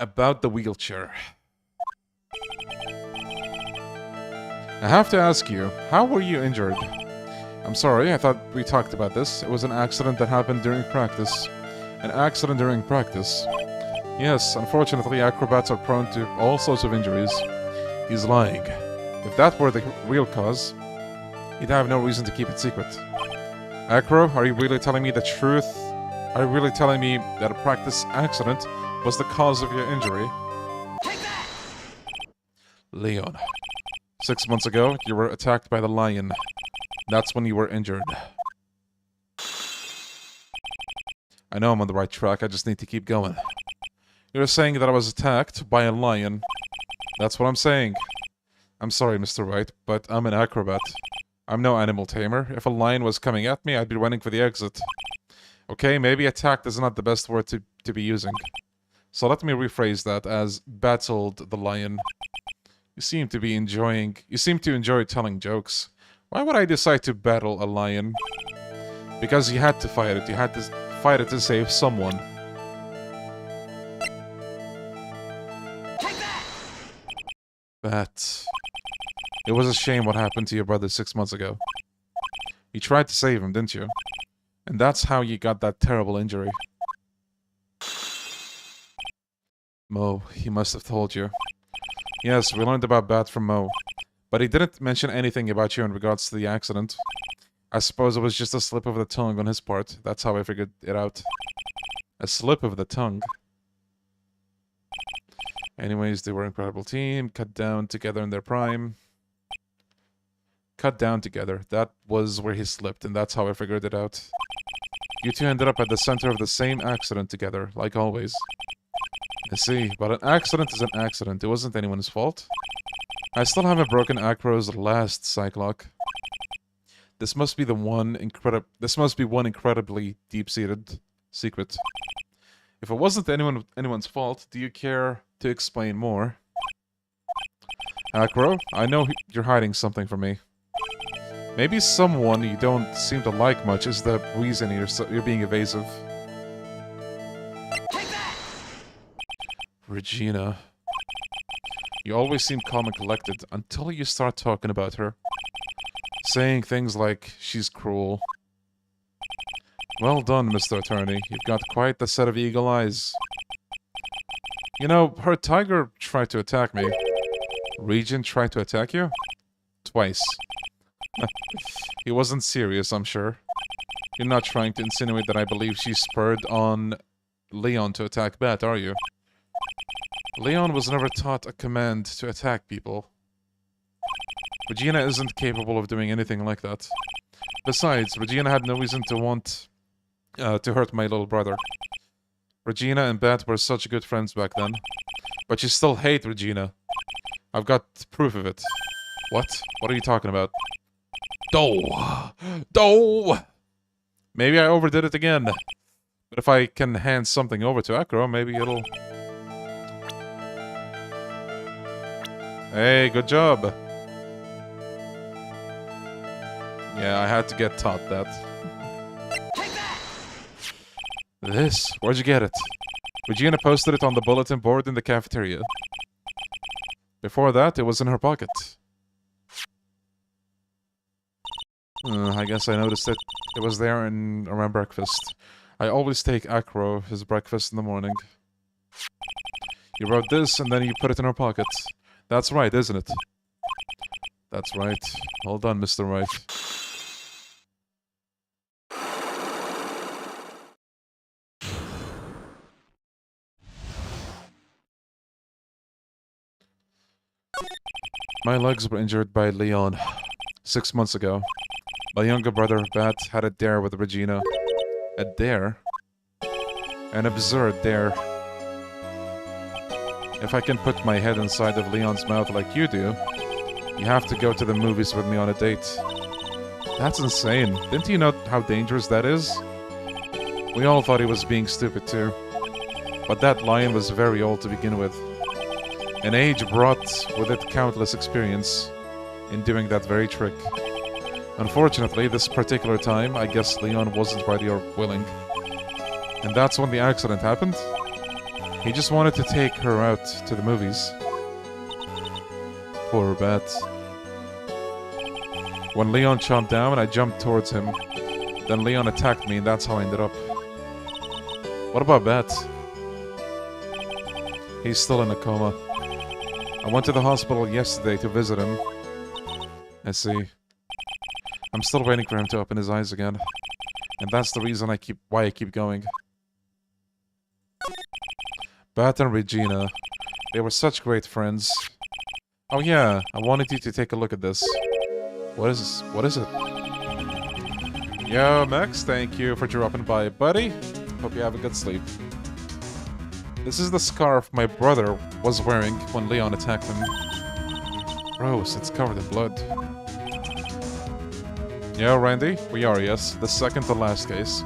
About the wheelchair. I have to ask you, how were you injured? I'm sorry, I thought we talked about this. It was an accident that happened during practice. An accident during practice. Yes, unfortunately, acrobats are prone to all sorts of injuries. He's lying. If that were the real cause, he'd have no reason to keep it secret. Acro, are you really telling me the truth? Are you really telling me that a practice accident was the cause of your injury? Leon. 6 months ago, you were attacked by the lion. That's when you were injured. I know I'm on the right track, I just need to keep going. You're saying that I was attacked by a lion. That's what I'm saying. I'm sorry, Mr. Wright, but I'm an acrobat. I'm no animal tamer. If a lion was coming at me, I'd be running for the exit. Okay, maybe attacked is not the best word to be using. So let me rephrase that as battled the lion. You seem to enjoy telling jokes. Why would I decide to battle a lion? Because you had to fight it. You had to fight it to save someone. But it was a shame what happened to your brother 6 months ago. You tried to save him, didn't you? And that's how you got that terrible injury. Mo, he must have told you. Yes, we learned about Bat from Mo. But he didn't mention anything about you in regards to the accident. I suppose it was just a slip of the tongue on his part. That's how I figured it out. A slip of the tongue. Anyways, they were an incredible team. Cut down together in their prime. Cut down together. That was where he slipped, and that's how I figured it out. You two ended up at the center of the same accident together, like always. I see, but an accident is an accident. It wasn't anyone's fault. I still haven't broken Acro's last Cyclock. This must be one incredibly deep-seated secret. If it wasn't anyone's fault, do you care to explain more? Acro, I know you're hiding something from me. Maybe someone you don't seem to like much is the reason you're being evasive. Regina. You always seem calm and collected until you start talking about her. Saying things like, she's cruel. Well done, Mr. Attorney. You've got quite the set of eagle eyes. You know, her tiger tried to attack me. Regent tried to attack you? Twice. He wasn't serious, I'm sure. You're not trying to insinuate that I believe she spurred on Leon to attack Bat, are you? Leon was never taught a command to attack people. Regina isn't capable of doing anything like that. Besides, Regina had no reason to want to hurt my little brother. Regina and Bat were such good friends back then. But you still hate Regina. I've got proof of it. What? What are you talking about? Doh! Maybe I overdid it again. But if I can hand something over to Acro, maybe it'll... Hey, good job. Yeah, I had to get taught that. This? Where'd you get it? Regina posted it on the bulletin board in the cafeteria. Before that, it was in her pocket. I guess I noticed it. It was there around breakfast. I always take Acro his breakfast in the morning. You wrote this, and then you put it in her pocket. That's right, isn't it? That's right. Hold on, Mr. Wright. My legs were injured by Leon 6 months ago. My younger brother, Bat, had a dare with Regina. A dare? An absurd dare. If I can put my head inside of Leon's mouth like you do, you have to go to the movies with me on a date. That's insane. Didn't you know how dangerous that is? We all thought he was being stupid too. But that lion was very old to begin with. And age brought with it countless experience in doing that very trick. Unfortunately, this particular time, I guess Leon wasn't ready or willing. And that's when the accident happened. He just wanted to take her out to the movies. Poor Bat. When Leon chomped down, I jumped towards him. Then Leon attacked me, and that's how I ended up. What about Bat? He's still in a coma. I went to the hospital yesterday to visit him. I see. I'm still waiting for him to open his eyes again. And that's the reason why I keep going. Bat and Regina. They were such great friends. Oh yeah, I wanted you to take a look at this. What is this? What is it? Yo, Max, thank you for dropping by, buddy. Hope you have a good sleep. This is the scarf my brother was wearing when Leon attacked him. Gross, it's covered in blood. Yeah, Randy, we are, yes. The second to last case.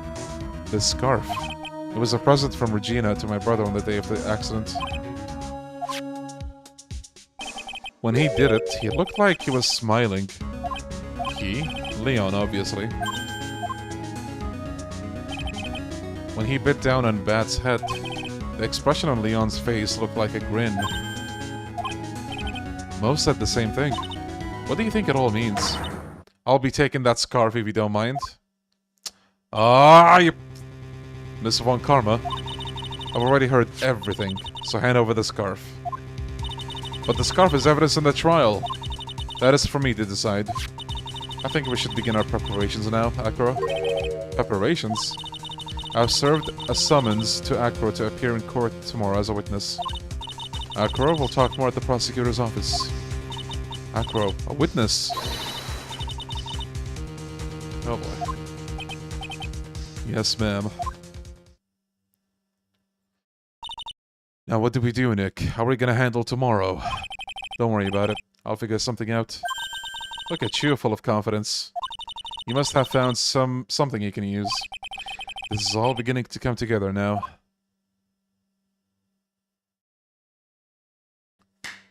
This scarf. It was a present from Regina to my brother on the day of the accident. When he did it, he looked like he was smiling. He? Leon, obviously. When he bit down on Bat's head, the expression on Leon's face looked like a grin. Most said the same thing. What do you think it all means? I'll be taking that scarf if you don't mind. Ah, you... Miss Von Karma. I've already heard everything, so hand over the scarf. But the scarf is evidence in the trial. That is for me to decide. I think we should begin our preparations now, Acro. Preparations? I've served a summons to Acro to appear in court tomorrow as a witness. Acro will talk more at the prosecutor's office. Acro, a witness? Oh boy. Yes, ma'am. Now what do we do, Nick? How are we gonna handle tomorrow? Don't worry about it. I'll figure something out. Look at you, full of confidence. You must have found something you can use. This is all beginning to come together now.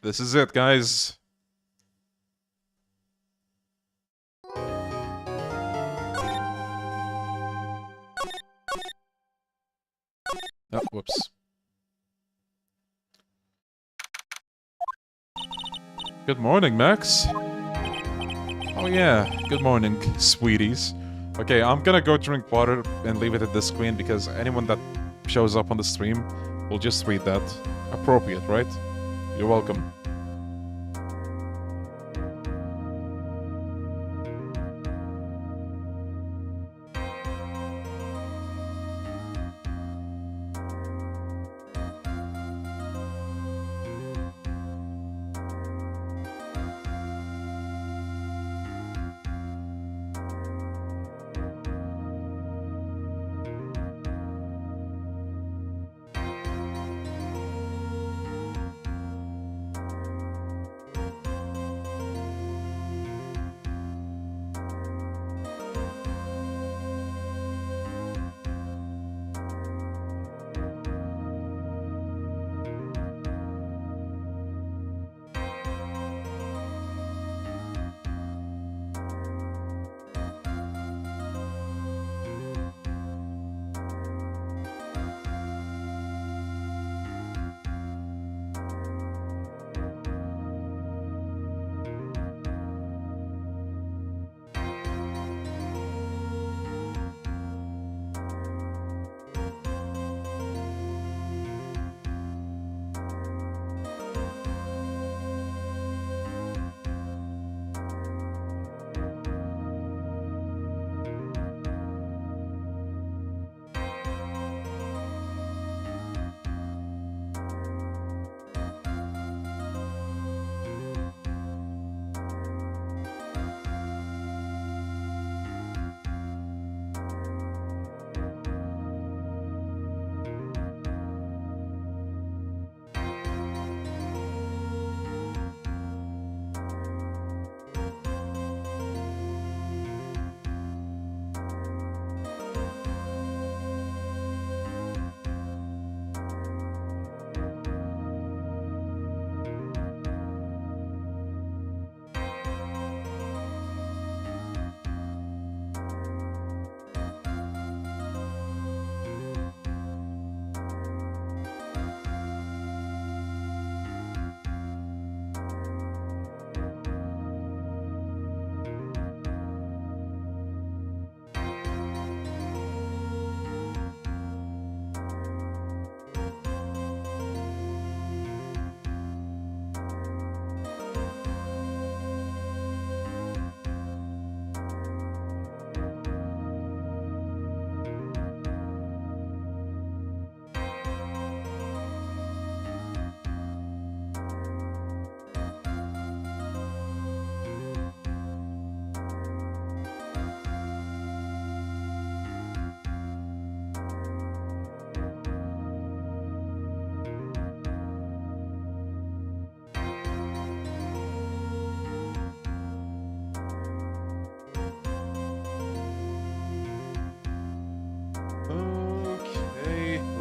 This is it, guys. Oh, whoops. Good morning, Max. Oh yeah, good morning, sweeties. Okay, I'm gonna go drink water and leave it at the screen because anyone that shows up on the stream will just read that. Appropriate, right? You're welcome.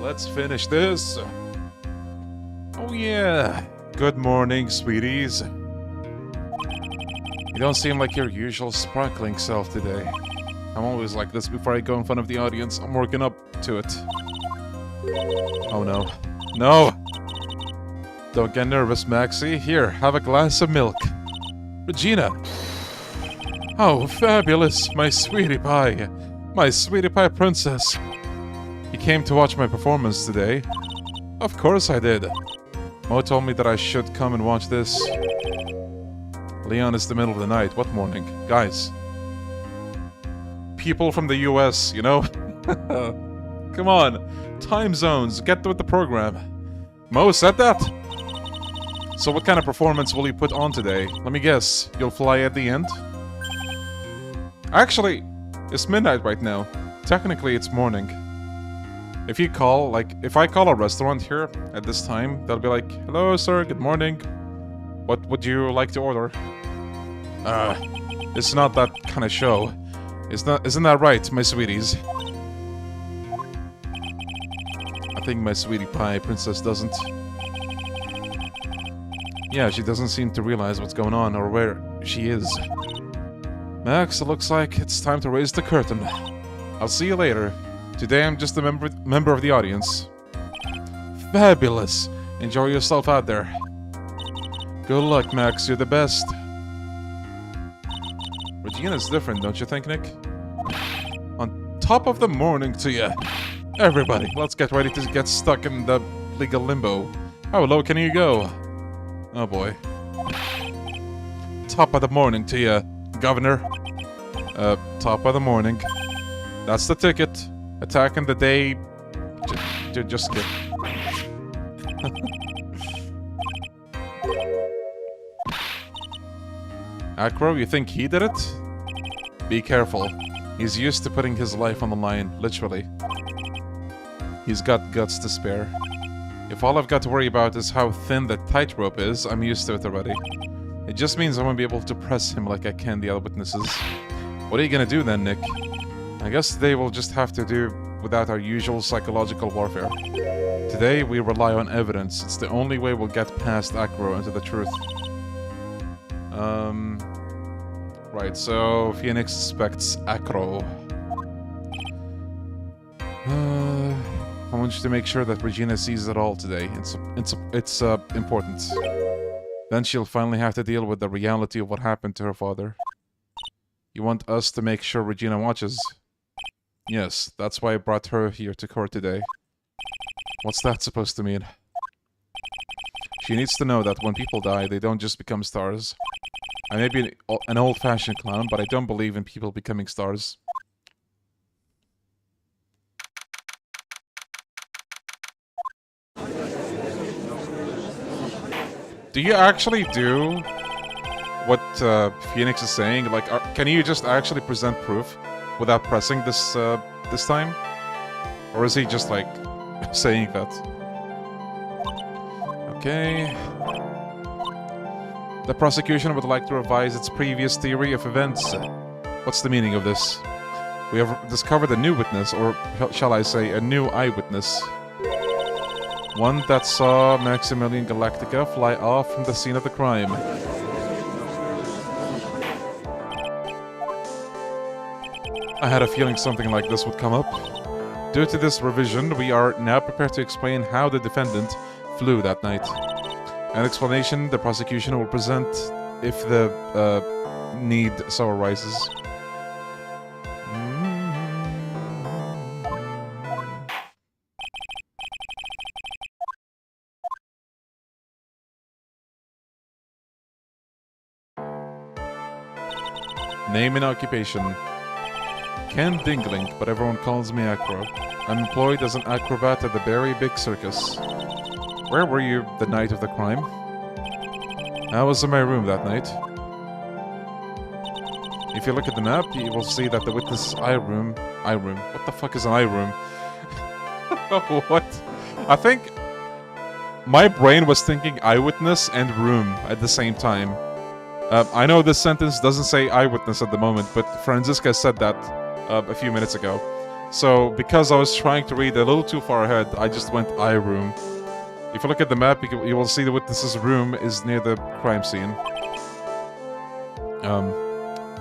let's finish this. Oh yeah. Good morning, sweeties. You don't seem like your usual sparkling self today. I'm always like this before I go in front of the audience. I'm working up to it. Oh no. No! Don't get nervous, Maxie. Here, have a glass of milk. Regina! Oh, fabulous, my sweetie pie. My sweetie pie princess. You came to watch my performance today? Of course I did. Mo told me that I should come and watch this. Leon, it's the middle of the night. What morning? Guys. People from the US, you know? Come on. Time zones. Get with the program. Mo said that? So what kind of performance will you put on today? Let me guess. You'll fly at the end? Actually, it's midnight right now. Technically, it's morning. If you call, if I call a restaurant here at this time, they'll be like, hello, sir, good morning. What would you like to order? It's not that kind of show. Isn't that right, my sweeties? I think my sweetie pie princess doesn't. Yeah, she doesn't seem to realize what's going on or where she is. Max, it looks like it's time to raise the curtain. I'll see you later. Today I'm just a member of the audience. Fabulous! Enjoy yourself out there. Good luck, Max. You're the best. Regina's different, don't you think, Nick? On top of the morning to you. Everybody, let's get ready to get stuck in the legal limbo. How low can you go? Oh boy. Top of the morning to you, Governor. Top of the morning. That's the ticket. Attacking the day... Just skip. Acro, you think he did it? Be careful. He's used to putting his life on the line, literally. He's got guts to spare. If all I've got to worry about is how thin the tightrope is, I'm used to it already. It just means I won't be able to press him like I can the other witnesses. What are you gonna do then, Nick? I guess today we'll just have to do without our usual psychological warfare. Today we rely on evidence. It's the only way we'll get past Acro and to the truth. Right, so Phoenix suspects Acro. I want you to make sure that Regina sees it all today. It's important. Then she'll finally have to deal with the reality of what happened to her father. You want us to make sure Regina watches? Yes, that's why I brought her here to court today. What's that supposed to mean? She needs to know that when people die, they don't just become stars. I may be an old-fashioned clown, but I don't believe in people becoming stars. Do you actually do what Phoenix is saying? Like, can you just actually present proof without pressing this this time? Or is he just, like, saying that? Okay. The prosecution would like to revise its previous theory of events. What's the meaning of this? We have discovered a new witness, or shall I say, a new eyewitness. One that saw Maximilian Galactica fly off from the scene of the crime. I had a feeling something like this would come up. Due to this revision, we are now prepared to explain how the defendant flew that night. An explanation the prosecution will present if the need so arises. Name and occupation. Ken Dingling, but everyone calls me Acro. I'm employed as an acrobat at the very big circus. Where were you the night of the crime? I was in my room that night. If you look at the map, you will see that the witness' eye room... What the fuck is an eye room? What? I think... my brain was thinking eyewitness and room at the same time. I know this sentence doesn't say eyewitness at the moment, but Franziska said that a few minutes ago. So, because I was trying to read a little too far ahead, I just went I room. If you look at the map, you will see the witness's room is near the crime scene.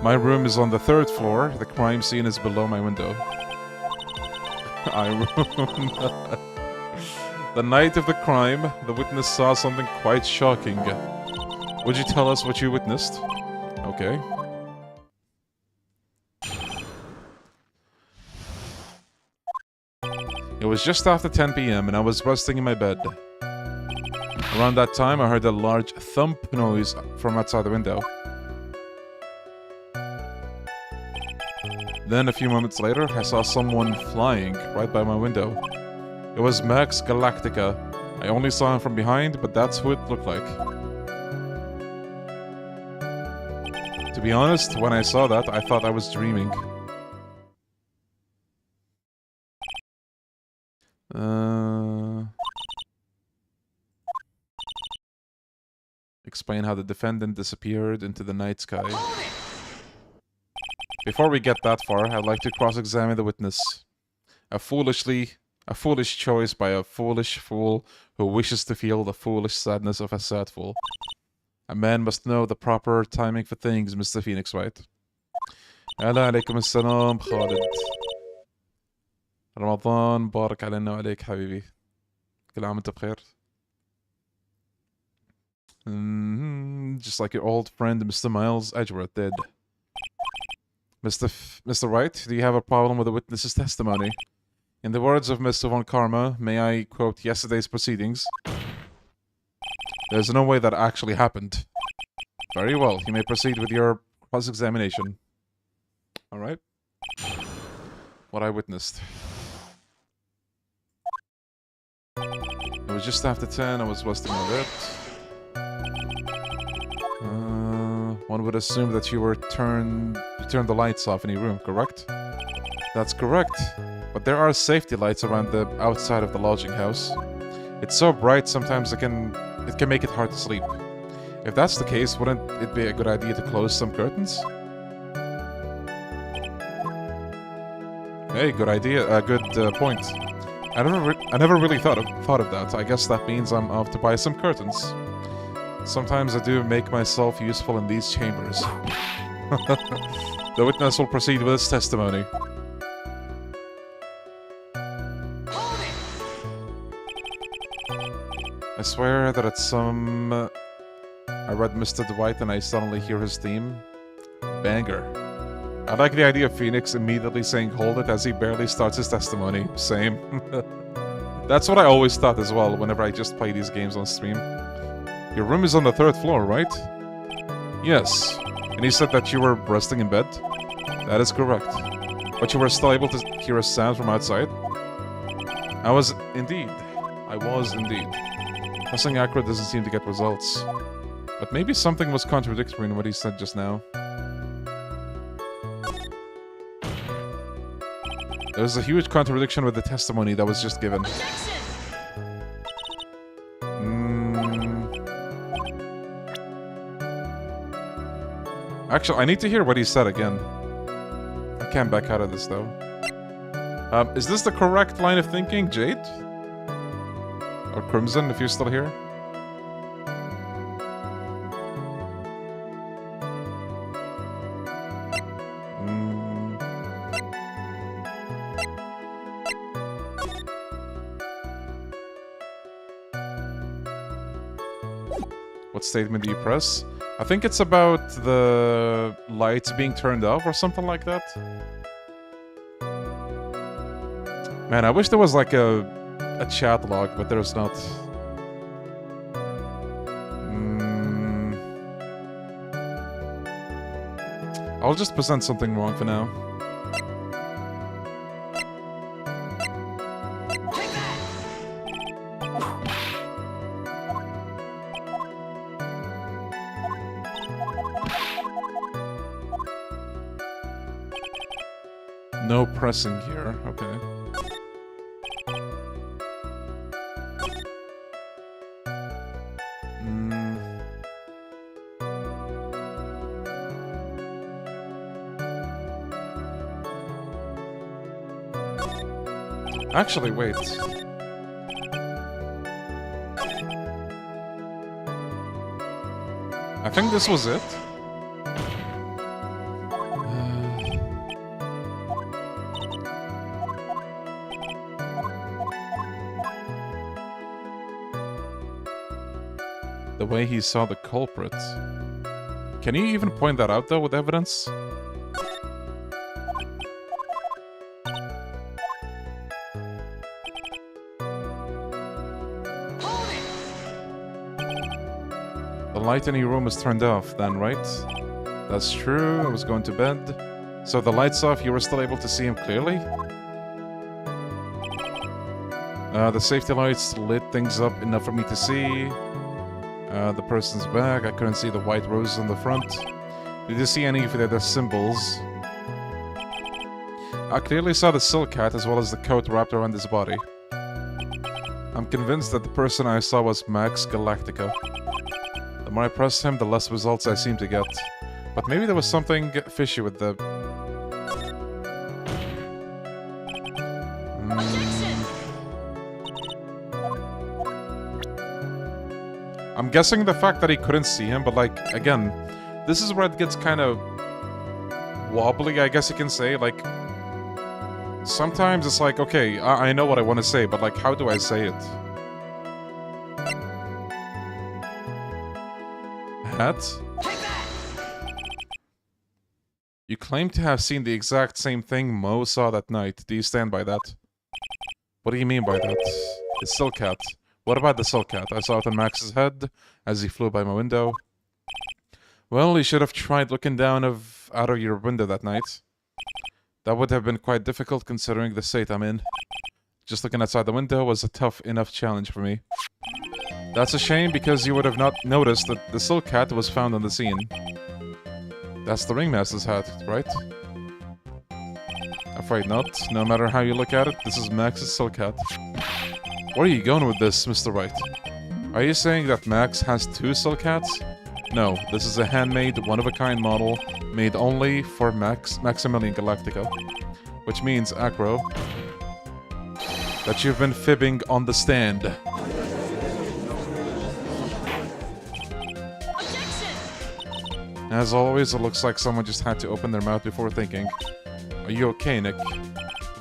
My room is on the 3rd floor. The crime scene is below my window. I room. The night of the crime, the witness saw something quite shocking. Would you tell us what you witnessed? Okay. It was just after 10 p.m. and I was resting in my bed. Around that time, I heard a large thump noise from outside the window. Then, a few moments later, I saw someone flying right by my window. It was Max Galactica. I only saw him from behind, but that's who it looked like. To be honest, when I saw that, I thought I was dreaming. Explain how the defendant disappeared into the night sky. Before we get that far, I'd like to cross-examine the witness. A foolish choice by a foolish fool who wishes to feel the foolish sadness of a sad fool. A man must know the proper timing for things, Mr. Phoenix Wright. أهلا عليكم السلام خالد. رمضان مبارك علينا وعليك حبيبي. كل عام وانت بخير. Just like your old friend Mr. Miles Edgeworth did. Mr. Wright, do you have a problem with the witness's testimony? In the words of Mr. Von Karma, may I quote yesterday's proceedings? There's no way that actually happened. Very well, you may proceed with your cross-examination. Alright. What I witnessed. It was just after 10, I was resting a bit. One would assume that you turned the lights off in your room, correct? That's correct. But there are safety lights around the outside of the lodging house. It's so bright sometimes it can make it hard to sleep. If that's the case, wouldn't it be a good idea to close some curtains? Hey, good idea. Good point. I never really thought of that. I guess that means I'm off to buy some curtains. Sometimes I do make myself useful in these chambers. The witness will proceed with his testimony. I swear that at some... I read Mr. Dwight and I suddenly hear his theme. Banger. I like the idea of Phoenix immediately saying hold it as he barely starts his testimony. Same. That's what I always thought as well whenever I just play these games on stream. Your room is on the 3rd floor, right? Yes. And you said that you were resting in bed? That is correct. But you were still able to hear a sound from outside? I was indeed. Pressing Acro doesn't seem to get results. But maybe something was contradictory in what he said just now. There was a huge contradiction with the testimony that was just given. Actually, I need to hear what he said again. I can't back out of this, though. Is this the correct line of thinking, Jade? Or Crimson, if you're still here? What statement do you press? I think it's about the lights being turned off or something like that. Man, I wish there was like a chat log, but there's not. I'll just present something wrong for now. No pressing here, okay. Actually, wait. I think this was it. The way he saw the culprit. Can you even point that out, though, with evidence? The light in your room is turned off, then, right? That's true, I was going to bed. So the light's off, you were still able to see him clearly? The safety lights lit things up enough for me to see. The person's bag, I couldn't see the white roses on the front. Did you see any of the symbols? I clearly saw the silk hat as well as the coat wrapped around his body. I'm convinced that the person I saw was Max Galactica. The more I pressed him, the less results I seemed to get. But maybe there was something fishy with the... I'm guessing the fact that he couldn't see him, but like, again, this is where it gets kind of wobbly, I guess you can say. Like, sometimes it's like, okay, I know what I want to say, but like, how do I say it? Hat? You claim to have seen the exact same thing Mo saw that night. Do you stand by that? What do you mean by that? The silk hat. What about the silk hat? I saw it on Max's head as he flew by my window. Well, you should have tried looking down out of your window that night. That would have been quite difficult considering the state I'm in. Just looking outside the window was a tough enough challenge for me. That's a shame because you would have not noticed that the silk hat was found on the scene. That's the ringmaster's hat, right? Afraid not. No matter how you look at it, this is Max's silk hat. Where are you going with this, Mr. Wright? Are you saying that Max has two silk hats? No, this is a handmade, one-of-a-kind model made only for Maximilian Galactica. Which means, Acro, that you've been fibbing on the stand. As always, it looks like someone just had to open their mouth before thinking. Are you okay, Nick?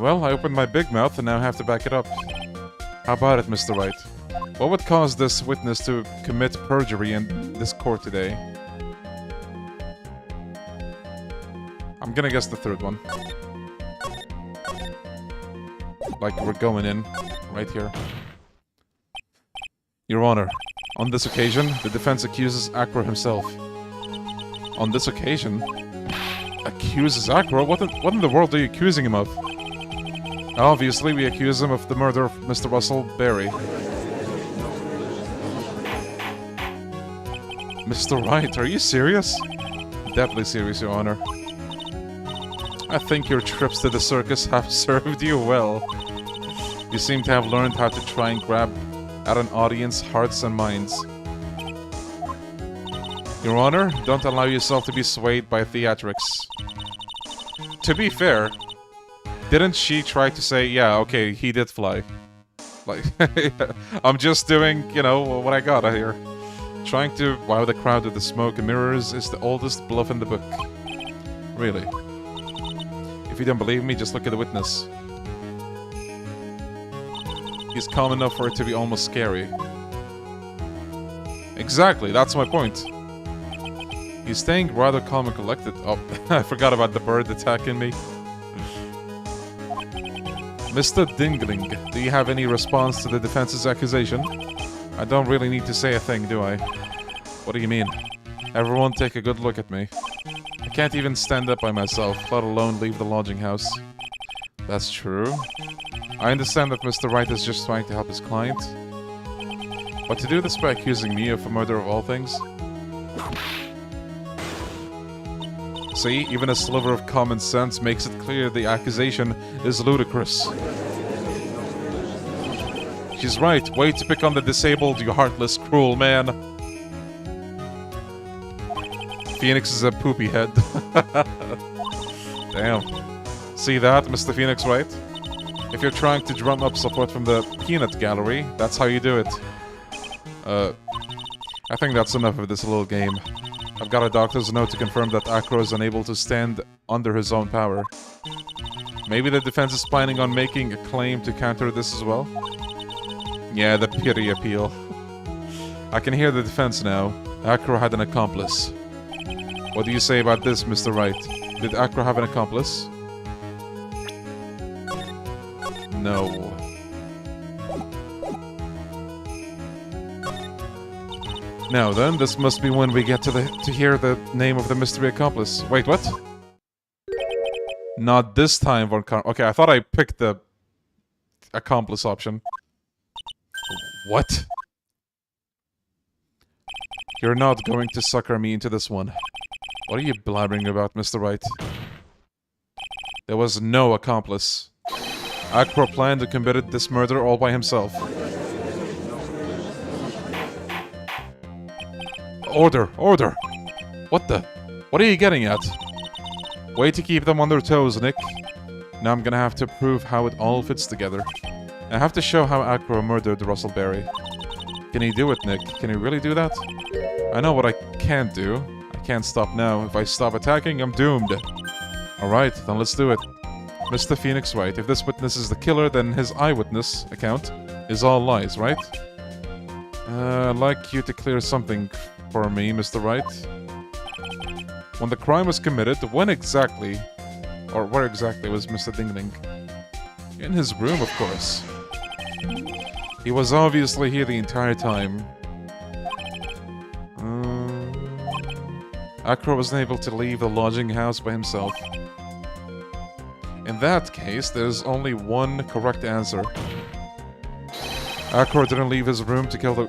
Well, I opened my big mouth and now I have to back it up. How about it, Mr. Wright? What would cause this witness to commit perjury in this court today? I'm gonna guess the third one. Like, we're going in, right here. Your Honor, on this occasion, the defense accuses Acro himself. On this occasion? Accuses Acro? What in the world are you accusing him of? Obviously, we accuse him of the murder of Mr. Russell Berry. Mr. Wright, are you serious? Definitely serious, Your Honor. I think your trips to the circus have served you well. You seem to have learned how to try and grab at an audience's hearts and minds. Your Honor, don't allow yourself to be swayed by theatrics. To be fair, didn't she try to say, yeah, okay, he did fly? Like, I'm just doing, you know, what I got here. Trying to wow the crowd with the smoke and mirrors is the oldest bluff in the book. Really. If you don't believe me, just look at the witness. He's calm enough for it to be almost scary. Exactly, that's my point. He's staying rather calm and collected. Oh, I forgot about the bird attacking me. Mr. Dingling, do you have any response to the defense's accusation? I don't really need to say a thing, do I? What do you mean? Everyone take a good look at me. I can't even stand up by myself, let alone leave the lodging house. That's true. I understand that Mr. Wright is just trying to help his client. But to do this by accusing me of a murder of all things? See, even a sliver of common sense makes it clear the accusation is ludicrous. She's right. Way to pick on the disabled, you heartless, cruel man. Phoenix is a poopy head. Damn. See that, Mr. Phoenix, right? If you're trying to drum up support from the peanut gallery, that's how you do it. I think that's enough of this little game. I've got a doctor's note to confirm that Acro is unable to stand under his own power. Maybe the defense is planning on making a claim to counter this as well? Yeah, the pity appeal. I can hear the defense now. Acro had an accomplice. What do you say about this, Mr. Wright? Did Acro have an accomplice? No. Now then, this must be when we get to hear the name of the mystery accomplice. Wait, what? Not this time, Von Car- Okay, I thought I picked the accomplice option. What? You're not going to sucker me into this one. What are you blabbering about, Mr. Wright? There was no accomplice. Acro planned and committed this murder all by himself. Order! Order! What the? What are you getting at? Way to keep them on their toes, Nick. Now I'm gonna have to prove how it all fits together. I have to show how Acro murdered Russell Berry. Can he do it, Nick? Can he really do that? I know what I can't do. I can't stop now. If I stop attacking, I'm doomed. Alright, then let's do it. Mr. Phoenix Wright, if this witness is the killer, then his eyewitness account is all lies, right? I'd like you to clear something for me, Mr. Wright. When the crime was committed, when exactly, or where exactly was Mr. Dingling? In his room, of course. He was obviously here the entire time. Acro wasn't able to leave the lodging house by himself. In that case, there's only one correct answer. Acro didn't leave his room to kill the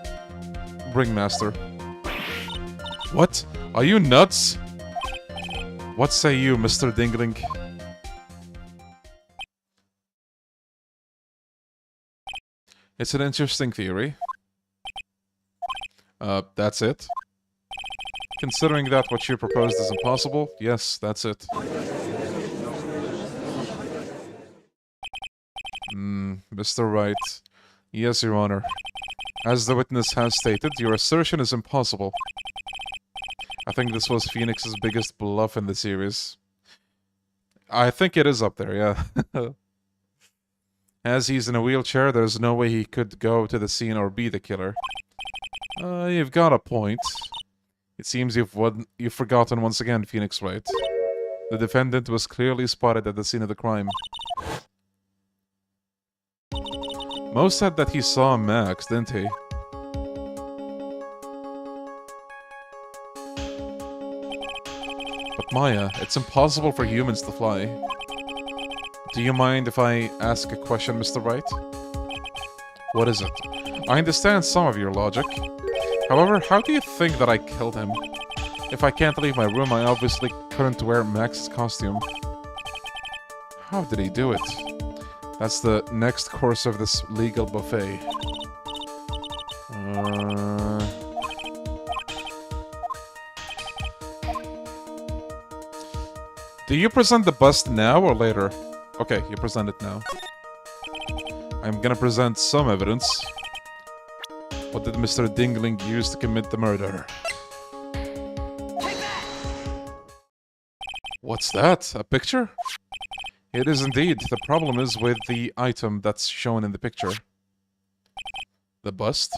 ringmaster. What? Are you nuts? What say you, Mr. Dingling? It's an interesting theory. That's it. Considering that what you proposed is impossible, yes, that's it. Mr. Wright. Yes, Your Honor. As the witness has stated, your assertion is impossible. I think this was Phoenix's biggest bluff in the series. I think it is up there, yeah. As he's in a wheelchair, there's no way he could go to the scene or be the killer. You've got a point. It seems you've forgotten once again, Phoenix Wright. The defendant was clearly spotted at the scene of the crime. Mo said that he saw Max, didn't he? But Maya, it's impossible for humans to fly. Do you mind if I ask a question, Mr. Wright? What is it? I understand some of your logic. However, how do you think that I killed him? If I can't leave my room, I obviously couldn't wear Max's costume. How did he do it? That's the next course of this legal buffet. Do you present the bust now or later? Okay, you present it now. I'm gonna present some evidence. What did Mr. Dingling use to commit the murder? What's that? A picture? It is indeed. The problem is with the item that's shown in the picture. The bust?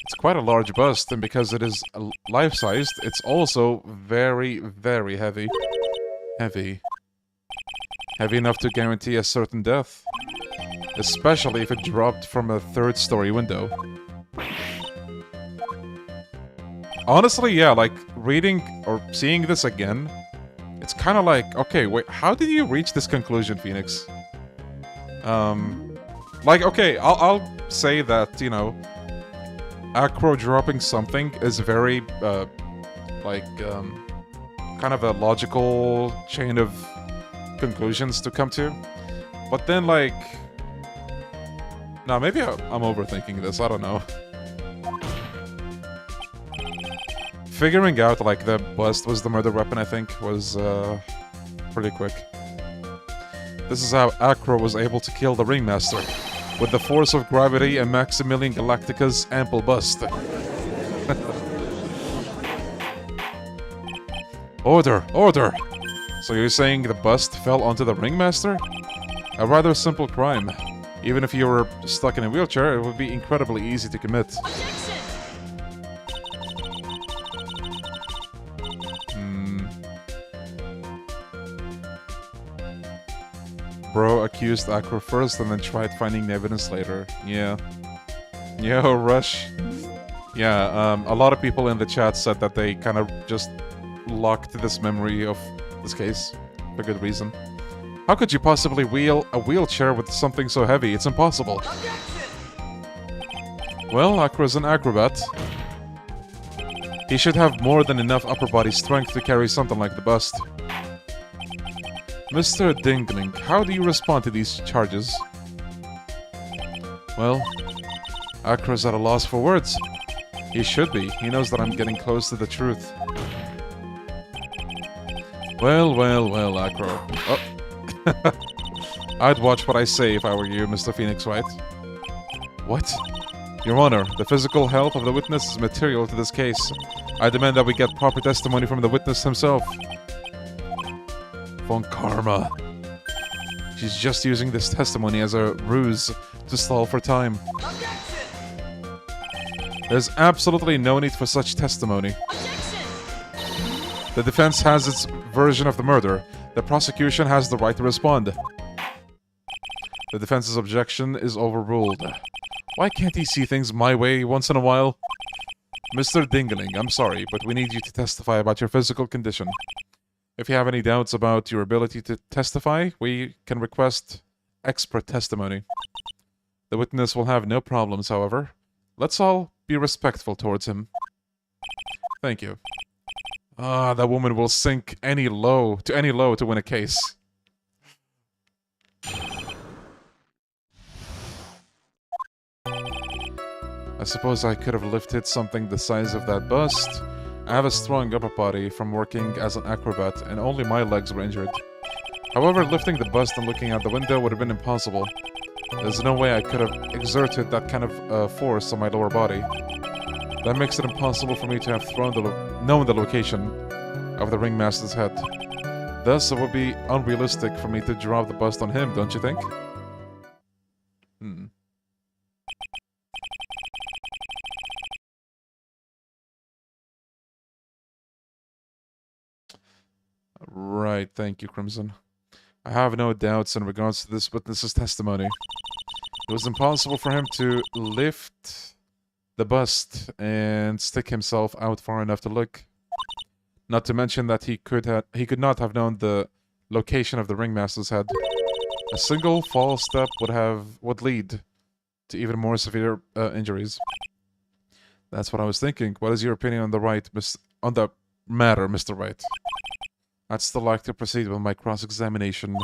It's quite a large bust, and because it is life-sized, it's also very, very heavy. Heavy. Heavy enough to guarantee a certain death. Especially if it dropped from a third-story window. Honestly, yeah, like, reading or seeing this again, it's kind of like, okay, wait, how did you reach this conclusion, Phoenix? Like, okay, I'll say that, you know, Acro dropping something is very, kind of a logical chain of conclusions to come to. But then, like... Nah, maybe I'm overthinking this, I don't know. Figuring out, like, the bust was the murder weapon, I think, was, pretty quick. This is how Acro was able to kill the Ringmaster, with the force of gravity and Maximilian Galactica's ample bust. Order! Order! So you're saying the bust fell onto the Ringmaster? A rather simple crime. Even if you were stuck in a wheelchair, it would be incredibly easy to commit. Bro accused Acro first and then tried finding the evidence later. Yeah. Yo, Rush. Yeah, a lot of people in the chat said that they kind of just locked this memory of this case for good reason. How could you possibly wheel a wheelchair with something so heavy? It's impossible. Well, Acro's an acrobat. He should have more than enough upper body strength to carry something like the bust. Mr. Dingling, how do you respond to these charges? Well, Acro's at a loss for words. He should be. He knows that I'm getting close to the truth. Well, well, well, Acro. Oh. I'd watch what I say if I were you, Mr. Phoenix Wright. What? Your Honor, the physical health of the witness is material to this case. I demand that we get proper testimony from the witness himself. Von Karma. She's just using this testimony as a ruse to stall for time. There's absolutely no need for such testimony. The defense has its version of the murder. The prosecution has the right to respond. The defense's objection is overruled. Why can't he see things my way once in a while? Mr. Dingling, I'm sorry, but we need you to testify about your physical condition. If you have any doubts about your ability to testify, we can request expert testimony. The witness will have no problems, however. Let's all be respectful towards him. Thank you. Ah, that woman will sink any low to win a case. I suppose I could have lifted something the size of that bust. I have a strong upper body from working as an acrobat, and only my legs were injured. However, lifting the bust and looking out the window would have been impossible. There's no way I could have exerted that kind of force on my lower body. That makes it impossible for me to have known the location of the ringmaster's head. Thus, it would be unrealistic for me to drop the bust on him, don't you think? Right, thank you, Crimson. I have no doubts in regards to this witness's testimony. It was impossible for him to lift the bust and stick himself out far enough to look. Not to mention that he could not have known the location of the ringmaster's head. A single false step would lead to even more severe injuries. That's what I was thinking. What is your opinion on the matter, Mr. Wright? I'd still like to proceed with my cross-examination.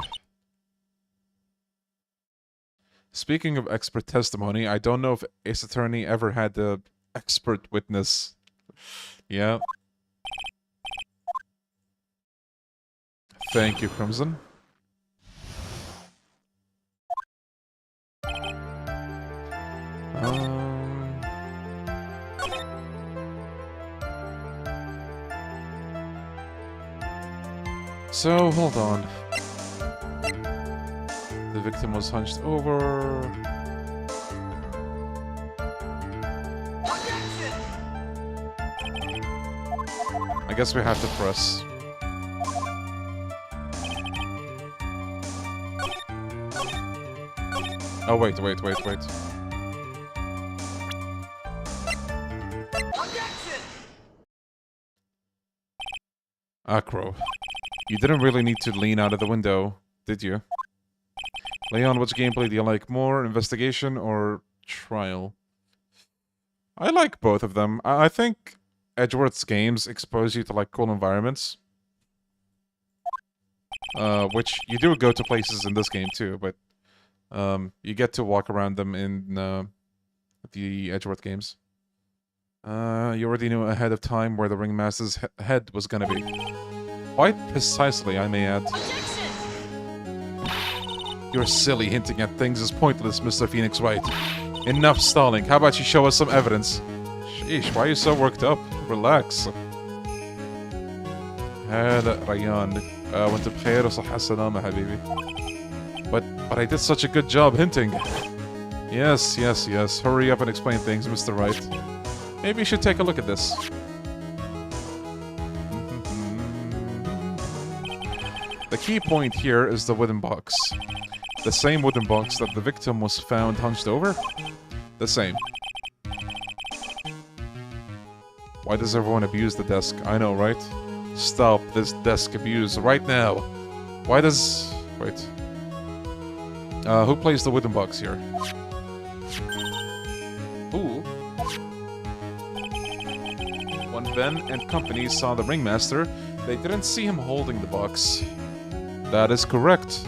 Speaking of expert testimony, I don't know if Ace Attorney ever had the expert witness. Yeah. Thank you, Crimson. So, hold on. The victim was hunched over. I guess we have to press. Oh, wait. Acro. You didn't really need to lean out of the window, did you? Leon, which gameplay do you like more? Investigation or trial? I like both of them. I think Edgeworth's games expose you to like cool environments. Which you do go to places in this game too, but you get to walk around them in the Edgeworth games. You already knew ahead of time where the ringmaster's head was gonna be. Quite precisely, I may add. Your silly hinting at things is pointless, Mr. Phoenix Wright. Enough stalling. How about you show us some evidence? Sheesh, why are you so worked up? Relax. هلا ريان وانت بخير وصحة السلامة حبيبي. But I did such a good job hinting. Yes. Hurry up and explain things, Mr. Wright. Maybe you should take a look at this. The key point here is the wooden box. The same wooden box that the victim was found hunched over? The same. Why does everyone abuse the desk? I know, right? Stop this desk abuse right now. Why does... Wait. Who placed the wooden box here? Who? When Ben and company saw the ringmaster, they didn't see him holding the box. That is correct.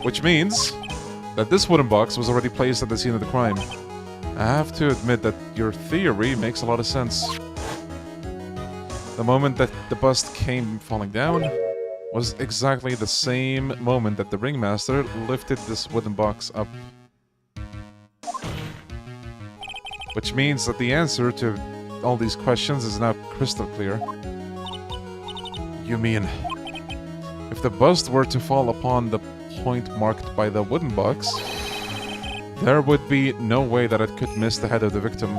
Which means that this wooden box was already placed at the scene of the crime. I have to admit that your theory makes a lot of sense. The moment that the bust came falling down was exactly the same moment that the ringmaster lifted this wooden box up. Which means that the answer to all these questions is now crystal clear. You mean, if the bust were to fall upon the point marked by the wooden box, there would be no way that it could miss the head of the victim.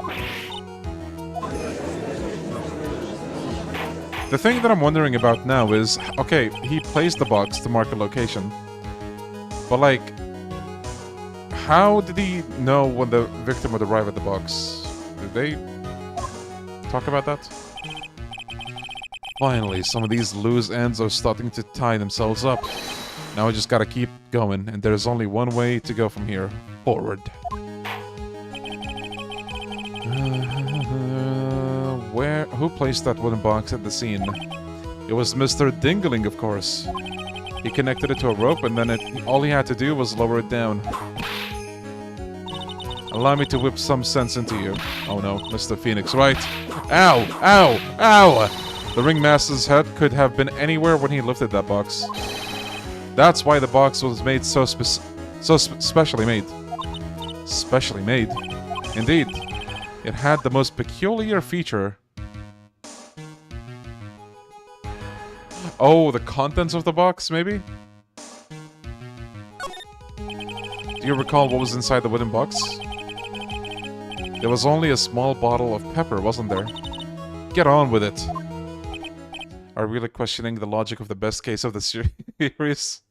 The thing that I'm wondering about now is, okay, he placed the box to mark a location, but like, how did he know when the victim would arrive at the box? Did they talk about that? Finally, some of these loose ends are starting to tie themselves up. Now I just gotta keep going, and there's only one way to go from here. Forward. Who placed that wooden box at the scene? It was Mr. Dingling, of course. He connected it to a rope, and then all he had to do was lower it down. Allow me to whip some sense into you. Oh no, Mr. Phoenix, right? Ow! Ow! Ow! The ringmaster's head could have been anywhere when he lifted that box. That's why the box was made specially made. Specially made. Indeed. It had the most peculiar feature. Oh, the contents of the box, maybe? Do you recall what was inside the wooden box? There was only a small bottle of pepper, wasn't there? Get on with it. Are we really questioning the logic of the best case of the series?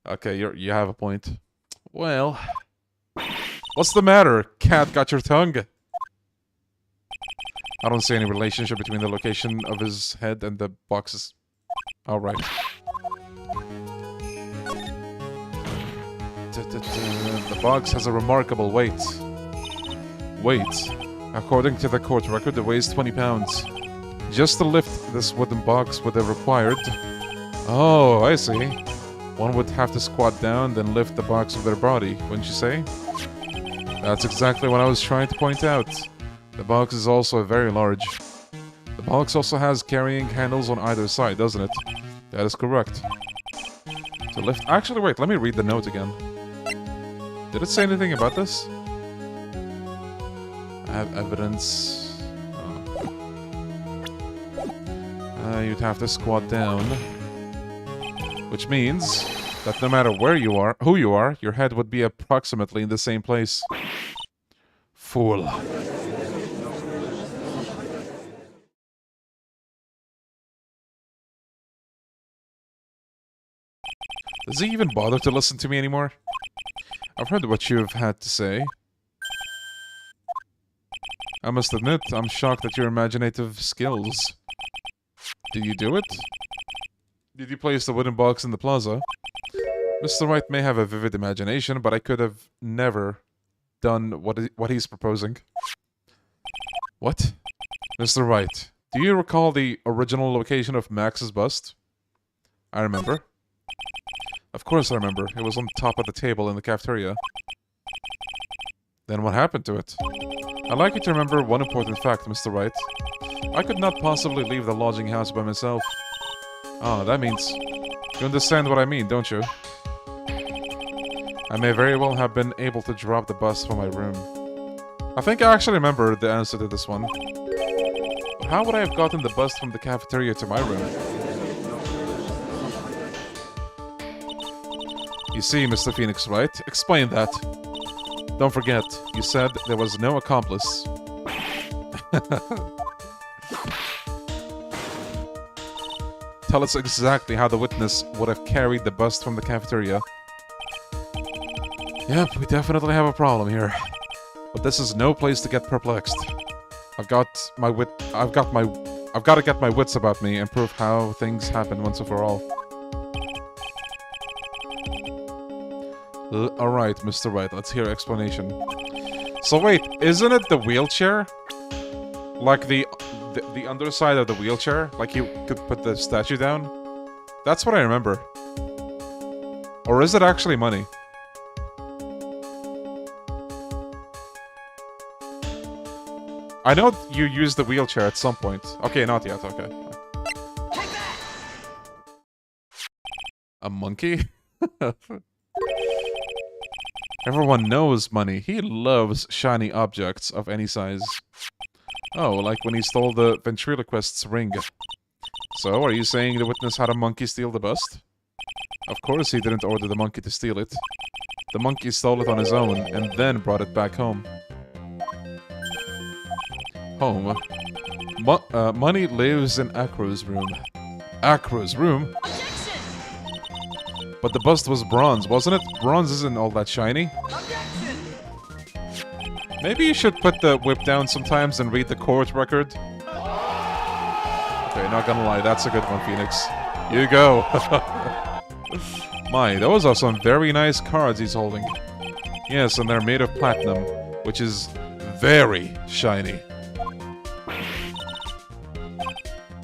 Okay, you have a point. Well... What's the matter? Cat got your tongue? I don't see any relationship between the location of his head and the boxes. Alright. The box has a remarkable weight. According to the court record, it weighs 20 pounds. Just to lift this wooden box would have required... Oh, I see. One would have to squat down, then lift the box with their body, wouldn't you say? That's exactly what I was trying to point out. The box is also very large. The box also has carrying handles on either side, doesn't it? That is correct. To lift... Actually, wait, let me read the note again. Did it say anything about this? I have evidence. You'd have to squat down. Which means that no matter who you are, your head would be approximately in the same place. Fool. Does he even bother to listen to me anymore? I've heard what you've had to say. I must admit, I'm shocked at your imaginative skills. Did you do it? Did you place the wooden box in the plaza? Mr. Wright may have a vivid imagination, but I could have never done what he's proposing. What? Mr. Wright, do you recall the original location of Max's bust? I remember. Of course I remember. It was on top of the table in the cafeteria. Then what happened to it? I'd like you to remember one important fact, Mr. Wright. I could not possibly leave the lodging house by myself. Ah, that means... You understand what I mean, don't you? I may very well have been able to drop the bust from my room. I think I actually remember the answer to this one. How would I have gotten the bust from the cafeteria to my room? You see, Mr. Phoenix, right? Explain that. Don't forget, you said there was no accomplice. Tell us exactly how the witness would have carried the bust from the cafeteria. Yep, we definitely have a problem here. But this is no place to get perplexed. I've got to get my wits about me and prove how things happen once and for all. Alright, Mr. Wright, let's hear explanation. So wait, isn't it the wheelchair? Like the underside of the wheelchair? Like you could put the statue down? That's what I remember. Or is it actually money? I know you used the wheelchair at some point. Okay, not yet, okay. A monkey? Everyone knows money. He loves shiny objects of any size. Oh, like when he stole the ventriloquist's ring. So, are you saying the witness had a monkey steal the bust? Of course he didn't order the monkey to steal it. The monkey stole it on his own, and then brought it back home. Home? Money lives in Acro's room. Acro's room? But the bust was bronze, wasn't it? Bronze isn't all that shiny. Maybe you should put the whip down sometimes and read the court record. Okay, not gonna lie, that's a good one, Phoenix. You go. My, those are some very nice cards he's holding. Yes, and they're made of platinum, which is very shiny.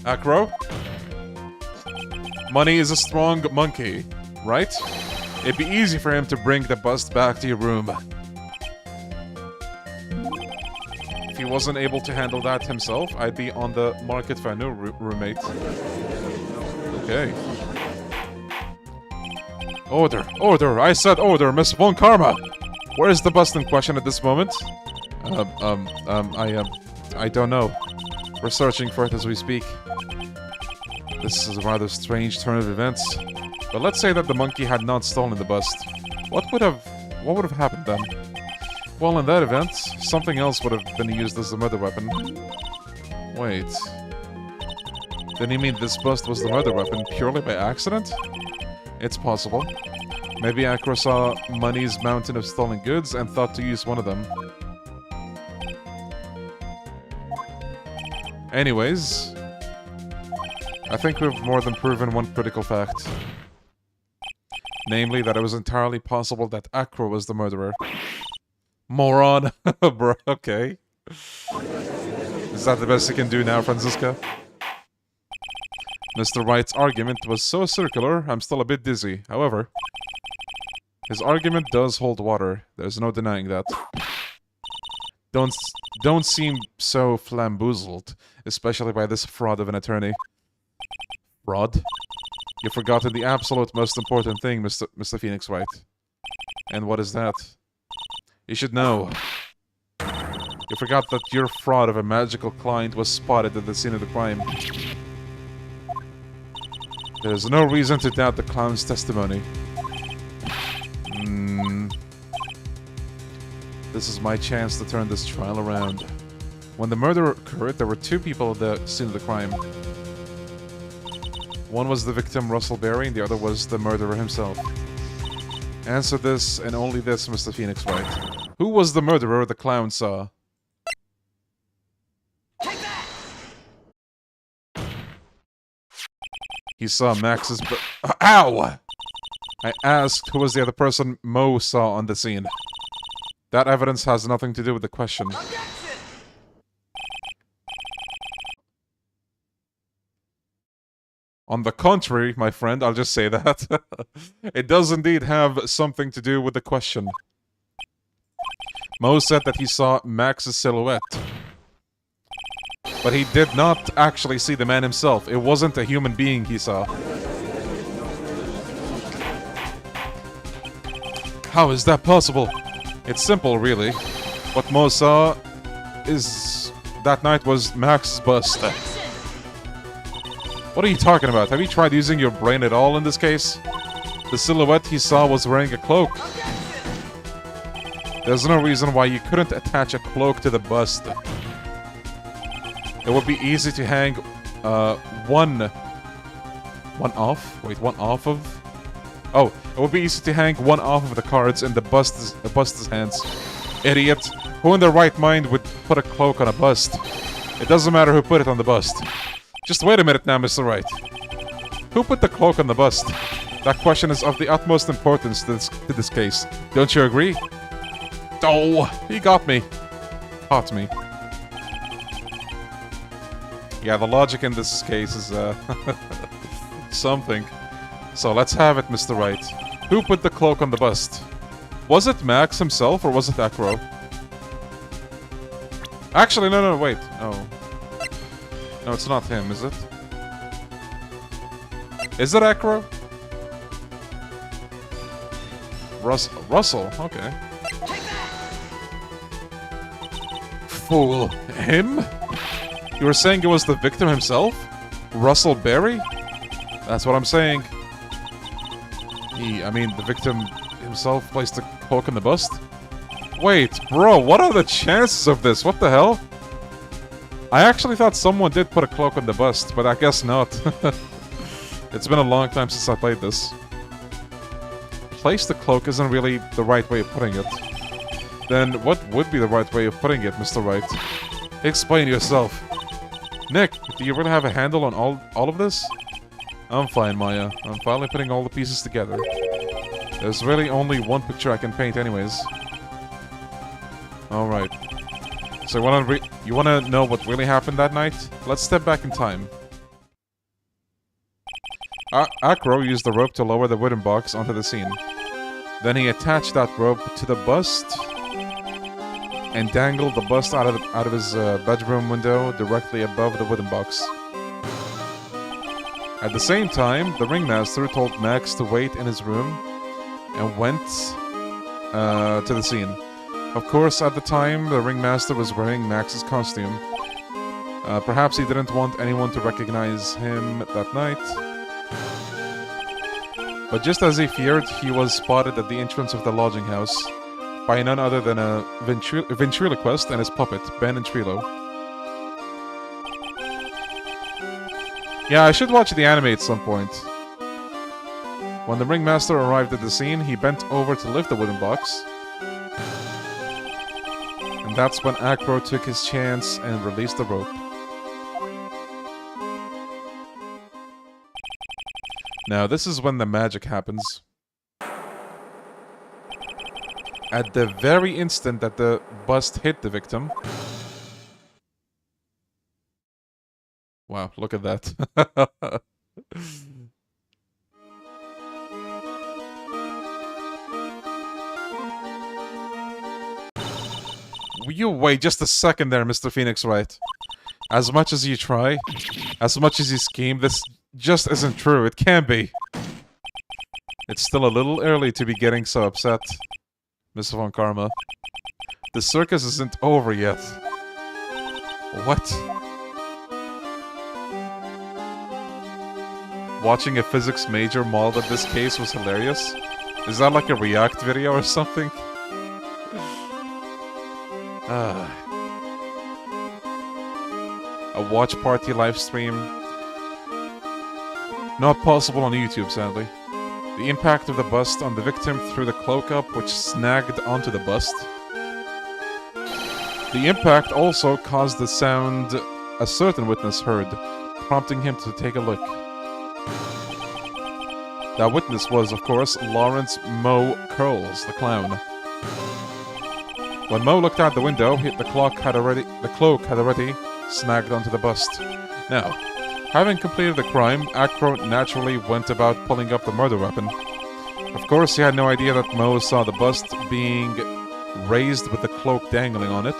Acro? Money is a strong monkey, right? It'd be easy for him to bring the bust back to your room. If he wasn't able to handle that himself, I'd be on the market for a new roommate. Okay. Order! Order! I said order, Miss Von Karma! Where is the bust in question at this moment? I don't know. We're searching for it as we speak. This is a rather strange turn of events. But let's say that the monkey had not stolen the bust. What would have happened then? Well, in that event, something else would have been used as the murder weapon. Wait. Then you mean this bust was the murder weapon purely by accident? It's possible. Maybe Acro saw Money's mountain of stolen goods and thought to use one of them. Anyways, I think we've more than proven one critical fact. Namely, that it was entirely possible that Acro was the murderer. Moron! Bro, okay. Is that the best you can do now, Franziska? Mr. Wright's argument was so circular, I'm still a bit dizzy. However, his argument does hold water. There's no denying that. Don't seem so flamboozled, especially by this fraud of an attorney. Fraud? You've forgotten the absolute most important thing, Mr. Phoenix Wright. And what is that? You should know. You forgot that your fraud of a magical client was spotted at the scene of the crime. There's no reason to doubt the clown's testimony. This is my chance to turn this trial around. When the murder occurred, there were two people at the scene of the crime. One was the victim, Russell Berry, and the other was the murderer himself. Answer this, and only this, Mr. Phoenix Wright. Who was the murderer the clown saw? He saw Max's... Ow! I asked who was the other person Mo saw on the scene. That evidence has nothing to do with the question. On the contrary, my friend, I'll just say that. It does indeed have something to do with the question. Mo said that he saw Max's silhouette. But he did not actually see the man himself. It wasn't a human being he saw. How is that possible? It's simple, really. What Mo saw is that night was Max's bust. What are you talking about? Have you tried using your brain at all in this case? The silhouette he saw was wearing a cloak. There's no reason why you couldn't attach a cloak to the bust. It would be easy to hang one off of? Oh, it would be easy to hang one off of the cards in the bust's hands. Idiot. Who in their right mind would put a cloak on a bust? It doesn't matter who put it on the bust. Just wait a minute now, Mr. Wright. Who put the cloak on the bust? That question is of the utmost importance to this case. Don't you agree? Oh, he got me. Caught me. Yeah, the logic in this case is, something. So let's have it, Mr. Wright. Who put the cloak on the bust? Was it Max himself, or was it Acro? Actually, no, wait. Oh. No, it's not him, is it? Is it Acro? Russell, okay. Fool. Him? You were saying it was the victim himself? Russell Berry? That's what I'm saying. The victim himself placed the cloak in the bust? Wait, bro, what are the chances of this? What the hell? I actually thought someone did put a cloak on the bust, but I guess not. It's been a long time since I played this. Place the cloak isn't really the right way of putting it. Then what would be the right way of putting it, Mr. Wright? Explain yourself. Nick, do you really have a handle on all of this? I'm fine, Maya. I'm finally putting all the pieces together. There's really only one picture I can paint anyways. Alright. So you wanna know what really happened that night? Let's step back in time. Acro used the rope to lower the wooden box onto the scene. Then he attached that rope to the bust and dangled the bust out of his bedroom window directly above the wooden box. At the same time, the ringmaster told Max to wait in his room and went to the scene. Of course, at the time, the ringmaster was wearing Max's costume. Perhaps he didn't want anyone to recognize him that night. But just as he feared, he was spotted at the entrance of the lodging house by none other than a ventriloquist and his puppet, Ben and Trilo. Yeah, I should watch the anime at some point. When the ringmaster arrived at the scene, he bent over to lift the wooden box. And that's when Acro took his chance and released the rope. Now, this is when the magic happens. At the very instant that the bust hit the victim... Wow, look at that. You wait just a second there, Mr. Phoenix Wright. As much as you try, as much as you scheme, this just isn't true. It can't be. It's still a little early to be getting so upset, Miss Von Karma. The circus isn't over yet. What? Watching a physics major mauled at this case was hilarious. Is that like a React video or something? A watch party live stream. Not possible on YouTube, sadly. The impact of the bust on the victim threw the cloak up, which snagged onto the bust. The impact also caused the sound a certain witness heard, prompting him to take a look. That witness was, of course, Lawrence Mo Curls, the clown. When Mo looked out the window, the cloak had already snagged onto the bust. Now, having completed the crime, Acro naturally went about pulling up the murder weapon. Of course, he had no idea that Mo saw the bust being raised with the cloak dangling on it.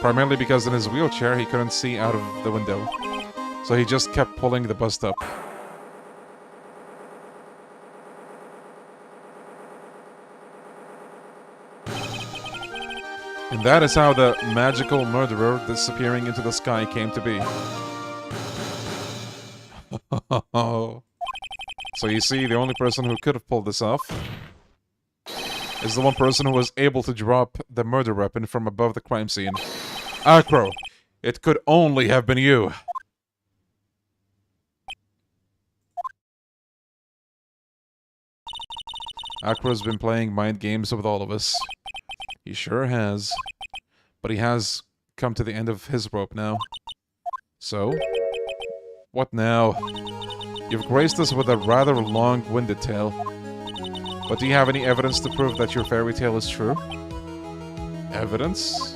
Primarily because in his wheelchair, he couldn't see out of the window. So he just kept pulling the bust up. That is how the magical murderer disappearing into the sky came to be. So you see, the only person who could have pulled this off is the one person who was able to drop the murder weapon from above the crime scene. Acro, it could only have been you. Acro's been playing mind games with all of us. He sure has. But he has come to the end of his rope now. So, what now? You've graced us with a rather long-winded tale. But do you have any evidence to prove that your fairy tale is true? Evidence?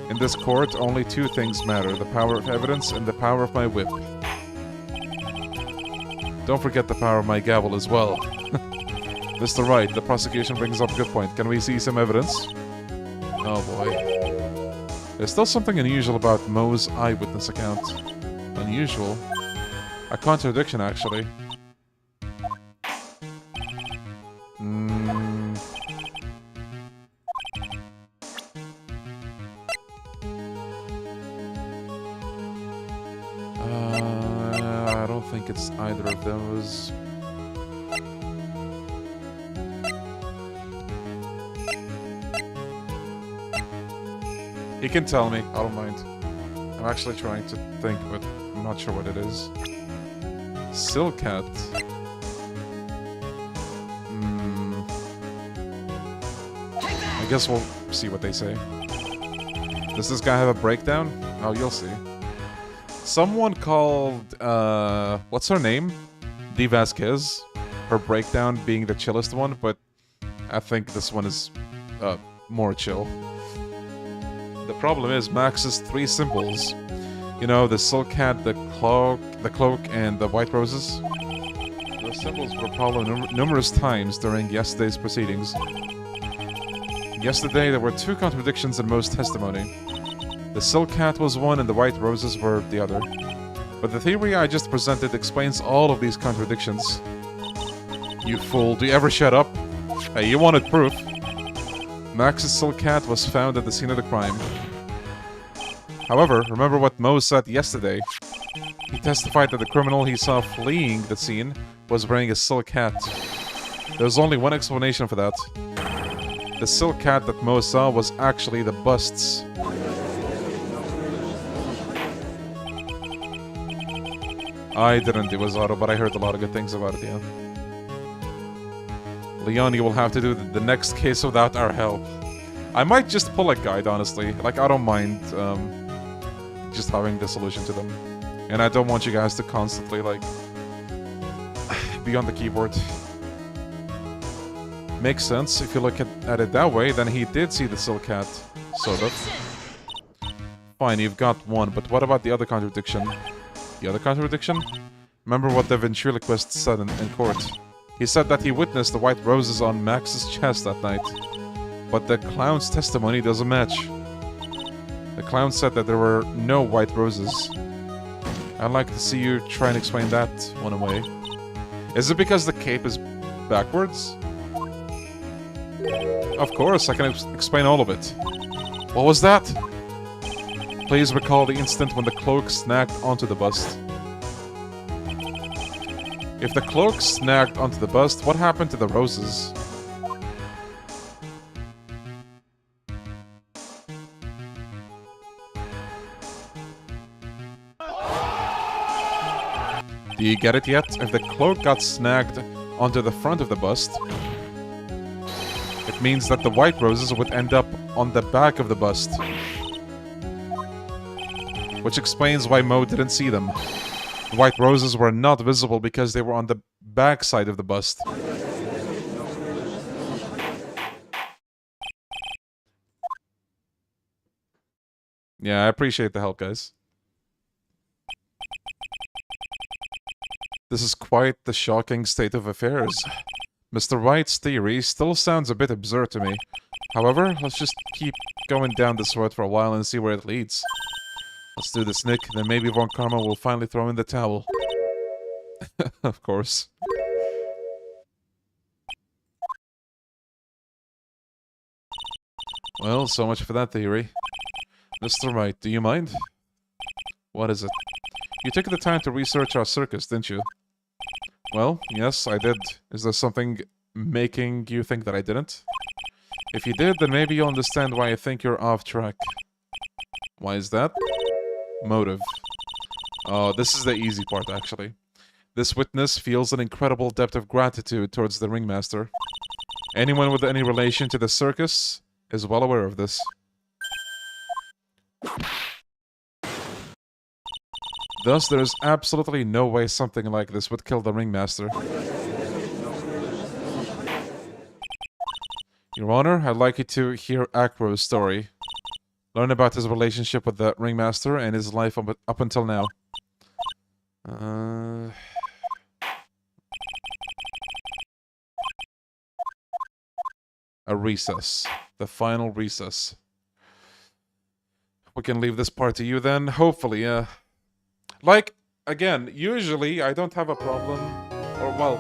In this court, only two things matter. The power of evidence and the power of my whip. Don't forget the power of my gavel as well. Mr. Wright, the prosecution brings up a good point. Can we see some evidence? Oh boy. There's still something unusual about Mo's eyewitness account. Unusual? A contradiction, actually. I don't think it's either of those. He can tell me, I don't mind. I'm actually trying to think, but I'm not sure what it is. Silcat. I guess we'll see what they say. Does this guy have a breakdown? Oh, you'll see. Someone called, what's her name? Di Vasquez. Her breakdown being the chillest one, but I think this one is, more chill. The problem is Max's three symbols. You know, the Silcat, the cloak, and the white roses. Those symbols were probably numerous times during yesterday's proceedings. Yesterday, there were two contradictions in Mo's testimony. The Silcat was one and the white roses were the other. But the theory I just presented explains all of these contradictions. You fool, do you ever shut up? Hey, you wanted proof. Max's Silcat was found at the scene of the crime. However, remember what Mo said yesterday. He testified that the criminal he saw fleeing the scene was wearing a Silcat. There's only one explanation for that. The Silcat that Mo saw was actually the busts. I didn't do Azaro, but I heard a lot of good things about it, yeah. Leon, you will have to do the next case without our help. I might just pull a guide, honestly. Like, I don't mind just having the solution to them. And I don't want you guys to constantly, like, be on the keyboard. Makes sense. If you look at it that way, then he did see the Silcat. Sort of. Fine, you've got one, but what about the other contradiction? The other contradiction? Remember what the ventriloquist said in court. He said that he witnessed the white roses on Max's chest that night. But the clown's testimony doesn't match. The clown said that there were no white roses. I'd like to see you try and explain that one away. Is it because the cape is backwards? Of course, I can explain all of it. What was that? Please recall the instant when the cloak snagged onto the bust. If the cloak snagged onto the bust, what happened to the roses? Do you get it yet? If the cloak got snagged onto the front of the bust, it means that the white roses would end up on the back of the bust. Which explains why Mo didn't see them. The white roses were not visible because they were on the back side of the bust. Yeah, I appreciate the help, guys. This is quite the shocking state of affairs. Mr. Wright's theory still sounds a bit absurd to me. However, let's just keep going down this road for a while and see where it leads. Let's do this, Nick, then maybe Von Karma will finally throw in the towel. Of course. Well, so much for that theory. Mr. Wright, do you mind? What is it? You took the time to research our circus, didn't you? Well, yes, I did. Is there something making you think that I didn't? If you did, then maybe you'll understand why I think you're off track. Why is that? Motive. Oh, this is the easy part, actually. This witness feels an incredible depth of gratitude towards the ringmaster. Anyone with any relation to the circus is well aware of this. Thus, there is absolutely no way something like this would kill the ringmaster. Your Honor, I'd like you to hear Acro's story. Learn about his relationship with the ringmaster and his life up until now. A recess. The final recess. We can leave this part to you then, hopefully, yeah. Like, again, usually I don't have a problem, or well,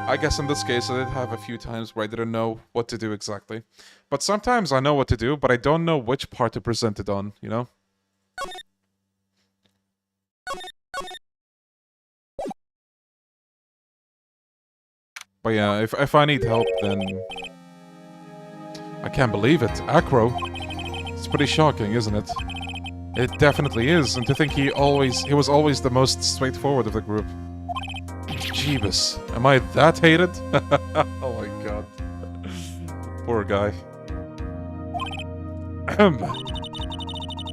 I guess in this case I did have a few times where I didn't know what to do exactly. But sometimes I know what to do, but I don't know which part to present it on, you know? But yeah, if I need help, then... I can't believe it. Acro. It's pretty shocking, isn't it? It definitely is, and to think he was always the most straightforward of the group. Jeebus. Am I that hated? Oh my god. Poor guy.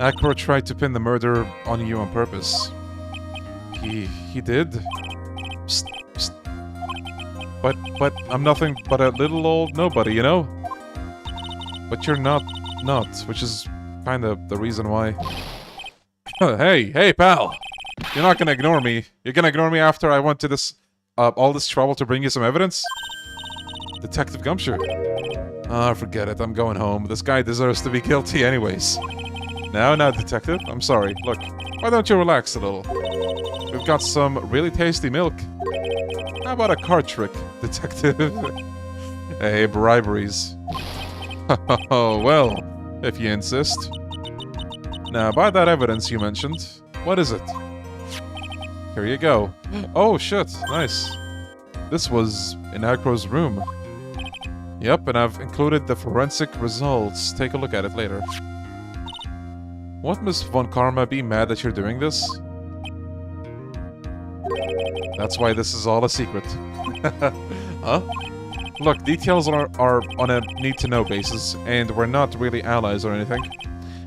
Acro tried to pin the murder on you on purpose. He did? Psst, psst. But I'm nothing but a little old nobody, you know? But you're not, which is kind of the reason why. Hey, pal! You're not gonna ignore me. You're gonna ignore me after I went to this, all this trouble to bring you some evidence? Detective Gumshoe. Ah, forget it. I'm going home. This guy deserves to be guilty anyways. Now, Detective. I'm sorry. Look, why don't you relax a little? We've got some really tasty milk. How about a card trick, Detective? Hey, briberies. Oh, well, if you insist. Now, about that evidence you mentioned, what is it? Here you go. Oh, shit, nice. This was in Acro's room. Yep, and I've included the forensic results. Take a look at it later. Won't Miss Von Karma be mad that you're doing this? That's why this is all a secret. Huh? Look, details are on a need-to-know basis, and we're not really allies or anything.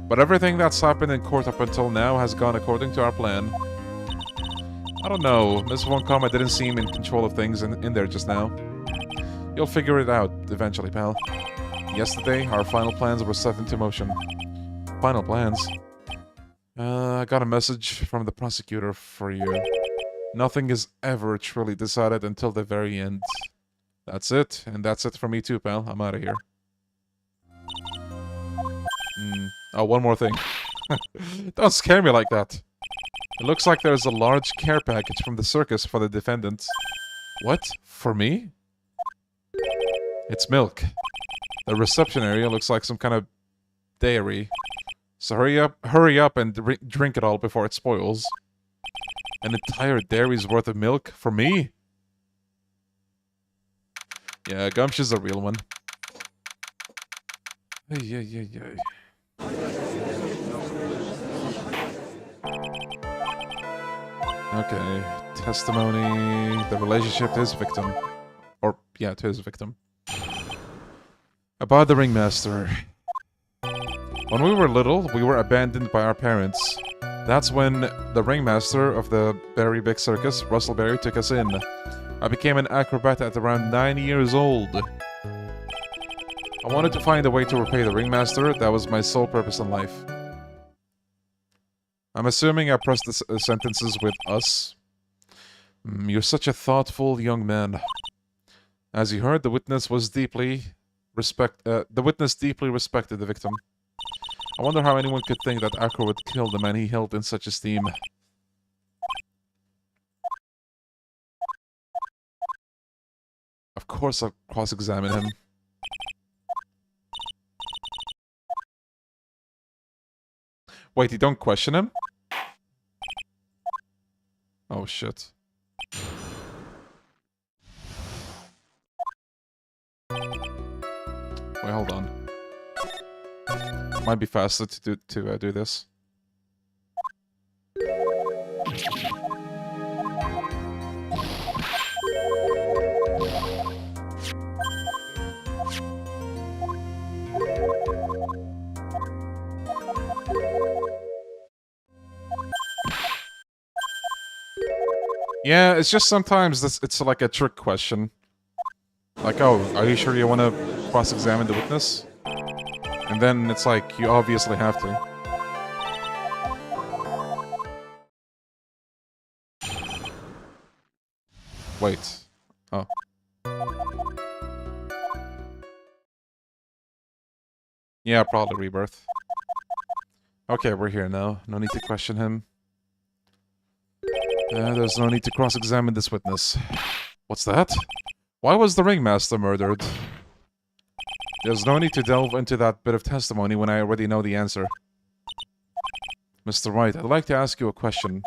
But everything that's happened in court up until now has gone according to our plan. I don't know, Miss Von Karma didn't seem in control of things in there just now. You'll figure it out eventually, pal. Yesterday, our final plans were set into motion. Final plans? I got a message from the prosecutor for you. Nothing is ever truly decided until the very end. That's it, and that's it for me too, pal. I'm out of here. Oh, one more thing. Don't scare me like that. It looks like there's a large care package from the circus for the defendant. What? For me? It's milk. The reception area looks like some kind of dairy. So hurry up and drink it all before it spoils. An entire dairy's worth of milk for me? Yeah, Gumshoe's a real one. Yeah. Okay, testimony, the relationship to his victim. Or, yeah, to his victim. About the ringmaster. When we were little, we were abandoned by our parents. That's when the ringmaster of the very big circus, Russell Berry, took us in. I became an acrobat at around 9 years old. I wanted to find a way to repay the ringmaster. That was my sole purpose in life. I'm assuming I pressed the sentences with us. You're such a thoughtful young man. As you heard, the witness deeply respected the victim. I wonder how anyone could think that Acro would kill the man he held in such esteem. Of course I'll cross-examine him. Wait, you don't question him? Oh, shit. Wait, hold on. Might be faster to do this. Yeah, it's just sometimes it's like a trick question. Like, oh, are you sure you want to cross-examine the witness? And then it's like, you obviously have to. Wait. Oh. Yeah, probably rebirth. Okay, we're here now. No need to question him. There's no need to cross-examine this witness. What's that? Why was the ringmaster murdered? There's no need to delve into that bit of testimony when I already know the answer. Mr. Wright, I'd like to ask you a question.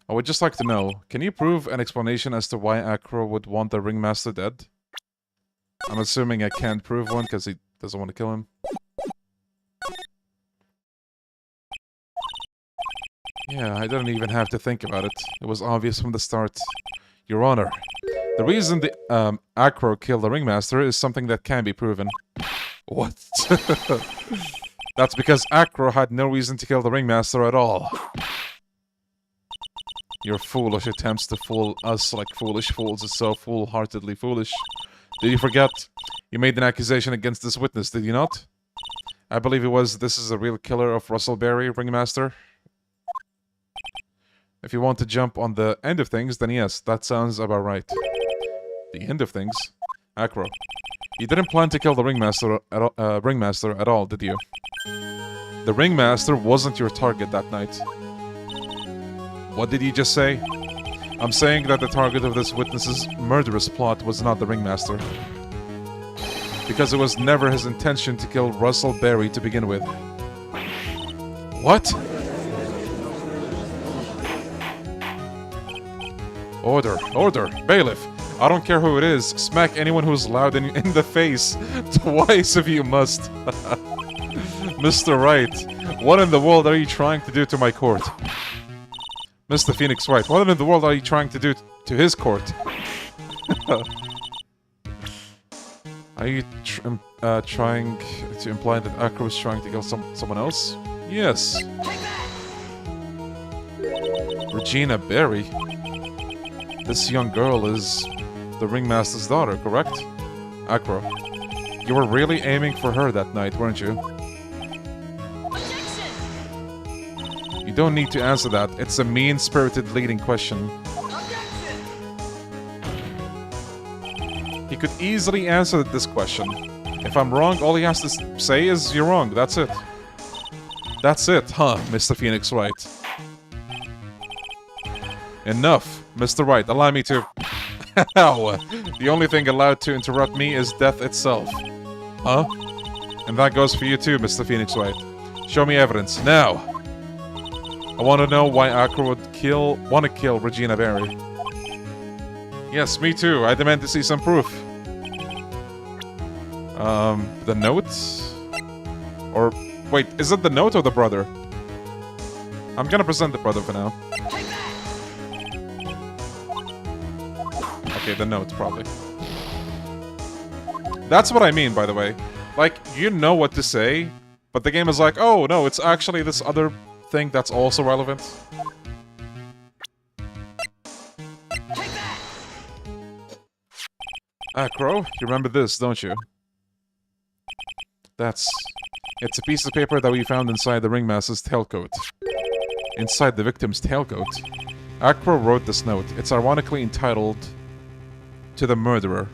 I would just like to know, can you prove an explanation as to why Acro would want the ringmaster dead? I'm assuming I can't prove one because he doesn't want to kill him. Yeah, I didn't even have to think about it. It was obvious from the start. Your Honor, the reason the Acro killed the ringmaster is something that can be proven. What? That's because Acro had no reason to kill the ringmaster at all. Your foolish attempts to fool us like foolish fools is so fool-heartedly foolish. Did you forget? You made an accusation against this witness, did you not? I believe it was, this is a real killer of Russell Berry, ringmaster. If you want to jump on the end of things, then yes, that sounds about right. The end of things? Acro, you didn't plan to kill the ringmaster at all, did you? The ringmaster wasn't your target that night. What did you just say? I'm saying that the target of this witness's murderous plot was not the ringmaster. Because it was never his intention to kill Russell Berry to begin with. What? Order, order, bailiff. I don't care who it is. Smack anyone who's loud in the face. Twice if you must. Mr. Wright, what in the world are you trying to do to my court? Mr. Phoenix Wright, what in the world are you trying to do to his court? Are you trying to imply that Acro is trying to kill someone else? Yes. Regina Berry? This young girl is the ringmaster's daughter, correct? Acro, you were really aiming for her that night, weren't you? You don't need to answer that. It's a mean-spirited leading question. He could easily answer this question. If I'm wrong, all he has to say is, you're wrong. That's it. That's it, huh, Mr. Phoenix Wright? Enough, Mr. Wright. Allow me to... Ow. The only thing allowed to interrupt me is death itself. Huh? And that goes for you too, Mr. Phoenix Wright. Show me evidence, now! I want to know why Acro would want to kill Regina Berry. Yes, me too. I demand to see some proof. The note? Or, wait, is it the note or the brother? I'm gonna present the brother for now. Okay, the note, probably. That's what I mean, by the way. Like, you know what to say, but the game is like, oh, no, it's actually this other thing that's also relevant. Acro, you remember this, don't you? It's a piece of paper that we found inside the ringmaster's tailcoat. Inside the victim's tailcoat. Acro wrote this note. It's ironically entitled, "To the Murderer."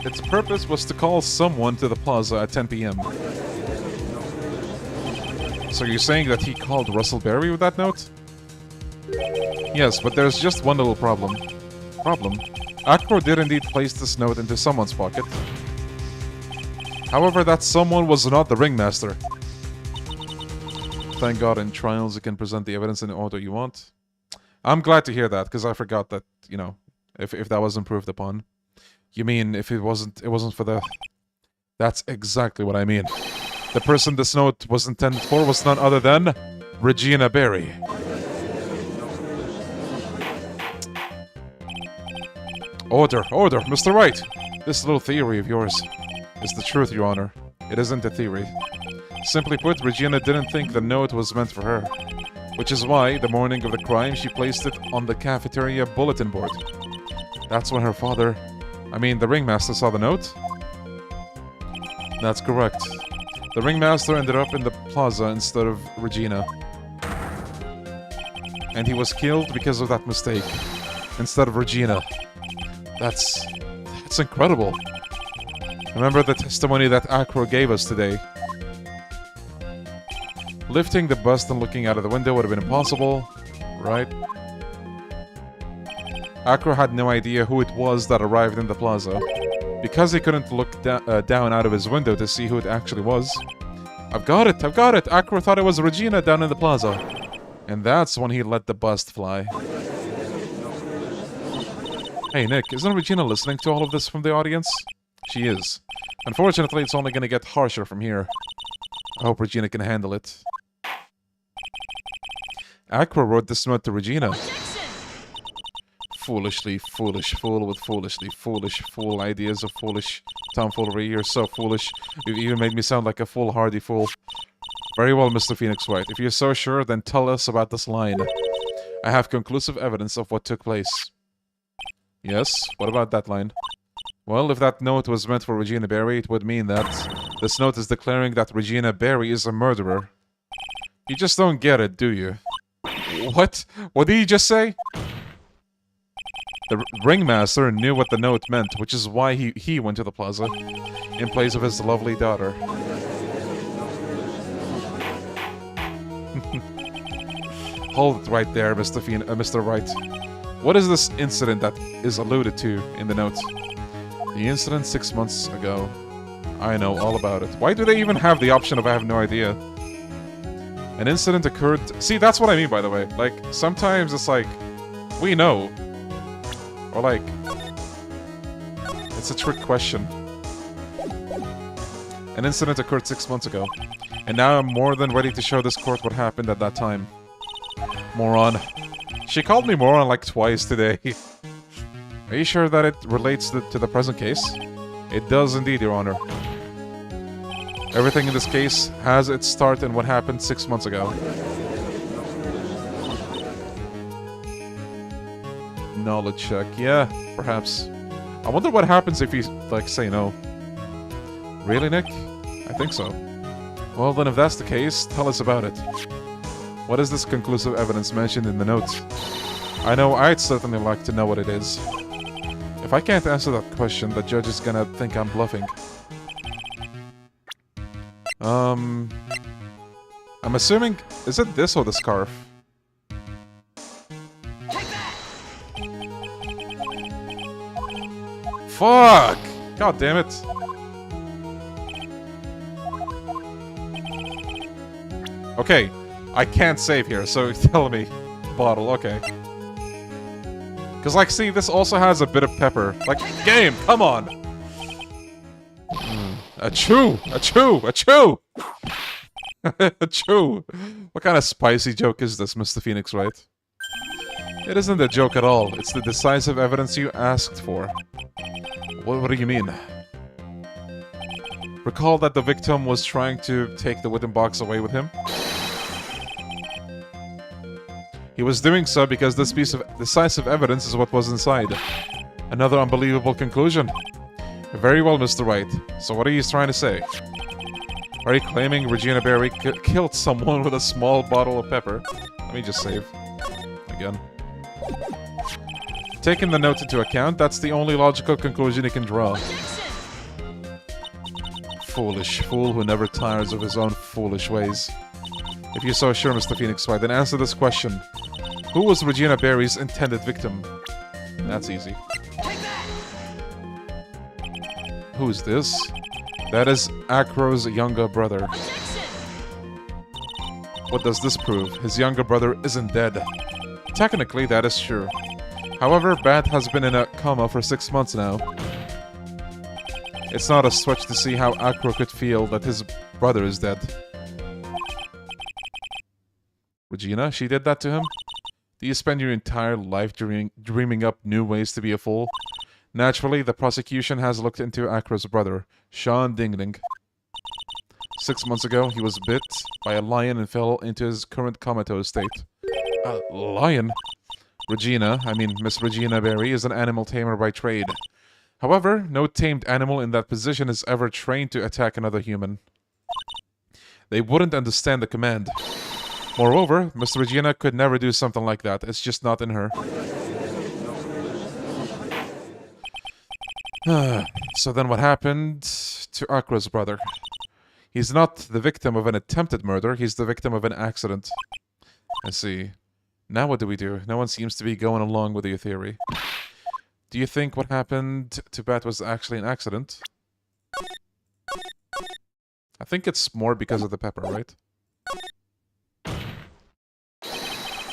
Its purpose was to call someone to the plaza at 10 p.m. So you're saying that he called Russell Berry with that note? Yes, but there's just one little problem. Acro did indeed place this note into someone's pocket. However, that someone was not the ringmaster. Thank God in trials you can present the evidence in the order you want. I'm glad to hear that, because I forgot that, you know, if that wasn't proved upon. You mean if it wasn't for the... That's exactly what I mean. The person this note was intended for was none other than Regina Berry. Order, Mr. Wright! This little theory of yours is the truth, Your Honor. It isn't a theory. Simply put, Regina didn't think the note was meant for her. Which is why, the morning of the crime, she placed it on the cafeteria bulletin board. That's when her father... I mean, the ringmaster saw the note? That's correct. The ringmaster ended up in the plaza instead of Regina. And he was killed because of that mistake, instead of Regina. That's incredible. Remember the testimony that Acro gave us today. Lifting the bust and looking out of the window would have been impossible, right? Acro had no idea who it was that arrived in the plaza. Because he couldn't look down out of his window to see who it actually was. I've got it! Acro thought it was Regina down in the plaza. And that's when he let the bust fly. Hey Nick, isn't Regina listening to all of this from the audience? She is. Unfortunately, it's only gonna get harsher from here. I hope Regina can handle it. Acro wrote this note to Regina. Foolishly foolish fool with foolishly foolish fool ideas of foolish tomfoolery. You're so foolish. You've even made me sound like a foolhardy fool. Very well, Mr. Phoenix Wright. If you're so sure, then tell us about this line. I have conclusive evidence of what took place. Yes? What about that line? Well, if that note was meant for Regina Berry, it would mean that this note is declaring that Regina Berry is a murderer. You just don't get it, do you? What? What did he just say? The ringmaster knew what the note meant, which is why he went to the plaza in place of his lovely daughter. Hold it right there, Mr. Wright. What is this incident that is alluded to in the note? The incident 6 months ago. I know all about it. Why do they even have the option of I have no idea? An incident occurred... See, that's what I mean, by the way. Like, sometimes it's like, we know. Or like, it's a trick question. An incident occurred 6 months ago. And now I'm more than ready to show this court what happened at that time. Moron. She called me moron like twice today. Are you sure that it relates to the present case? It does indeed, Your Honor. Everything in this case has its start in what happened 6 months ago. Knowledge check. Yeah, perhaps. I wonder what happens if you, like, say no. Really, Nick? I think so. Well, then if that's the case, tell us about it. What is this conclusive evidence mentioned in the notes? I know I'd certainly like to know what it is. If I can't answer that question, the judge is gonna think I'm bluffing. I'm assuming... Is it this or the scarf? Fuck! God damn it. Okay, I can't save here, so tell me. Bottle, okay. Because, like, see, this also has a bit of pepper. Like, game, come on! Achoo! Achoo! Achoo! Achoo! What kind of spicy joke is this, Mr. Phoenix Wright? It isn't a joke at all. It's the decisive evidence you asked for. What do you mean? Recall that the victim was trying to take the wooden box away with him? He was doing so because this piece of decisive evidence is what was inside. Another unbelievable conclusion. Very well, Mr. Wright. So what are you trying to say? Are you claiming Regina Berry killed someone with a small bottle of pepper? Let me just save. Again. Taking the note into account, that's the only logical conclusion you can draw. Foolish fool who never tires of his own foolish ways. If you're so sure, Mr. Phoenix Wright, then answer this question. Who was Regina Berry's intended victim? That's easy. Who's this? That is Acro's younger brother. What does this prove? His younger brother isn't dead. Technically, that is true. However, Bat has been in a coma for 6 months now. It's not a stretch to see how Acro could feel that his brother is dead. Regina, she did that to him? Do you spend your entire life dreaming up new ways to be a fool? Naturally, the prosecution has looked into Acro's brother, Sean Dingling. 6 months ago, he was bit by a lion and fell into his current comatose state. A lion? Miss Regina Berry is an animal tamer by trade. However, no tamed animal in that position is ever trained to attack another human. They wouldn't understand the command. Moreover, Miss Regina could never do something like that. It's just not in her. So then what happened to Acro's brother? He's not the victim of an attempted murder, he's the victim of an accident. I see. Now what do we do? No one seems to be going along with your theory. Do you think what happened to Bat was actually an accident? I think it's more because of the pepper, right?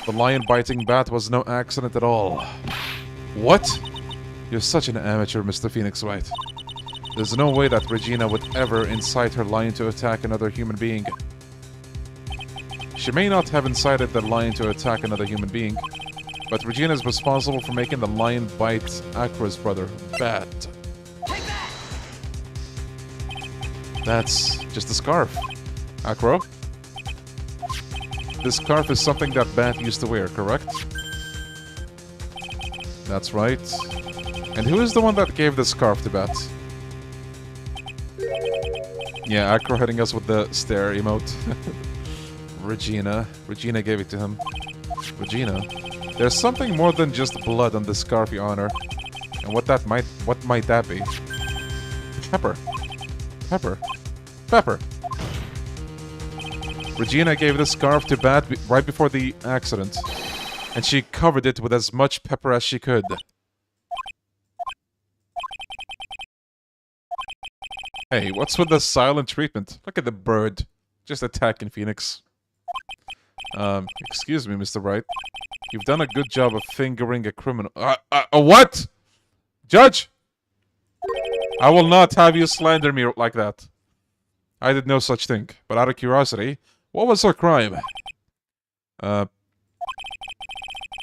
The lion biting Bat was no accident at all. What? You're such an amateur, Mr. Phoenix Wright. There's no way that Regina would ever incite her lion to attack another human being. She may not have incited the lion to attack another human being, but Regina is responsible for making the lion bite Acro's brother, Bat. That's just a scarf. Acro? This scarf is something that Bat used to wear, correct? That's right. And who is the one that gave the scarf to Bat? Yeah, Acro hitting us with the stare emote. Regina. Regina gave it to him. Regina? There's something more than just blood on the scarf, Your Honor. And what might that be? Pepper. Pepper. Pepper. Regina gave the scarf to Bat right before the accident. And she covered it with as much pepper as she could. Hey, what's with the silent treatment? Look at the bird. Just attacking Phoenix. Excuse me, Mr. Wright. You've done a good job of fingering a criminal. What? Judge! I will not have you slander me like that. I did no such thing. But out of curiosity, what was her crime?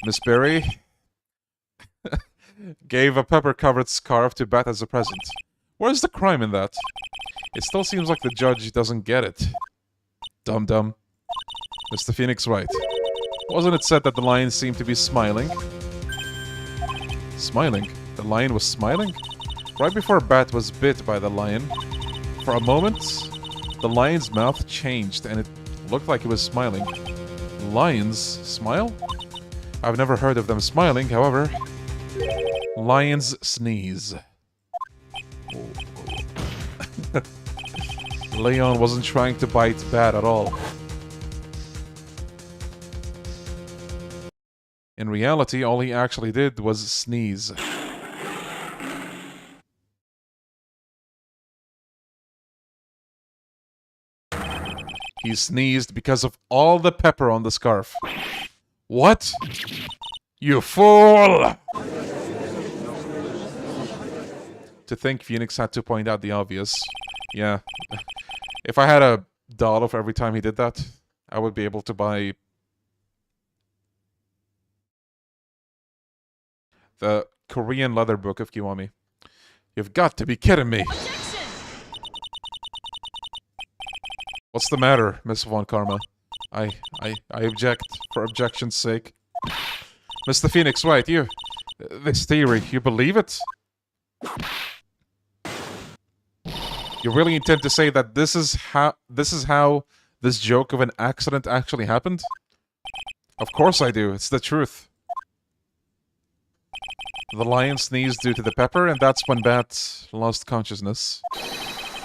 Miss Berry gave a pepper-covered scarf to Bat as a present. Where's the crime in that? It still seems like the judge doesn't get it. Dum-dum. Mr. Phoenix Wright. Wasn't it said that the lion seemed to be smiling? Smiling? The lion was smiling? Right before Bat was bit by the lion, for a moment, the lion's mouth changed and it looked like it was smiling. Lions smile? I've never heard of them smiling, however. Lions sneeze. Leon wasn't trying to bite Bat at all. In reality, all he actually did was sneeze. He sneezed because of all the pepper on the scarf. What? You fool! To think Phoenix had to point out the obvious. Yeah. If I had a dollar for every time he did that, I would be able to buy the Korean leather book of Kiwami. You've got to be kidding me. What's the matter, Miss Von Karma? I object for objection's sake. Mr. Phoenix Wright, this theory, you believe it? You really intend to say that this is how this joke of an accident actually happened? Of course I do. It's the truth. The lion sneezed due to the pepper, and that's when Bat lost consciousness.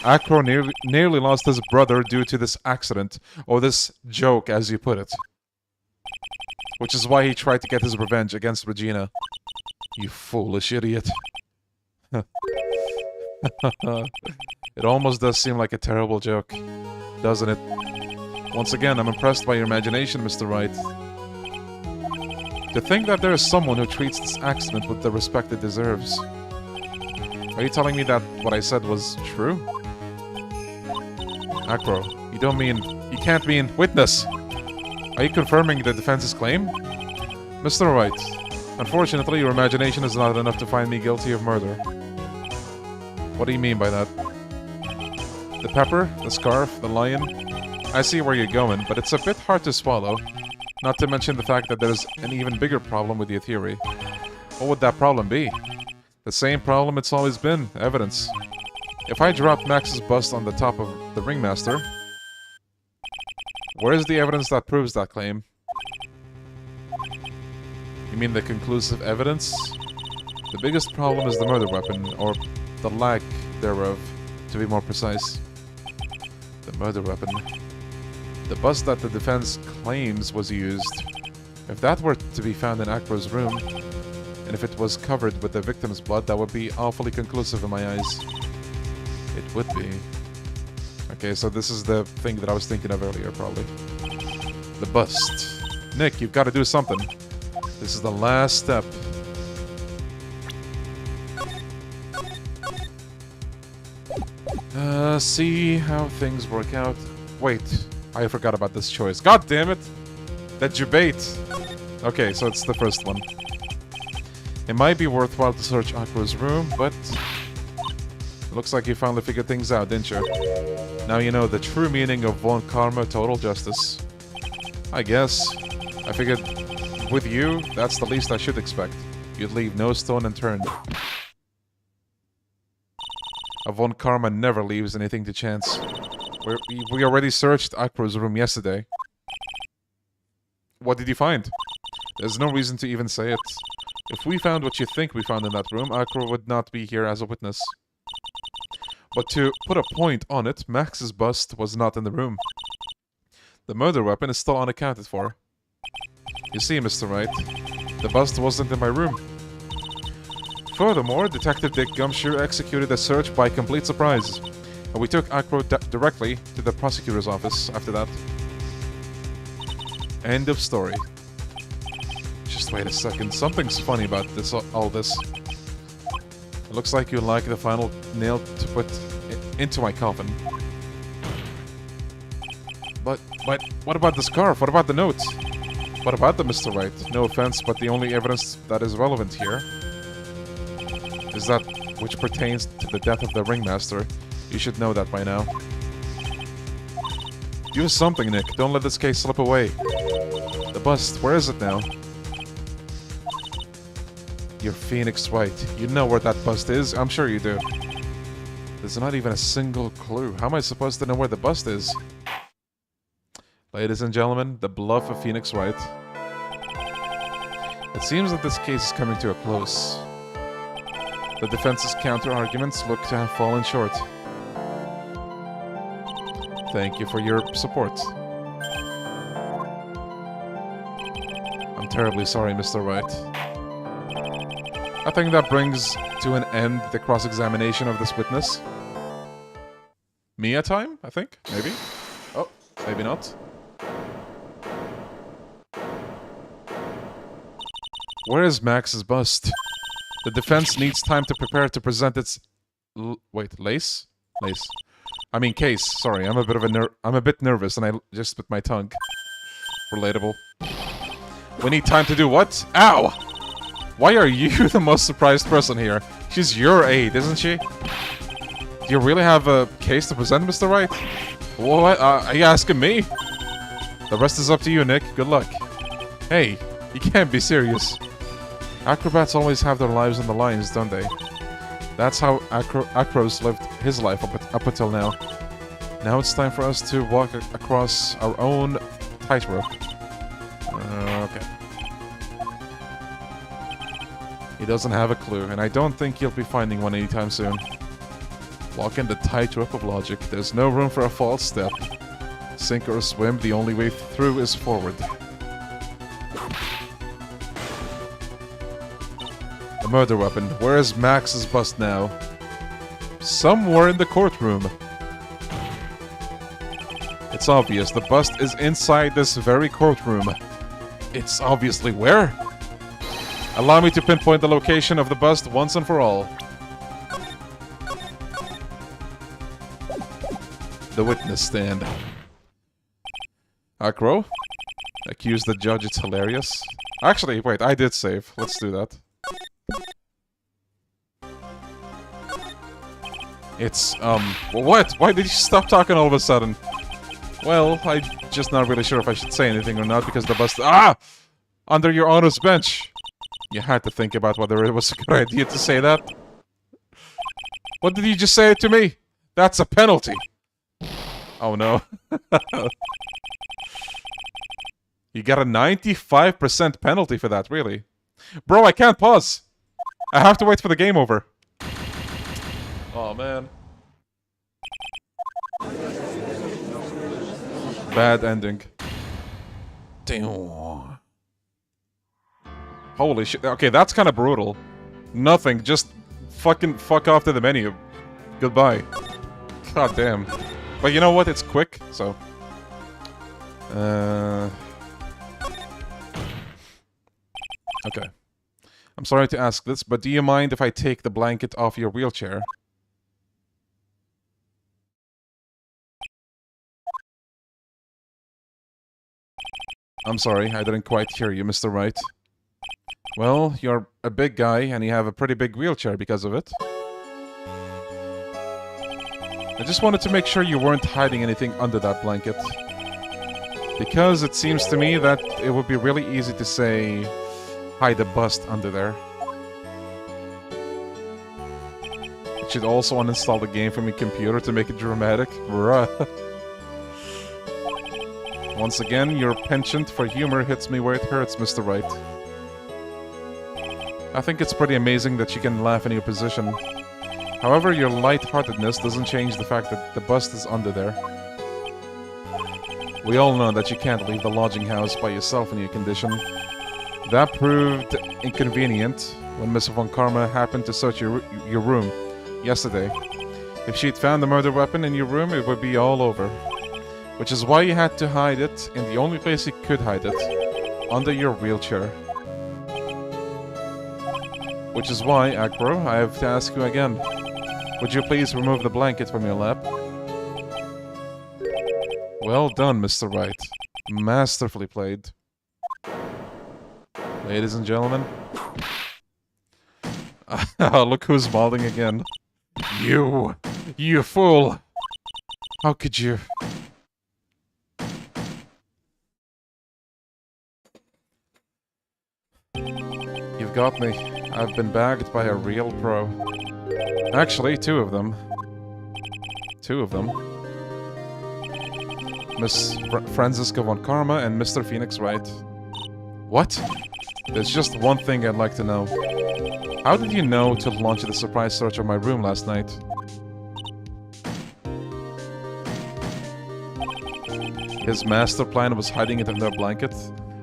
Acro nearly lost his brother due to this accident, or this joke, as you put it. Which is why he tried to get his revenge against Regina. You foolish idiot. It almost does seem like a terrible joke, doesn't it? Once again, I'm impressed by your imagination, Mr. Wright. To think that there is someone who treats this accident with the respect it deserves. Are you telling me that what I said was true? Acro, you can't mean witness! Are you confirming the defense's claim? Mr. Wright, unfortunately your imagination is not enough to find me guilty of murder. What do you mean by that? The pepper, the scarf, the lion... I see where you're going, but it's a bit hard to swallow. Not to mention the fact that there's an even bigger problem with your theory. What would that problem be? The same problem it's always been, evidence. If I dropped Max's bust on the top of the ringmaster... Where's the evidence that proves that claim? You mean the conclusive evidence? The biggest problem is the murder weapon, or the lack thereof, to be more precise. The murder weapon. The bust that the defense claims was used. If that were to be found in Acro's room, and if it was covered with the victim's blood, that would be awfully conclusive in my eyes. It would be. Okay, so this is the thing that I was thinking of earlier, probably. The bust. Nick, you've got to do something. This is the last step. See how things work out. Wait, I forgot about this choice. God damn it! That debate. Okay, so it's the first one. It might be worthwhile to search Acro's room, but... It looks like you finally figured things out, didn't you? Now you know the true meaning of von Karma total justice. I guess. I figured with you, that's the least I should expect. You'd leave no stone unturned. A von Karma never leaves anything to chance. We already searched Acro's room yesterday. What did you find? There's no reason to even say it. If we found what you think we found in that room, Acro would not be here as a witness. But to put a point on it, Max's bust was not in the room. The murder weapon is still unaccounted for. You see, Mr. Wright, the bust wasn't in my room. Furthermore, Detective Dick Gumshoe executed a search by complete surprise, and we took Acro directly to the prosecutor's office after that. End of story. Just wait a second, something's funny about this, all this. It looks like you like the final nail to put into my coffin. But what about the scarf? What about the note? What about the Mr. Wright? No offense, but the only evidence that is relevant here is that which pertains to the death of the ringmaster. You should know that by now. Do something, Nick. Don't let this case slip away. The bust, where is it now? You're Phoenix Wright. You know where that bust is. I'm sure you do. There's not even a single clue. How am I supposed to know where the bust is? Ladies and gentlemen, the bluff of Phoenix Wright. It seems that this case is coming to a close. The defense's counter-arguments look to have fallen short. Thank you for your support. I'm terribly sorry, Mr. Wright. I think that brings to an end the cross-examination of this witness. Mia time, I think? Maybe? Oh, maybe not. Where is Max's bust? The defense needs time to prepare to present its... wait, lace? Lace. I mean case, sorry, I'm a bit nervous and I just bit my tongue. Relatable. We need time to do what? Ow! Why are you the most surprised person here? She's your aide, isn't she? Do you really have a case to present, Mr. Wright? What? Are you asking me? The rest is up to you, Nick. Good luck. Hey, you can't be serious. Acrobats always have their lives on the lines, don't they? That's how Acro's lived his life up until now. Now it's time for us to walk across our own tightrope. Okay. He doesn't have a clue, and I don't think he'll be finding one anytime soon. Walking the tightrope of logic. There's no room for a false step. Sink or swim, the only way through is forward. The murder weapon. Where is Max's bust now? Somewhere in the courtroom. It's obvious. The bust is inside this very courtroom. It's obviously where? Allow me to pinpoint the location of the bust once and for all. The witness stand. Acro? Accuse the judge, it's hilarious. Actually, wait, I did save. Let's do that. It's, what? Why did you stop talking all of a sudden? Well, I'm just not really sure if I should say anything or not because the bust— Ah! Under your honor's bench! You had to think about whether it was a good idea to say that. What did you just say to me? That's a penalty! Oh no. You got a 95% penalty for that, really. Bro, I can't pause! I have to wait for the game over. Oh man. Bad ending. Damn. Holy shit. Okay, that's kind of brutal. Nothing, just fucking fuck off to the menu. Goodbye. God damn. But you know what? It's quick, so... Okay. I'm sorry to ask this, but do you mind if I take the blanket off your wheelchair? I'm sorry, I didn't quite hear you, Mr. Wright. Well, you're a big guy, and you have a pretty big wheelchair because of it. I just wanted to make sure you weren't hiding anything under that blanket. Because it seems to me that it would be really easy to say, hide a bust under there. I should also uninstall the game from your computer to make it dramatic. Bruh. Once again, your penchant for humor hits me where it hurts, Mr. Wright. I think it's pretty amazing that you can laugh in your position. However, your lightheartedness doesn't change the fact that the bust is under there. We all know that you can't leave the lodging house by yourself in your condition. That proved inconvenient when Miss Von Karma happened to search your room yesterday. If she'd found the murder weapon in your room, it would be all over. Which is why you had to hide it in the only place you could hide it, under your wheelchair. Which is why, Acro, I have to ask you again. Would you please remove the blanket from your lap? Well done, Mr. Wright. Masterfully played. Ladies and gentlemen. Look who's mauling again. You fool! How could you? You've got me. I've been bagged by a real pro. Actually, two of them. Miss Franziska von Karma and Mr. Phoenix Wright. What? There's just one thing I'd like to know. How did you know to launch the surprise search of my room last night? His master plan was hiding it under a blanket?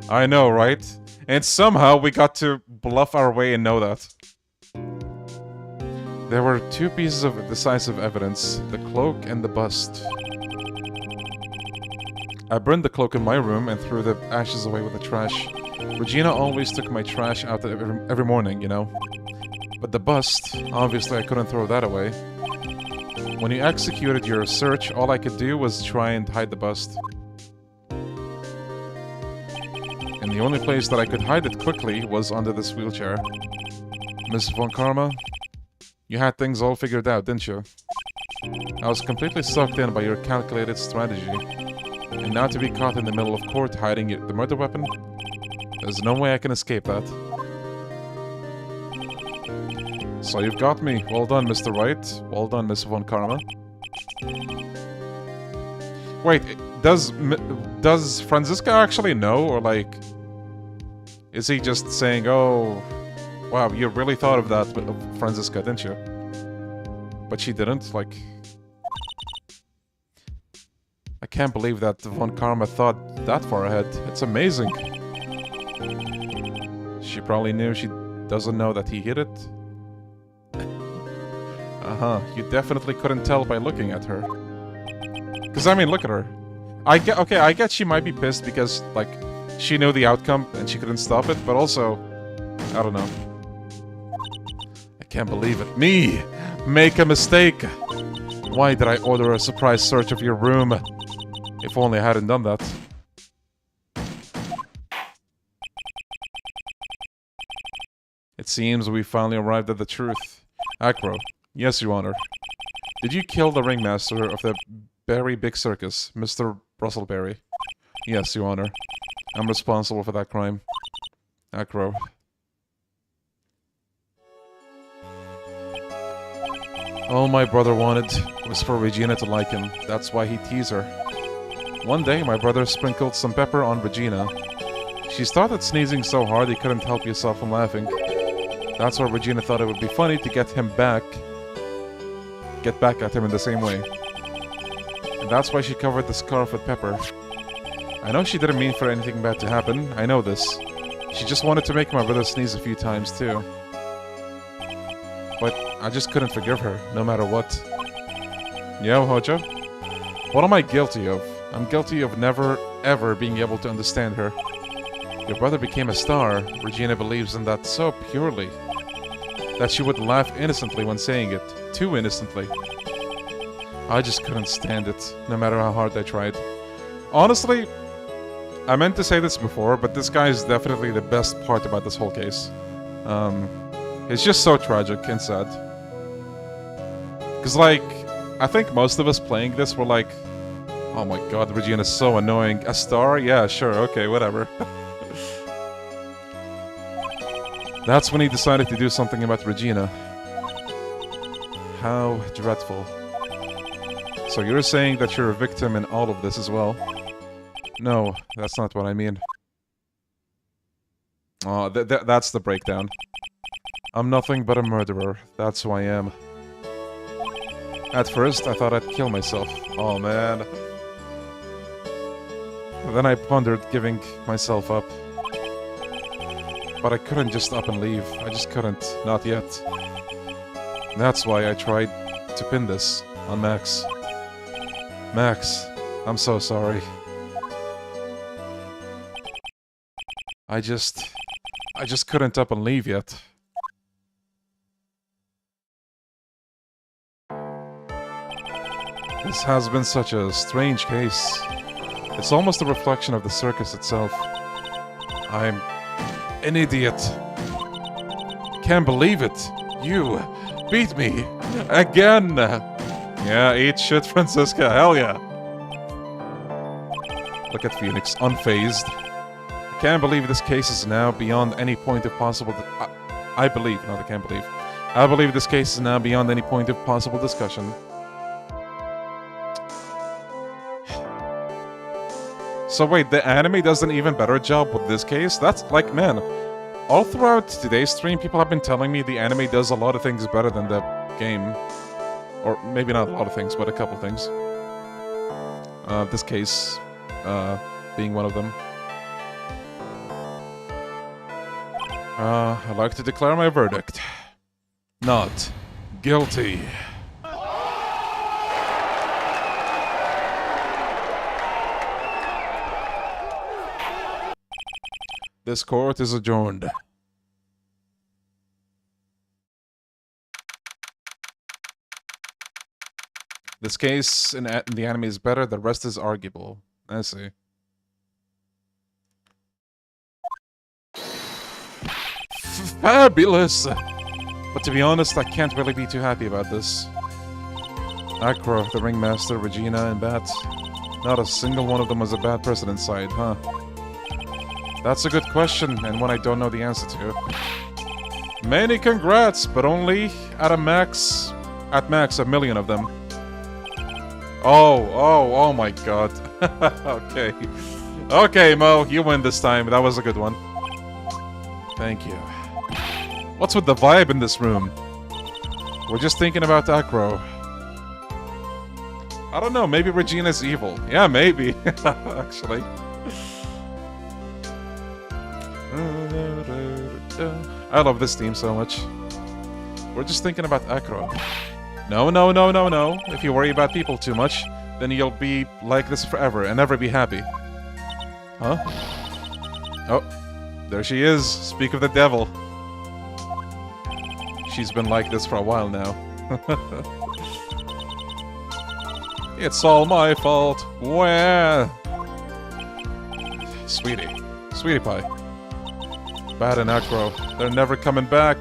I know, right? And somehow we got to bluff our way and know that. There were two pieces of decisive evidence, the cloak and the bust. I burned the cloak in my room and threw the ashes away with the trash. Regina always took my trash out every morning, you know. But the bust, obviously I couldn't throw that away. When you executed your search, all I could do was try and hide the bust. And the only place that I could hide it quickly was under this wheelchair. Miss Von Karma, you had things all figured out, didn't you? I was completely sucked in by your calculated strategy. And now to be caught in the middle of court hiding the murder weapon? There's no way I can escape that. So you've got me. Well done, Mr. Wright. Well done, Miss Von Karma. Wait, does Franziska actually know, or like... Is he just saying, oh... Wow, you really thought of that, Franziska, didn't you? But she didn't, like... I can't believe that Von Karma thought that far ahead. It's amazing. She probably knew she doesn't know that he hid it. Uh-huh, you definitely couldn't tell by looking at her. Because, I mean, look at her. Okay, I get she might be pissed because, like, she knew the outcome and she couldn't stop it, but also, I don't know. I can't believe it. Me! Make a mistake! Why did I order a surprise search of your room? If only I hadn't done that. It seems we finally arrived at the truth. Acro. Yes, Your Honor. Did you kill the ringmaster of the Berry Big Circus, Mr. Russellberry? Yes, Your Honor. I'm responsible for that crime. Acro. All my brother wanted was for Regina to like him. That's why he teased her. One day, my brother sprinkled some pepper on Regina. She started sneezing so hard he couldn't help himself from laughing. That's why Regina thought it would be funny to get back at him in the same way. And that's why she covered the scarf with pepper. I know she didn't mean for anything bad to happen, I know this. She just wanted to make my brother sneeze a few times too. But I just couldn't forgive her, no matter what. Yo, Hojo? What am I guilty of? I'm guilty of never, ever being able to understand her. Your brother became a star. Regina believes in that so purely that she would laugh innocently when saying it. Too innocently. I just couldn't stand it, no matter how hard I tried. Honestly, I meant to say this before, but this guy is definitely the best part about this whole case. It's just so tragic and sad. Because, like, I think most of us playing this were like, oh my god, Regina's so annoying. A star? Yeah, sure, okay, whatever. That's when he decided to do something about Regina. How dreadful. So you're saying that you're a victim in all of this as well? No, that's not what I mean. Oh, that's the breakdown. I'm nothing but a murderer. That's who I am. At first, I thought I'd kill myself. Oh, man. Then I pondered giving myself up. But I couldn't just up and leave. I just couldn't. Not yet. That's why I tried to pin this on Max. Max, I'm so sorry. I just couldn't up and leave yet. This has been such a strange case. It's almost a reflection of the circus itself. I'm an idiot. Can't believe it. You beat me again. Yeah, eat shit, Francisca. Hell yeah. Look at Phoenix, unfazed. I can't believe this case is now beyond any point of possible... I believe, not I can't believe. I believe this case is now beyond any point of possible discussion. So wait, the anime does an even better job with this case? That's like, man, all throughout today's stream, people have been telling me the anime does a lot of things better than the game. Or maybe not a lot of things, but a couple things. This case being one of them. I'd like to declare my verdict. Not guilty. This court is adjourned. This case in the anime is better, the rest is arguable. I see. Fabulous! But to be honest, I can't really be too happy about this. Acro, the ringmaster, Regina, and Bat. Not a single one of them was a bad person inside, huh? That's a good question, and one I don't know the answer to. Many congrats, but only at max, a million of them. Oh my god. Okay. Okay, Mo, you win this time. That was a good one. Thank you. What's with the vibe in this room? We're just thinking about Acro. I don't know, maybe Regina's evil. Yeah, maybe. Actually. I love this theme so much. We're just thinking about Acro. No. If you worry about people too much, then you'll be like this forever and never be happy. Huh? Oh, there she is. Speak of the devil. She's been like this for a while now. It's all my fault. Where? Sweetie. Sweetie pie. Bad and Acro. They're never coming back.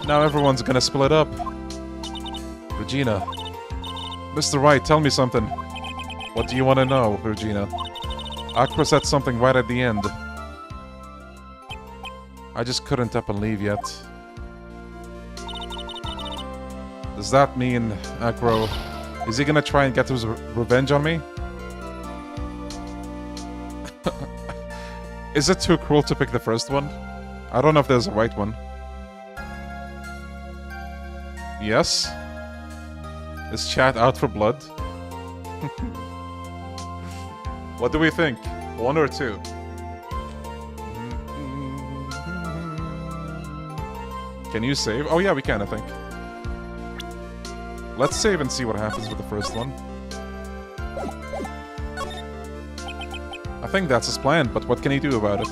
Now everyone's gonna split up. Regina. Mr. Wright, tell me something. What do you want to know, Regina? Acro said something right at the end. I just couldn't up and leave yet. Does that mean, Acro, is he gonna try and get his revenge on me? Is it too cruel to pick the first one? I don't know if there's a right one. Yes? Is chat out for blood? What do we think? 1 or 2? Can you save? Oh yeah, we can, I think. Let's save and see what happens with the first one. I think that's his plan, but what can he do about it?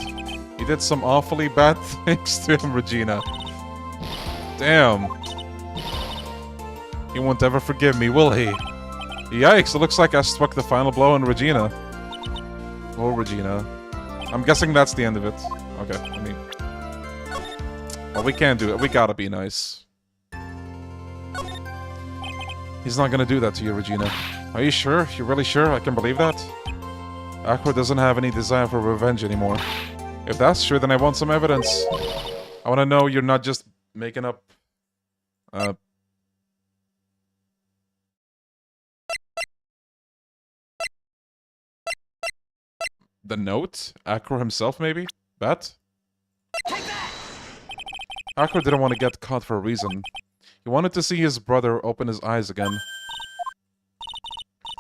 He did some awfully bad things to him, Regina. Damn. He won't ever forgive me, will he? Yikes, it looks like I struck the final blow on Regina. Oh, Regina. I'm guessing that's the end of it. Okay, I mean... Well, we can't do it. We gotta be nice. He's not gonna do that to you, Regina. Are you sure? You're really sure? I can believe that? Acro doesn't have any desire for revenge anymore. If that's true, then I want some evidence. I want to know you're not just making up... The note? Acro himself, maybe? Bet? Acro didn't want to get caught for a reason. He wanted to see his brother open his eyes again.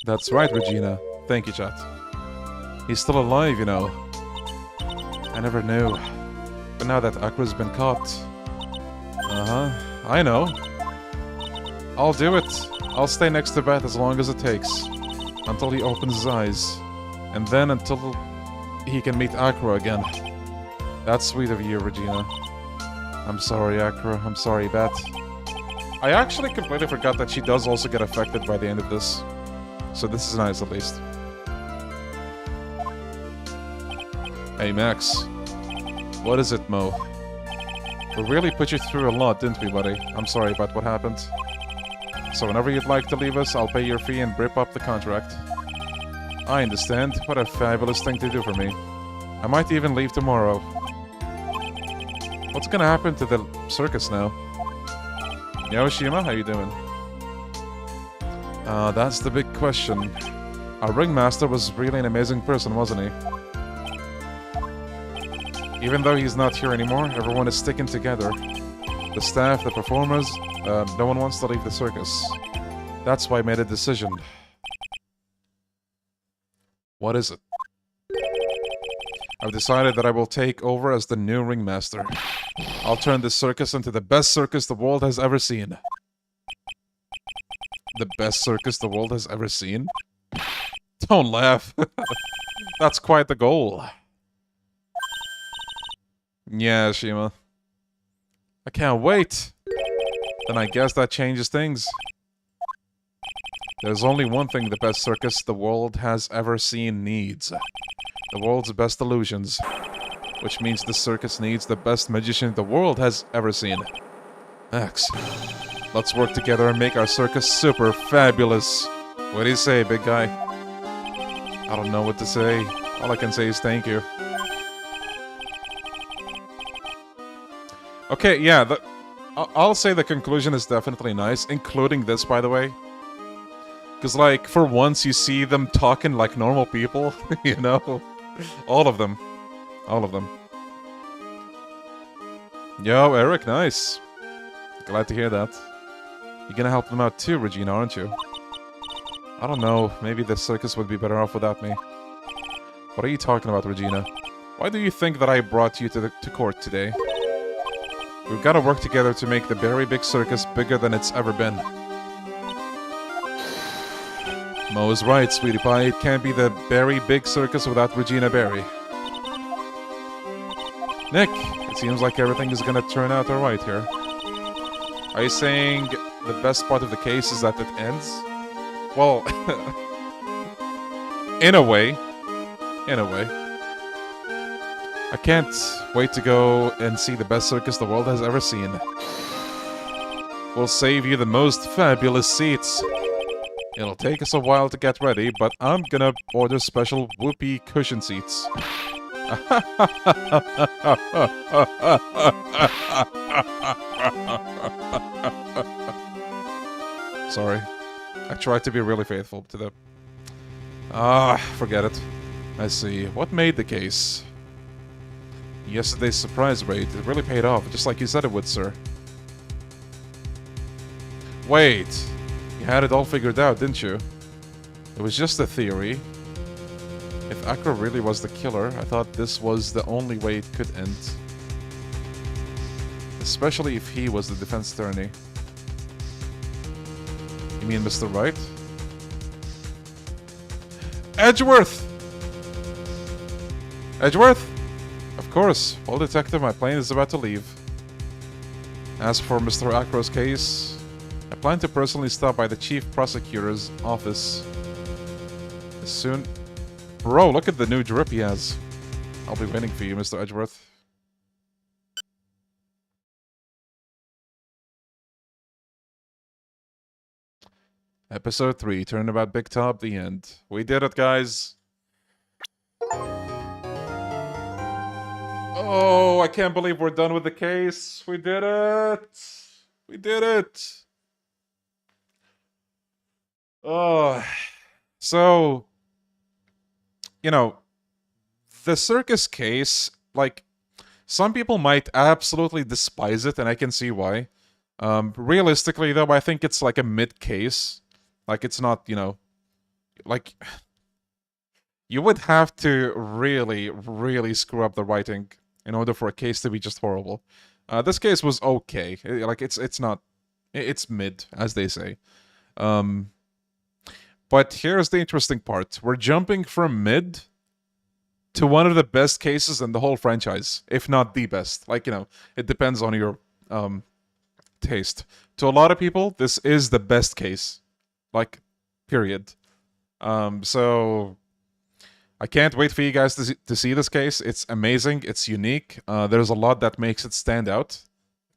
That's right, Regina. Thank you, chat. He's still alive, you know. I never knew. But now that Acro's been caught... Uh-huh. I know. I'll do it. I'll stay next to Beth as long as it takes. Until he opens his eyes. And then until he can meet Acro again. That's sweet of you, Regina. I'm sorry, Acro. I'm sorry, Beth. I actually completely forgot that she does also get affected by the end of this. So this is nice, at least. Hey, Max. What is it, Mo? We really put you through a lot, didn't we, buddy? I'm sorry about what happened. So whenever you'd like to leave us, I'll pay your fee and rip up the contract. I understand. What a fabulous thing to do for me. I might even leave tomorrow. What's gonna happen to the circus now? Yo, Shima, how you doing? That's the big question. Our ringmaster was really an amazing person, wasn't he? Even though he's not here anymore, everyone is sticking together. The staff, the performers, no one wants to leave the circus. That's why I made a decision. What is it? I've decided that I will take over as the new ringmaster. I'll turn this circus into the best circus the world has ever seen. The best circus the world has ever seen? Don't laugh. That's quite the goal. Yeah, Shima. I can't wait. Then I guess that changes things. There's only one thing the best circus the world has ever seen needs. The world's best illusions. Which means the circus needs the best magician the world has ever seen. Max, let's work together and make our circus super fabulous. What do you say, big guy? I don't know what to say. All I can say is thank you. Okay, yeah, I'll say the conclusion is definitely nice, including this, by the way. Because, like, for once you see them talking like normal people, you know? All of them. All of them. Yo, Eric, nice. Glad to hear that. You're gonna help them out too, Regina, aren't you? I don't know, maybe the circus would be better off without me. What are you talking about, Regina? Why do you think that I brought you to court today? We've got to work together to make the very big circus bigger than it's ever been. Mo is right, sweetie pie. It can't be the Barry Big Circus without Regina Barry. Nick, it seems like everything is gonna turn out alright here. Are you saying the best part of the case is that it ends? Well, in a way. In a way. I can't wait to go and see the best circus the world has ever seen. We'll save you the most fabulous seats. It'll take us a while to get ready, but I'm gonna order special whoopee cushion seats. Sorry. I tried to be really faithful to the... forget it. I see. What made the case? Yesterday's surprise raid. It really paid off, just like you said it would, sir. Wait. You had it all figured out, didn't you? It was just a theory. If Acro really was the killer, I thought this was the only way it could end. Especially if he was the defense attorney. You mean Mr. Wright? Edgeworth! Edgeworth? Of course. Well, detective, my plane is about to leave. As for Mr. Acro's case, I plan to personally stop by the chief prosecutor's office as soon... Bro, look at the new drip he has. I'll be waiting for you, Mr. Edgeworth. Episode 3, Turnabout Big Top, the end. We did it, guys. Oh, I can't believe we're done with the case. We did it. We did it. Oh, so, you know, the circus case, like, some people might absolutely despise it, and I can see why. Realistically, though, I think it's like a mid case. Like, it's not, you know, like, you would have to really, really screw up the writing in order for a case to be just horrible. This case was okay. Like, it's not, it's mid, as they say. But here's the interesting part. We're jumping from mid to one of the best cases in the whole franchise, if not the best. Like, you know, it depends on your taste. To a lot of people, this is the best case. Like, period. So I can't wait for you guys to see this case. It's amazing. It's unique. There's a lot that makes it stand out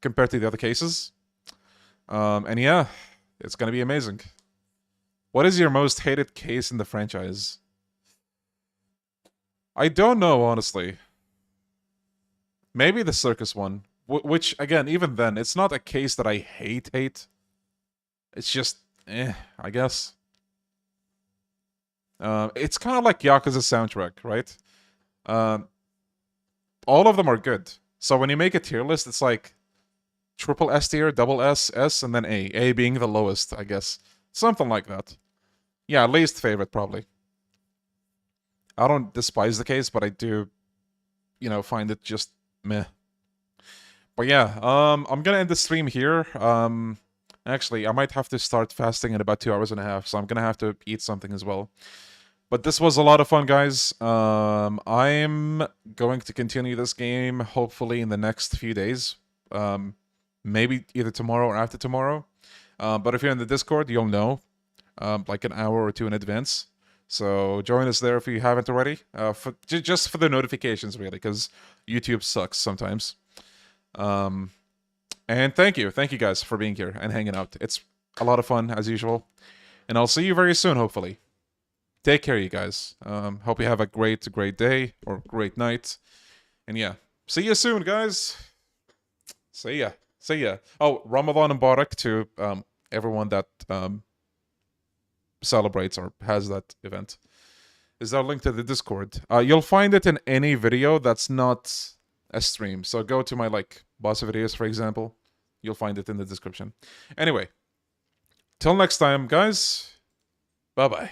compared to the other cases. And yeah, it's gonna be amazing. What is your most hated case in the franchise? I don't know, honestly. Maybe the circus one. Which, again, even then, it's not a case that I hate. It's just, I guess. It's kind of like Yakuza soundtrack, right? All of them are good. So when you make a tier list, it's like triple S tier, double S, S, and then A. A being the lowest, I guess. Something like that. Yeah, least favorite, probably. I don't despise the case, but I do, you know, find it just meh. But yeah, I'm gonna end the stream here. Actually, I might have to start fasting in about 2 hours and a half, so I'm gonna have to eat something as well. But this was a lot of fun, guys. I'm going to continue this game, hopefully, in the next few days. Maybe either tomorrow or after tomorrow. But if you're in the Discord, you'll know, like an hour or two in advance. So join us there if you haven't already. Just for the notifications, really, because YouTube sucks sometimes. And thank you guys for being here and hanging out. It's a lot of fun, as usual. And I'll see you very soon, hopefully. Take care, you guys. Hope you have a great day or great night. And yeah, see you soon, guys. See ya. Oh, Ramadan Mubarak to everyone that celebrates or has that event. Is there a link to the Discord? You'll find it in any video that's not a stream. So go to my, like, boss videos, for example. You'll find it in the description. Anyway, till next time, guys. Bye-bye.